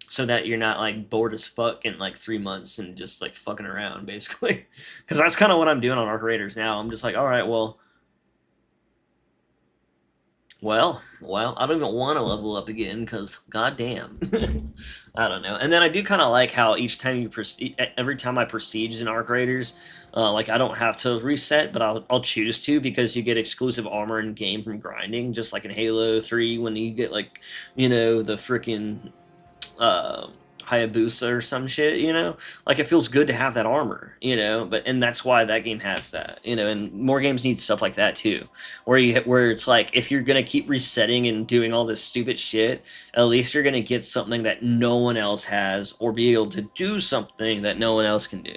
so that you're not like bored as fuck in like 3 months and just like fucking around basically. Because that's kind of what I'm doing on Arc Raiders now. I'm just like, all right, well, I don't even want to level up again because goddamn, I don't know. And then I do kind of like how each time every time I prestige in Arc Raiders, like I don't have to reset, but I'll choose to because you get exclusive armor in game from grinding, just like in Halo 3 when you get like, the freaking uh, Hayabusa or some shit, like it feels good to have that armor, and that's why that game has that, and more games need stuff like that too, where it's like if you're gonna keep resetting and doing all this stupid shit, at least you're gonna get something that no one else has, or be able to do something that no one else can do,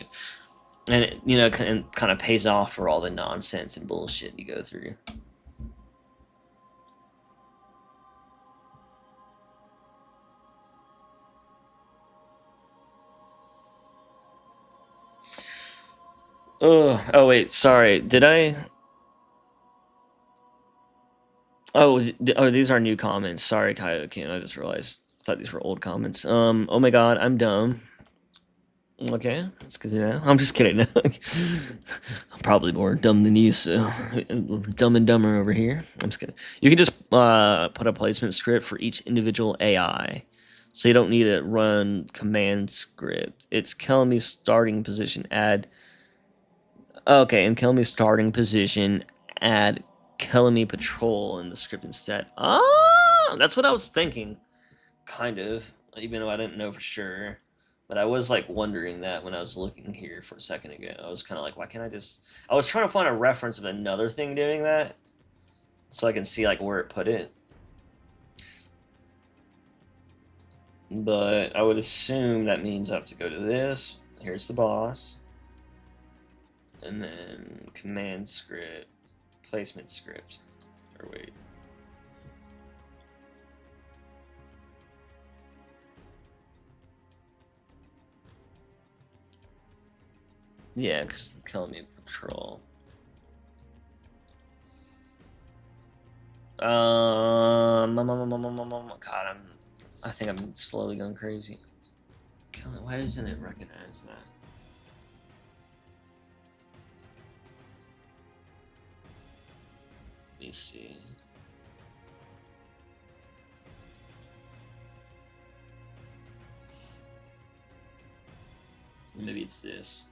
and it, kind of pays off for all the nonsense and bullshit you go through. Oh wait, sorry. Did I? Oh, these are new comments. Sorry, Kaioken. I just realized. I thought these were old comments. Oh my god, I'm dumb. Okay, that's good to know. I'm just kidding. I'm probably more dumb than you, so dumb and dumber over here. I'm just kidding. You can just put a placement script for each individual AI, so you don't need to run command script. It's Kelmy's starting position. Add. Okay, in Kelmy's starting position, add Kelmy Patrol in the script instead. Ah, that's what I was thinking. Kind of, even though I didn't know for sure. But I was like wondering that when I was looking here for a second ago. I was kind of like, why can't I just. I was trying to find a reference of another thing doing that so I can see like where it put it. But I would assume that means I have to go to this. Here's the boss. And then command script, placement script, or wait. Yeah, because killing me patrol. God, I think I'm slowly going crazy. Why doesn't it recognize that? Let me see. Maybe it's this.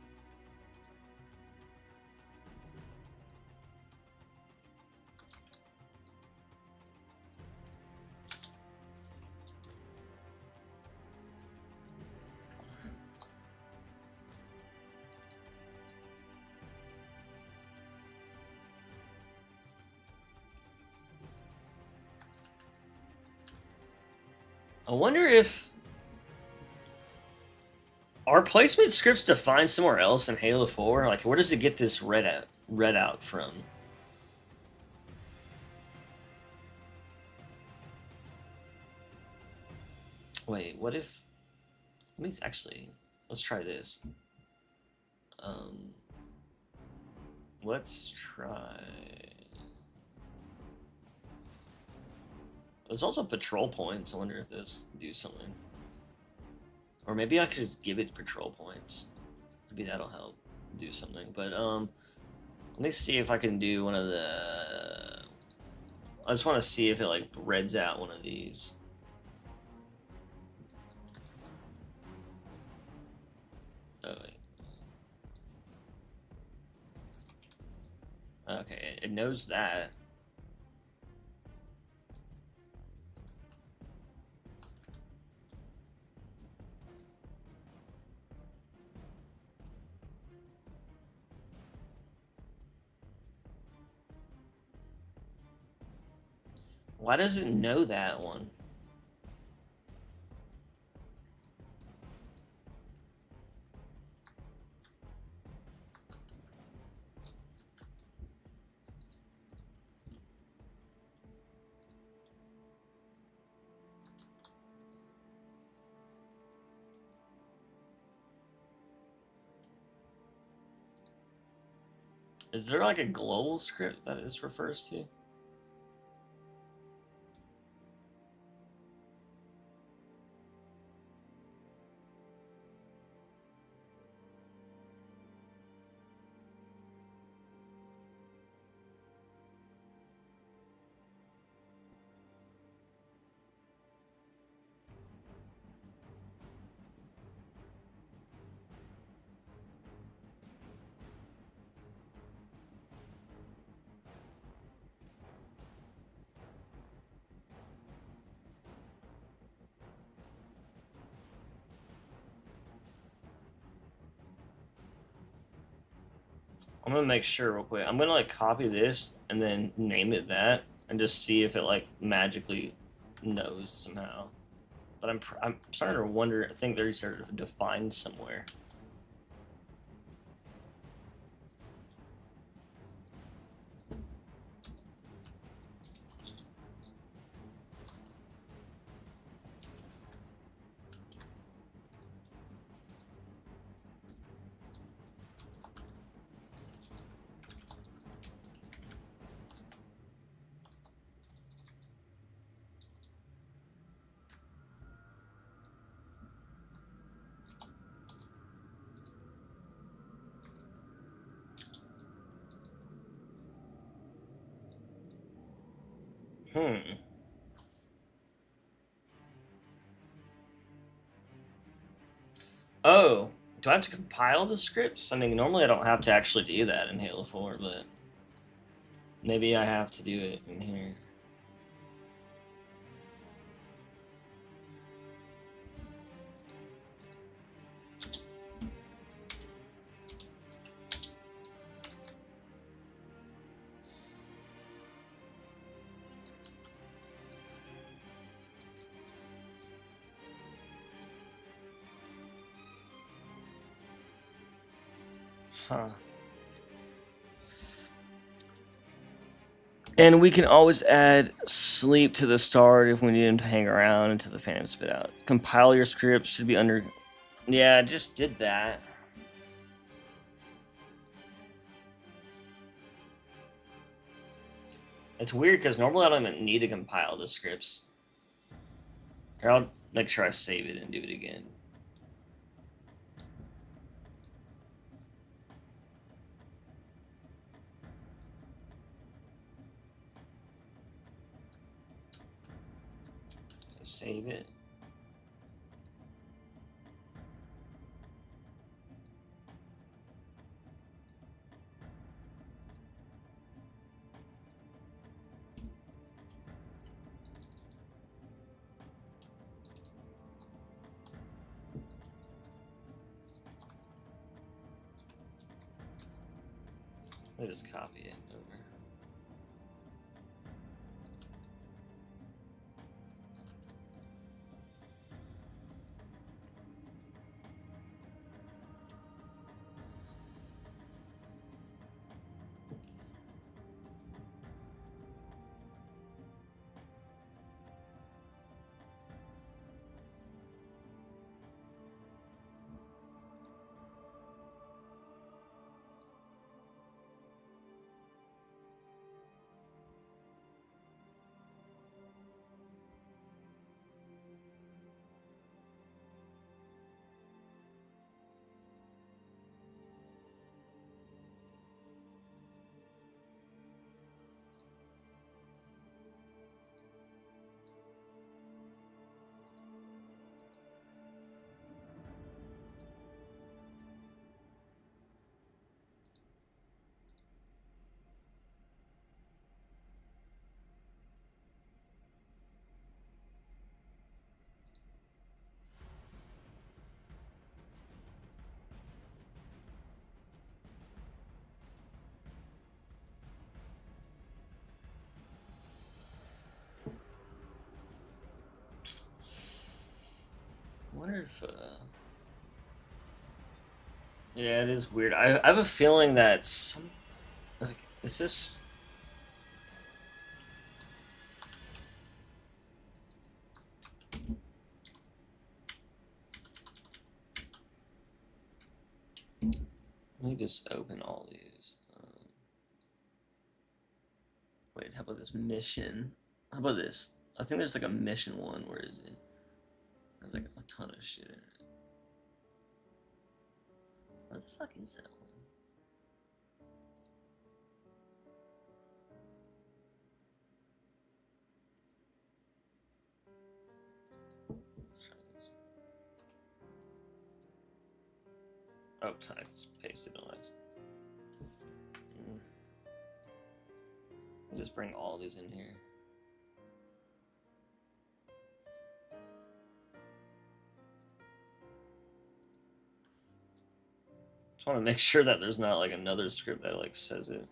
I wonder if are placement scripts defined somewhere else in Halo 4? Like, where does it get this read out from? Wait, what if? Let's try this. Let's try. There's also patrol points. I wonder if this do something. Or maybe I could just give it patrol points. Maybe that'll help do something. But let me see if I can do one of the. I just want to see if it like reads out one of these. Oh wait. Okay, it knows that. Why does it know that one? Is there like a global script that this refers to? I'm gonna make sure real quick. I'm gonna like copy this and then name it that, and just see if it like magically knows somehow. But I'm starting to wonder. I think they're sort of defined somewhere. Hmm. Oh, do I have to compile the scripts? I mean, normally I don't have to actually do that in Halo 4, but maybe I have to do it in here. Huh. And we can always add sleep to the start if we need him to hang around until the phantom spit out. Compile your script should be under. Yeah, I just did that. It's weird because normally I don't even need to compile the scripts. Here, I'll make sure I save it and do it again. Save it. Let me just copy it over. I wonder if. Yeah, it is weird. I have a feeling that some. Like, is this. Let me just open all these. Wait, how about this mission? How about this? I think there's like a mission one. Where is it? There's like a ton of shit in it. What the fuck is that one? Let's try this. Oh, sorry, I just pasted on it. I'll just bring all these in here. want to make sure that there's not like another script that like says it.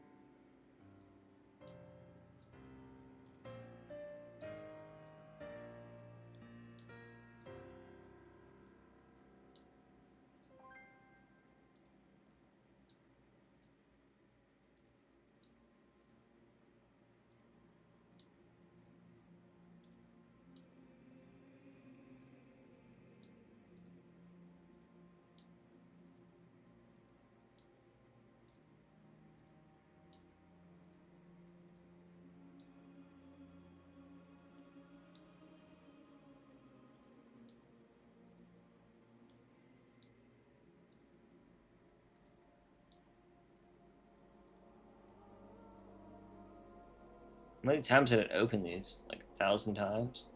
How many times did it open these? Like 1,000 times?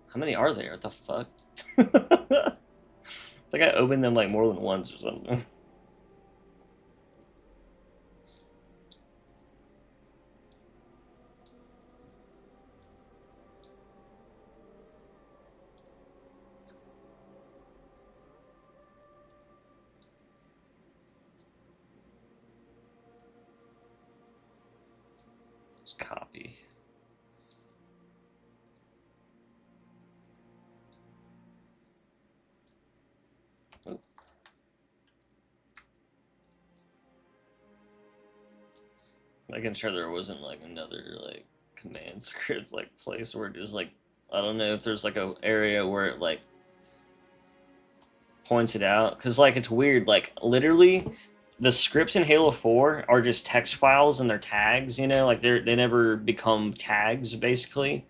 How many are there? What the fuck? I think I opened them like more than once or something. Just copy. Oh. Making sure there wasn't like another like command script like place where it just like, I don't know if there's like a area where it like points it out, because like it's weird, like literally the scripts in Halo 4 are just text files and they're tags, you know, like they never become tags basically.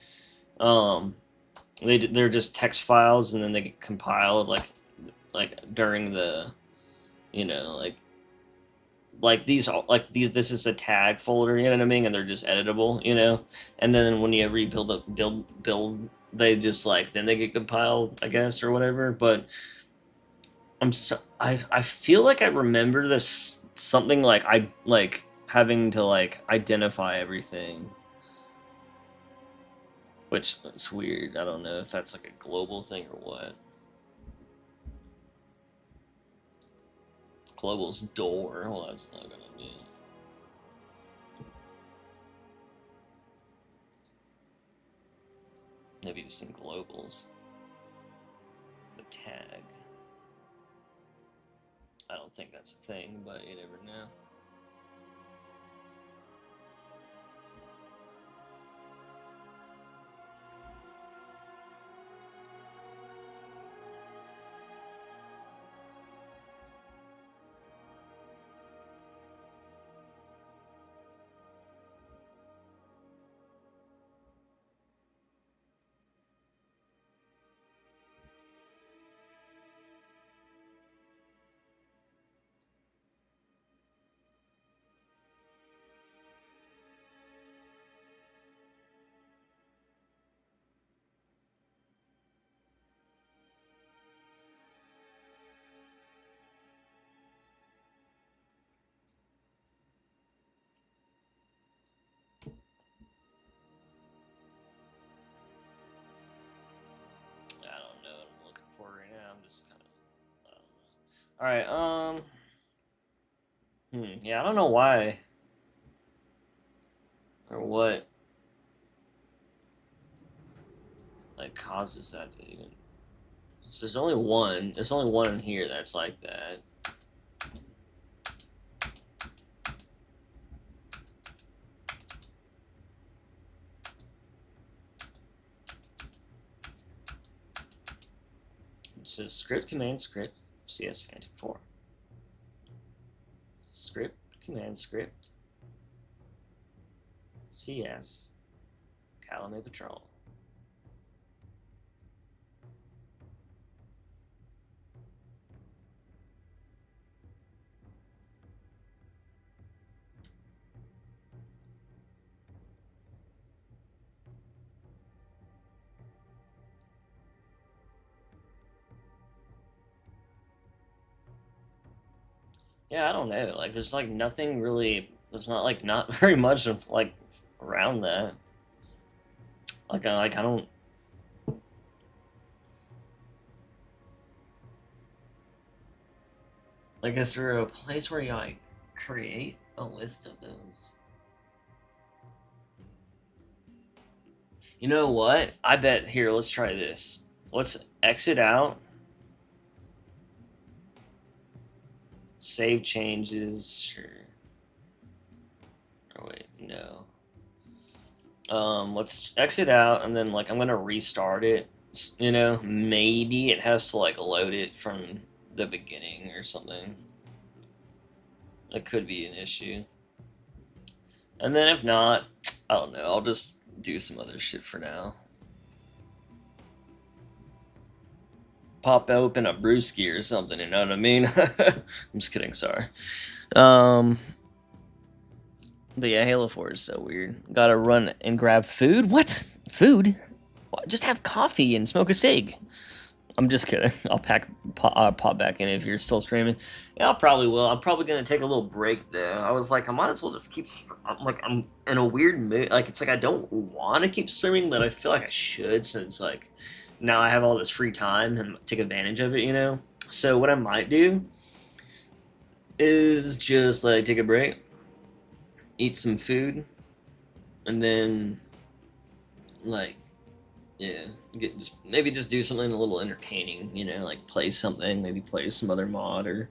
um they're just text files, and then they get compiled like during the, you know, like these this is a tag folder, you know what I mean, and they're just editable, you know, and then whenever you build they just like, then they get compiled, I guess, or whatever. But I feel like I remember this something like I like having to like identify everything, which is weird. I don't know if that's like a global thing or what. Global's door. Well, that's not gonna be. Maybe just in globals. The tag. I don't think that's a thing, but you never know. I don't know what I'm looking for right now. I'm just kind of. I don't know. All right. Yeah, I don't know why or what like causes that to even. So there's only one. There's only one in here that's like that. It says script command script CS Phantom 4. Script command script CS Calumet Patrol. Yeah, I don't know. Like, there's like nothing really. There's not very much of like around that. Like I don't. Like, is there a place where you like create a list of those? You know what? I bet here. Let's try this. Let's exit out. Save changes. Sure. Oh wait, no. Let's exit out, and then like I'm gonna restart it. You know, maybe it has to like load it from the beginning or something. It could be an issue. And then if not, I don't know. I'll just do some other shit for now. Pop open a brewski or something. You know what I mean? I'm just kidding. Sorry. But yeah, Halo 4 is so weird. Gotta run and grab food? What? Food? What? Just have coffee and smoke a cig. I'm just kidding. I'll pop back in if you're still streaming. Yeah, I probably will. I'm probably gonna take a little break though. I was like, I might as well just keep. I'm in a weird mood. Like it's like I don't want to keep streaming, but I feel like I should since like now I have all this free time and take advantage of it. You know. So what I might do is just like take a break, eat some food, and then like yeah, maybe just do something a little entertaining, you know, like play something, maybe play some other mod, or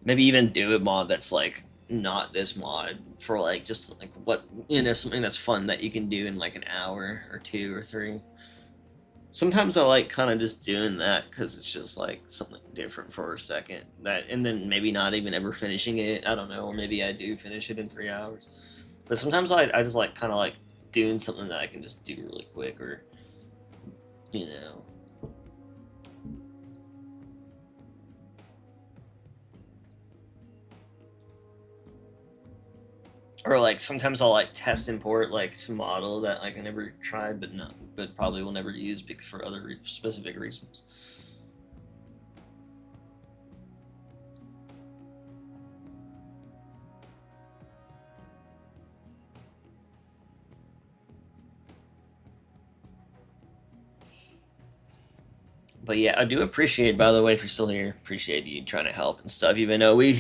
maybe even do a mod that's like not this mod for like just like what, you know, something that's fun that you can do in like an hour or 2 or 3. Sometimes I like kind of just doing that because it's just like something different for a second. That and then maybe not even ever finishing it. I don't know, or maybe I do finish it in 3 hours. But sometimes I just like kind of like doing something that I can just do really quick, or you know. Or like sometimes I'll like test import like some model that like I never tried but probably will never use for other specific reasons. But yeah, I do appreciate, by the way, if you're still here, appreciate you trying to help and stuff. Even though I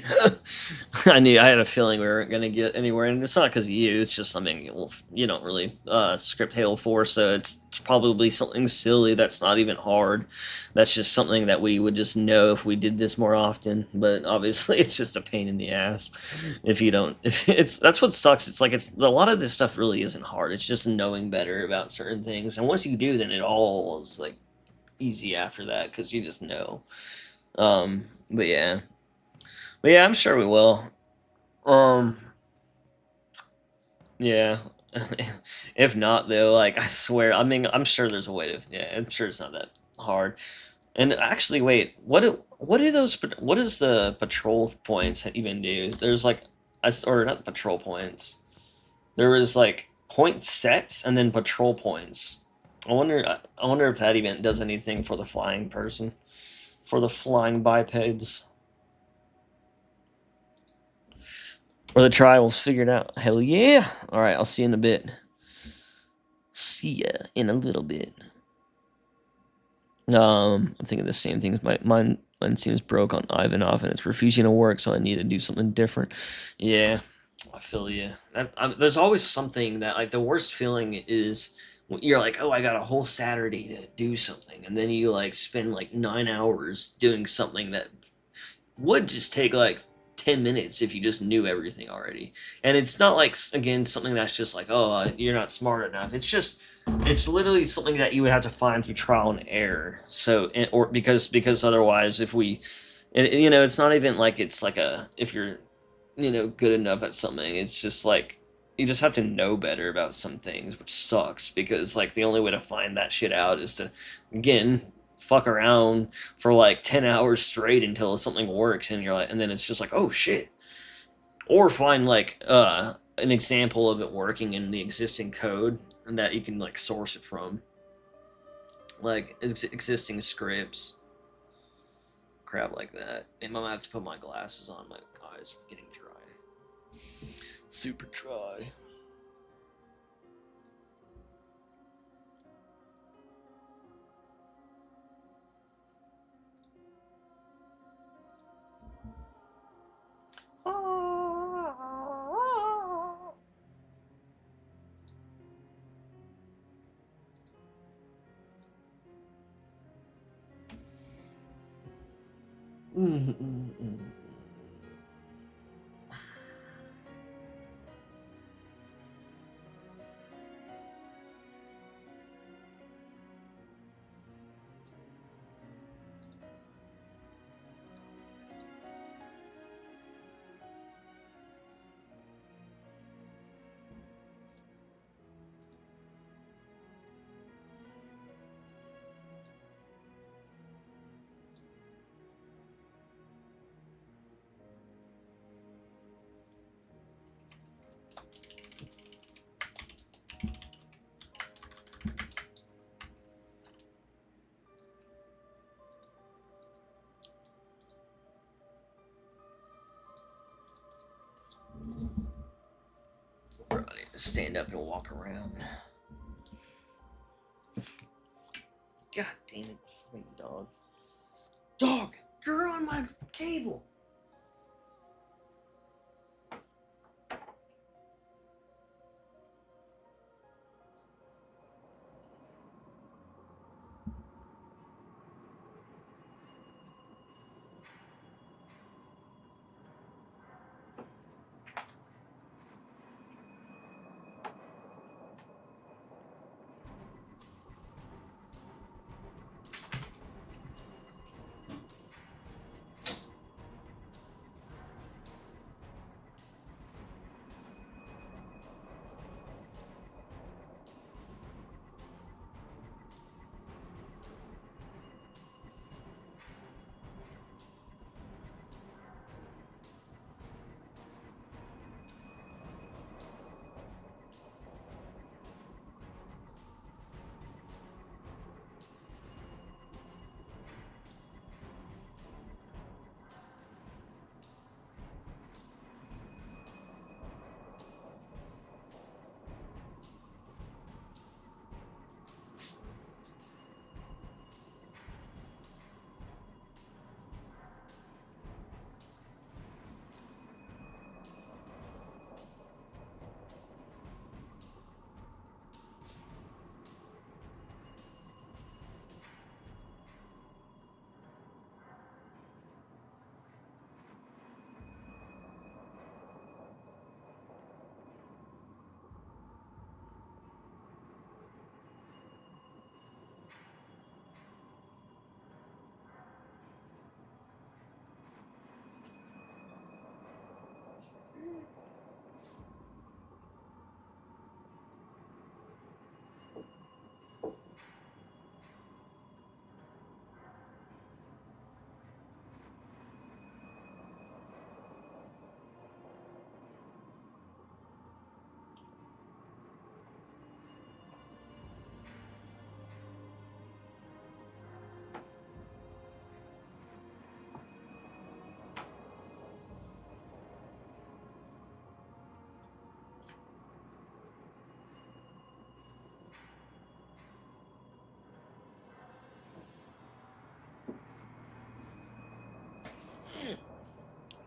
had a feeling we weren't gonna get anywhere, and it's not because of you. It's just something you don't really script Halo 4, so it's probably something silly that's not even hard. That's just something that we would just know if we did this more often. But obviously, it's just a pain in the ass if you don't. That's what sucks. It's like a lot of this stuff really isn't hard. It's just knowing better about certain things, and once you do, then it all is like easy after that because you just know. But yeah, I'm sure we will. Yeah. If not though, like I swear, I mean, I'm sure there's a way to. Yeah, I'm sure it's not that hard. And actually, wait, what does the patrol points even do? There's like, or not patrol points. There was like point sets and then patrol points. I wonder if that even does anything for the flying person, for the flying bipeds. Or the trials figured out. Hell yeah! All right, I'll see you in a bit. See ya in a little bit. I'm thinking the same things. Mine seems broke on Ivanov, and it's refusing to work, so I need to do something different. Yeah, I feel you. There's always something that like the worst feeling is you're like, oh, I got a whole Saturday to do something, and then you like spend like 9 hours doing something that would just take like 10 minutes if you just knew everything already. And it's not like, again, something that's just like, oh, you're not smart enough. It's literally something that you would have to find through trial and error. So, or because otherwise, if we, you know, it's not even like it's like if you're, you know, good enough at something, it's just like, you just have to know better about some things, which sucks because like the only way to find that shit out is to, again, fuck around for like 10 hours straight until something works, and you're like, and then it's just like, oh shit. Or find like an example of it working in the existing code and that you can like source it from, like existing scripts, crap like that. And I'm gonna have to put my glasses on, my eyes are getting dry, super dry. Bro, I need to stand up and walk around. God damn it, fucking dog. Dog, you're on my cable.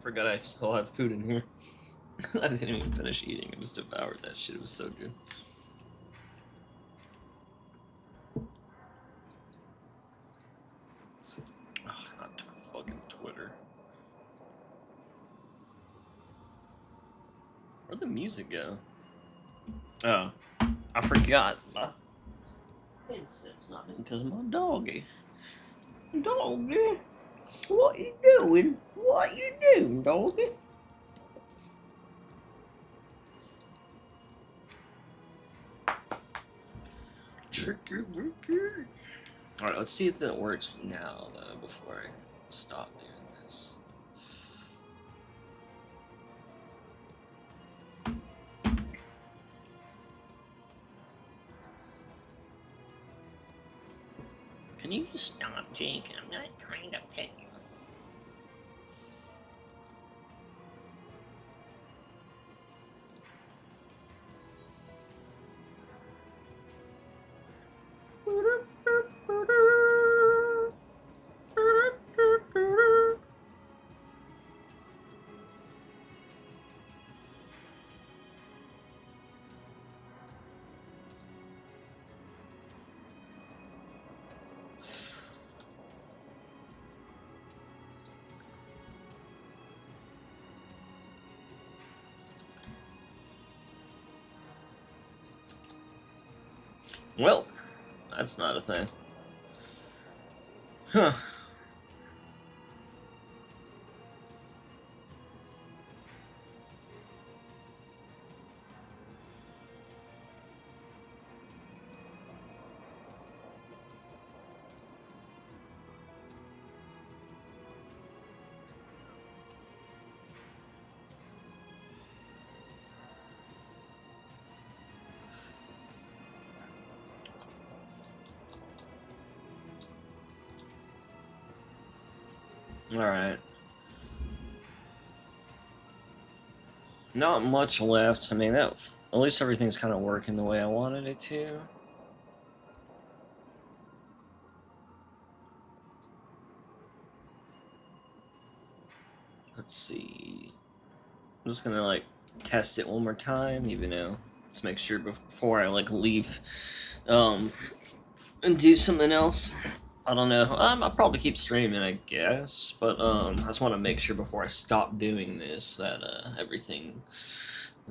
Forgot I still had food in here. I didn't even finish eating. I just devoured that shit. It was so good. Ugh, not fucking Twitter. Where'd the music go? Oh, I forgot. My headset's not in because of my doggy. Doggy, what you doing? What you doing, doggy? Chicky wicky. Alright, let's see if that works now, though, before I stop doing this. Can you just stop, Jake? I'm not trying to pet you. Well, that's not a thing. Huh. Alright. Not much left. I mean, that at least everything's kind of working the way I wanted it to. Let's see. I'm just gonna like test it one more time, even though let's make sure before I like leave, and do something else. I don't know. I'll probably keep streaming, I guess, but I just want to make sure before I stop doing this that everything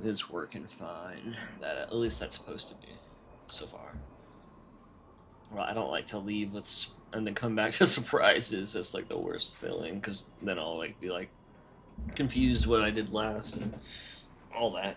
is working fine. That at least that's supposed to be so far. Well, I don't like to leave with and then come back to surprises. That's like the worst feeling, because then I'll like be like confused what I did last and all that.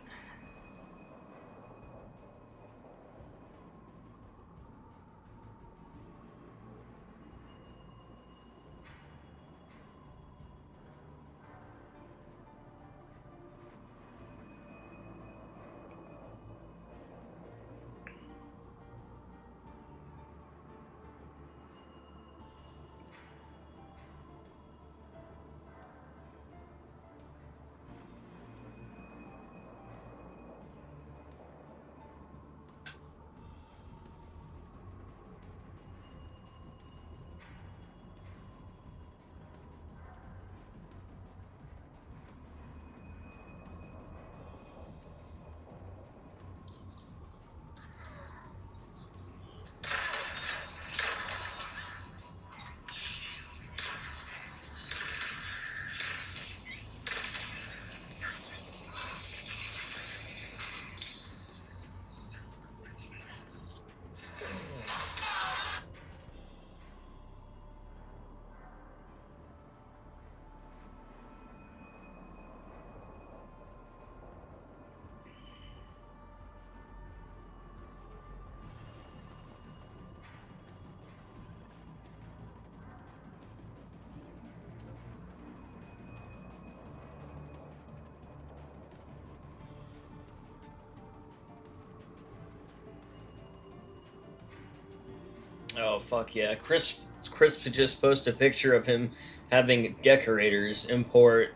Oh fuck yeah! Crisp just posted a picture of him having decorators import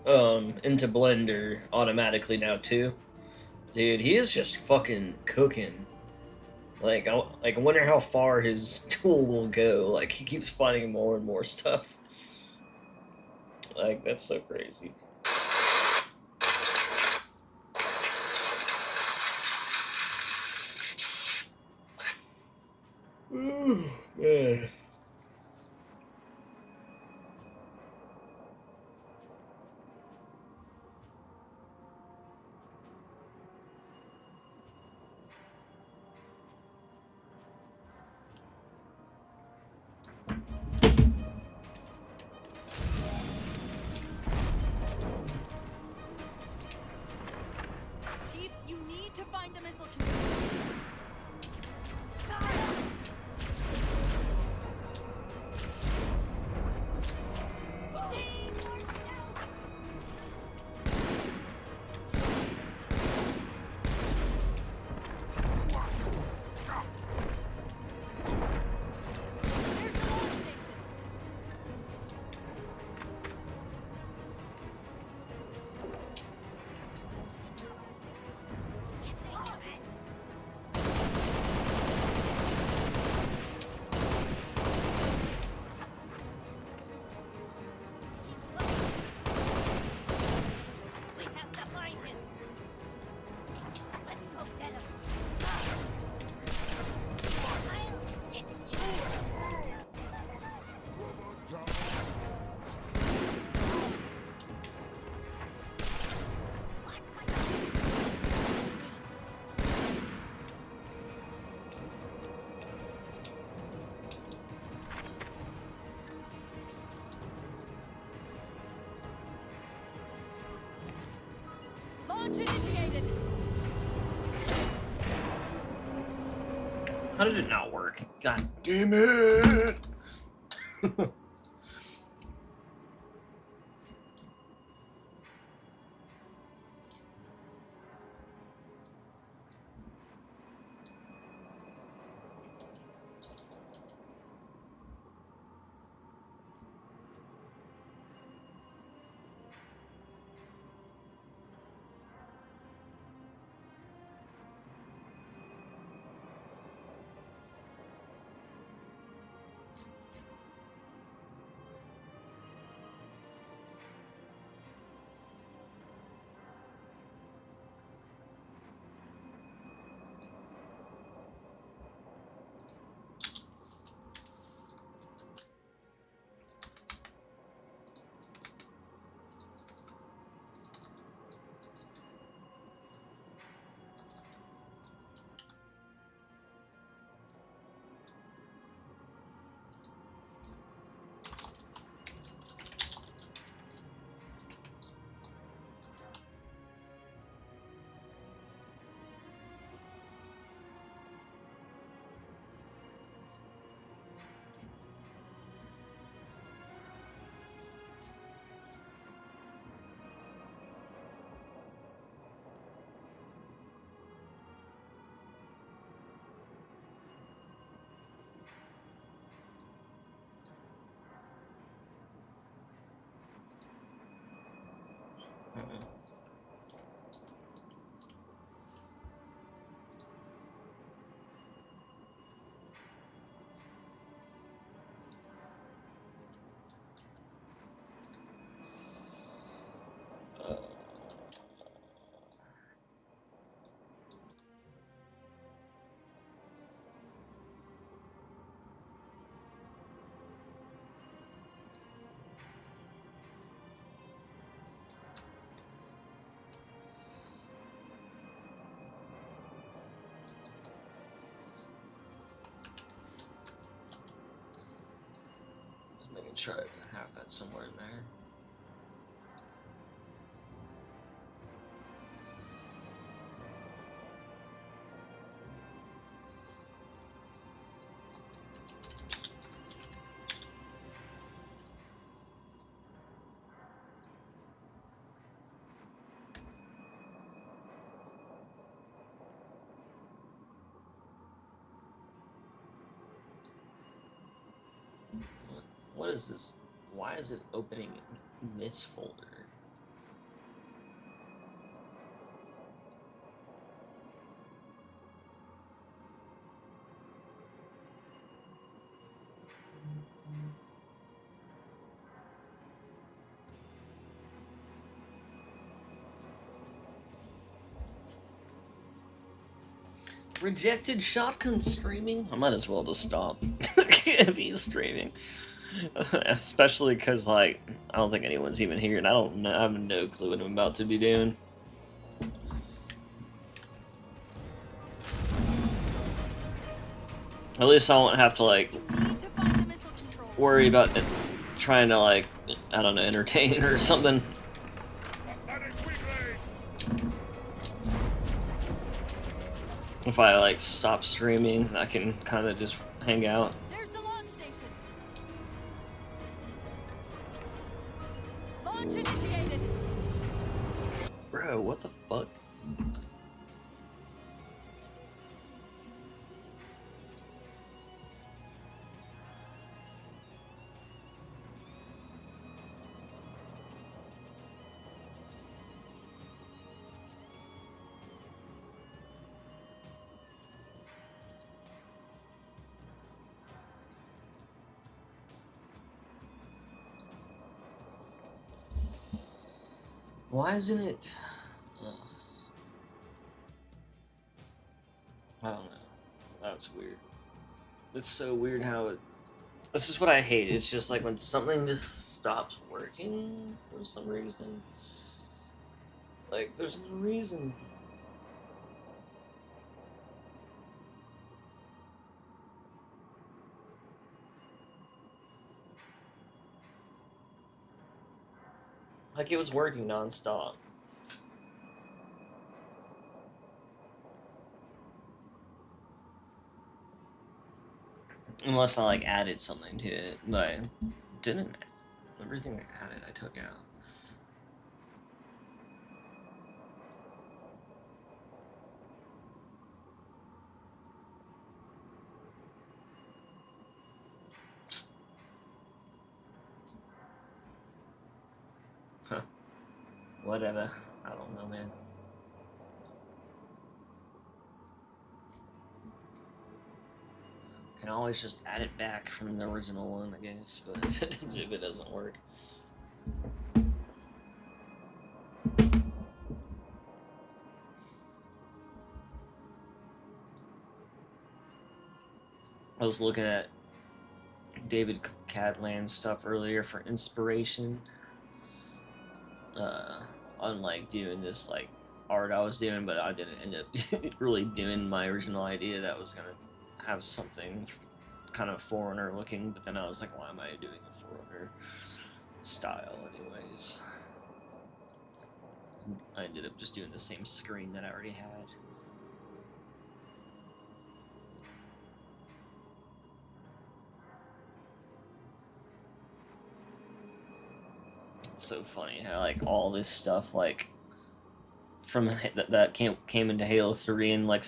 into Blender automatically now too. Dude, he is just fucking cooking. Like I wonder how far his tool will go. Like he keeps finding more and more stuff. Like that's so crazy. Ooh, man. Chief, you need to find the missile community. There's the launch station. Launch initiated. How did it not work? God damn it! Maybe try to have that somewhere in there. What is this? Why is it opening this folder? Rejected shotgun streaming? I might as well just stop if he's streaming. Especially because, like, I don't think anyone's even here, and I don't know. I have no clue what I'm about to be doing. At least I won't have to, like, Need to find the missile controls. worry about it, trying to, like, I don't know, entertain or something. Pathetic weakling! If I, like, stop streaming, I can kind of just hang out. There's the launch station. Launch initiated. Bro, what the fuck? Why isn't it? Ugh. I don't know. That's weird. It's so weird how it. This is what I hate. It's just like when something just stops working for some reason. Like, there's no reason. Like, it was working nonstop. Unless I like added something to it, but I didn't. Everything I added, I took out. Huh. Whatever. I don't know, man. Can always just add it back from the original one, I guess, but if it doesn't work. I was looking at David Cadland's stuff earlier for inspiration. On like doing this like art I was doing, but I didn't end up really doing my original idea that was gonna have something kind of foreigner looking, but then I was like, why am I doing a foreigner style anyways? I ended up just doing the same screen that I already had. It's so funny how like all this stuff like from that came into Halo 3 and like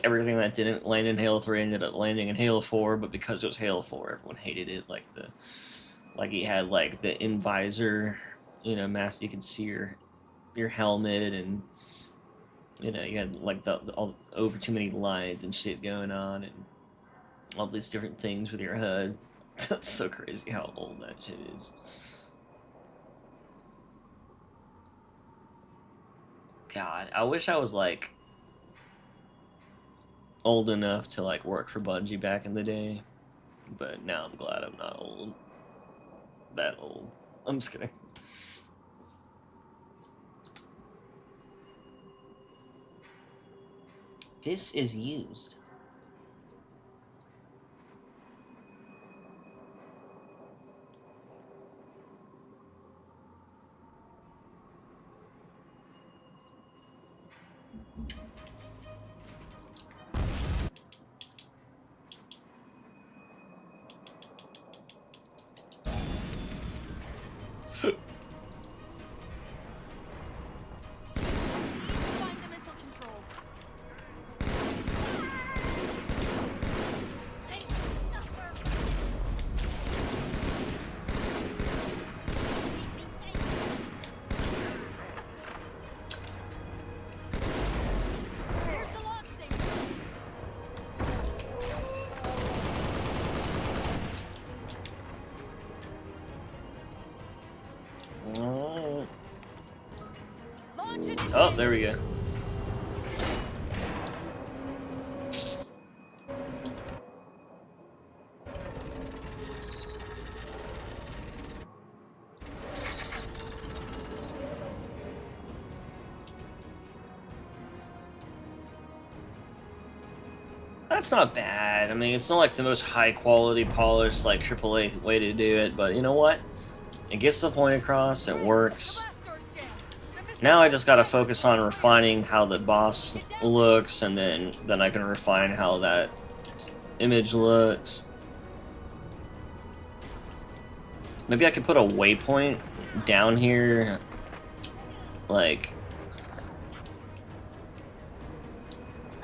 everything that didn't land in Halo 3 ended up landing in Halo 4, but because it was Halo 4, everyone hated it. Like he had like the in-visor, you know, mask, you could see your helmet, and you know, you had like all over too many lines and shit going on, and all these different things with your HUD. That's so crazy how old that shit is. God, I wish I was like old enough to like work for Bungie back in the day, but now I'm glad I'm not old. That old. I'm just kidding. This is used. Find the missile controls. Here's the launch station. Launch initiated. Oh, there we go. That's not bad. I mean, it's not like the most high quality polished like AAA way to do it, but you know what? It gets the point across, it works. The blast door's jammed. The missile Now I won't just gotta fire. focus on refining how the boss looks, and then I can refine how that image looks. Maybe I could put a waypoint down here, like...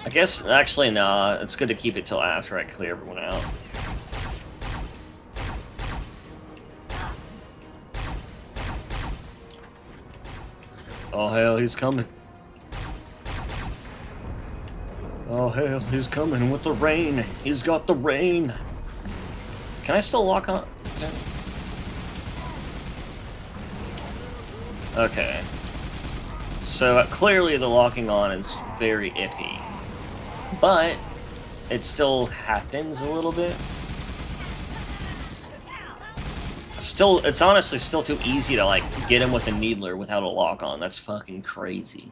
I guess, actually, nah, it's good to keep it till after I clear everyone out. Oh hell, he's coming. Oh hell, he's coming with the rain. He's got the rain. Can I still lock on? Okay. So clearly the locking on is very iffy. But it still happens a little bit. Still, it's honestly still too easy to like get him with a needler without a lock on. That's fucking crazy.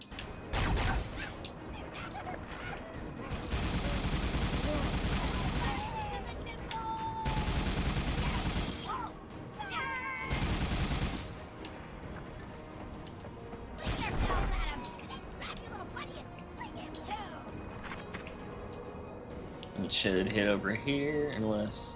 It should hit over here unless...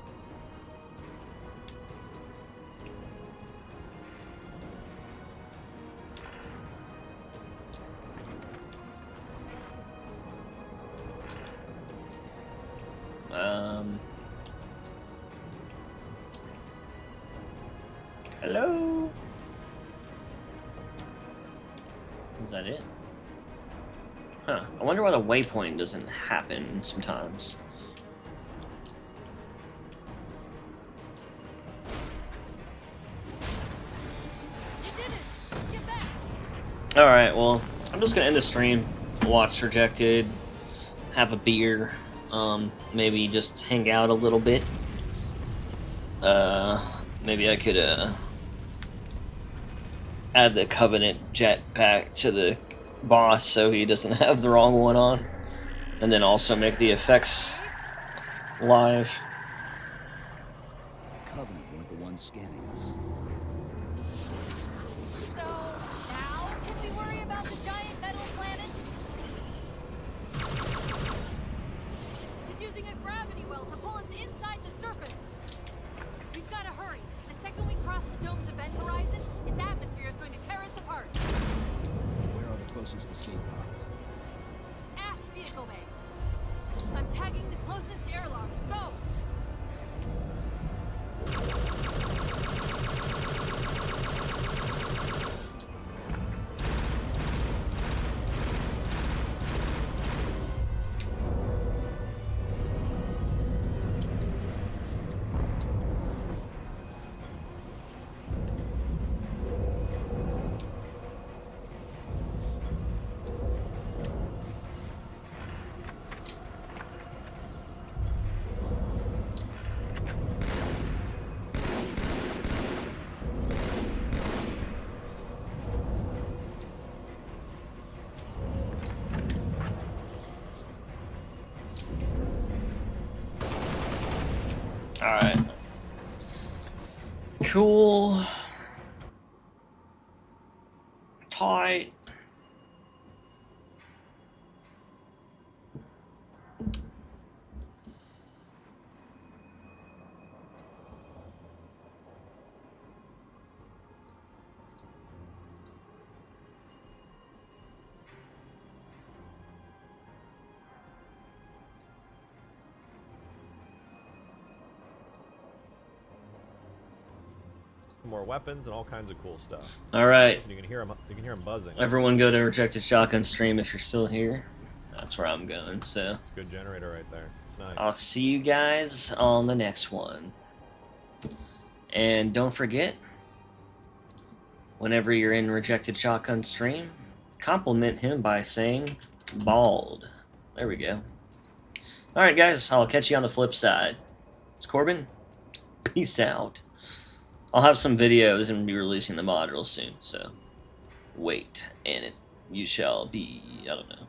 Hello? Is that it? Huh. I wonder why the waypoint doesn't happen sometimes. You did it! Get back! Alright, well, I'm just gonna end the stream, watch Rejected, have a beer, maybe just hang out a little bit. Maybe I could, add the Covenant jetpack to the boss so he doesn't have the wrong one on. And then also make the effects live. The Covenant weren't the ones scanning us. So, now can we worry about the giant metal planet? It's using a gravity well to pull us inside the surface. We've got to hurry. The second we cross the dome's event horizon, its atmosphere is going to tear us apart. Where are the closest escape pods? Aft vehicle bay. I'm tagging the closest airlock. Go! Alright. Cool. Tight. More weapons and all kinds of cool stuff. Alright. You can hear them. You can hear them buzzing. Everyone go to Rejected Shotgun stream if you're still here. That's where I'm going, so... It's a good generator right there. It's nice. I'll see you guys on the next one. And don't forget, whenever you're in Rejected Shotgun stream, compliment him by saying bald. There we go. Alright guys, I'll catch you on the flip side. It's Corbin. Peace out. I'll have some videos and be releasing the module soon, so wait, and you shall be, I don't know.